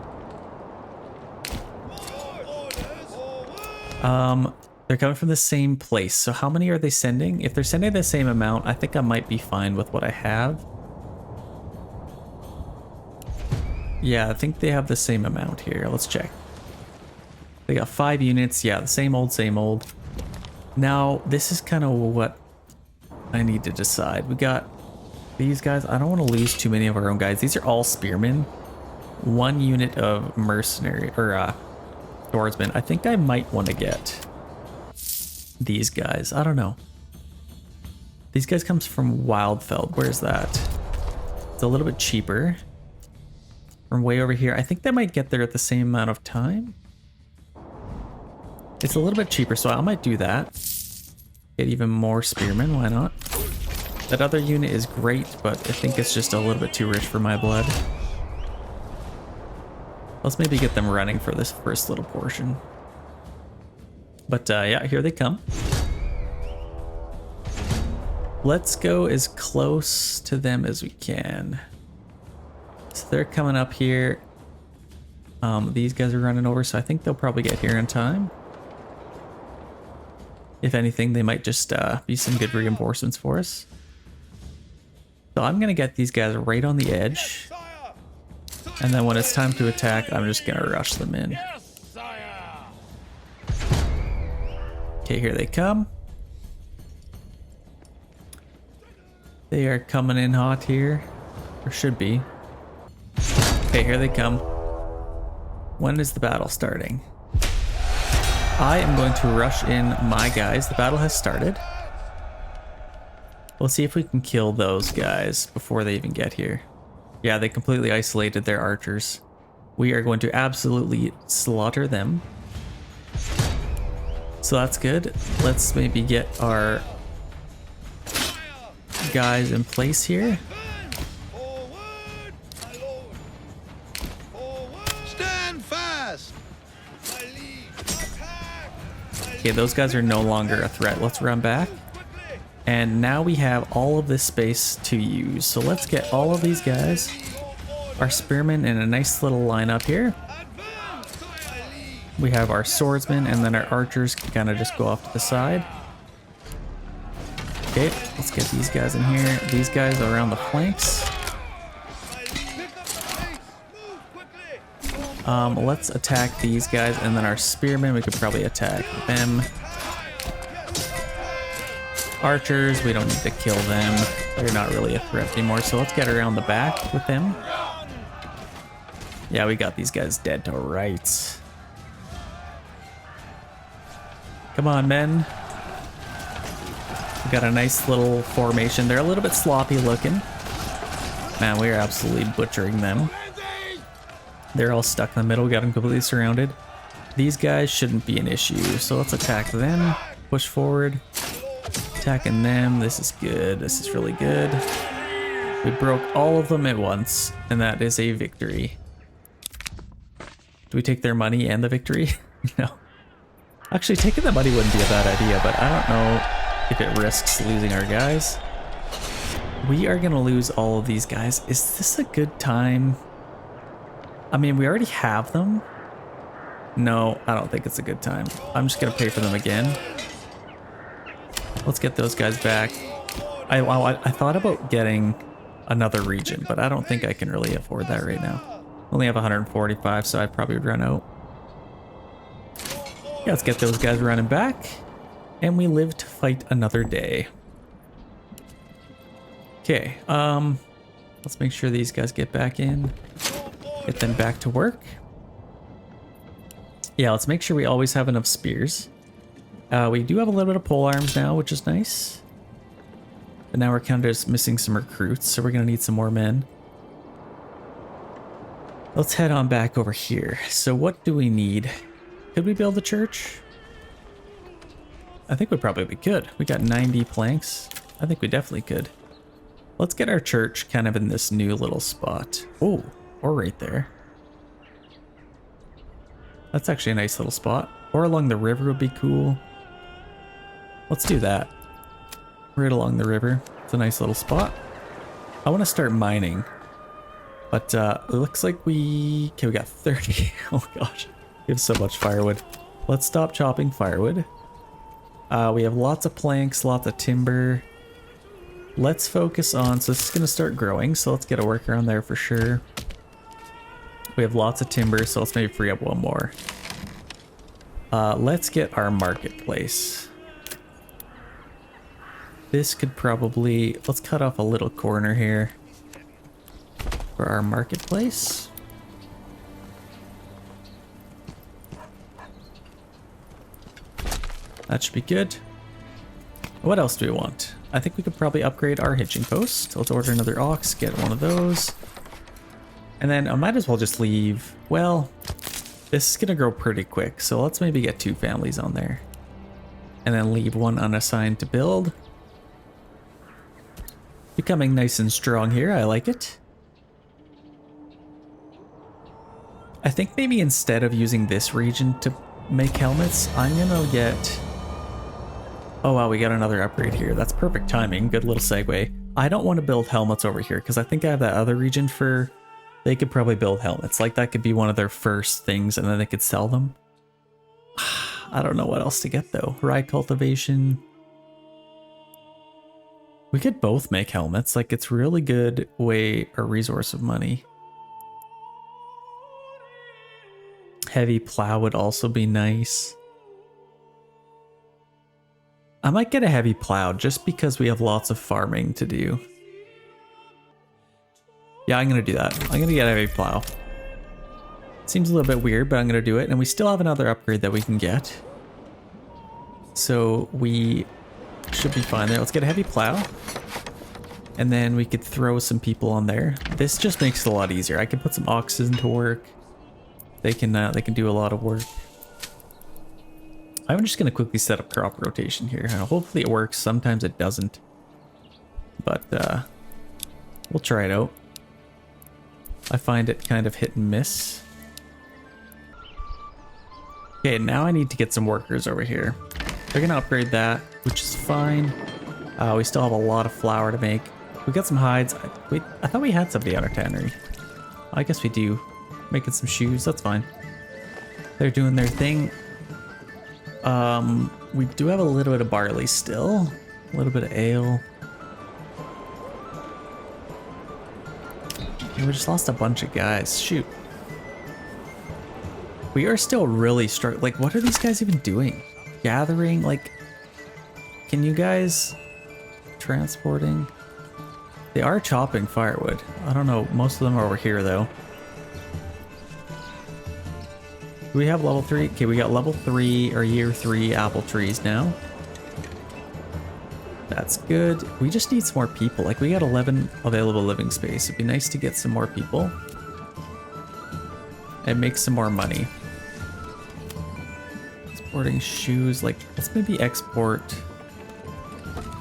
A: They're coming from the same place. So how many are they sending? If they're sending the same amount, I think I might be fine with what I have. Yeah, I think they have the same amount here. Let's check. They got 5 units. Yeah, the same old, same old. Now, this is kind of what I need to decide. We got these guys. I don't want to lose too many of our own guys. These are all spearmen. 1 unit of mercenary, or swordsman. I think I might want to get these guys. I don't know. These guys comes from Wildfeld. Where's that? It's a little bit cheaper. From way over here. I think they might get there at the same amount of time. It's a little bit cheaper, so I might do that. Get even more spearmen, why not? That other unit is great, but I think it's just a little bit too rich for my blood. Let's maybe get them running for this first little portion. But yeah, here they come. Let's go as close to them as we can. So they're coming up here. These guys are running over, so I think they'll probably get here in time. If anything, they might just be some good reinforcements for us. So I'm going to get these guys right on the edge. And then when it's time to attack, I'm just going to rush them in. Okay, here they come. They are coming in hot here. Or should be. Okay, here they come. When is the battle starting? I am going to rush in my guys. The battle has started. We'll see if we can kill those guys before they even get here. Yeah, they completely isolated their archers. We are going to absolutely slaughter them. So that's good. Let's maybe get our guys in place here.
B: Stand fast.
A: Okay, those guys are no longer a threat. Let's run back. And now we have all of this space to use. So let's get all of these guys, our spearmen, in a nice little lineup here. We have our swordsmen, and then our archers can kind of just go off to the side. Okay, Okay, let's get these guys in here. These guys are around the flanks. Let's attack these guys, and then our spearmen, we could probably attack them. Archers, we don't need to kill them. They're not really a threat anymore, so let's get around the back with them. Yeah, we got these guys dead to rights. Come on, men. We got a nice little formation. They're a little bit sloppy looking. Man, we are absolutely butchering them. They're all stuck in the middle. We got them completely surrounded. These guys shouldn't be an issue, so let's attack them. Push forward. Attacking them. This is good. This is really good. We broke all of them at once, and that is a victory. Do we take their money and the victory? No. Actually, taking the money wouldn't be a bad idea, but I don't know if it risks losing our guys. We are going to lose all of these guys. Is this a good time? I mean, we already have them. No, I don't think it's a good time. I'm just going to pay for them again. Let's get those guys back. I thought about getting another region, but I don't think I can really afford that right now. Only have 145, so I probably would run out. Yeah, let's get those guys running back. And we live to fight another day. Okay, let's make sure these guys get back in. Get them back to work. Yeah, let's make sure we always have enough spears. We do have a little bit of pole arms now, which is nice. But now we're kind of just missing some recruits, so we're going to need some more men. Let's head on back over here. So what do we need? Could we build a church? I think we probably could. We got 90 planks. I think we definitely could. Let's get our church kind of in this new little spot. Oh, or right there. That's actually a nice little spot. Or along the river would be cool. Let's do that. Right along the river. It's a nice little spot. I want to start mining. But it looks like we got 30. Oh gosh. We have so much firewood. Let's stop chopping firewood. We have lots of planks, lots of timber. Let's focus on, so this is going to start growing, so let's get a worker on there for sure. We have lots of timber, so let's maybe free up one more. Let's get our marketplace. This could probably, let's cut off a little corner here for our marketplace. That should be good. What else do we want? I think we could probably upgrade our hitching post. Let's order another ox, get one of those. And then I might as well just leave, well, this is gonna grow pretty quick, so let's maybe get 2 families on there. And then leave one unassigned to build. Becoming nice and strong here, I like it. I think maybe instead of using this region to make helmets, I'm gonna get... Oh wow, we got another upgrade here. That's perfect timing. Good little segue. I don't want to build helmets over here because I think I have that other region for... They could probably build helmets. Like that could be one of their first things and then they could sell them. I don't know what else to get though. Rye cultivation. We could both make helmets. Like it's really good way or resource of money. Heavy plow would also be nice. I might get a heavy plow just because we have lots of farming to do. Yeah, I'm going to do that. I'm going to get a heavy plow. Seems a little bit weird, but I'm going to do it. And we still have another upgrade that we can get. So we should be fine there. Let's get a heavy plow. And then we could throw some people on there. This just makes it a lot easier. I can put some oxen to work. They can do a lot of work. I'm just going to quickly set up crop rotation here. Hopefully it works. Sometimes it doesn't. But we'll try it out. I find it kind of hit and miss. Okay, now I need to get some workers over here. They're going to upgrade that, which is fine. We still have a lot of flour to make. We got some hides. Wait, I thought we had somebody on our tannery. I guess we do. Making some shoes, that's fine. They're doing their thing. We do have a little bit of barley still. A little bit of ale. We just lost a bunch of guys. Shoot. We are still really struggling. Like, what are these guys even doing? Gathering? Like, can you guys... Transporting? They are chopping firewood. I don't know. Most of them are over here, though. Do we have level 3? Okay, we got level 3 or year 3 apple trees now. That's good. We just need some more people. Like, we got 11 available living space. It'd be nice to get some more people. And make some more money. Exporting shoes. Like, let's maybe export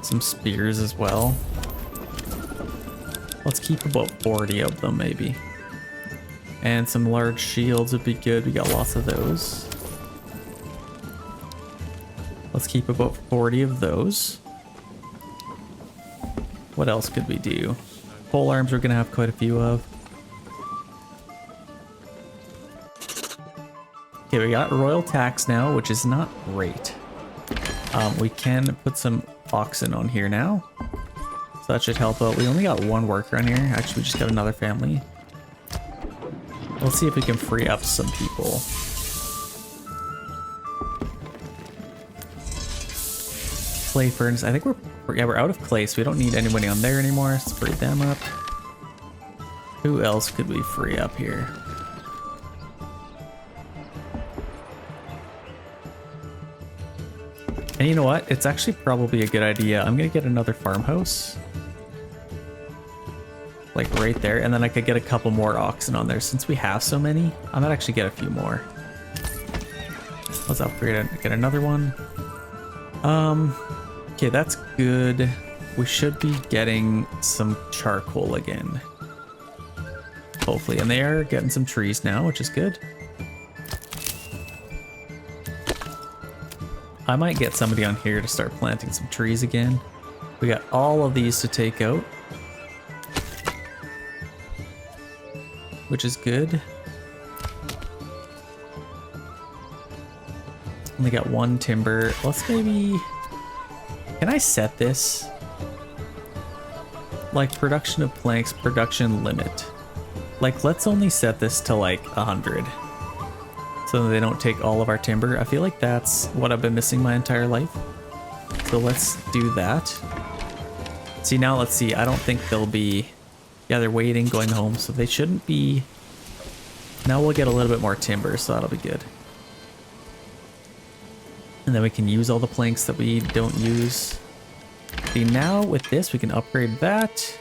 A: some spears as well. Let's keep about 40 of them, maybe. And some large shields would be good. We got lots of those. Let's keep about 40 of those. What else could we do? Pole arms we're gonna have quite a few of. Okay, we got royal tax now, which is not great. We can put some oxen on here now. So that should help out. We only got one worker on here. Actually, we just got another family. Let's see if we can free up some people. Clay furnace. I think we're out of clay, so we don't need anybody on there anymore. Let's free them up. Who else could we free up here? And you know what? It's actually probably a good idea. I'm gonna get another farmhouse. Like right there, and then I could get a couple more oxen on there. Since we have so many, I might actually get a few more. Let's upgrade it, get another one. Okay, that's good. We should be getting some charcoal again. Hopefully, and they are getting some trees now, which is good. I might get somebody on here to start planting some trees again. We got all of these to take out, which is good. Only got one timber. Let's maybe... Can I set this? Like production of planks, production limit. Like let's only set this to like 100. So they don't take all of our timber. I feel like that's what I've been missing my entire life. So let's do that. See, now let's see. I don't think they'll be... Yeah, they're waiting, going home, so they shouldn't be... Now we'll get a little bit more timber, so that'll be good. And then we can use all the planks that we don't use. See, now with this, we can upgrade that.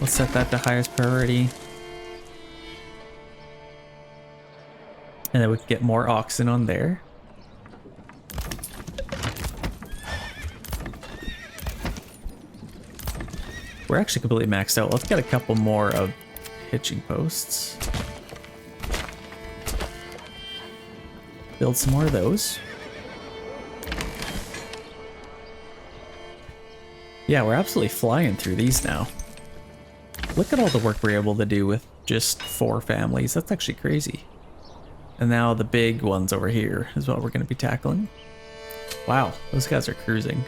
A: Let's set that to highest priority. And then we can get more oxen on there. We're actually completely maxed out. Let's get a couple more of hitching posts. Build some more of those. Yeah, we're absolutely flying through these now. Look at all the work we're able to do with just 4 families. That's actually crazy. And now the big ones over here is what we're going to be tackling. Wow, those guys are cruising.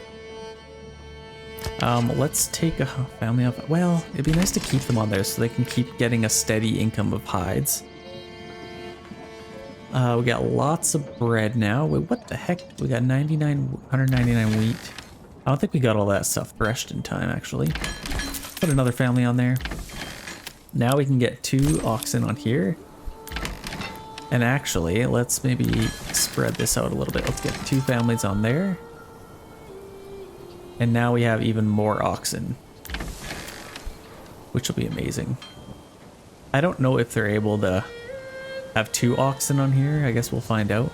A: Let's take a family off. Well, it'd be nice to keep them on there so they can keep getting a steady income of hides. We got lots of bread now. Wait, what the heck? We got 199 wheat. I don't think we got all that stuff threshed in time, actually. Put another family on there. Now we can get 2 oxen on here. And actually, let's maybe spread this out a little bit. Let's get 2 families on there. And now we have even more oxen, which will be amazing. I don't know if they're able to have 2 oxen on here. I guess we'll find out.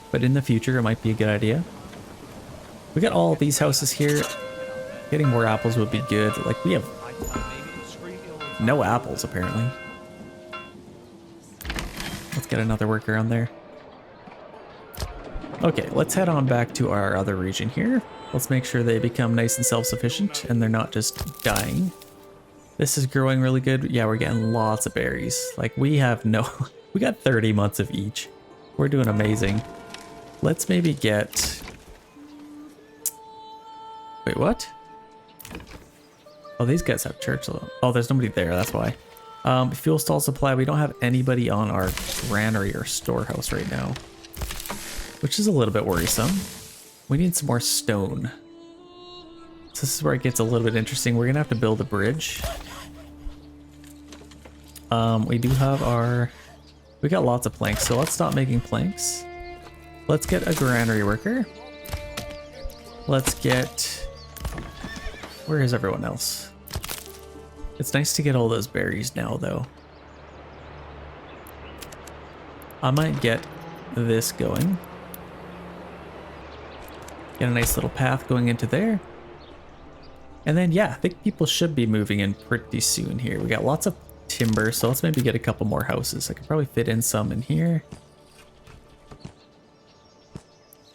A: But in the future, it might be a good idea. We got all these houses here. Getting more apples would be good. Like, we have no apples, apparently. Let's get another worker on there. Okay, let's head on back to our other region here. Let's make sure they become nice and self-sufficient and they're not just dying. This is growing really good. Yeah, we're getting lots of berries. Like, we have no... we got 30 months of each. We're doing amazing. Let's maybe get... Wait, what? Oh, these guys have church. Oh, there's nobody there, that's why. Fuel stall supply. We don't have anybody on our granary or storehouse right now, which is a little bit worrisome. We need some more stone. So this is where it gets a little bit interesting. We're gonna have to build a bridge. We do have our... We got lots of planks, so let's stop making planks. Let's get a granary worker. Let's get... Where is everyone else? It's nice to get all those berries now, though. I might get this going. Get a nice little path going into there. And then, yeah, I think people should be moving in pretty soon here. We got lots of timber, so let's maybe get a couple more houses. I could probably fit in some in here.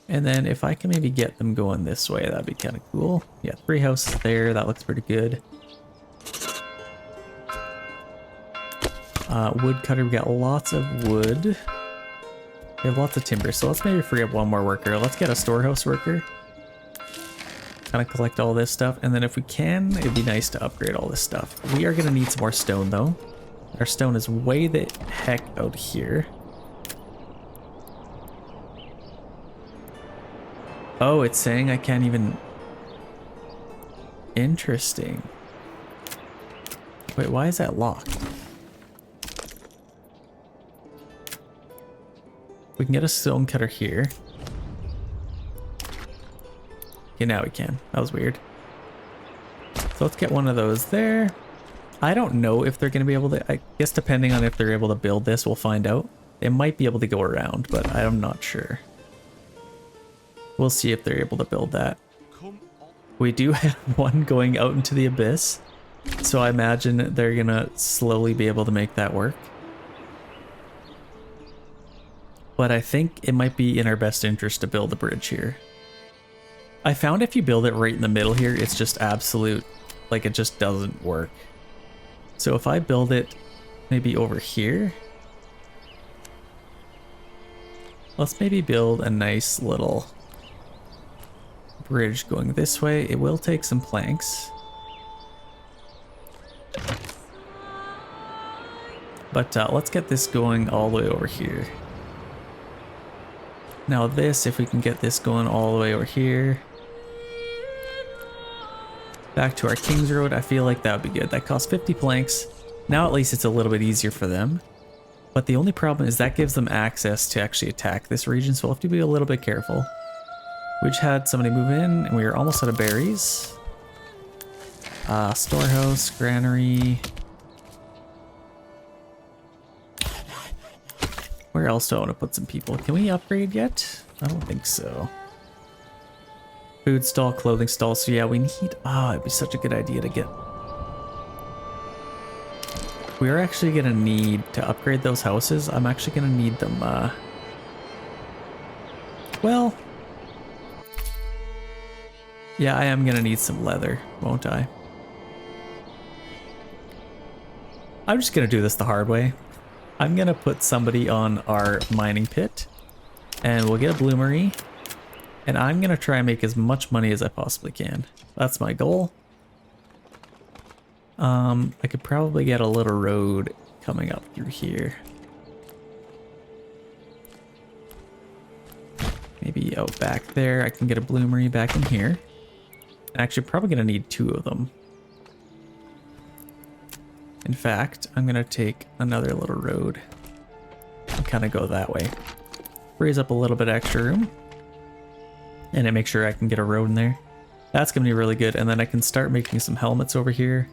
A: And then if I can maybe get them going this way, that'd be kind of cool. Yeah, 3 houses there. That looks pretty good. Woodcutter, we got lots of wood. We have lots of timber, so let's maybe free up one more worker. Let's get a storehouse worker. Kind of collect all this stuff, and then if we can, it'd be nice to upgrade all this stuff. We are going to need some more stone, though. Our stone is way the heck out here. Oh, it's saying I can't even... Interesting. Wait, why is that locked? We can get a stone cutter here. Okay, now we can. That was weird. So let's get one of those there. I don't know if they're going to be able to... I guess depending on if they're able to build this, we'll find out. They might be able to go around, but I'm not sure. We'll see if they're able to build that. We do have one going out into the abyss, so I imagine they're going to slowly be able to make that work. But I think it might be in our best interest to build a bridge here. I found if you build it right in the middle here, it's just absolute, like it just doesn't work. So if I build it maybe over here, let's maybe build a nice little bridge going this way. It will take some planks. But let's get this going all the way over here. Now this, if we can get this going all the way over here. Back to our King's Road, I feel like that would be good. That costs 50 planks. Now at least it's a little bit easier for them. But the only problem is that gives them access to actually attack this region, so we'll have to be a little bit careful. We just had somebody move in, and we are almost out of berries. Storehouse, granary. Where else do I want to put some people? Can we upgrade yet? I don't think so. Food stall, clothing stall. So yeah, we need... it'd be such a good idea to get... We're actually going to need to upgrade those houses. I'm actually going to need them... Well... Yeah, I am going to need some leather, won't I? I'm just going to do this the hard way. I'm going to put somebody on our mining pit, and we'll get a bloomery, and I'm going to try and make as much money as I possibly can. That's my goal. I could probably get a little road coming up through here. Maybe out back there, I can get a bloomery back in here. Actually, probably going to need 2 of them. In fact, I'm going to take another little road and kind of go that way. Frees up a little bit extra room. And I make sure I can get a road in there. That's going to be really good. And then I can start making some helmets over here.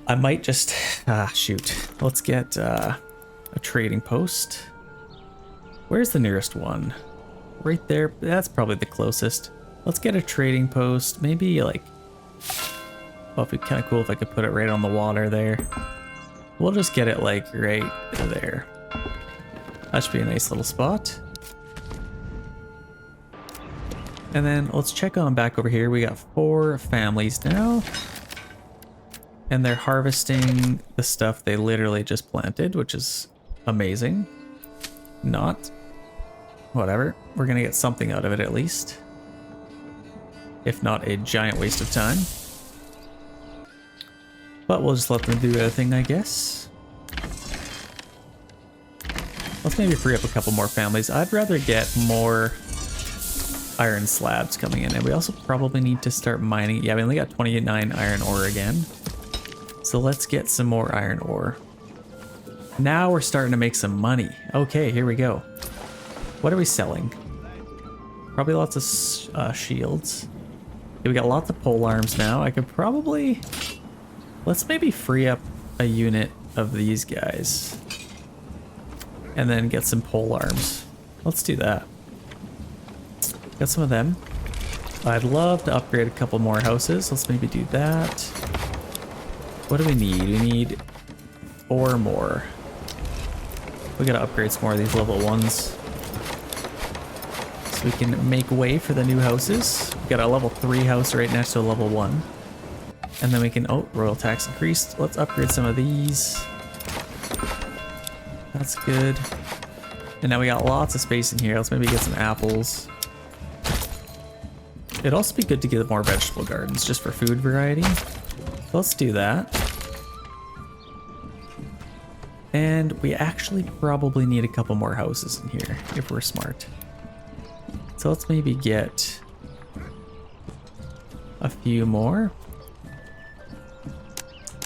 A: I might just... shoot. Let's get a trading post. Where's the nearest one? Right there. That's probably the closest. Let's get a trading post. Maybe like... Well, it'd be kind of cool if I could put it right on the water there. We'll just get it like right there. That should be a nice little spot. And then let's check on back over here. We got 4 families now. And they're harvesting the stuff they literally just planted, which is amazing. Not. whatever. We're gonna get something out of it at least. If not a giant waste of time. But we'll just let them do their thing, I guess. Let's maybe free up a couple more families. I'd rather get more iron slabs coming in. And we also probably need to start mining. Yeah, we only got 29 iron ore again. So let's get some more iron ore. Now we're starting to make some money. Okay, here we go. What are we selling? Probably lots of shields. Okay, we got lots of pole arms now. I could probably... Let's maybe free up a unit of these guys. And then get some pole arms. Let's do that. Got some of them. I'd love to upgrade a couple more houses. Let's maybe do that. What do we need? We need 4 more. We gotta upgrade some more of these level 1s. So we can make way for the new houses. We got a level 3 house right next to a level 1. And then we can, oh, royal tax increased. Let's upgrade some of these. That's good. And now we got lots of space in here. Let's maybe get some apples. It'd also be good to get more vegetable gardens just for food variety. So let's do that. And we actually probably need a couple more houses in here if we're smart. So let's maybe get a few more.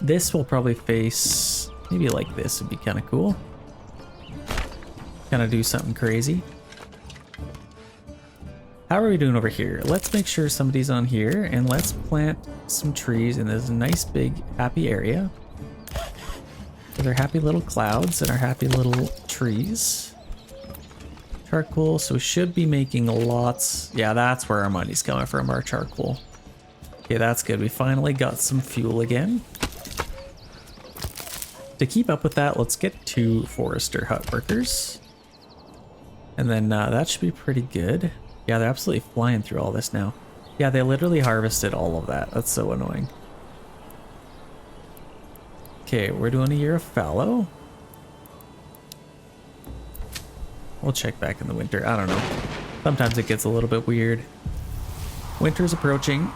A: This will probably face, maybe like this would be kind of cool. Kind of do something crazy. How are we doing over here? Let's make sure somebody's on here and let's plant some trees in this nice big happy area. With our happy little clouds and our happy little trees. Charcoal, so we should be making lots. Yeah, that's where our money's coming from, our charcoal. Okay, that's good. We finally got some fuel again. To keep up with that, let's get 2 forester hut workers. And then that should be pretty good. Yeah, they're absolutely flying through all this now. Yeah, they literally harvested all of that. That's so annoying. Okay, we're doing a year of fallow. We'll check back in the winter. I don't know. Sometimes it gets a little bit weird. Winter's approaching.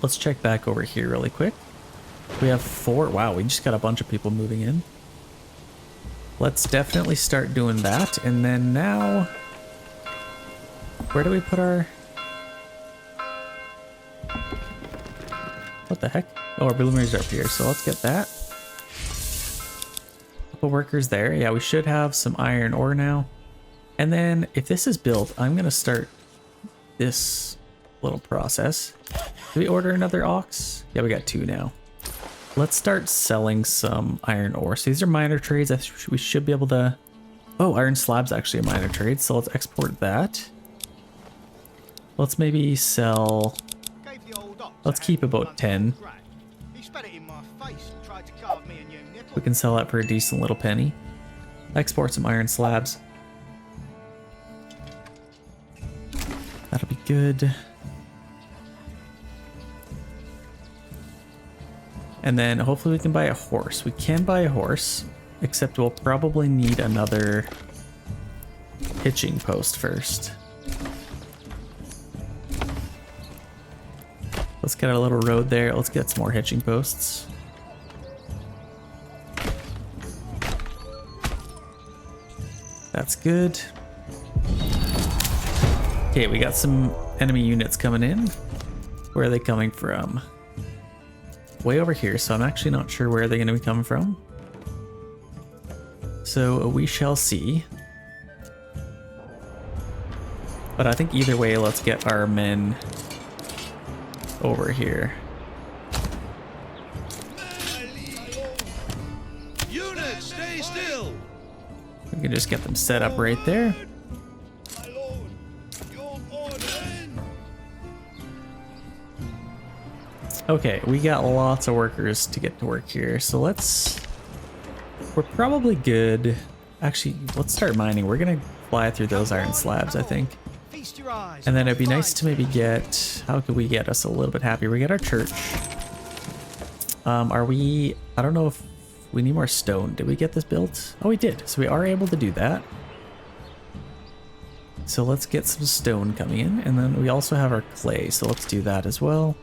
A: Let's check back over here really quick. We have 4. Wow, we just got a bunch of people moving in. Let's definitely start doing that. And then now, where do we put our... What the heck? Oh, our bloomeries are up here. So let's get that. Couple workers there. Yeah, we should have some iron ore now. And then if this is built, I'm going to start this little process. Do we order another ox? Yeah, we got 2 now. Let's start selling some iron ore. So these are minor trades. We should be able to... Oh, iron slab's actually a minor trade. So let's export that. Let's maybe sell... Let's keep about 10. We can sell that for a decent little penny. Export some iron slabs. That'll be good. And then hopefully we can buy a horse. We can buy a horse, except we'll probably need another hitching post first. Let's get a little road there. Let's get some more hitching posts. That's good. Okay, we got some enemy units coming in. Where are they coming from? Way over here, so I'm actually not sure where they're going to be coming from. So we shall see. But I think either way, let's get our men over here.
B: Units, stay still.
A: We can just get them set up right there. Okay, we got lots of workers to get to work here, so we're probably good. Actually, let's start mining. We're gonna fly through those iron slabs, I think. And then it'd be nice to maybe get, how could we get us a little bit happier? We get our church. I don't know if We need more stone. Did we get this built? Oh, we did. So we are able to do that. So let's get some stone coming in. And then we also have our clay. So let's do that as well.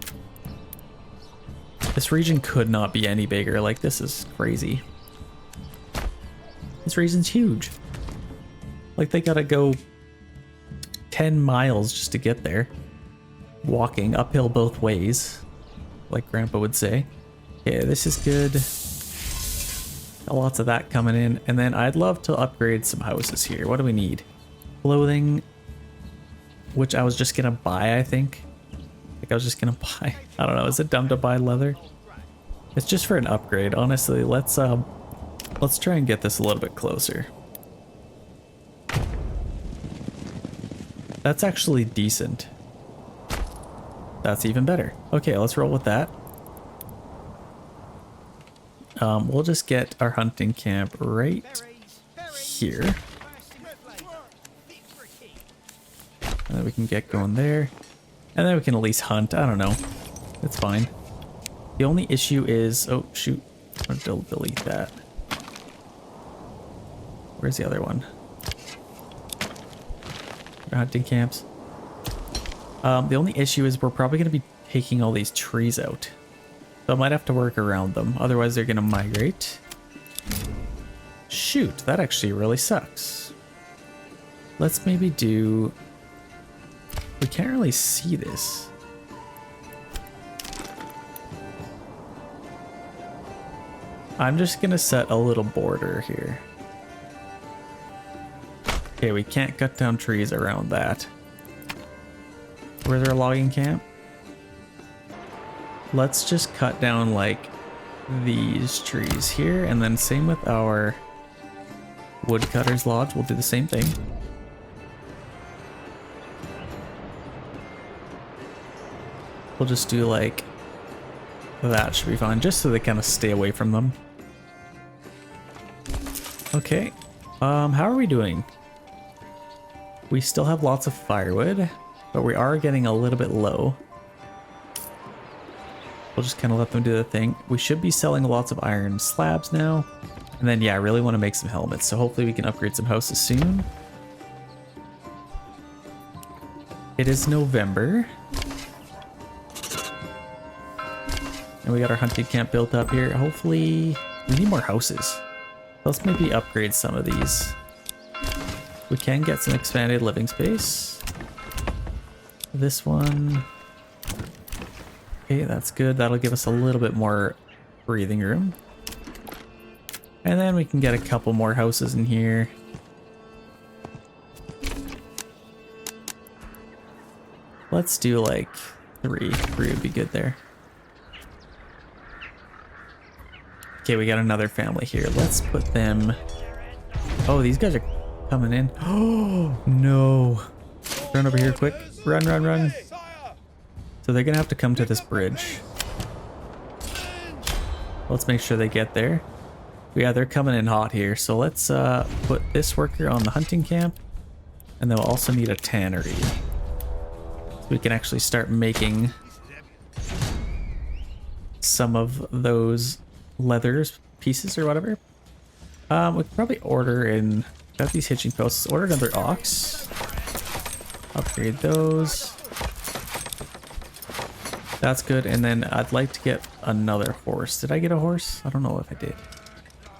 A: This region could not be any bigger. Like, this is crazy. This region's huge. Like, they gotta go 10 miles just to get there. Walking uphill both ways, like Grandpa would say. Okay, this is good. Got lots of that coming in. And then I'd love to upgrade some houses here. What do we need? Clothing, which I was just gonna buy, I think. Like, I was just gonna buy. I don't know, is it dumb to buy leather? It's just for an upgrade, honestly. Let's try and get this a little bit closer. That's actually decent. That's even better. Okay, let's roll with that. We'll just get our hunting camp right here. And then we can get going there. And then we can at least hunt. I don't know. It's fine. The only issue is... Oh, shoot. I'm going to delete that. Where's the other one? Our hunting camps. The only issue is we're probably going to be taking all these trees out. So I might have to work around them. Otherwise they're going to migrate. Shoot, that actually really sucks. Let's maybe do... We can't really see this. I'm just going to set a little border here. Okay, we can't cut down trees around that. Where's our logging camp? Let's just cut down like these trees here, and then same with our woodcutter's lodge. We'll do the same thing. We'll just do like that, should be fine, just so they kind of stay away from them. Okay, how are we doing? We still have lots of firewood, but we are getting a little bit low. We'll just kind of let them do the thing. We should be selling lots of iron slabs now. And then, yeah, I really want to make some helmets, so hopefully we can upgrade some houses soon. It is November. And we got our hunting camp built up here. Hopefully, we need more houses. Let's maybe upgrade some of these. We can get some expanded living space. This one. Okay, that's good. That'll give us a little bit more breathing room. And then we can get a couple more houses in here. Let's do like three. Three would be good there. Okay, we got another family here. Let's put them... Oh, these guys are coming in. Oh, no. Run over here quick. Run, run, run. So they're gonna have to come to this bridge. Let's make sure they get there. Yeah, they're coming in hot here. So let's put this worker on the hunting camp. And they'll also need a tannery. So we can actually start making some of those leathers pieces or whatever. We could probably order in... Got these hitching posts. Order another ox. Upgrade those. That's good. And then I'd like to get another horse. Did I get a horse? I don't know if I did.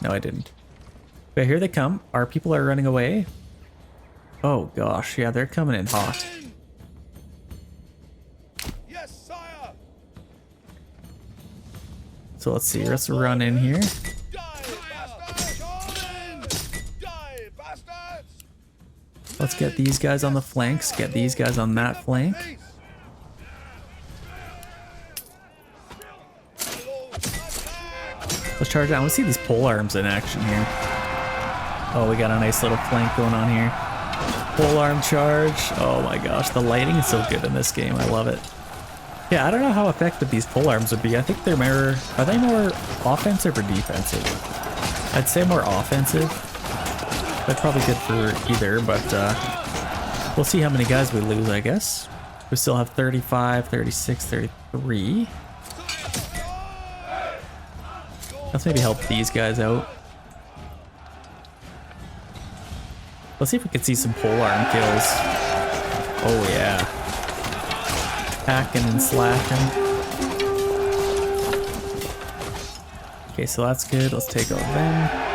A: No, I didn't. Okay, here they come. Our people are running away. Oh gosh, yeah, they're coming in hot.
B: Yes, sire.
A: So let's see. Let's run in here. Let's get these guys on the flanks. Get these guys on that flank. Let's charge out. Let's see these pole arms in action here. Oh, we got a nice little flank going on here. Pole arm charge. Oh my gosh, the lighting is so good in this game. I love it. Yeah, I don't know how effective these pole arms would be. I think they're more... Are they more offensive or defensive? I'd say more offensive. They're probably good for either, but we'll see how many guys we lose, I guess. We still have 35, 36, 33. Let's maybe help these guys out. Let's see if we can see some polearm kills. Oh yeah. Hacking and slashing. Okay, so that's good. Let's take out them.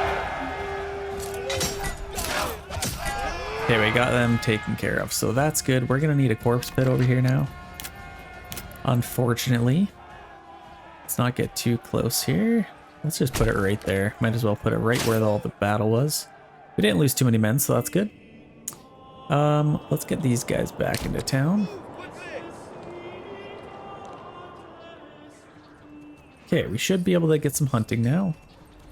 A: Okay, we got them taken care of, so that's good. We're gonna need a corpse pit over here now. Unfortunately. Let's not get too close here. Let's just put it right there. Might as well put it right where all the battle was. We didn't lose too many men, so that's good. Let's get these guys back into town. Okay, we should be able to get some hunting now.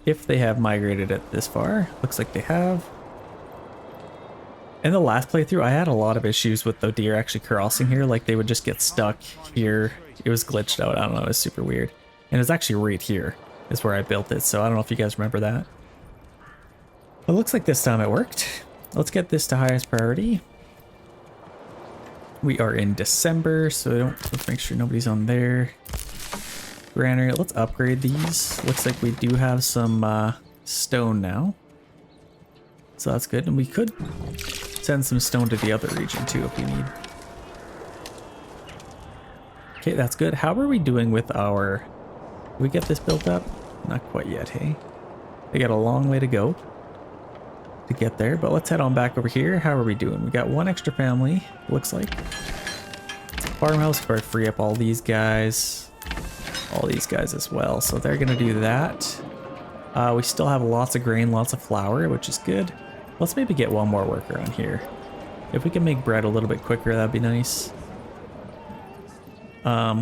A: If they have migrated it this far. Looks like they have. In the last playthrough, I had a lot of issues with the deer actually crossing here. Like, they would just get stuck here. It was glitched out. I don't know. It was super weird. And it's actually right here is where I built it. So I don't know if you guys remember that. It looks like this time it worked. Let's get this to highest priority. We are in December, so let's make sure nobody's on there. Granary, let's upgrade these. Looks like we do have some stone now. So that's good. And we could send some stone to the other region too if we need. Okay, that's good. How are we doing with our... Did we get this built up? Not quite yet, hey? We got a long way to go to get there, but let's head on back over here. How are we doing? We got one extra family, looks like. Farmhouse, for free up all these guys as well, so they're gonna do that. We still have lots of grain, lots of flour, which is good. Let's maybe get one more worker on here. If we can make bread a little bit quicker, that'd be nice.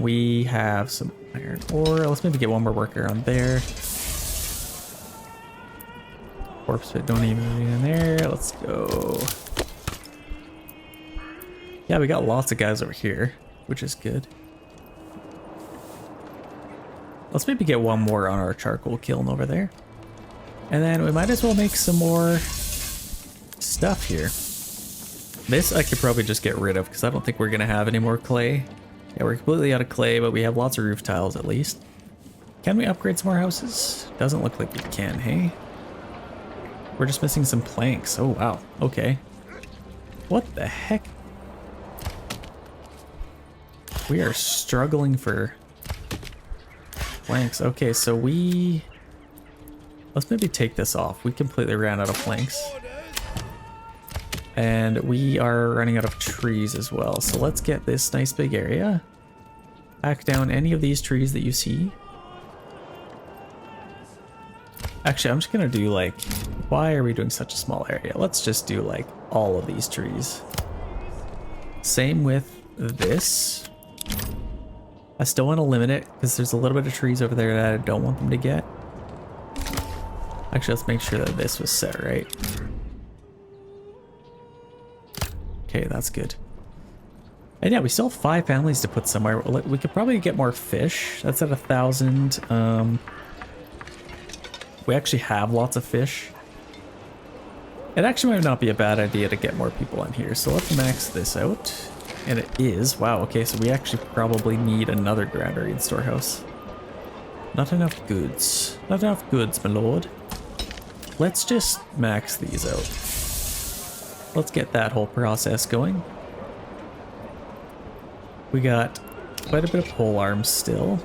A: We have some iron ore. Let's maybe get one more worker on there. Corpse pit, don't even need in there. Let's go. Yeah, we got lots of guys over here, which is good. Let's maybe get one more on our charcoal kiln over there. And then we might as well make some more stuff here. This I could probably just get rid of because I don't think we're going to have any more clay. Yeah, we're completely out of clay, but we have lots of roof tiles at least. Can we upgrade some more houses? Doesn't look like we can, hey? We're just missing some planks. Oh, wow. Okay. What the heck? We are struggling for planks. Okay, so let's maybe take this off. We completely ran out of planks. And we are running out of trees as well. So let's get this nice big area. Hack down any of these trees that you see. Actually, I'm just gonna do like, why are we doing such a small area? Let's just do like all of these trees. Same with this. I still want to limit it because there's a little bit of trees over there that I don't want them to get. Actually, let's make sure that this was set right. Okay, that's good. And yeah, we still have 5 families to put somewhere. We could probably get more fish. That's at 1,000. We actually have lots of fish. It actually might not be a bad idea to get more people in here. So let's max this out. And it is. Wow, okay, so we actually probably need another granary and storehouse. Not enough goods. Not enough goods, my lord. Let's just max these out. Let's get that whole process going. We got quite a bit of pole arms still.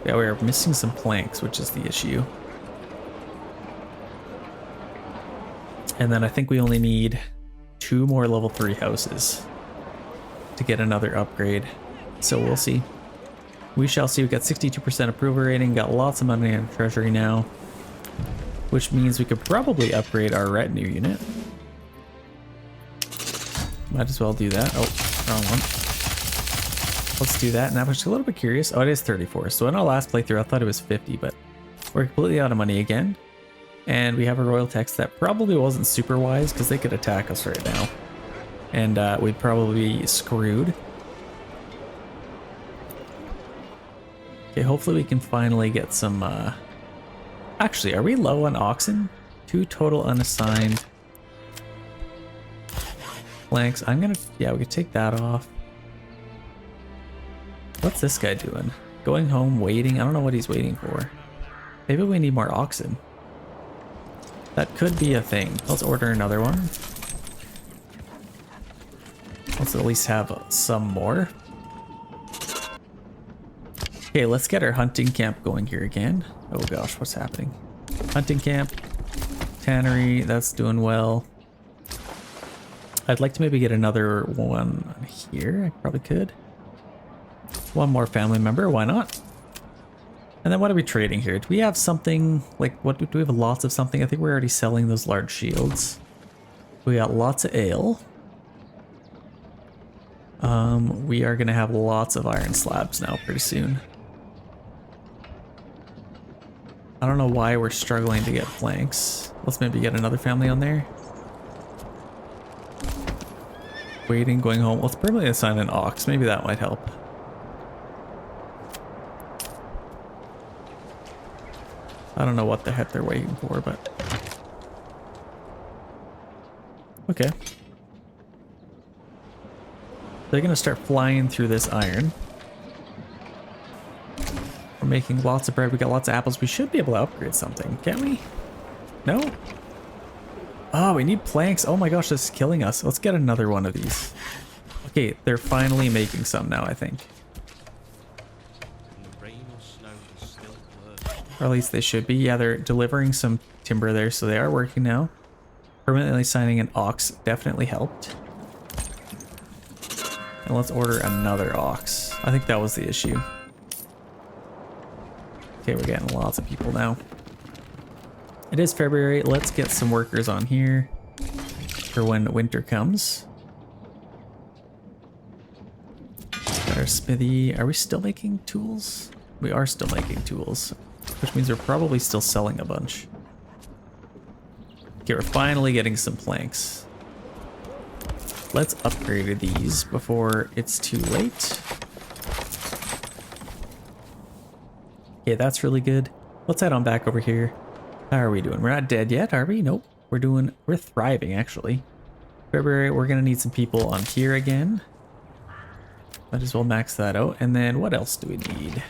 A: Yeah, we're missing some planks, which is the issue. And then I think we only need 2 more level 3 houses to get another upgrade. So we'll see. We shall see. We got 62% approval rating, got lots of money in treasury now, which means we could probably upgrade our retinue unit. Might as well do that. Oh, wrong one. Let's do that. And I'm just a little bit curious. Oh, it is 34. So in our last playthrough, I thought it was 50, but we're completely out of money again. And we have a royal text that probably wasn't super wise because they could attack us right now. And we'd probably be screwed. Okay, hopefully we can finally get some... Actually, are we low on oxen? 2 total unassigned planks. I'm gonna... Yeah, we could take that off. What's this guy doing? Going home, waiting? I don't know what he's waiting for. Maybe we need more oxen. That could be a thing. Let's order another one. Let's at least have some more. Okay, let's get our hunting camp going here again. Oh gosh, what's happening? Hunting camp, tannery, that's doing well. I'd like to maybe get another one here. I probably could. One more family member, why not? And then what are we trading here? Do we have something, like, what do we have? Lots of something? I think we're already selling those large shields. We got lots of ale. We are gonna have lots of iron slabs now pretty soon. I don't know why we're struggling to get planks. Let's maybe get another family on there. Waiting, going home. Let's permanently assign an ox. Maybe that might help. I don't know what the heck they're waiting for, but... Okay. They're gonna start flying through this iron. We're making lots of bread. We got lots of apples. We should be able to upgrade something, can't we? No? Oh, we need planks. Oh my gosh, this is killing us. Let's get another one of these. Okay, they're finally making some now, I think. Or at least they should be. Yeah, they're delivering some timber there, so they are working now. Permanently signing an ox definitely helped. And let's order another ox. I think that was the issue. Okay, we're getting lots of people now. It is February. Let's get some workers on here for when winter comes. Got our smithy. Are we still making tools? We are still making tools, which means we're probably still selling a bunch. Okay, we're finally getting some planks. Let's upgrade these before it's too late. Okay, that's really good. Let's head on back over here. How are we doing? We're not dead yet, are we? Nope. We're thriving, actually. February, we're gonna need some people on here again. Might as well max that out. And then what else do we need?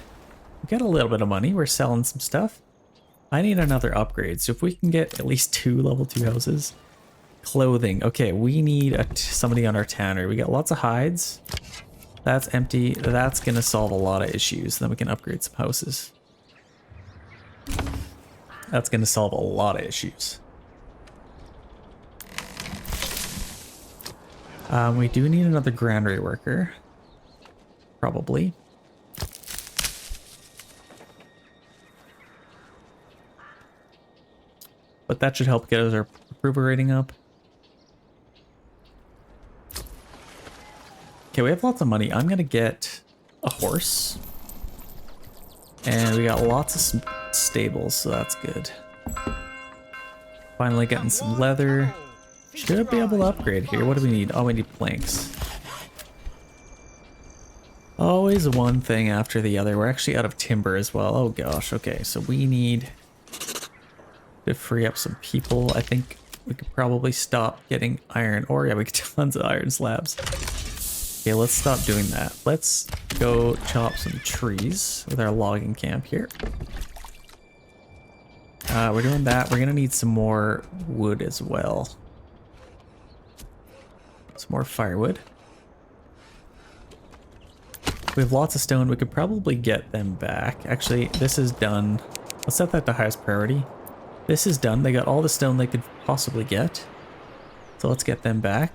A: We got a little bit of money. We're selling some stuff. I need another upgrade. So if we can get at least 2 level 2 houses. Clothing. Okay, we need somebody on our tannery. We got lots of hides. That's empty. That's gonna solve a lot of issues. Then we can upgrade some houses. That's gonna solve a lot of issues. We do need another granary worker. Probably. But that should help get us our approval rating up. Okay, we have lots of money. I'm gonna get a horse. And we got lots of stables, so that's good. Finally getting some leather. Should be able to upgrade here. What do we need? Oh, we need planks. Always one thing after the other. We're actually out of timber as well. Oh gosh, okay. So we need to free up some people. I think we could probably stop getting iron ore. Yeah, we get tons of iron slabs. Okay, let's stop doing that. Let's go chop some trees with our logging camp here. We're doing that. We're gonna need some more wood as well. Some more firewood. We have lots of stone. We could probably get them back. Actually, this is done. Let's set that to highest priority. This is done. They got all the stone they could possibly get. So let's get them back.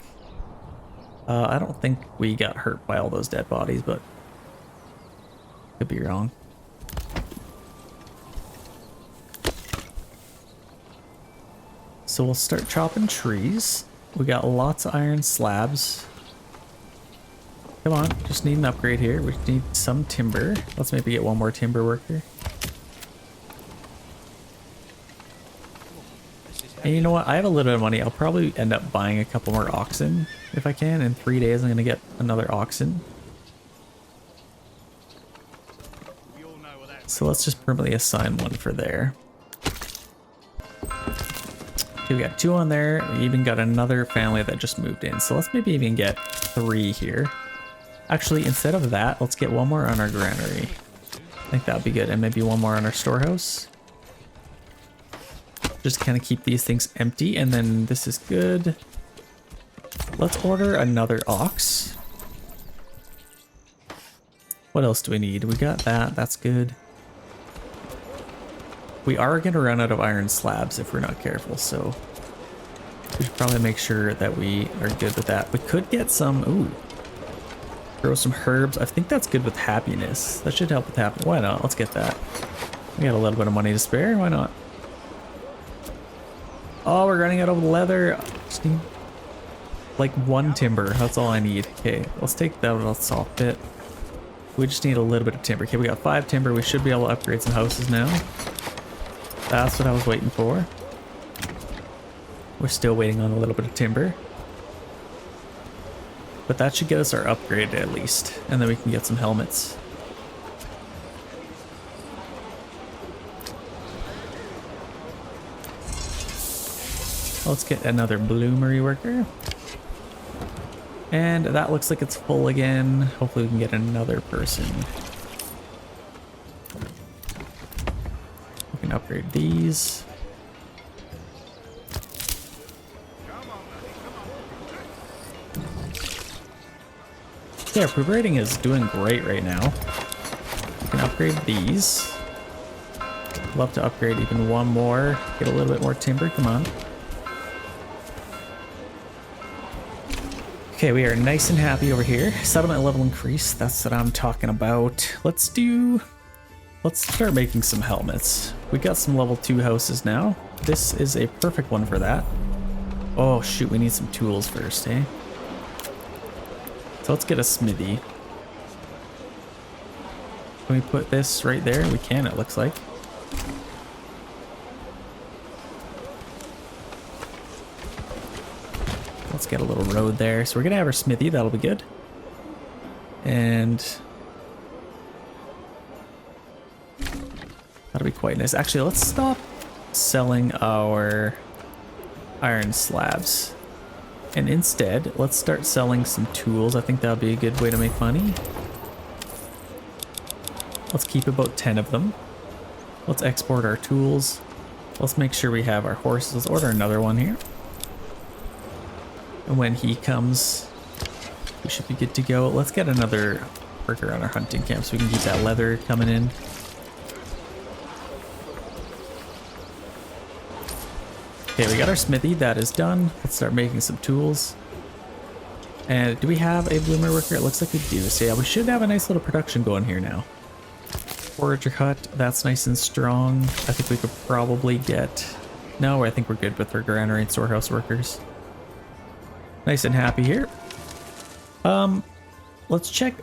A: I don't think we got hurt by all those dead bodies, but could be wrong. So we'll start chopping trees. We got lots of iron slabs. Come on, just need an upgrade here. We need some timber. Let's maybe get one more timber worker. And you know what? I have a little bit of money. I'll probably end up buying a couple more oxen if I can. In 3 days, I'm going to get another oxen. So let's just permanently assign one for there. Okay, we got 2 on there. We even got another family that just moved in. So let's maybe even get 3 here. Actually, instead of that, let's get one more on our granary. I think that would be good. And maybe one more on our storehouse. Just kind of keep these things empty, and then this is good. Let's order another ox. What else do we need? We got that, that's good. We are going to run out of iron slabs if we're not careful, so we should probably make sure that we are good with that. We could get some, ooh, grow some herbs. I think that's good with happiness. That should help with happiness. Why not? Let's get that. We got a little bit of money to spare, why not? Oh, we're running out of leather. Just need like 1 timber. That's all I need. Okay, let's take that little soft bit. We just need a little bit of timber. Okay, we got 5 timber. We should be able to upgrade some houses now. That's what I was waiting for. We're still waiting on a little bit of timber. But that should get us our upgrade at least. And then we can get some helmets. Let's get another bloomery worker. And that looks like it's full again. Hopefully we can get another person. We can upgrade these. Yeah, proof rating is doing great right now. We can upgrade these. Love to upgrade even one more. Get a little bit more timber, come on. Okay, we are nice and happy over here. Settlement level increase, that's what I'm talking about. Let's start making some helmets. We got some level 2 houses now. This is a perfect one for that. Oh shoot, we need some tools first, eh? So let's get a smithy. Can we put this right there? We can, it looks like. Let's get a little road there. So we're gonna have our smithy, that'll be good. And that'll be quite nice. Actually, let's stop selling our iron slabs. And instead, let's start selling some tools. I think that'll be a good way to make money. Let's keep about 10 of them. Let's export our tools. Let's make sure we have our horses. Let's order another one here. And when he comes, we should be good to go. Let's get another worker on our hunting camp so we can keep that leather coming in. Okay, we got our smithy. That is done. Let's start making some tools. And do we have a bloomer worker? It looks like we do. So yeah, we should have a nice little production going here now. Forager hut. That's nice and strong. I think we could probably get... No, I think we're good with our granary and storehouse workers. Nice and happy here. Let's check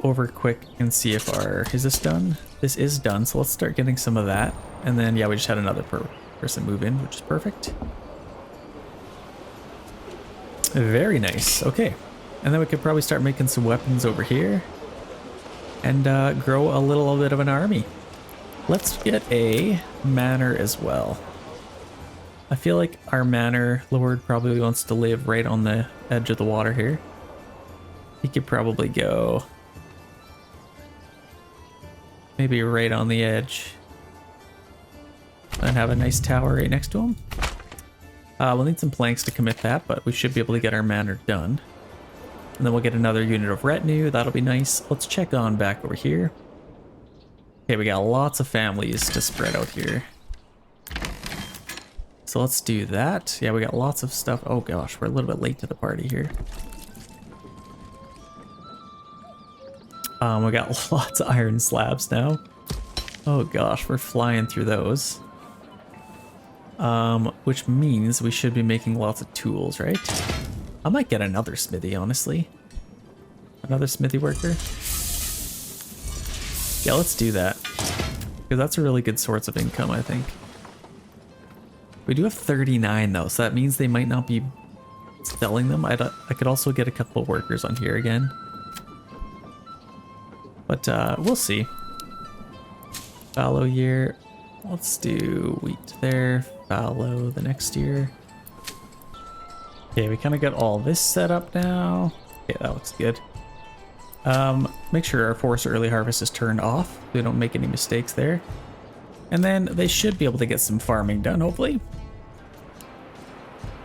A: over quick and see if is this done? This is done, so let's start getting some of that. And then, yeah, we just had another person move in, which is perfect. Very nice, okay. And then we could probably start making some weapons over here. And grow a little bit of an army. Let's get a manor as well. I feel like our manor lord probably wants to live right on the edge of the water here. He could probably go maybe right on the edge and have a nice tower right next to him. We'll need some planks to commit that, but we should be able to get our manor done. And then we'll get another unit of retinue. That'll be nice. Let's check on back over here. Okay, we got lots of families to spread out here. So let's do that. Yeah, we got lots of stuff. Oh gosh, we're a little bit late to the party here. We got lots of iron slabs now. Oh gosh, we're flying through those. Which means we should be making lots of tools, right? I might get another smithy, honestly. Another smithy worker. Yeah, let's do that. Because that's a really good source of income, I think. We do have 39 though, so that means they might not be selling them. I could also get a couple of workers on here again. But we'll see. Fallow year. Let's do wheat there. Fallow the next year. Okay, we kind of got all this set up now. Okay, that looks good. Make sure our forced early harvest is turned off. We don't make any mistakes there. And then they should be able to get some farming done, hopefully.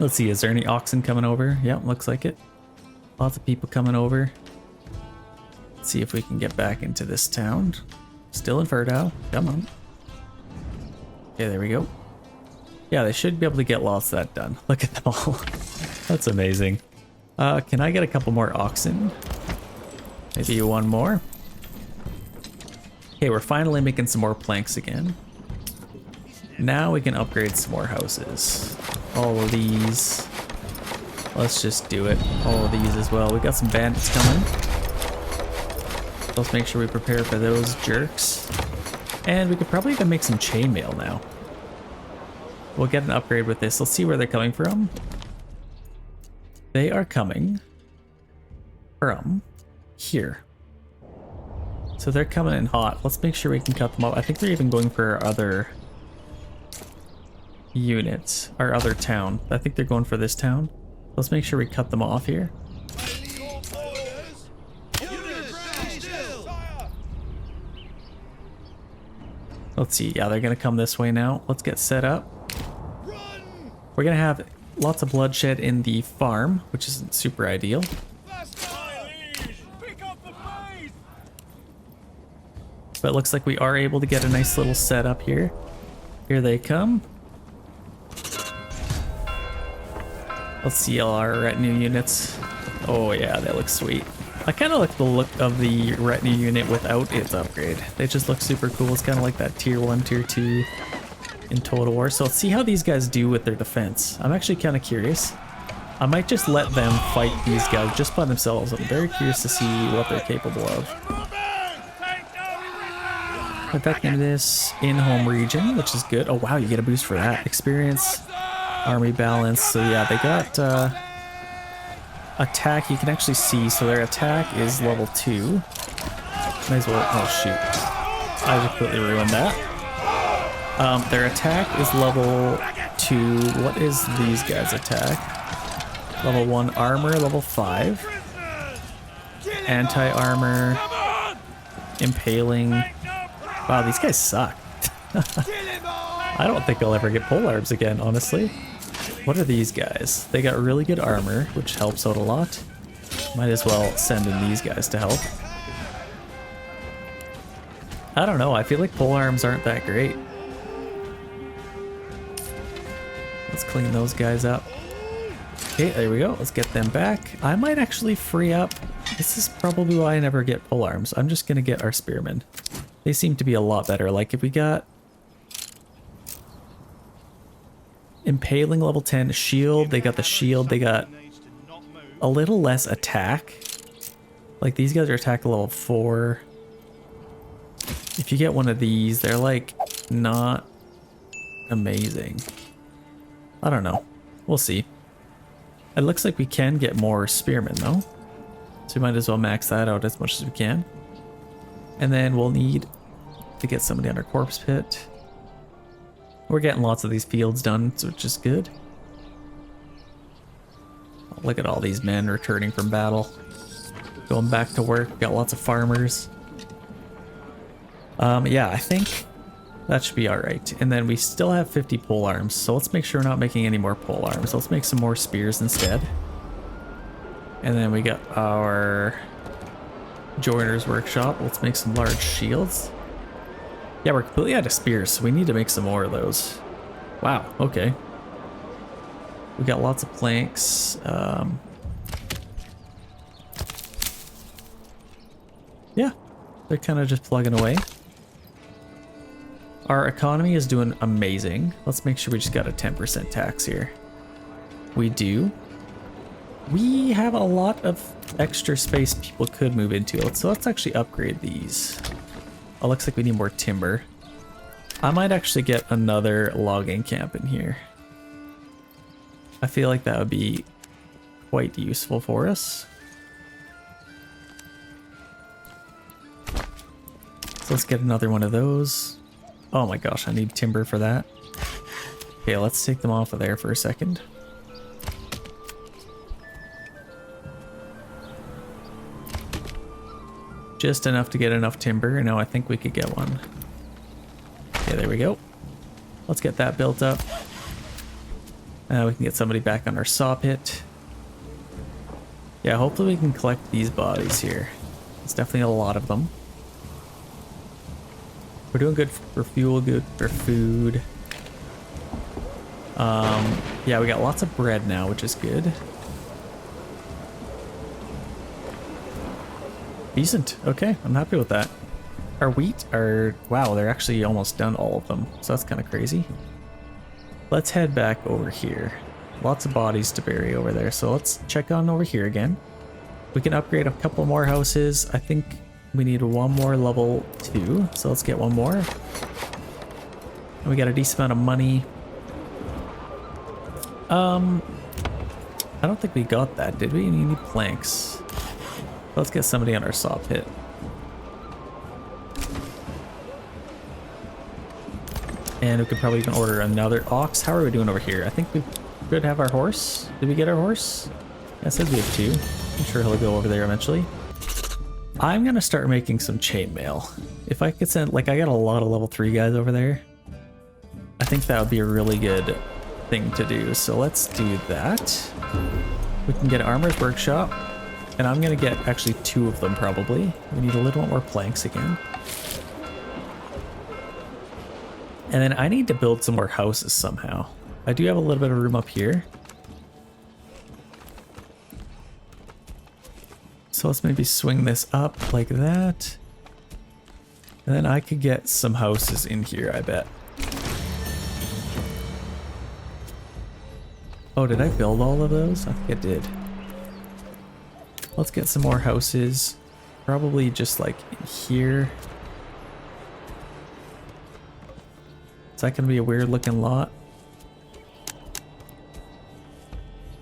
A: Let's see, is there any oxen coming over? Yep, looks like it. Lots of people coming over. Let's see if we can get back into this town. Still infertile. Come on. Okay, there we go. Yeah, they should be able to get lots of that done. Look at them all. That's amazing. Can I get a couple more oxen? Maybe one more. Okay, we're finally making some more planks again. Now we can upgrade some more houses. All of these. Let's just do it. All of these as well. We got some bandits coming. Let's make sure we prepare for those jerks. And we could probably even make some chainmail now. We'll get an upgrade with this. Let's see where they're coming from. They are coming from here. So they're coming in hot. Let's make sure we can cut them off. I think they're even going for our other units, our other town. I think they're going for this town. Let's make sure we cut them off here. Let's see. Yeah, they're gonna come this way now. Let's get set up. We're gonna have lots of bloodshed in the farm, which isn't super ideal. But it looks like we are able to get a nice little setup here. Here they come. Let's see all our retinue units. Oh yeah, they look sweet. I kind of like the look of the retinue unit without its upgrade. They just look super cool. It's kind of like that tier 1, tier 2 in Total War. So let's see how these guys do with their defense. I'm actually kind of curious. I might just let them fight these guys just by themselves. I'm very curious to see what they're capable of. Affecting this in-home region, which is good. Oh wow, you get a boost for that. Experience, army balance. So yeah, they got attack. You can actually see. So their attack is level 2. Might as well. Oh shoot! I just completely ruined that. Their attack is level 2. What is these guys' attack? Level 1 armor, level 5. Anti-armor, impaling. Wow, these guys suck. I don't think I'll ever get polearms again, honestly. What are these guys? They got really good armor, which helps out a lot. Might as well send in these guys to help. I don't know, I feel like polearms aren't that great. Let's clean those guys up. Okay, there we go. Let's get them back. I might actually free up. This is probably why I never get polearms. I'm just gonna get our spearmen. They seem to be a lot better. Like if we got impaling level 10, shield, they got the shield, they got a little less attack. Like these guys are attack level 4. If you get one of these, they're like not amazing. I don't know. We'll see. It looks like we can get more spearmen though. So we might as well max that out as much as we can. And then we'll need to get somebody under corpse pit. We're getting lots of these fields done, which is good. Look at all these men returning from battle. Going back to work. Got lots of farmers. Yeah, I think that should be alright. And then we still have 50 polearms, so let's make sure we're not making any more polearms. Let's make some more spears instead. And then we got our joiner's workshop. Let's make some large shields. Yeah, we're completely out of spears, so we need to make some more of those. Wow, okay. We got lots of planks. Yeah, they're kind of just plugging away. Our economy is doing amazing. Let's make sure we just got a 10% tax here. We do. We have a lot of extra space people could move into. So let's actually upgrade these. Oh, looks like we need more timber. I might actually get another logging camp in here. I feel like that would be quite useful for us. So let's get another one of those. Oh my gosh, I need timber for that. Okay, let's take them off of there for a second. Just enough to get enough timber, and now I think we could get one. Okay, there we go. Let's get that built up. We can get somebody back on our saw pit. Yeah, hopefully we can collect these bodies here. It's definitely a lot of them. We're doing good for fuel, good for food. Yeah, we got lots of bread now, which is good. Decent. Okay, I'm happy with that. Our wheat are... Wow, they're actually almost done, all of them. So that's kind of crazy. Let's head back over here. Lots of bodies to bury over there. So let's check on over here again. We can upgrade a couple more houses. I think we need one more level 2. So let's get one more. And we got a decent amount of money. I don't think we got that, did we? We need planks. Let's get somebody on our saw pit. And we could probably even order another ox. How are we doing over here? I think we could have our horse. Did we get our horse? That says we have 2. I'm sure he'll go over there eventually. I'm gonna start making some chainmail. If I could send, like, I got a lot of level 3 guys over there. I think that would be a really good thing to do. So let's do that. We can get Armor's Workshop. And I'm gonna get actually 2 of them probably. We need a little more planks again. And then I need to build some more houses somehow. I do have a little bit of room up here. So let's maybe swing this up like that. And then I could get some houses in here, I bet. Oh, did I build all of those? I think I did. Let's get some more houses. Probably just like in here. Is that gonna be a weird looking lot?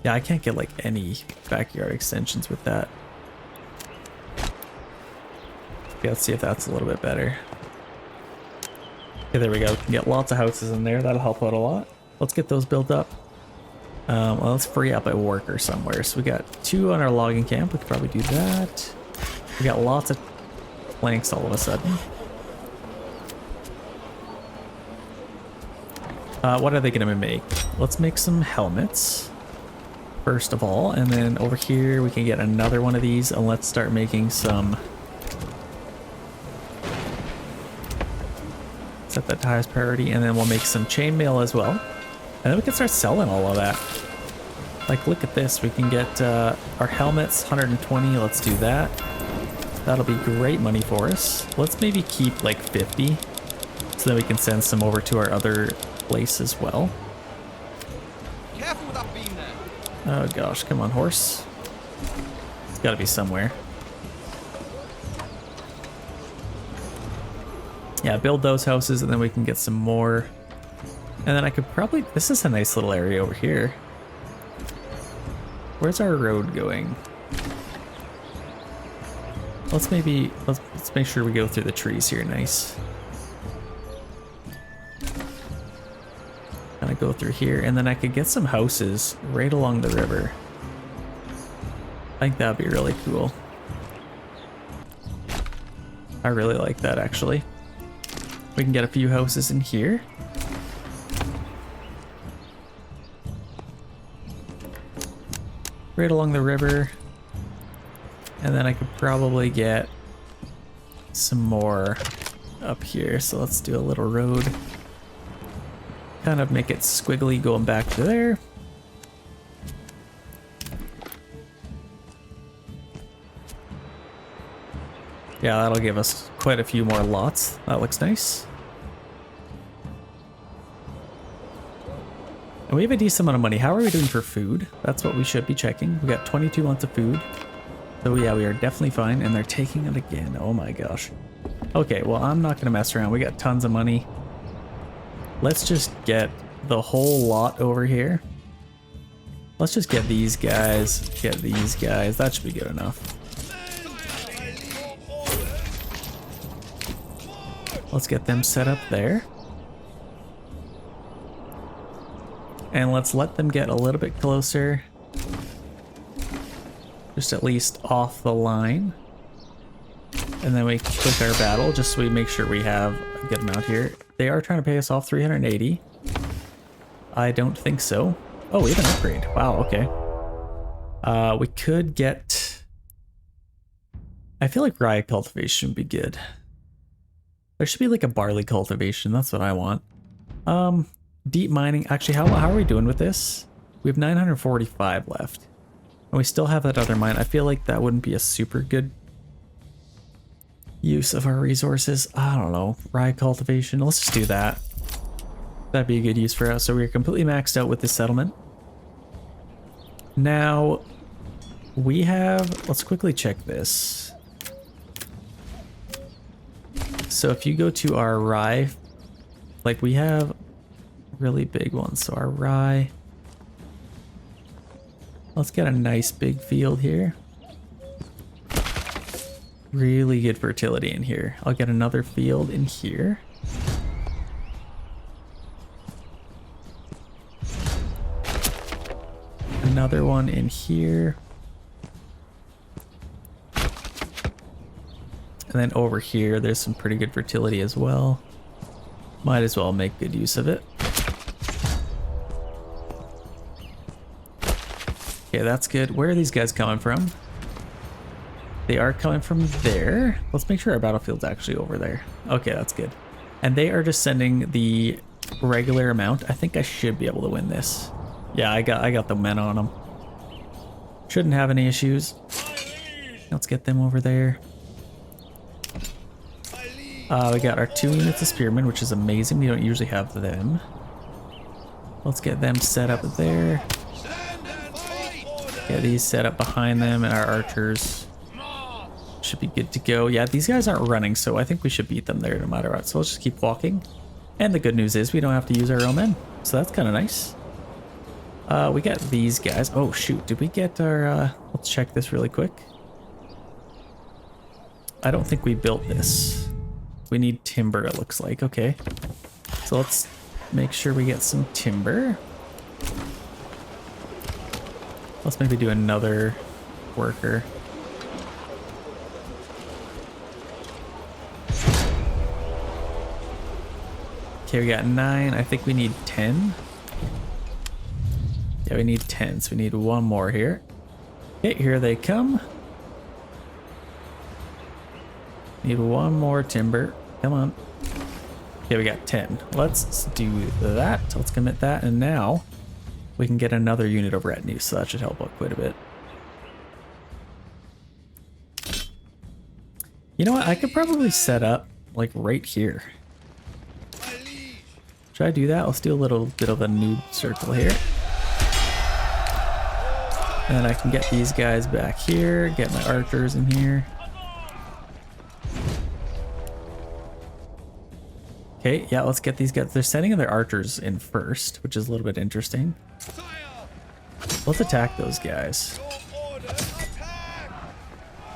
A: Yeah, I can't get like any backyard extensions with that. Okay, let's see if that's a little bit better. Okay, there we go. We can get lots of houses in there. That'll help out a lot. Let's get those built up. Well, let's free up a worker somewhere. So we got 2 on our logging camp. We could probably do that. We got lots of planks all of a sudden. What are they gonna make? Let's make some helmets first of all, and then over here we can get another one of these, and let's start making some. Set that to highest priority, and then we'll make some chainmail as well, and then we can start selling all of that. Like, look at this, we can get our helmets 120. Let's do that. That'll be great money for us. Let's maybe keep like 50 so that we can send some over to our other place as well.
B: Careful with that beam there.
A: Oh gosh, come on, horse. It's gotta be somewhere. Yeah, build those houses and then we can get some more. And then I could probably, this is a nice little area over here. Where's our road going? Let's make sure we go through the trees here. Nice. Kind of go through here, and then I could get some houses right along the river. I think that'd be really cool. I really like that actually. We can get a few houses in here. Right along the river. And then I could probably get some more up here. So let's do a little road. Kind of make it squiggly going back to there. Yeah, that'll give us quite a few more lots. That looks nice. And we have a decent amount of money. How are we doing for food? That's what we should be checking. We got 22 months of food. So yeah, we are definitely fine. And they're taking it again. Oh my gosh. Okay, well, I'm not gonna mess around. We got tons of money. Let's just get the whole lot over here. Let's just get these guys. Get these guys. That should be good enough. Let's get them set up there. And let's let them get a little bit closer. Just at least off the line. And then we click our battle just so we make sure we have a good amount here. They are trying to pay us off 380. I don't think so. Oh, we have an upgrade. Wow, okay. We could get... I feel like rye cultivation would be good. There should be like a barley cultivation. That's what I want. Deep mining. Actually, how are we doing with this? We have 945 left. And we still have that other mine. I feel like that wouldn't be a super good use of our resources. I don't know. Rye cultivation. Let's just do that. That'd be a good use for us. So we're completely maxed out with this settlement. Now, we have... Let's quickly check this. So if you go to our rye, like we have really big ones. So our rye... Let's get a nice big field here. Really good fertility in here. I'll get another field in here. Another one in here. And then over here, there's some pretty good fertility as well. Might as well make good use of it. Okay, that's good. Where are these guys coming from? They are coming from there. Let's make sure our battlefield's actually over there. Okay, that's good. And they are just sending the regular amount. I think I should be able to win this. Yeah, I got the men on them. Shouldn't have any issues. Let's get them over there. We got our 2 units of spearmen, which is amazing. We don't usually have them. Let's get them set up there. Get these set up behind them, and our archers should be good to go. Yeah, these guys aren't running, so I think we should beat them there no matter what. So let's just keep walking. And the good news is we don't have to use our own men, so that's kind of nice. We got these guys. Oh shoot, did we get our... let's check this really quick. I don't think we built this. We need timber, it looks like. Okay, so let's make sure we get some timber. Let's maybe do another worker. Okay, we got 9. I think we need 10. Yeah, we need 10, so we need one more here. Okay, here they come. Need one more timber. Come on. Okay, we got 10. Let's do that. Let's commit that, and now we can get another unit of retinue, so that should help out quite a bit. You know what? I could probably set up like right here. Should I do that? Let's do a little bit of a noob circle here. And then I can get these guys back here, get my archers in here. Okay, yeah, let's get these guys. They're sending their archers in first, which is a little bit interesting. Let's attack those guys.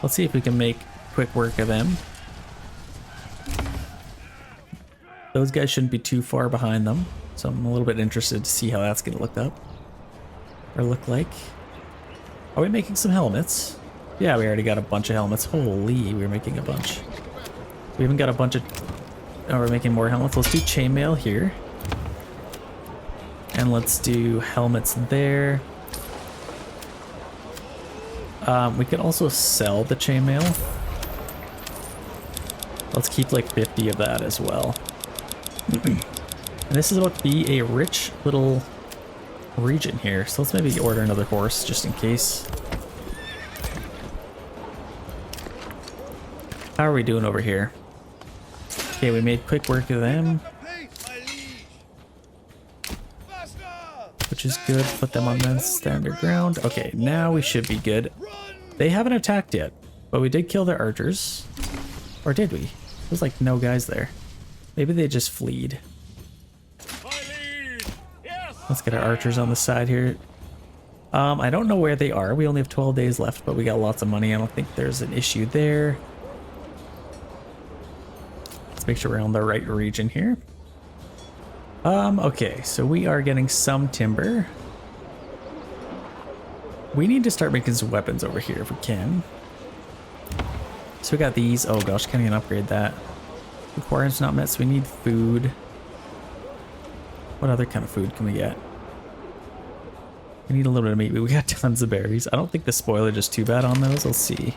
A: Let's see if we can make quick work of them. Those guys shouldn't be too far behind them, so I'm a little bit interested to see how that's going to look up. Or look like. Are we making some helmets? Yeah, we already got a bunch of helmets. Holy, we're making a bunch. We even got a bunch of... Oh, we're making more helmets. Let's do chainmail here. And let's do helmets there. We can also sell the chainmail. Let's keep like 50 of that as well. And this is about to be a rich little region here, so let's maybe order another horse just in case. How are we doing over here? Okay, we made quick work of them, which is good. Put them on the standard ground. Okay, now we should be good. They haven't attacked yet, but we did kill their archers. Or did we? There's like no guys there. Maybe they just fleed. Let's get our archers on the side here. I don't know where they are. We only have 12 days left, but we got lots of money. I don't think there's an issue there. Let's make sure we're on the right region here. Okay, so we are getting some timber. We need to start making some weapons over here if we can. So we got these. Oh gosh, can't even upgrade that. Requirements not met, so we need food. What other kind of food can we get? We need a little bit of meat, but we got tons of berries. I don't think the spoilage is too bad on those. Let's see.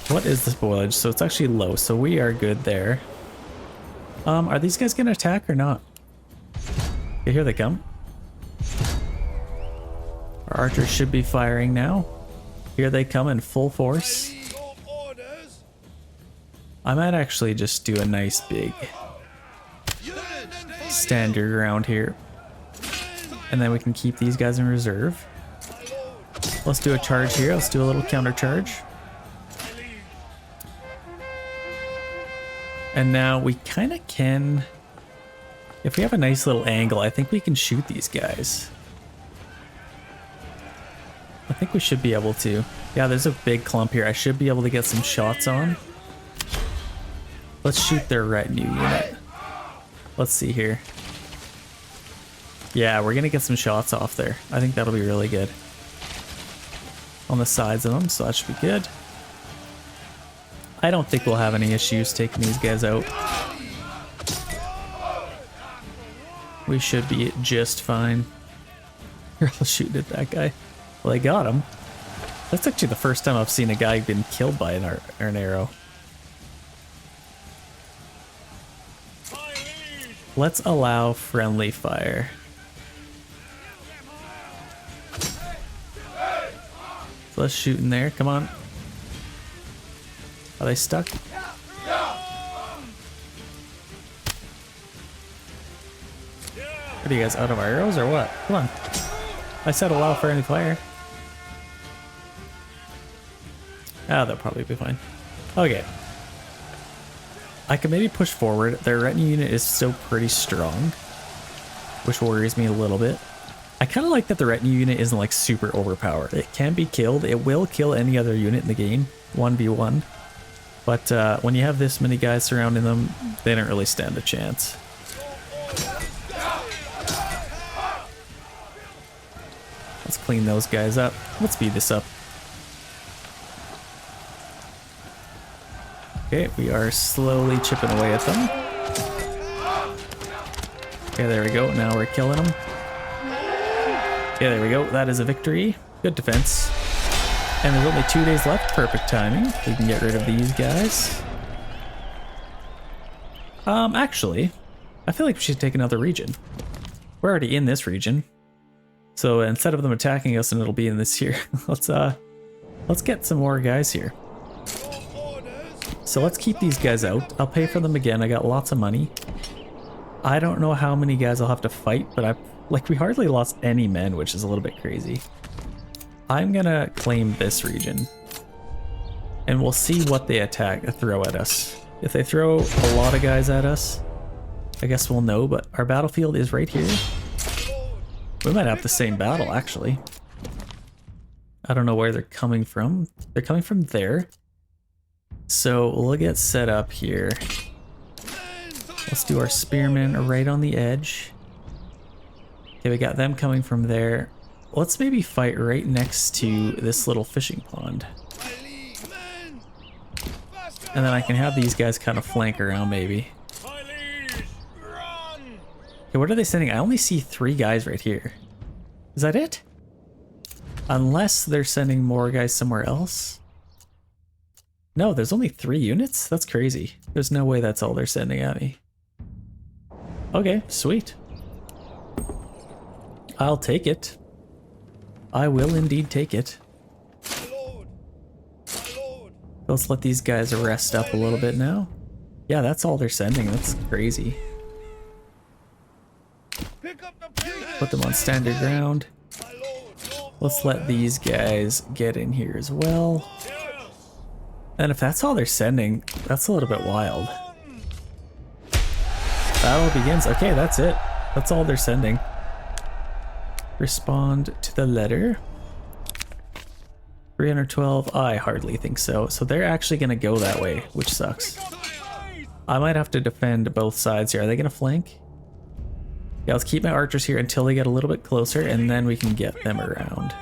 A: What is the spoilage? So it's actually low, so we are good there. Are these guys gonna attack or not? Okay, here they come. Our archers should be firing now. Here they come in full force. I might actually just do a nice big stand your ground here. And then we can keep these guys in reserve. Let's do a charge here. Let's do a little counter charge. And now we kind of can, if we have a nice little angle, I think we can shoot these guys. I think we should be able to. Yeah, there's a big clump here. I should be able to get some shots on. Let's shoot their retinue unit. Let's see here. Yeah, we're gonna get some shots off there. I think that'll be really good. On the sides of them, so that should be good. I don't think we'll have any issues taking these guys out. We should be just fine. Here, I'll shoot at that guy. Well, I got him. That's actually the first time I've seen a guy been killed by an arrow. Let's allow friendly fire. So let's shoot in there. Come on. Are they stuck? What are you guys, out of arrows or what? Come on. I said allow friendly fire. Ah, they'll probably be fine. Okay. I can maybe push forward. Their retinue unit is still pretty strong, which worries me a little bit. I kind of like that the retinue unit isn't like super overpowered. It can be killed. It will kill any other unit in the game, 1v1. But when you have this many guys surrounding them, they don't really stand a chance. Let's clean those guys up. Let's speed this up. Okay, we are slowly chipping away at them. Okay, there we go. Now we're killing them. Okay, there we go. That is a victory. Good defense. And there's only 2 days left. Perfect timing. We can get rid of these guys. Actually, I feel like we should take another region. We're already in this region. So instead of them attacking us and it'll be in this here, let's get some more guys here. So let's keep these guys out. I'll pay for them again. I got lots of money. I don't know how many guys I'll have to fight, but we hardly lost any men, which is a little bit crazy. I'm gonna claim this region, and we'll see what they throw at us. If they throw a lot of guys at us, I guess we'll know, but our battlefield is right here. We might have the same battle, actually. I don't know where they're coming from. They're coming from there. So we'll get set up here. Let's do our spearmen right on the edge. Okay, we got them coming from there. Let's maybe fight right next to this little fishing pond. And then I can have these guys kind of flank around maybe. Okay, what are they sending? I only see 3 guys right here. Is that it? Unless they're sending more guys somewhere else. No, there's only 3 units? That's crazy. There's no way that's all they're sending at me. Okay, sweet. I'll take it. I will indeed take it. Let's let these guys rest up a little bit now. Yeah, that's all they're sending. That's crazy. Put them on standard ground. Let's let these guys get in here as well. And if that's all they're sending, that's a little bit wild. Battle begins. Okay, that's it. That's all they're sending. Respond to the letter. 312. I hardly think so. So they're actually going to go that way, which sucks. I might have to defend both sides here. Are they going to flank? Yeah, let's keep my archers here until they get a little bit closer, and then we can get them around.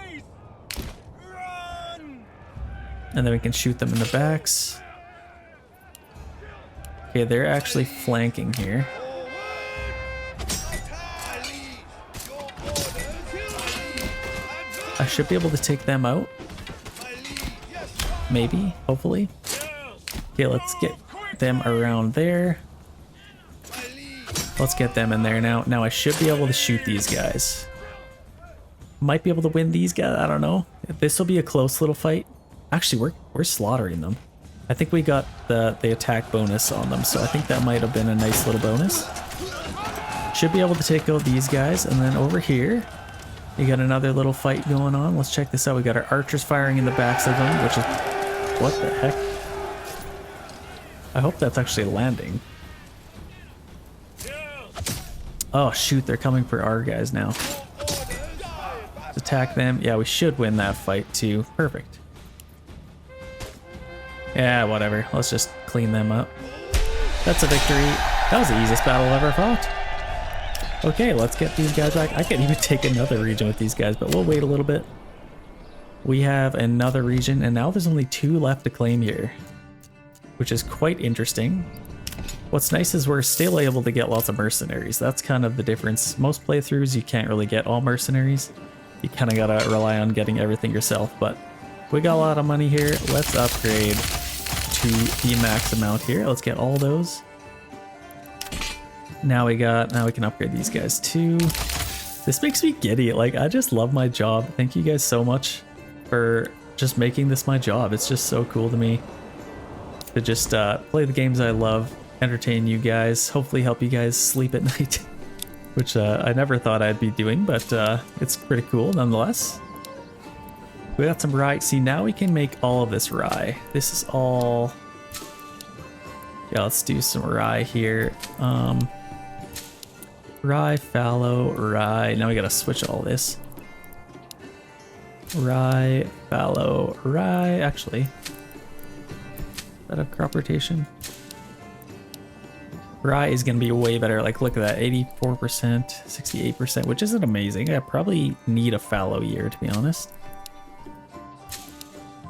A: And then we can shoot them in the backs. Okay, they're actually flanking here. I should be able to take them out. Maybe, hopefully. Okay, let's get them around there. Let's get them in there now. Now I should be able to shoot these guys. Might be able to win these guys, I don't know. This will be a close little fight. Actually, we're slaughtering them. I think we got the attack bonus on them, so I think that might have been a nice little bonus. Should be able to take out these guys, and then over here, we got another little fight going on. Let's check this out. We got our archers firing in the backs of them, which is... What the heck? I hope that's actually landing. Oh shoot, they're coming for our guys now. Let's attack them. Yeah, we should win that fight too. Perfect. Yeah, whatever. Let's just clean them up. That's a victory. That was the easiest battle I've ever fought. Okay, let's get these guys back. I could even take another region with these guys, but we'll wait a little bit. We have another region, and now there's only 2 left to claim here, which is quite interesting. What's nice is we're still able to get lots of mercenaries. That's kind of the difference. Most playthroughs, you can't really get all mercenaries. You kind of gotta rely on getting everything yourself, but we got a lot of money here. Let's upgrade to the max amount here. Let's get all those. Now we can upgrade these guys too. This makes me giddy. Like, I just love my job. Thank you guys so much for just making this my job. It's just so cool to me to just play the games I love, entertain you guys, hopefully help you guys sleep at night, which I never thought I'd be doing, but it's pretty cool nonetheless. We got some rye. See, now we can make all of this rye. This is all... Yeah, let's do some rye here. Rye, fallow, rye. Now we gotta switch all this. Rye, fallow, rye. Actually, that have crop rotation. Rye is gonna be way better. Like, look at that, 84%, 68%, which isn't amazing. I probably need a fallow year, to be honest.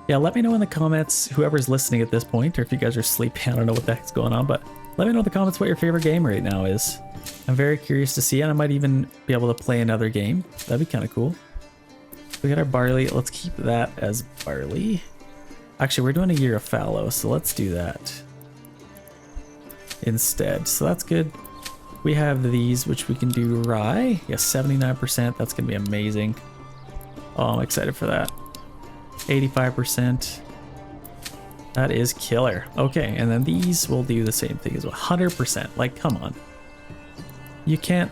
A: Yeah, let me know in the comments, whoever's listening at this point, or if you guys are sleeping, I don't know what the heck's going on, but let me know in the comments what your favorite game right now is. I'm very curious to see, and I might even be able to play another game. That'd be kind of cool. We got our barley. Let's keep that as barley. Actually, we're doing a year of fallow, so let's do that instead. So that's good. We have these, which we can do rye. Yeah, 79%. That's going to be amazing. Oh, I'm excited for that. 85%. That is killer. Okay, and then these will do the same thing as 100%. Like, come on. You can't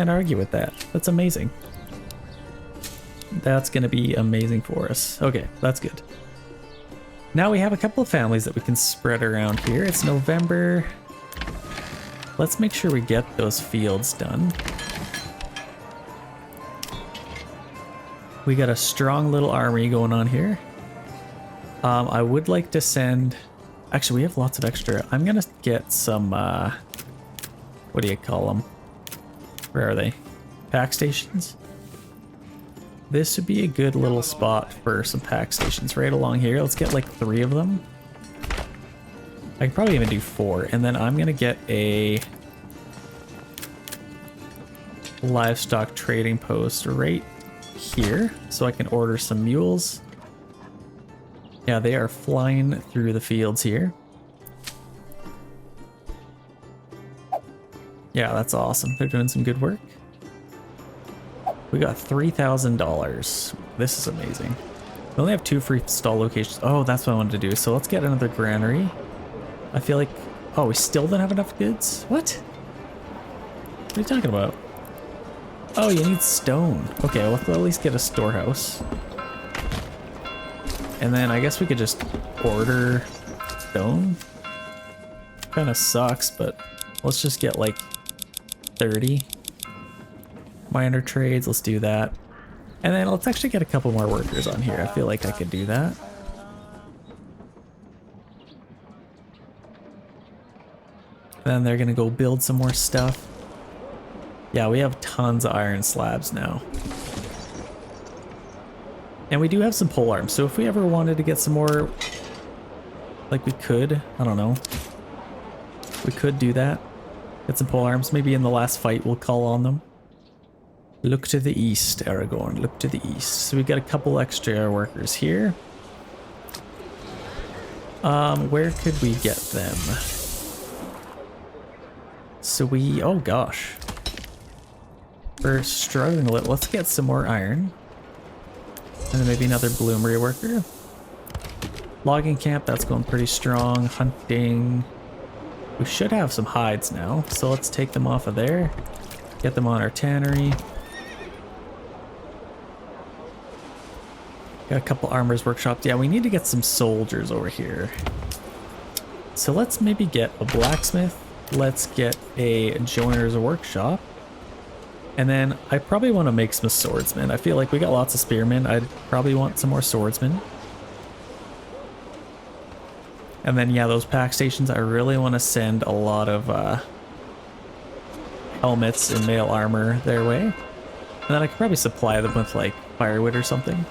A: argue with that. That's amazing. That's gonna be amazing for us. Okay, that's good. Now we have a couple of families that we can spread around here. It's November. Let's make sure we get those fields done. We got a strong little army going on here. I would like to send... Actually, we have lots of extra. I'm gonna get some, what do you call them? Where are they? Pack stations? This would be a good little spot for some pack stations right along here. Let's get like 3 of them. I can probably even do 4. And then I'm gonna get a livestock trading post right here, so I can order some mules. Yeah, they are flying through the fields here. Yeah, that's awesome. They're doing some good work. We got $3,000. This is amazing. We only have 2 free stall locations. Oh, that's what I wanted to do. So let's get another granary. I feel like... Oh, we still don't have enough goods? What? What are you talking about? Oh, you need stone. Okay, well, let's at least get a storehouse. And then I guess we could just order stone. Kind of sucks, but let's just get like 30 minor trades. Let's do that. And then let's actually get a couple more workers on here. I feel like I could do that. Then they're gonna go build some more stuff. Yeah, we have tons of iron slabs now. And we do have some pole arms, so if we ever wanted to get some more, like we could, I don't know. We could do that. Get some pole arms. Maybe in the last fight we'll call on them. Look to the east, Aragorn. Look to the east. So we got a couple extra workers here. Where could we get them? So we, oh gosh. We're struggling a little. Let's get some more iron. And then maybe another bloomery worker. Logging camp, that's going pretty strong. Hunting. We should have some hides now. So let's take them off of there. Get them on our tannery. Got a couple armors workshops. Yeah, we need to get some soldiers over here. So let's maybe get a blacksmith. Let's get a joiner's workshop. And then I probably want to make some swordsmen. I feel like we got lots of spearmen. I'd probably want some more swordsmen. And then yeah, those pack stations, I really want to send a lot of helmets and mail armor their way. And then I could probably supply them with like firewood or something.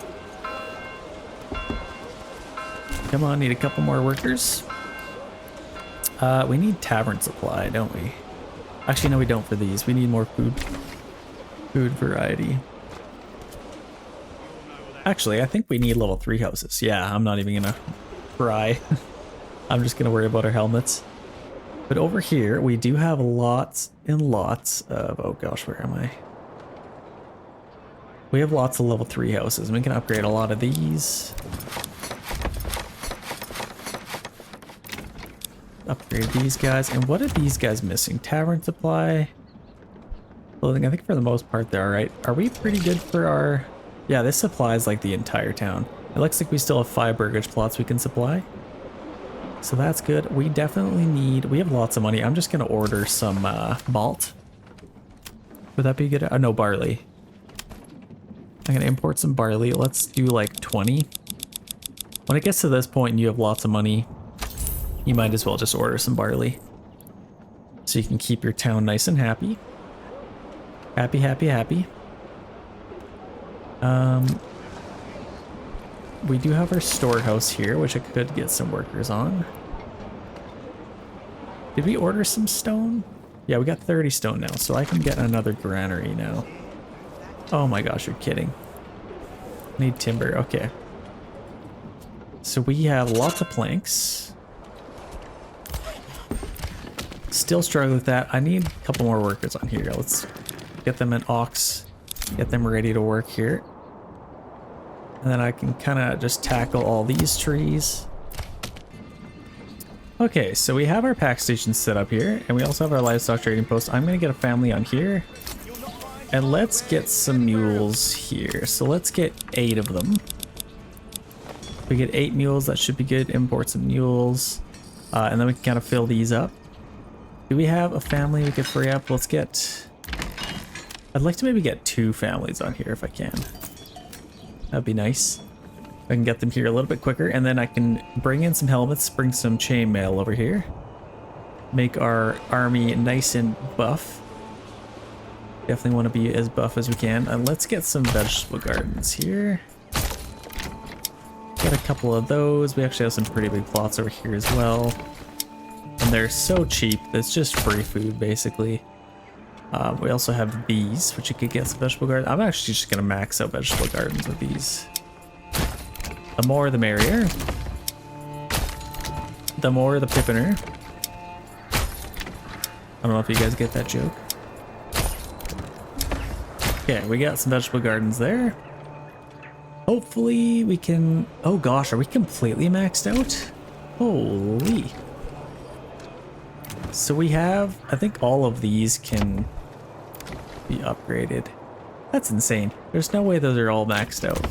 A: Come on, need a couple more workers. We need tavern supply, don't we? Actually, no, we don't for these. We need more food. Food variety. Actually, I think we need level 3 houses. Yeah, I'm not even gonna try. I'm just gonna worry about our helmets. But over here, we do have lots and lots of... Oh gosh, where am I? We have lots of level 3 houses, and we can upgrade a lot of these. Upgrade these guys. And what are these guys missing? Tavern supply. Clothing. I think for the most part they're alright. Are we pretty good for our... Yeah, this supplies like the entire town. It looks like we still have 5 burgage plots we can supply. So that's good. We definitely need... We have lots of money. I'm just going to order some malt. Would that be good? Oh, no, barley. I'm going to import some barley. Let's do like 20. When it gets to this point and you have lots of money, you might as well just order some barley. So you can keep your town nice and happy. Happy, happy, happy. We do have our storehouse here, which I could get some workers on. Did we order some stone? Yeah, we got 30 stone now, so I can get another granary now. Oh my gosh, you're kidding. Need timber, okay. So we have lots of planks. Still struggling with that. I need a couple more workers on here. Let's get them an ox, get them ready to work here. And then I can kind of just tackle all these trees. Okay, so we have our pack stations set up here, and we also have our livestock trading post. I'm going to get a family on here. And let's get some mules here. So let's get 8 of them. We get 8 mules, that should be good. Import some mules. And then we can kind of fill these up. Do we have a family we could free up? Let's get... I'd like to maybe get 2 families on here if I can. That'd be nice. I can get them here a little bit quicker, and then I can bring in some helmets, bring some chainmail over here. Make our army nice and buff. Definitely want to be as buff as we can. And let's get some vegetable gardens here. Get a couple of those. We actually have some pretty big plots over here as well. And they're so cheap. It's just free food, basically. We also have these, which you could get some vegetable gardens. I'm actually just going to max out vegetable gardens with these. The more the merrier. The more the pippener. I don't know if you guys get that joke. Okay, we got some vegetable gardens there. Hopefully we can... Oh gosh, are we completely maxed out? Holy. So we have... I think all of these can be upgraded. That's insane. There's no way those are all maxed out.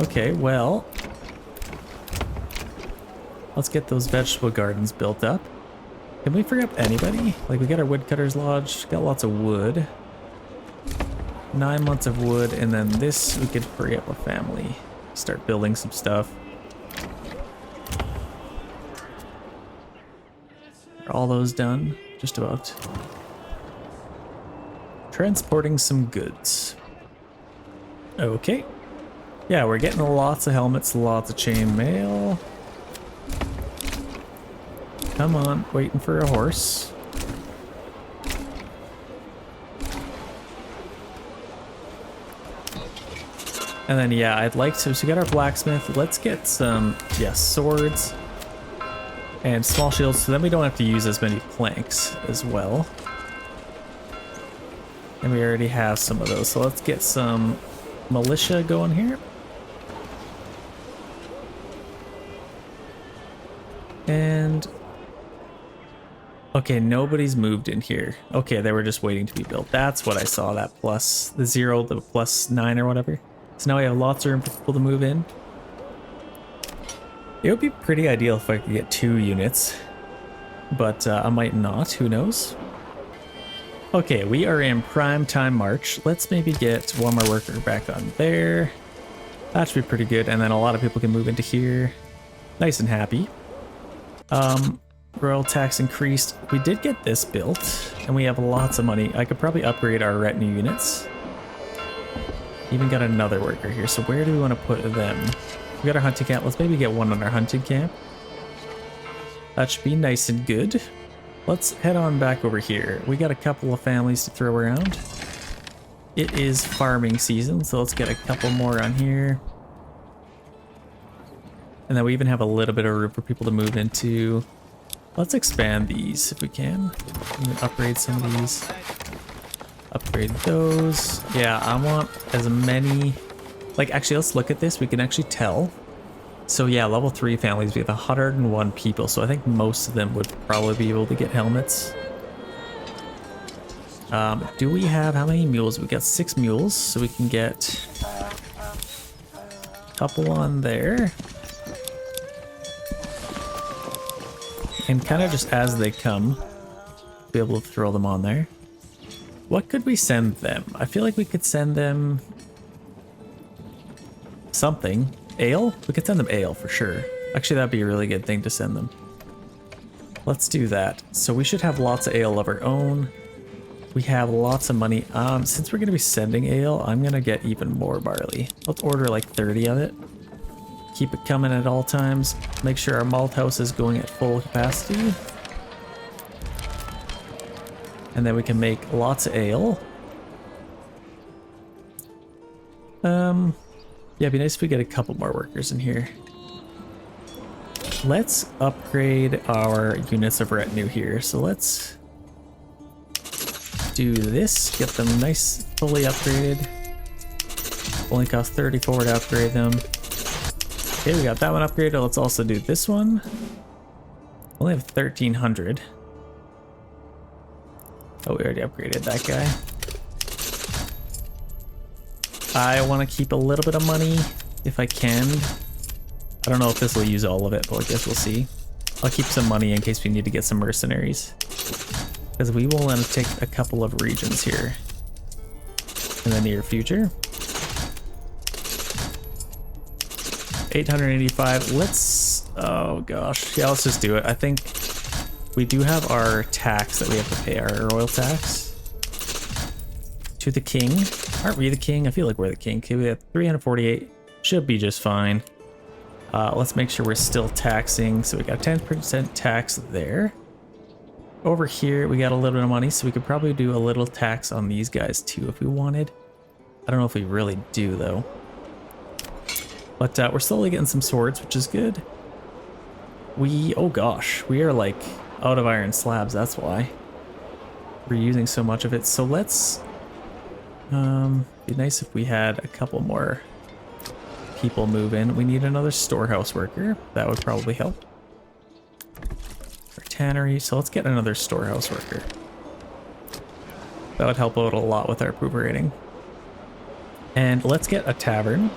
A: Okay, well... Let's get those vegetable gardens built up. Can we free up anybody? Like, we got our woodcutter's lodge, got lots of wood. 9 months of wood, and then this we could free up a family. Start building some stuff. Are all those done? Just about. Transporting some goods. Okay. Yeah, we're getting lots of helmets, lots of chain mail. Come on, waiting for a horse. And then, yeah, I'd like to, so we got our blacksmith. Let's get some, yeah, swords and small shields, so then we don't have to use as many planks as well. And we already have some of those, so let's get some militia going here. And okay, nobody's moved in here. Okay, they were just waiting to be built. That's what I saw, that plus the 0, the +9 or whatever. So now we have lots of room for people to move in. It would be pretty ideal if I could get 2 units, but I might not, who knows. Okay, we are in prime time March. Let's maybe get one more worker back on there. That should be pretty good, and then a lot of people can move into here. Nice and happy. Royal tax increased. We did get this built, and we have lots of money. I could probably upgrade our retinue units. Even got another worker here, so where do we want to put them? We got our hunting camp. Let's maybe get one on our hunting camp. That should be nice and good. Let's head on back over here. We got a couple of families to throw around. It is farming season, so let's get a couple more on here. And then we even have a little bit of room for people to move into. Let's expand these if we can. Upgrade some of these. Upgrade those. Yeah, I want as many. Like, actually, let's look at this. We can actually tell. So yeah, level 3 families, we have 101 people. So I think most of them would probably be able to get helmets. Do we have, how many mules? We got 6 mules, so we can get a couple on there. And kind of just as they come, be able to throw them on there. What could we send them? I feel like we could send them something. Ale? We could send them ale for sure. Actually, that'd be a really good thing to send them. Let's do that. So we should have lots of ale of our own. We have lots of money. Since we're going to be sending ale, I'm going to get even more barley. Let's order like 30 of it. Keep it coming at all times. Make sure our malt house is going at full capacity. And then we can make lots of ale. Yeah, it'd be nice if we get a couple more workers in here. Let's upgrade our units of retinue here. So let's do this. Get them nice, fully upgraded. Only cost 34 to upgrade them. Okay, we got that one upgraded. Let's also do this one. Only have 1,300. Oh, we already upgraded that guy. I want to keep a little bit of money if I can. I don't know if this will use all of it, but I guess we'll see. I'll keep some money in case we need to get some mercenaries. Because we will want to take a couple of regions here in the near future. 885. Let's, oh gosh. Yeah, let's just do it. I think we do have our tax that we have to pay, our royal tax. To the king. Aren't we the king? I feel like we're the king. Okay, we have 348. Should be just fine. Let's make sure we're still taxing. So we got 10% tax there. Over here, we got a little bit of money, so we could probably do a little tax on these guys too if we wanted. I don't know if we really do though. But we're slowly getting some swords, which is good. Oh gosh, we are like out of iron slabs, that's why. We're using so much of it. So let's, be nice if we had a couple more people move in. We need another storehouse worker. That would probably help. Our tannery, so let's get another storehouse worker. That would help out a lot with our approval rating. And let's get a tavern,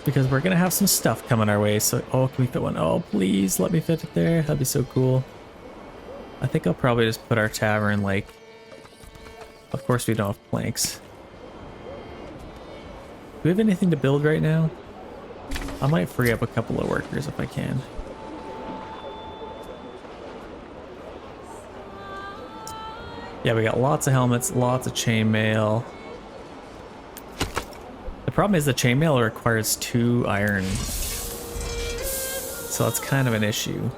A: because we're gonna have some stuff coming our way. So, oh, can we fit one? Oh, please let me fit it there. That'd be so cool. I think I'll probably just put our tavern like, of course we don't have planks. Do we have anything to build right now? I might free up a couple of workers if I can. Yeah, we got lots of helmets, lots of chainmail. The problem is the chainmail requires 2 iron. So that's kind of an issue.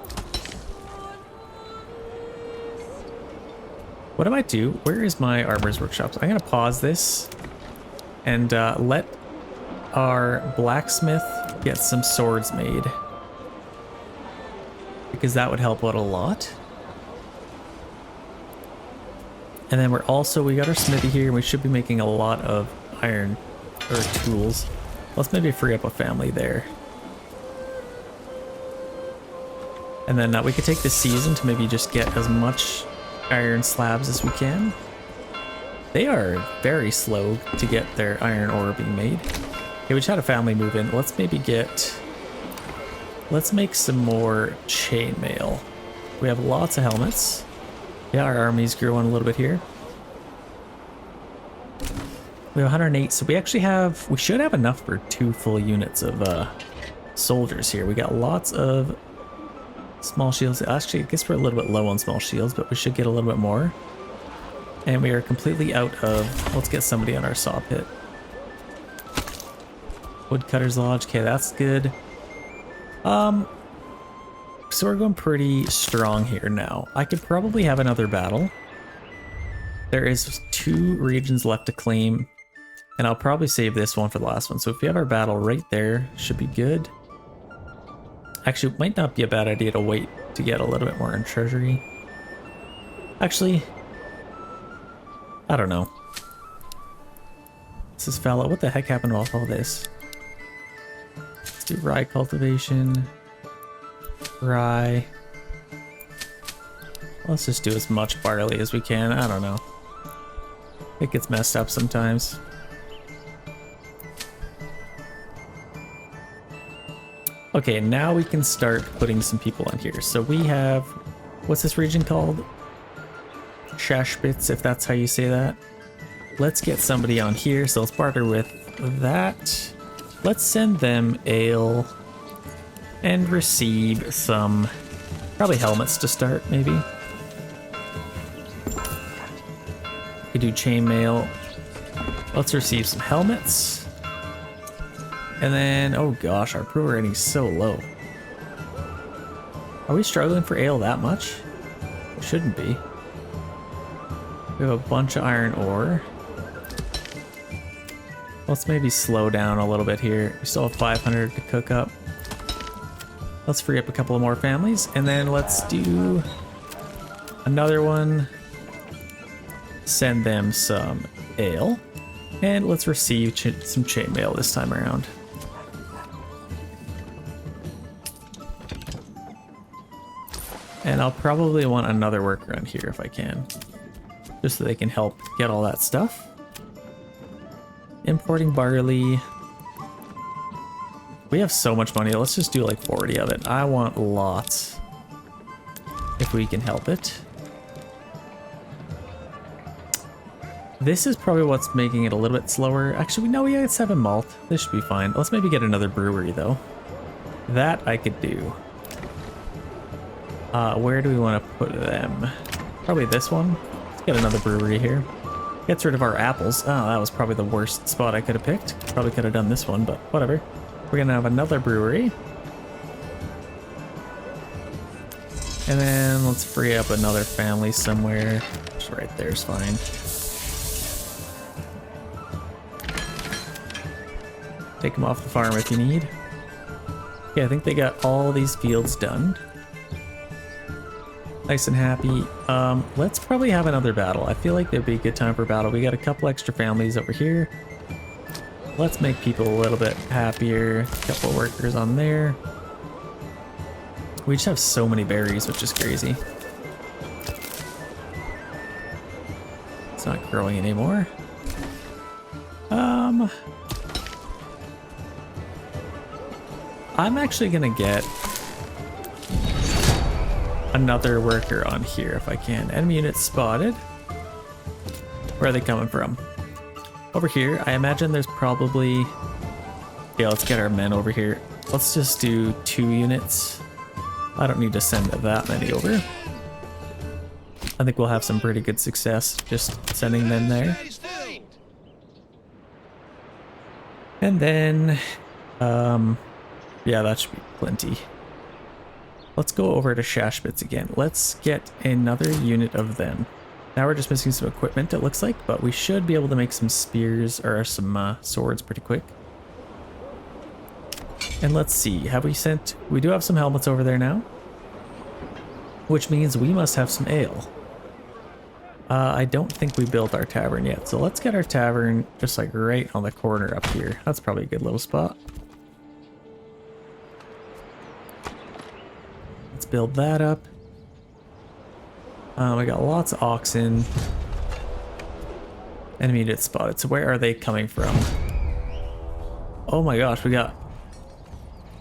A: What I might do, where is my armor's workshops? I'm gonna pause this and let our blacksmith get some swords made, because that would help out a lot. And then we got our smithy here, and we should be making a lot of iron or tools. Let's maybe free up a family there. And then we could take this season to maybe just get as much iron slabs as we can. They are very slow to get their iron ore being made. Okay, we just had a family move in. Let's make some more chainmail. We have lots of helmets. Yeah, our army's growing a little bit here. We have 108, so we should have enough for 2 full units of soldiers here. We got lots of small shields. Actually, I guess we're a little bit low on small shields, but we should get a little bit more. And we are completely out of... Let's get somebody on our saw pit. Woodcutter's Lodge. Okay, that's good. So we're going pretty strong here now. I could probably have another battle. There is 2 regions left to claim, and I'll probably save this one for the last one. So if we have our battle right there, should be good. Actually, it might not be a bad idea to wait to get a little bit more in treasury. Actually, I don't know. This is fallow. What the heck happened to all this? Let's do rye cultivation. Rye. Let's just do as much barley as we can. I don't know. It gets messed up sometimes. Okay, now we can start putting some people on here. So we have, what's this region called? Shashbitz, if that's how you say that. Let's get somebody on here. So let's barter with that. Let's send them ale and receive some, probably helmets to start, maybe. We do chainmail. Let's receive some helmets. And then, oh gosh, our brewer rating's so low. Are we struggling for ale that much? It shouldn't be. We have a bunch of iron ore. Let's maybe slow down a little bit here. We still have 500 to cook up. Let's free up a couple of more families, and then let's do another one. Send them some ale, and let's receive some chainmail this time around. And I'll probably want another worker on here if I can, just so they can help get all that stuff. Importing barley. We have so much money. Let's just do like 40 of it. I want lots if we can help it. This is probably what's making it a little bit slower. Actually, no, we had 7 malt. This should be fine. Let's maybe get another brewery though. That I could do. Where do we want to put them? Probably this one. Let's get another brewery here. Gets rid of our apples. Oh, that was probably the worst spot I could have picked. Probably could have done this one, but whatever. We're gonna have another brewery. And then let's free up another family somewhere. Just right there's fine. Take them off the farm if you need. Okay, I think they got all these fields done. Nice and happy. Let's probably have another battle. I feel like there'd be a good time for battle. We got a couple extra families over here. Let's make people a little bit happier. A couple of workers on there. We just have so many berries, which is crazy. It's not growing anymore. I'm actually gonna get another worker on here if I can. Enemy unit spotted. Where are they coming from? Over here. I imagine there's probably... Yeah, let's get our men over here. Let's just do 2 units. I don't need to send that many over. I think we'll have some pretty good success just sending them there. And then... yeah, that should be plenty. Let's go over to Shashbitz again. Let's get another unit of them. Now we're just missing some equipment, it looks like, but we should be able to make some spears or some swords pretty quick. And let's see, have we sent... We do have some helmets over there now. Which means we must have some ale. I don't think we built our tavern yet, so let's get our tavern just like right on the corner up here. That's probably a good little spot. Let's build that up. We got lots of oxen. Enemy unit spotted. So where are they coming from? Oh my gosh, we got...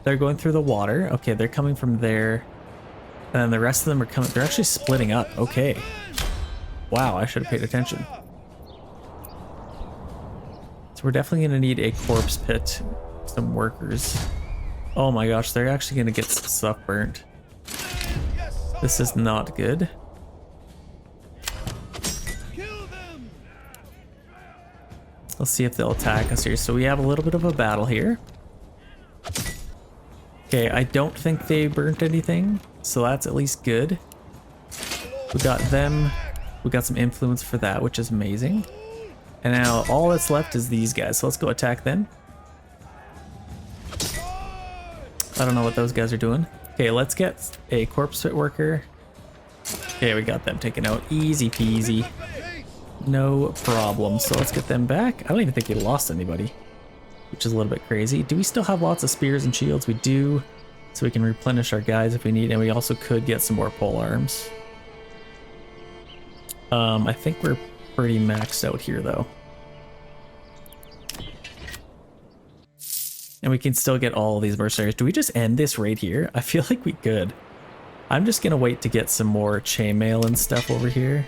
A: They're going through the water. Okay, they're coming from there. And then the rest of them are coming... They're actually splitting up. Okay. Wow, I should have paid attention. So we're definitely going to need a corpse pit. Some workers. Oh my gosh, they're actually going to get some stuff burnt. This is not good. Let's see if they'll attack us here. So we have a little bit of a battle here. Okay, I don't think they burnt anything, so that's at least good. We got them. We got some influence for that, which is amazing. And now all that's left is these guys, so let's go attack them. I don't know what those guys are doing. Okay, let's get a corpse pit worker. Okay, we got them taken out. Easy peasy. No problem. So let's get them back. I don't even think we lost anybody, which is a little bit crazy. Do we still have lots of spears and shields? We do, so we can replenish our guys if we need, and we also could get some more pole arms. I think we're pretty maxed out here though. And we can still get all of these mercenaries. Do we just end this right here? I feel like we could. I'm just gonna wait to get some more chainmail and stuff over here.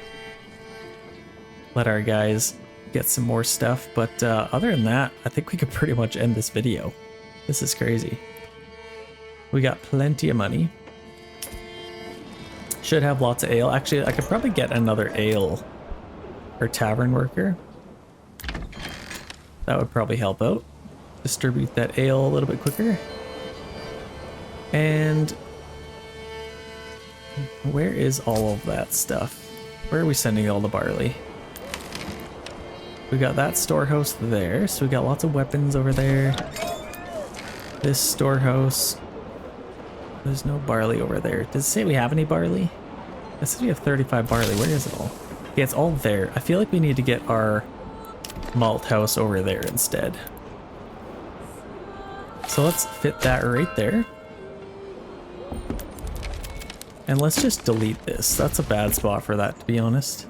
A: Let our guys get some more stuff, but other than that, I think we could pretty much end this video. This is crazy. We got plenty of money. Should have lots of ale. Actually, I could probably get another ale or tavern worker. That would probably help out. Distribute that ale a little bit quicker. And where is all of that stuff? Where are we sending all the barley? We got that storehouse there, so we got lots of weapons over there. This storehouse. There's no barley over there. Does it say we have any barley? It says we have 35 barley. Where is it all? Yeah, it's all there. I feel like we need to get our malt house over there instead. So let's fit that right there. And let's just delete this. That's a bad spot for that, to be honest.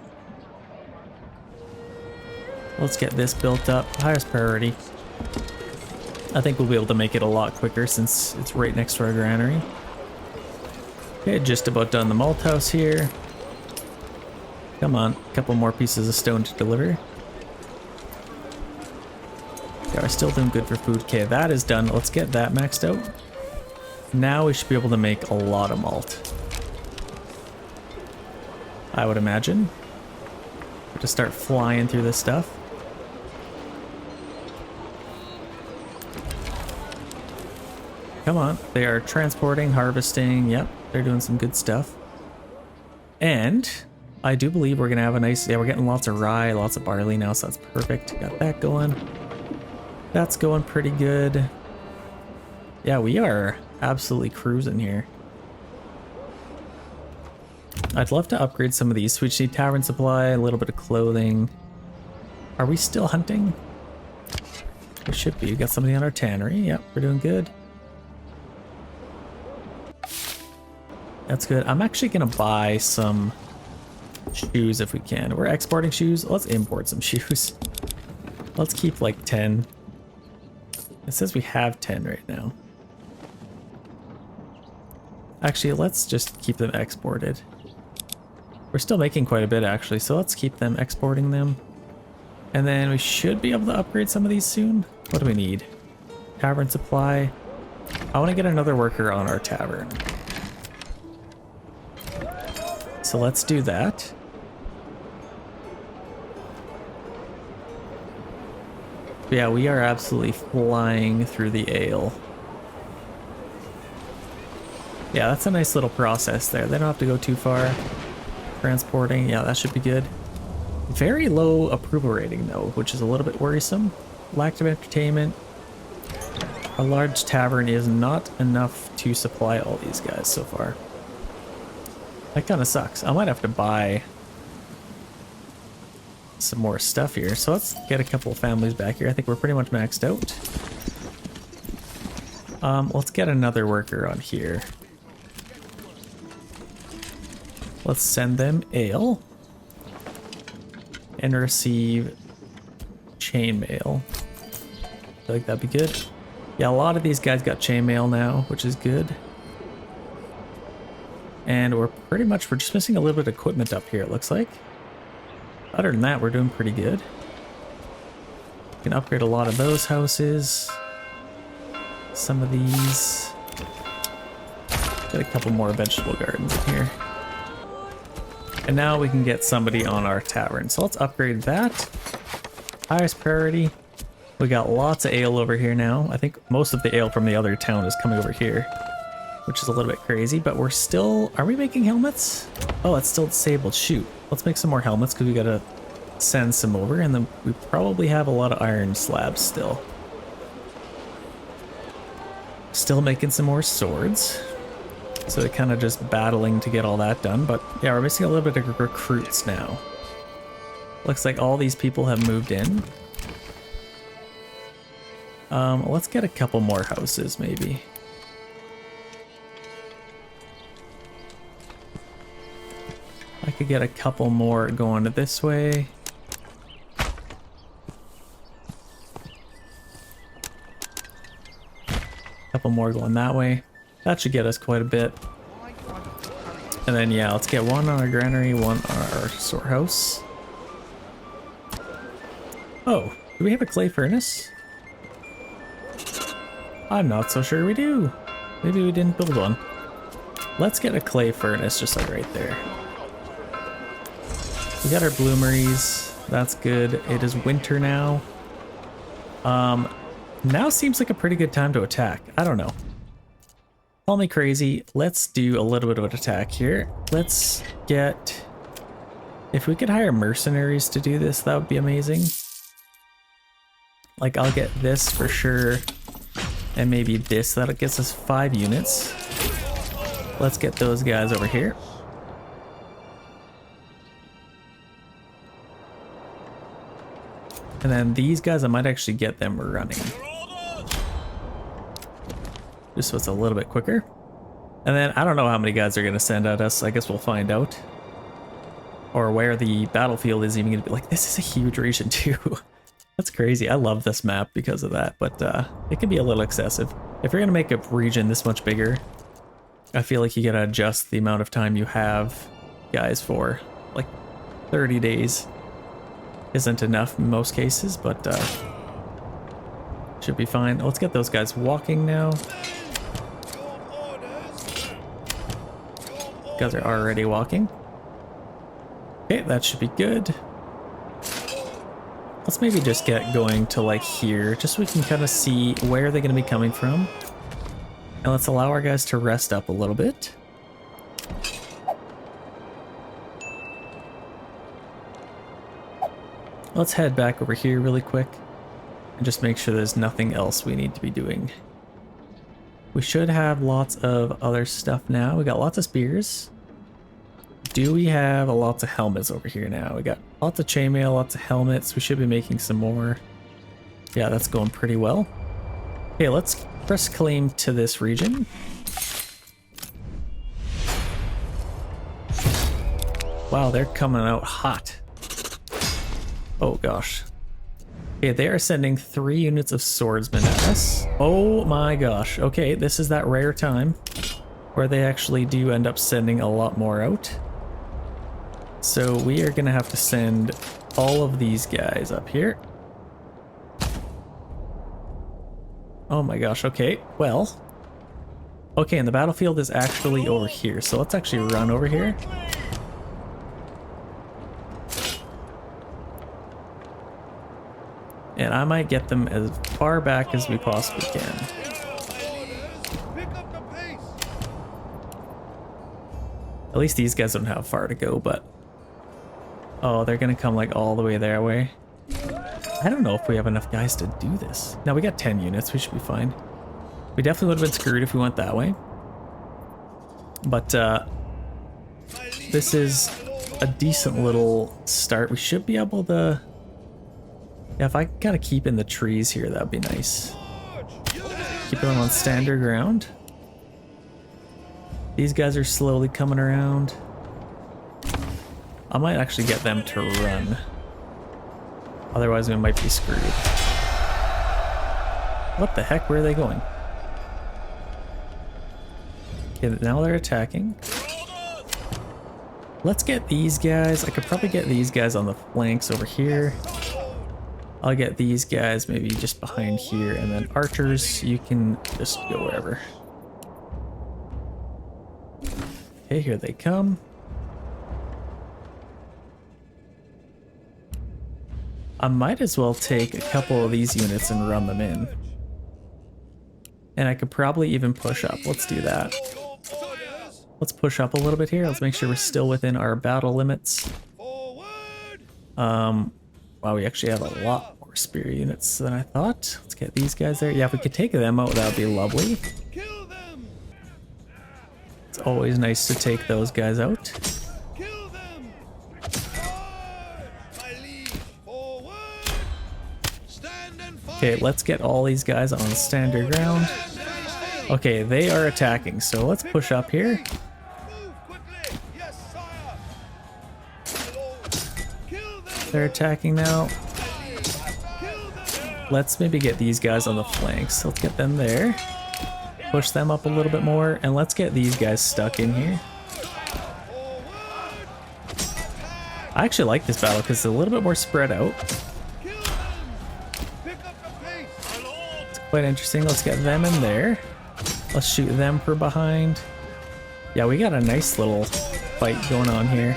A: Let's get this built up. Highest priority. I think we'll be able to make it a lot quicker since it's right next to our granary. Okay, just about done the malt house here. Come on, a couple more pieces of stone to deliver. Yeah, we're still doing good for food. Okay, that is done. Let's get that maxed out. Now we should be able to make a lot of malt, I would imagine. To start flying through this stuff. Come on, they are transporting, harvesting, yep, they're doing some good stuff. And I do believe we're gonna have a nice, yeah, we're getting lots of rye, lots of barley now, so that's perfect. Got that going. That's going pretty good. Yeah, we are absolutely cruising here. I'd love to upgrade some of these. So we just need tavern supply, a little bit of clothing. Are we still hunting? We should be. We got somebody on our tannery. Yep, we're doing good. That's good. I'm actually gonna buy some shoes if we can. We're exporting shoes. Let's import some shoes. Let's keep like 10. It says we have 10 right now. Actually, let's just keep them exported. We're still making quite a bit actually, so let's keep them exporting them. And then we should be able to upgrade some of these soon. What do we need? Tavern supply. I want to get another worker on our tavern. So let's do that. But yeah, we are absolutely flying through the ale. Yeah, that's a nice little process there. They don't have to go too far. Transporting, yeah, that should be good. Very low approval rating though, which is a little bit worrisome. Lack of entertainment. A large tavern is not enough to supply all these guys so far. That kind of sucks. I might have to buy some more stuff here. So let's get a couple of families back here. I think we're pretty much maxed out. Let's get another worker on here. Let's send them ale and receive chainmail. I feel like that'd be good. Yeah, a lot of these guys got chainmail now, which is good. And we're just missing a little bit of equipment up here, it looks like. Other than that, we're doing pretty good. We can upgrade a lot of those houses. Some of these. Get a couple more vegetable gardens in here. And now we can get somebody on our tavern. So let's upgrade that. Highest priority. We got lots of ale over here now. I think most of the ale from the other town is coming over here, which is a little bit crazy, but we're still... Are we making helmets? Oh, it's still disabled. Shoot. Let's make some more helmets because we gotta send some over, and then we probably have a lot of iron slabs still. Still making some more swords. So they're kind of just battling to get all that done, but yeah, we're missing a little bit of recruits now. Looks like all these people have moved in. Let's get a couple more houses, maybe. I could get a couple more going this way. Couple more going that way. That should get us quite a bit. And then yeah, let's get one on our granary, one on our storehouse. Oh, do we have a clay furnace? I'm not so sure we do. Maybe we didn't build one. Let's get a clay furnace just like right there. We got our bloomeries. That's good. It is winter now. Now seems like a pretty good time to attack. I don't know. Call me crazy. Let's do a little bit of an attack here. Let's get... If we could hire mercenaries to do this, that would be amazing. Like, I'll get this for sure. And maybe this. That gets us 5 units. Let's get those guys over here. And then these guys, I might actually get them running. Just so it's a little bit quicker. And then I don't know how many guys are going to send at us. I guess we'll find out. Or where the battlefield is even going to be. Like, this is a huge region too. That's crazy. I love this map because of that. But it can be a little excessive. If you're going to make a region this much bigger, I feel like you got to adjust the amount of time you have guys for. Like 30 days isn't enough in most cases, but should be fine. Let's get those guys walking now. Guys are already walking. Okay, that should be good. Let's maybe just get going to like here, just so we can kind of see where they're going to be coming from. And let's allow our guys to rest up a little bit. Let's head back over here really quick and just make sure there's nothing else we need to be doing. We should have lots of other stuff now. We got lots of spears. Do we have lots of helmets over here now? We got lots of chainmail, lots of helmets. We should be making some more. Yeah, that's going pretty well. Okay, let's press claim to this region. Wow, they're coming out hot. Oh gosh. Okay, they are sending 3 units of swordsmen at us. Oh my gosh. Okay, this is that rare time where they actually do end up sending a lot more out. So we are gonna have to send all of these guys up here. Oh my gosh, okay, well. Okay, and the battlefield is actually over here, so let's actually run over here. And I might get them as far back as we possibly can. At least these guys don't have far to go, but... Oh, they're gonna come like all the way their way. I don't know if we have enough guys to do this. Now we got 10 units, we should be fine. We definitely would have been screwed if we went that way. But this is a decent little start. We should be able to... Yeah, if I kind of keep in the trees here, that would be nice. Keep them on standard ground. These guys are slowly coming around. I might actually get them to run. Otherwise we might be screwed. What the heck? Where are they going? Okay, now they're attacking. Let's get these guys. I could probably get these guys on the flanks over here. I'll get these guys maybe just behind here, and then archers, you can just go wherever. Okay, here they come. I might as well take a couple of these units and run them in. And I could probably even push up. Let's do that. Let's push up a little bit here. Let's make sure we're still within our battle limits. Wow, we actually have a lot more spear units than I thought. Let's get these guys there. Yeah, if we could take them out, that would be lovely. It's always nice to take those guys out. Okay, let's get all these guys on standard ground. Okay, they are attacking, so let's push up here. They're attacking now. Let's maybe get these guys on the flanks. Let's get them there. Push them up a little bit more, and let's get these guys stuck in here. I actually like this battle because it's a little bit more spread out. It's quite interesting. Let's get them in there. Let's shoot them from behind. Yeah, we got a nice little fight going on here.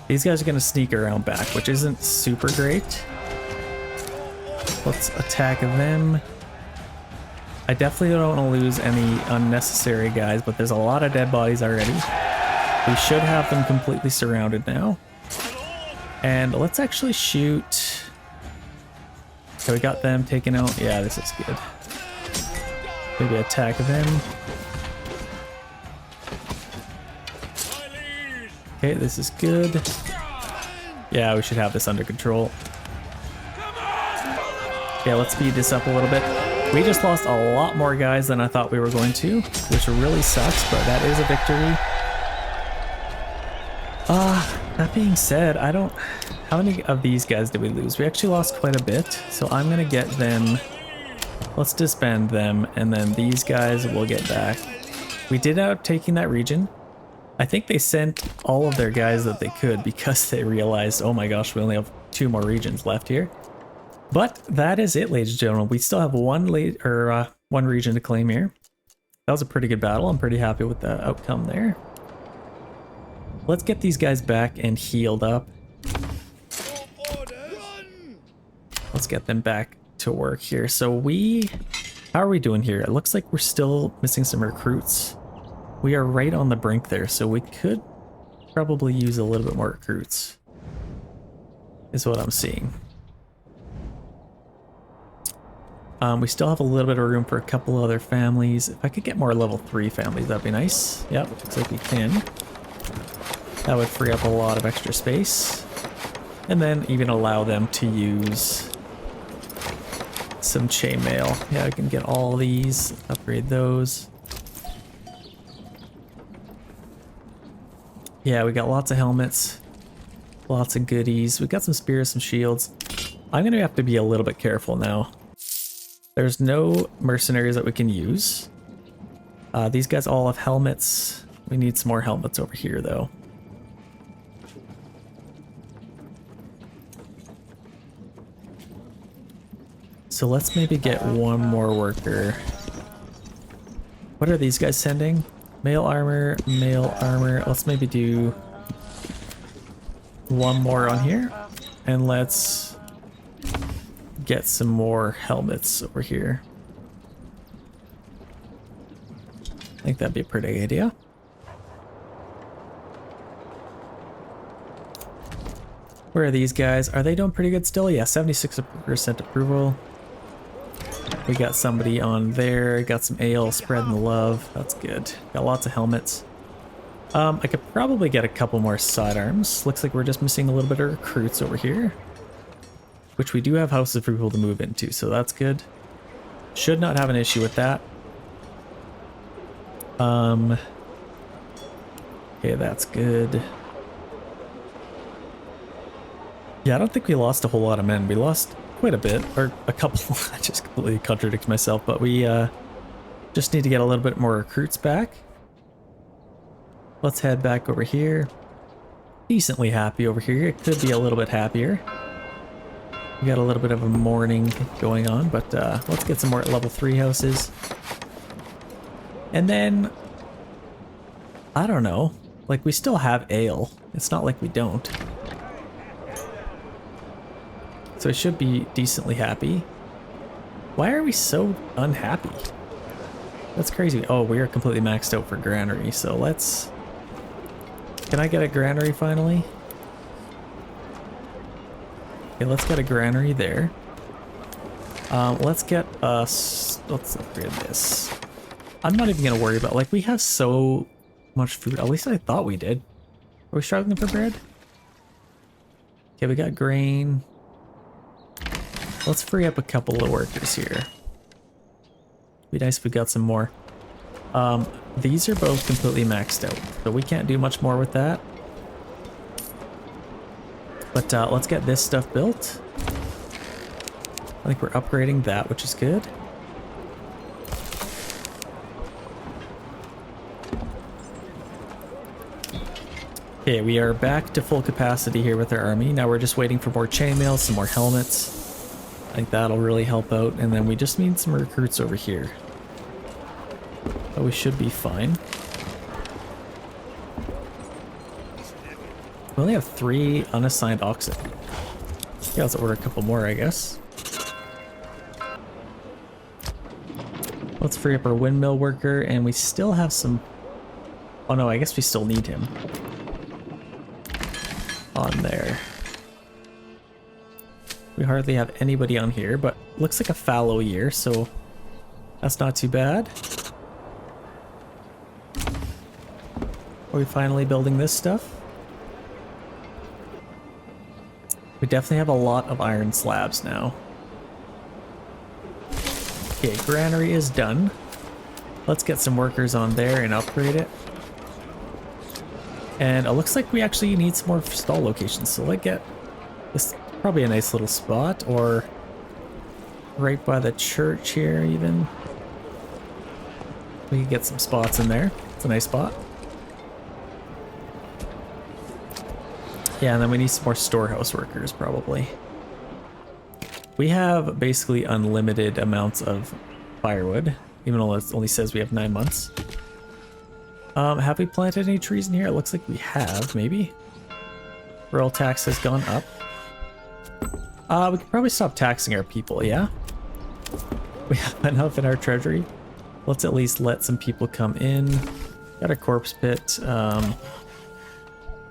A: These guys are going to sneak around back, which isn't super great. Let's attack them. I definitely don't want to lose any unnecessary guys, but there's a lot of dead bodies already. We should have them completely surrounded now. And let's actually shoot. Okay, we got them taken out. Yeah, this is good. Maybe attack them. Okay, this is good. Yeah, we should have this under control. Yeah, let's speed this up a little bit. We just lost a lot more guys than I thought we were going to, which really sucks, but that is a victory. That being said, I don't... How many of these guys did we lose? We actually lost quite a bit, so I'm gonna get them... Let's disband them, and then these guys will get back. We did end up taking that region. I think they sent all of their guys that they could because they realized, oh my gosh, we only have 2 more regions left here. But that is it, ladies and gentlemen. We still have one region to claim here. That was a pretty good battle. I'm pretty happy with the outcome there. Let's get these guys back and healed up. Let's get them back to work here. So how are we doing here? It looks like we're still missing some recruits. We are right on the brink there, so we could probably use a little bit more recruits, is what I'm seeing. We still have a little bit of room for a couple other families. If I could get more level 3 families, that'd be nice. Yep, looks like we can. That would free up a lot of extra space. And then even allow them to use some chainmail. Yeah, I can get all these, upgrade those. Yeah, we got lots of helmets, lots of goodies. We got some spears, some shields. I'm gonna have to be a little bit careful now. There's no mercenaries that we can use. These guys all have helmets. We need some more helmets over here though. So let's maybe get one more worker. What are these guys sending? Mail armor, mail armor. Let's maybe do one more on here. And let's get some more helmets over here. I think that'd be a pretty good idea. Where are these guys? Are they doing pretty good still? Yeah, 76% approval. We got somebody on there. Got some ale spreading the love. That's good. Got lots of helmets. I could probably get a couple more sidearms. Looks like we're just missing a little bit of recruits over here. Which we do have houses for people to move into, so that's good. Should not have an issue with that. Okay, that's good. Yeah, I don't think we lost a whole lot of men. We lost quite a bit, or a couple. I just completely contradict myself, but we just need to get a little bit more recruits back. Let's head back over here. Decently happy over here. It could be a little bit happier. We got a little bit of a morning going on, but let's get some more level 3 houses. And then, I don't know, like we still have ale. It's not like we don't. So I should be decently happy. Why are we so unhappy? That's crazy. Oh, we are completely maxed out for granary, so let's... Can I get a granary finally? Okay, let's get a granary there. Let's get us... Let's upgrade this. I'm not even gonna worry about... Like, we have so much food. At least I thought we did. Are we struggling for bread? Okay, we got grain. Let's free up a couple of workers here. Be nice if we got some more. These are both completely maxed out, so we can't do much more with that. But let's get this stuff built. I think we're upgrading that, which is good. Okay, we are back to full capacity here with our army. Now we're just waiting for more chainmail, some more helmets. I think that'll really help out. And then we just need some recruits over here. But we should be fine. We only have 3 unassigned oxen. Yeah, let's order a couple more, I guess. Let's free up our windmill worker, and we still have some... Oh no, I guess we still need him. On there. We hardly have anybody on here, but looks like a fallow year, so that's not too bad. Are we finally building this stuff? We definitely have a lot of iron slabs now. Okay, granary is done. Let's get some workers on there and upgrade it. And it looks like we actually need some more stall locations, so let's get this. Probably a nice little spot, or right by the church here even. We can get some spots in there. It's a nice spot. Yeah, and then we need some more storehouse workers probably. We have basically unlimited amounts of firewood, even though it only says we have 9 months. Have we planted any trees in here? It looks like we have, maybe. Rural tax has gone up. We could probably stop taxing our people, yeah? We have enough in our treasury. Let's at least let some people come in. Got a corpse pit.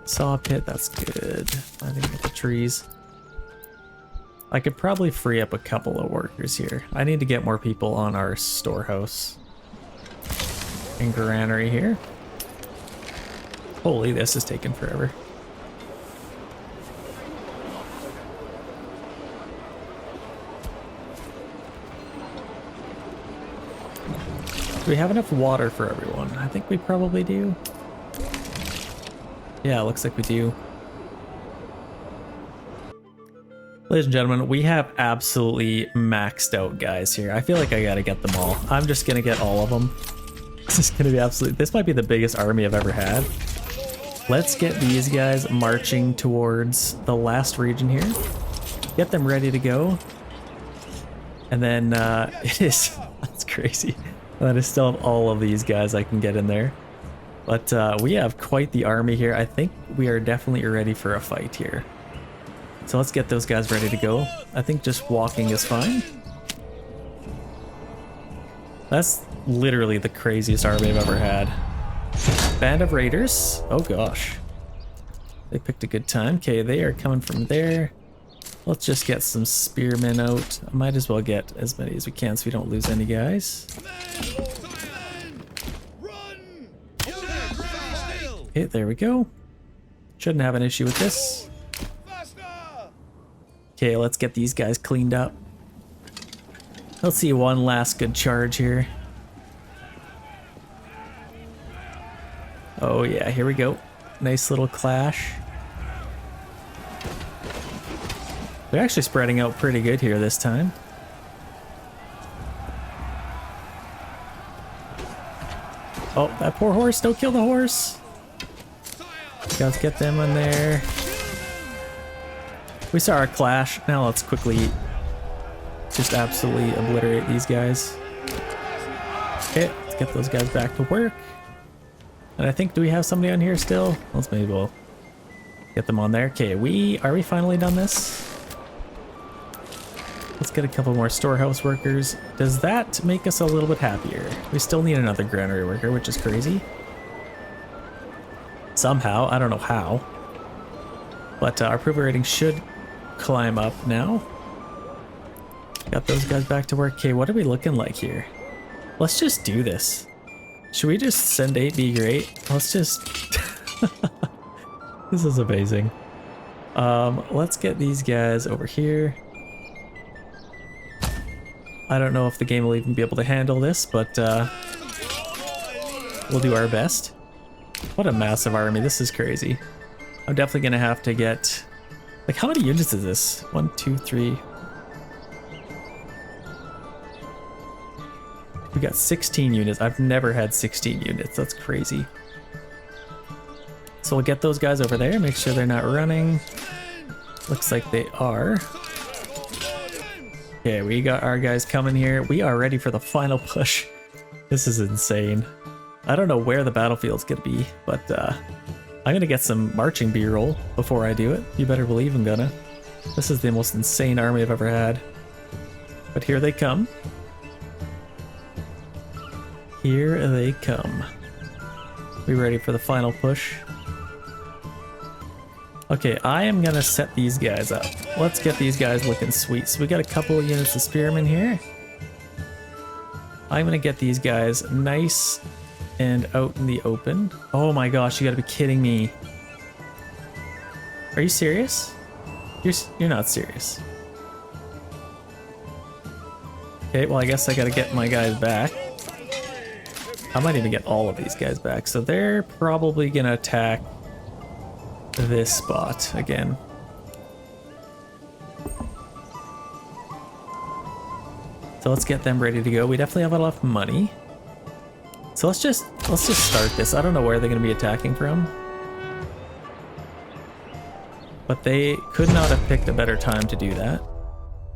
A: Saw pit, that's good. I think with the trees. I could probably free up a couple of workers here. I need to get more people on our storehouse and granary here. Holy, this is taking forever. Do we have enough water for everyone? I think we probably do. Yeah, it looks like we do. Ladies and gentlemen, we have absolutely maxed out guys here. I feel like I gotta get them all. I'm just gonna get all of them. This is gonna be absolutely... This might be the biggest army I've ever had. Let's get these guys marching towards the last region here. Get them ready to go. And then it is... That's crazy. And then I still have all of these guys I can get in there. But we have quite the army here. I think we are definitely ready for a fight here. So let's get those guys ready to go. I think just walking is fine. That's literally the craziest army I've ever had. Band of raiders. Oh gosh. They picked a good time. Okay, they are coming from there. Let's just get some spearmen out. I might as well get as many as we can so we don't lose any guys. Okay, there we go. Shouldn't have an issue with this. Okay, let's get these guys cleaned up. Let's see one last good charge here. Oh yeah, here we go. Nice little clash. They're actually spreading out pretty good here this time. Oh, that poor horse. Don't kill the horse. Let's get them in there. We saw our clash. Now let's quickly just absolutely obliterate these guys. Okay, let's get those guys back to work. And I think, do we have somebody on here still? Let's maybe we'll get them on there. Okay, are we finally done this? Let's get a couple more storehouse workers. Does that make us a little bit happier? We still need another granary worker, which is crazy. Somehow, I don't know how. But our approval rating should climb up now. Got those guys back to work. Okay, what are we looking like here? Let's just do this. Should we just send 8 be great? Let's just... This is amazing. Let's get these guys over here. I don't know if the game will even be able to handle this, but we'll do our best. What a massive army. This is crazy. I'm definitely gonna have to get... Like, how many units is this? 1, 2, 3... We got 16 units. I've never had 16 units. That's crazy. So we'll get those guys over there, make sure they're not running. Looks like they are. Okay, we got our guys coming here. We are ready for the final push. This is insane. I don't know where the battlefield's gonna be, but I'm gonna get some marching B-roll before I do it. You better believe I'm gonna. This is the most insane army I've ever had. But here they come. Here they come. We ready for the final push? Okay, I am gonna set these guys up. Let's get these guys looking sweet. So we got a couple of units of spearmen here. I'm gonna get these guys nice and out in the open. Oh my gosh, you gotta be kidding me. Are you serious? You're not serious. Okay, well I guess I gotta get my guys back. I might even get all of these guys back. So they're probably gonna attack this spot again. So let's get them ready to go. We definitely have enough money. So let's just start this. I don't know where they're gonna be attacking from. But they could not have picked a better time to do that.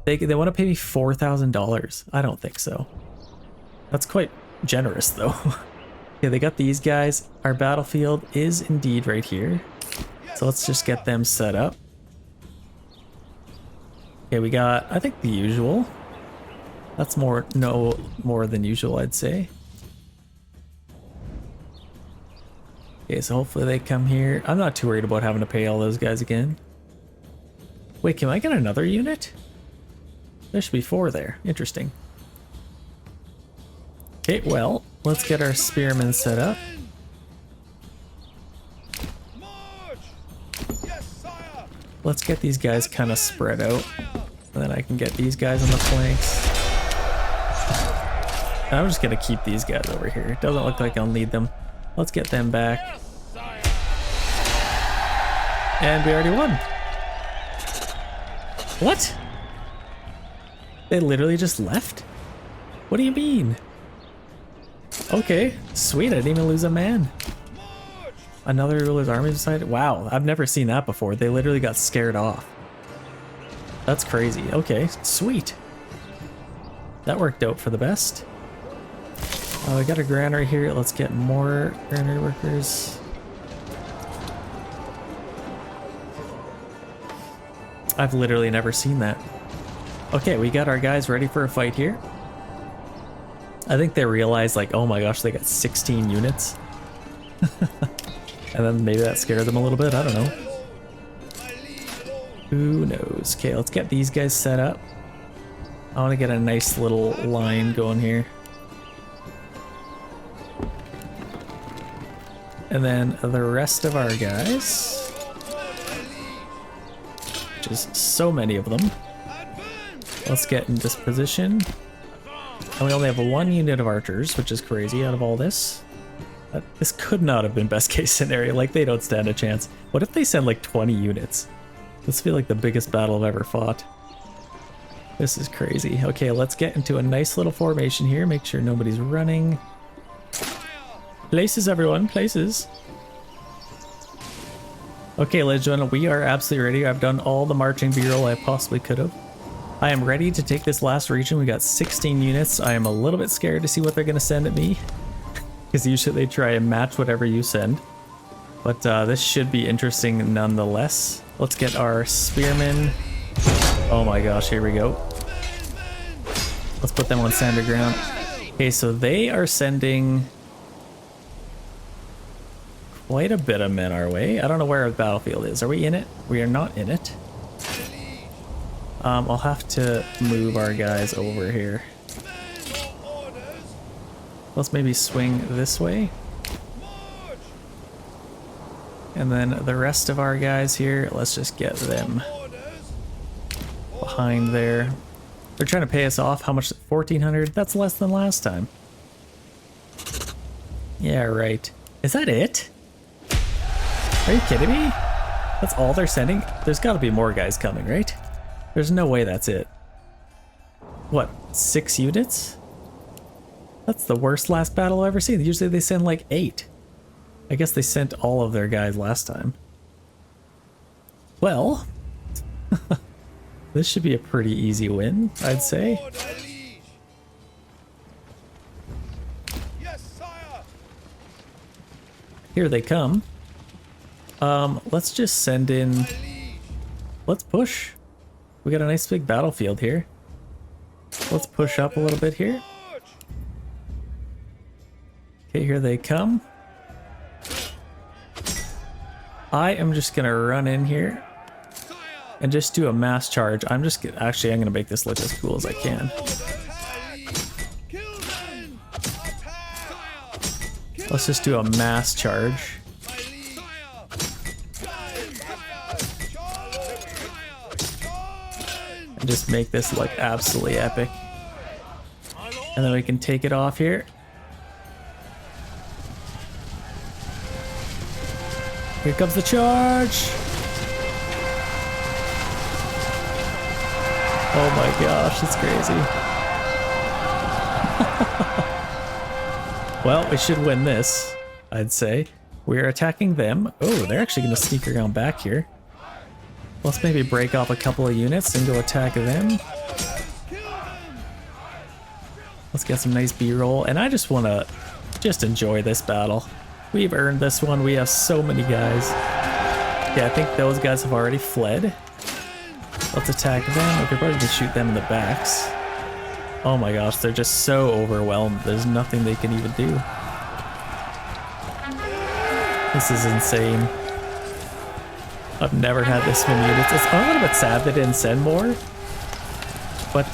A: They want to pay me $4,000. I don't think so. That's quite generous though. Okay, they got these guys. Our battlefield is indeed right here. So let's just get them set up. Okay, we got, I think, the usual. That's more than usual, I'd say. Okay, so hopefully they come here. I'm not too worried about having to pay all those guys again. Wait, can I get another unit? There should be 4 there. Interesting. Okay, well, let's get our spearmen set up. Let's get these guys kind of spread out. And then I can get these guys on the flanks. And I'm just going to keep these guys over here. It doesn't look like I'll need them. Let's get them back. And we already won. What? They literally just left? What do you mean? Okay, sweet, I didn't even lose a man. Another ruler's army decided? Wow, I've never seen that before. They literally got scared off. That's crazy. Okay, sweet. That worked out for the best. We got a granary here. Let's get more granary workers. I've literally never seen that. Okay, we got our guys ready for a fight here. I think they realized, like, oh my gosh, they got 16 units. And then maybe that scared them a little bit, I don't know. Who knows? Okay, let's get these guys set up. I want to get a nice little line going here. And then the rest of our guys, which is so many of them, let's get in this position. And we only have 1 unit of archers, which is crazy out of all this. This could not have been best case scenario, like they don't stand a chance. What if they send like 20 units? This feels like the biggest battle I've ever fought. This is crazy. Okay, let's get into a nice little formation here, make sure nobody's running. Places, everyone, places. Okay, ladies and gentlemen, we are absolutely ready. I've done all the marching b-roll I possibly could have. I am ready to take this last region. We got 16 units. I am a little bit scared to see what they're going to send at me, because usually they try and match whatever you send. But this should be interesting nonetheless. Let's get our spearmen. Oh my gosh, here we go. Let's put them on standard ground. Okay, so they are sending quite a bit of men our way. I don't know where the battlefield is. Are we in it? We are not in it. I'll have to move our guys over here. Let's maybe swing this way. And then the rest of our guys here, let's just get them behind there. They're trying to pay us off. How much? 1,400? That's less than last time. Yeah, right. Is that it? Are you kidding me? That's all they're sending? There's got to be more guys coming, right? There's no way that's it. What, 6 units? That's the worst last battle I've ever seen. Usually they send like 8. I guess they sent all of their guys last time. Well, this should be a pretty easy win, I'd say. Here they come. Let's just send in... Let's push. We got a nice big battlefield here. Let's push up a little bit here. Okay, here they come. I am just gonna run in here and just do a mass charge. I'm gonna make this look as cool as I can. Let's just do a mass charge. And just make this look absolutely epic. And then we can take it off here. Here comes the charge! Oh my gosh, it's crazy. Well, we should win this, I'd say. We're attacking them. Oh, they're actually going to sneak around back here. Let's maybe break off a couple of units and go attack them. Let's get some nice B-roll. And I just want to enjoy this battle. We've earned this one. We have so many guys. Yeah, I think those guys have already fled. Let's attack them. We could probably just shoot them in the backs. Oh my gosh, they're just so overwhelmed. There's nothing they can even do. This is insane. I've never had this many units. It's a little bit sad they didn't send more. But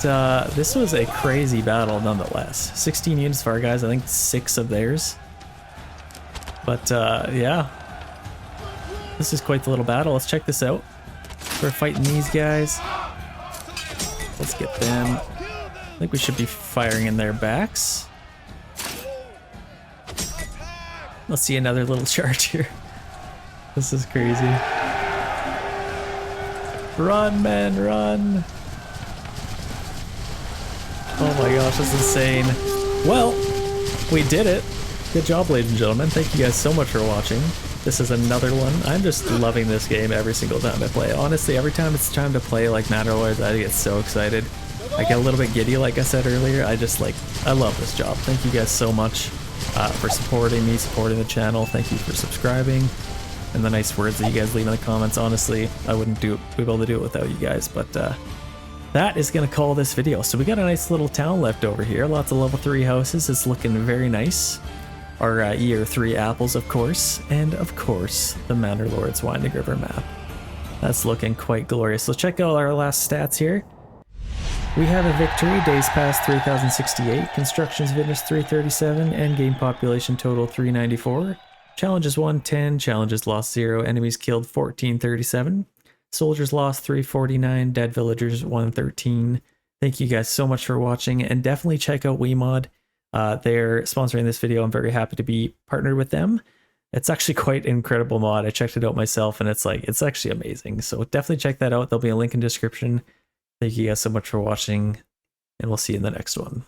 A: this was a crazy battle nonetheless. 16 units for our guys, I think 6 of theirs. But yeah, this is quite the little battle. Let's check this out. We're fighting these guys. Let's get them. I think we should be firing in their backs. Let's see another little charge here. This is crazy. Run, men, run. Oh my gosh, that's insane. Well, we did it. Good job, ladies and gentlemen. Thank you guys so much for watching. This is another one. I'm just loving this game every single time I play. Honestly, every time it's time to play like Manor, I get so excited. I get a little bit giddy, like I said earlier. I love this job. Thank you guys so much for supporting me, supporting the channel. Thank you for subscribing and the nice words that you guys leave in the comments. Honestly, I wouldn't be able to do it without you guys, but that is going to call this video. So we got a nice little town left over here. Lots of level 3 houses. It's looking very nice. Our year 3 apples, of course, and of course, the Manor Lord's Winding River map. That's looking quite glorious. So check out our last stats here. We have a victory, days past 3068, constructions Ventus 337, endgame population total 394, challenges 110, challenges lost 0, enemies killed 1437, soldiers lost 349, dead villagers 113. Thank you guys so much for watching, and definitely check out WeMod. They're sponsoring this video. I'm very happy to be partnered with them. It's actually quite an incredible mod. I checked it out myself and it's actually amazing. So definitely check that out. There'll be a link in the description. Thank you guys so much for watching, and we'll see you in the next one.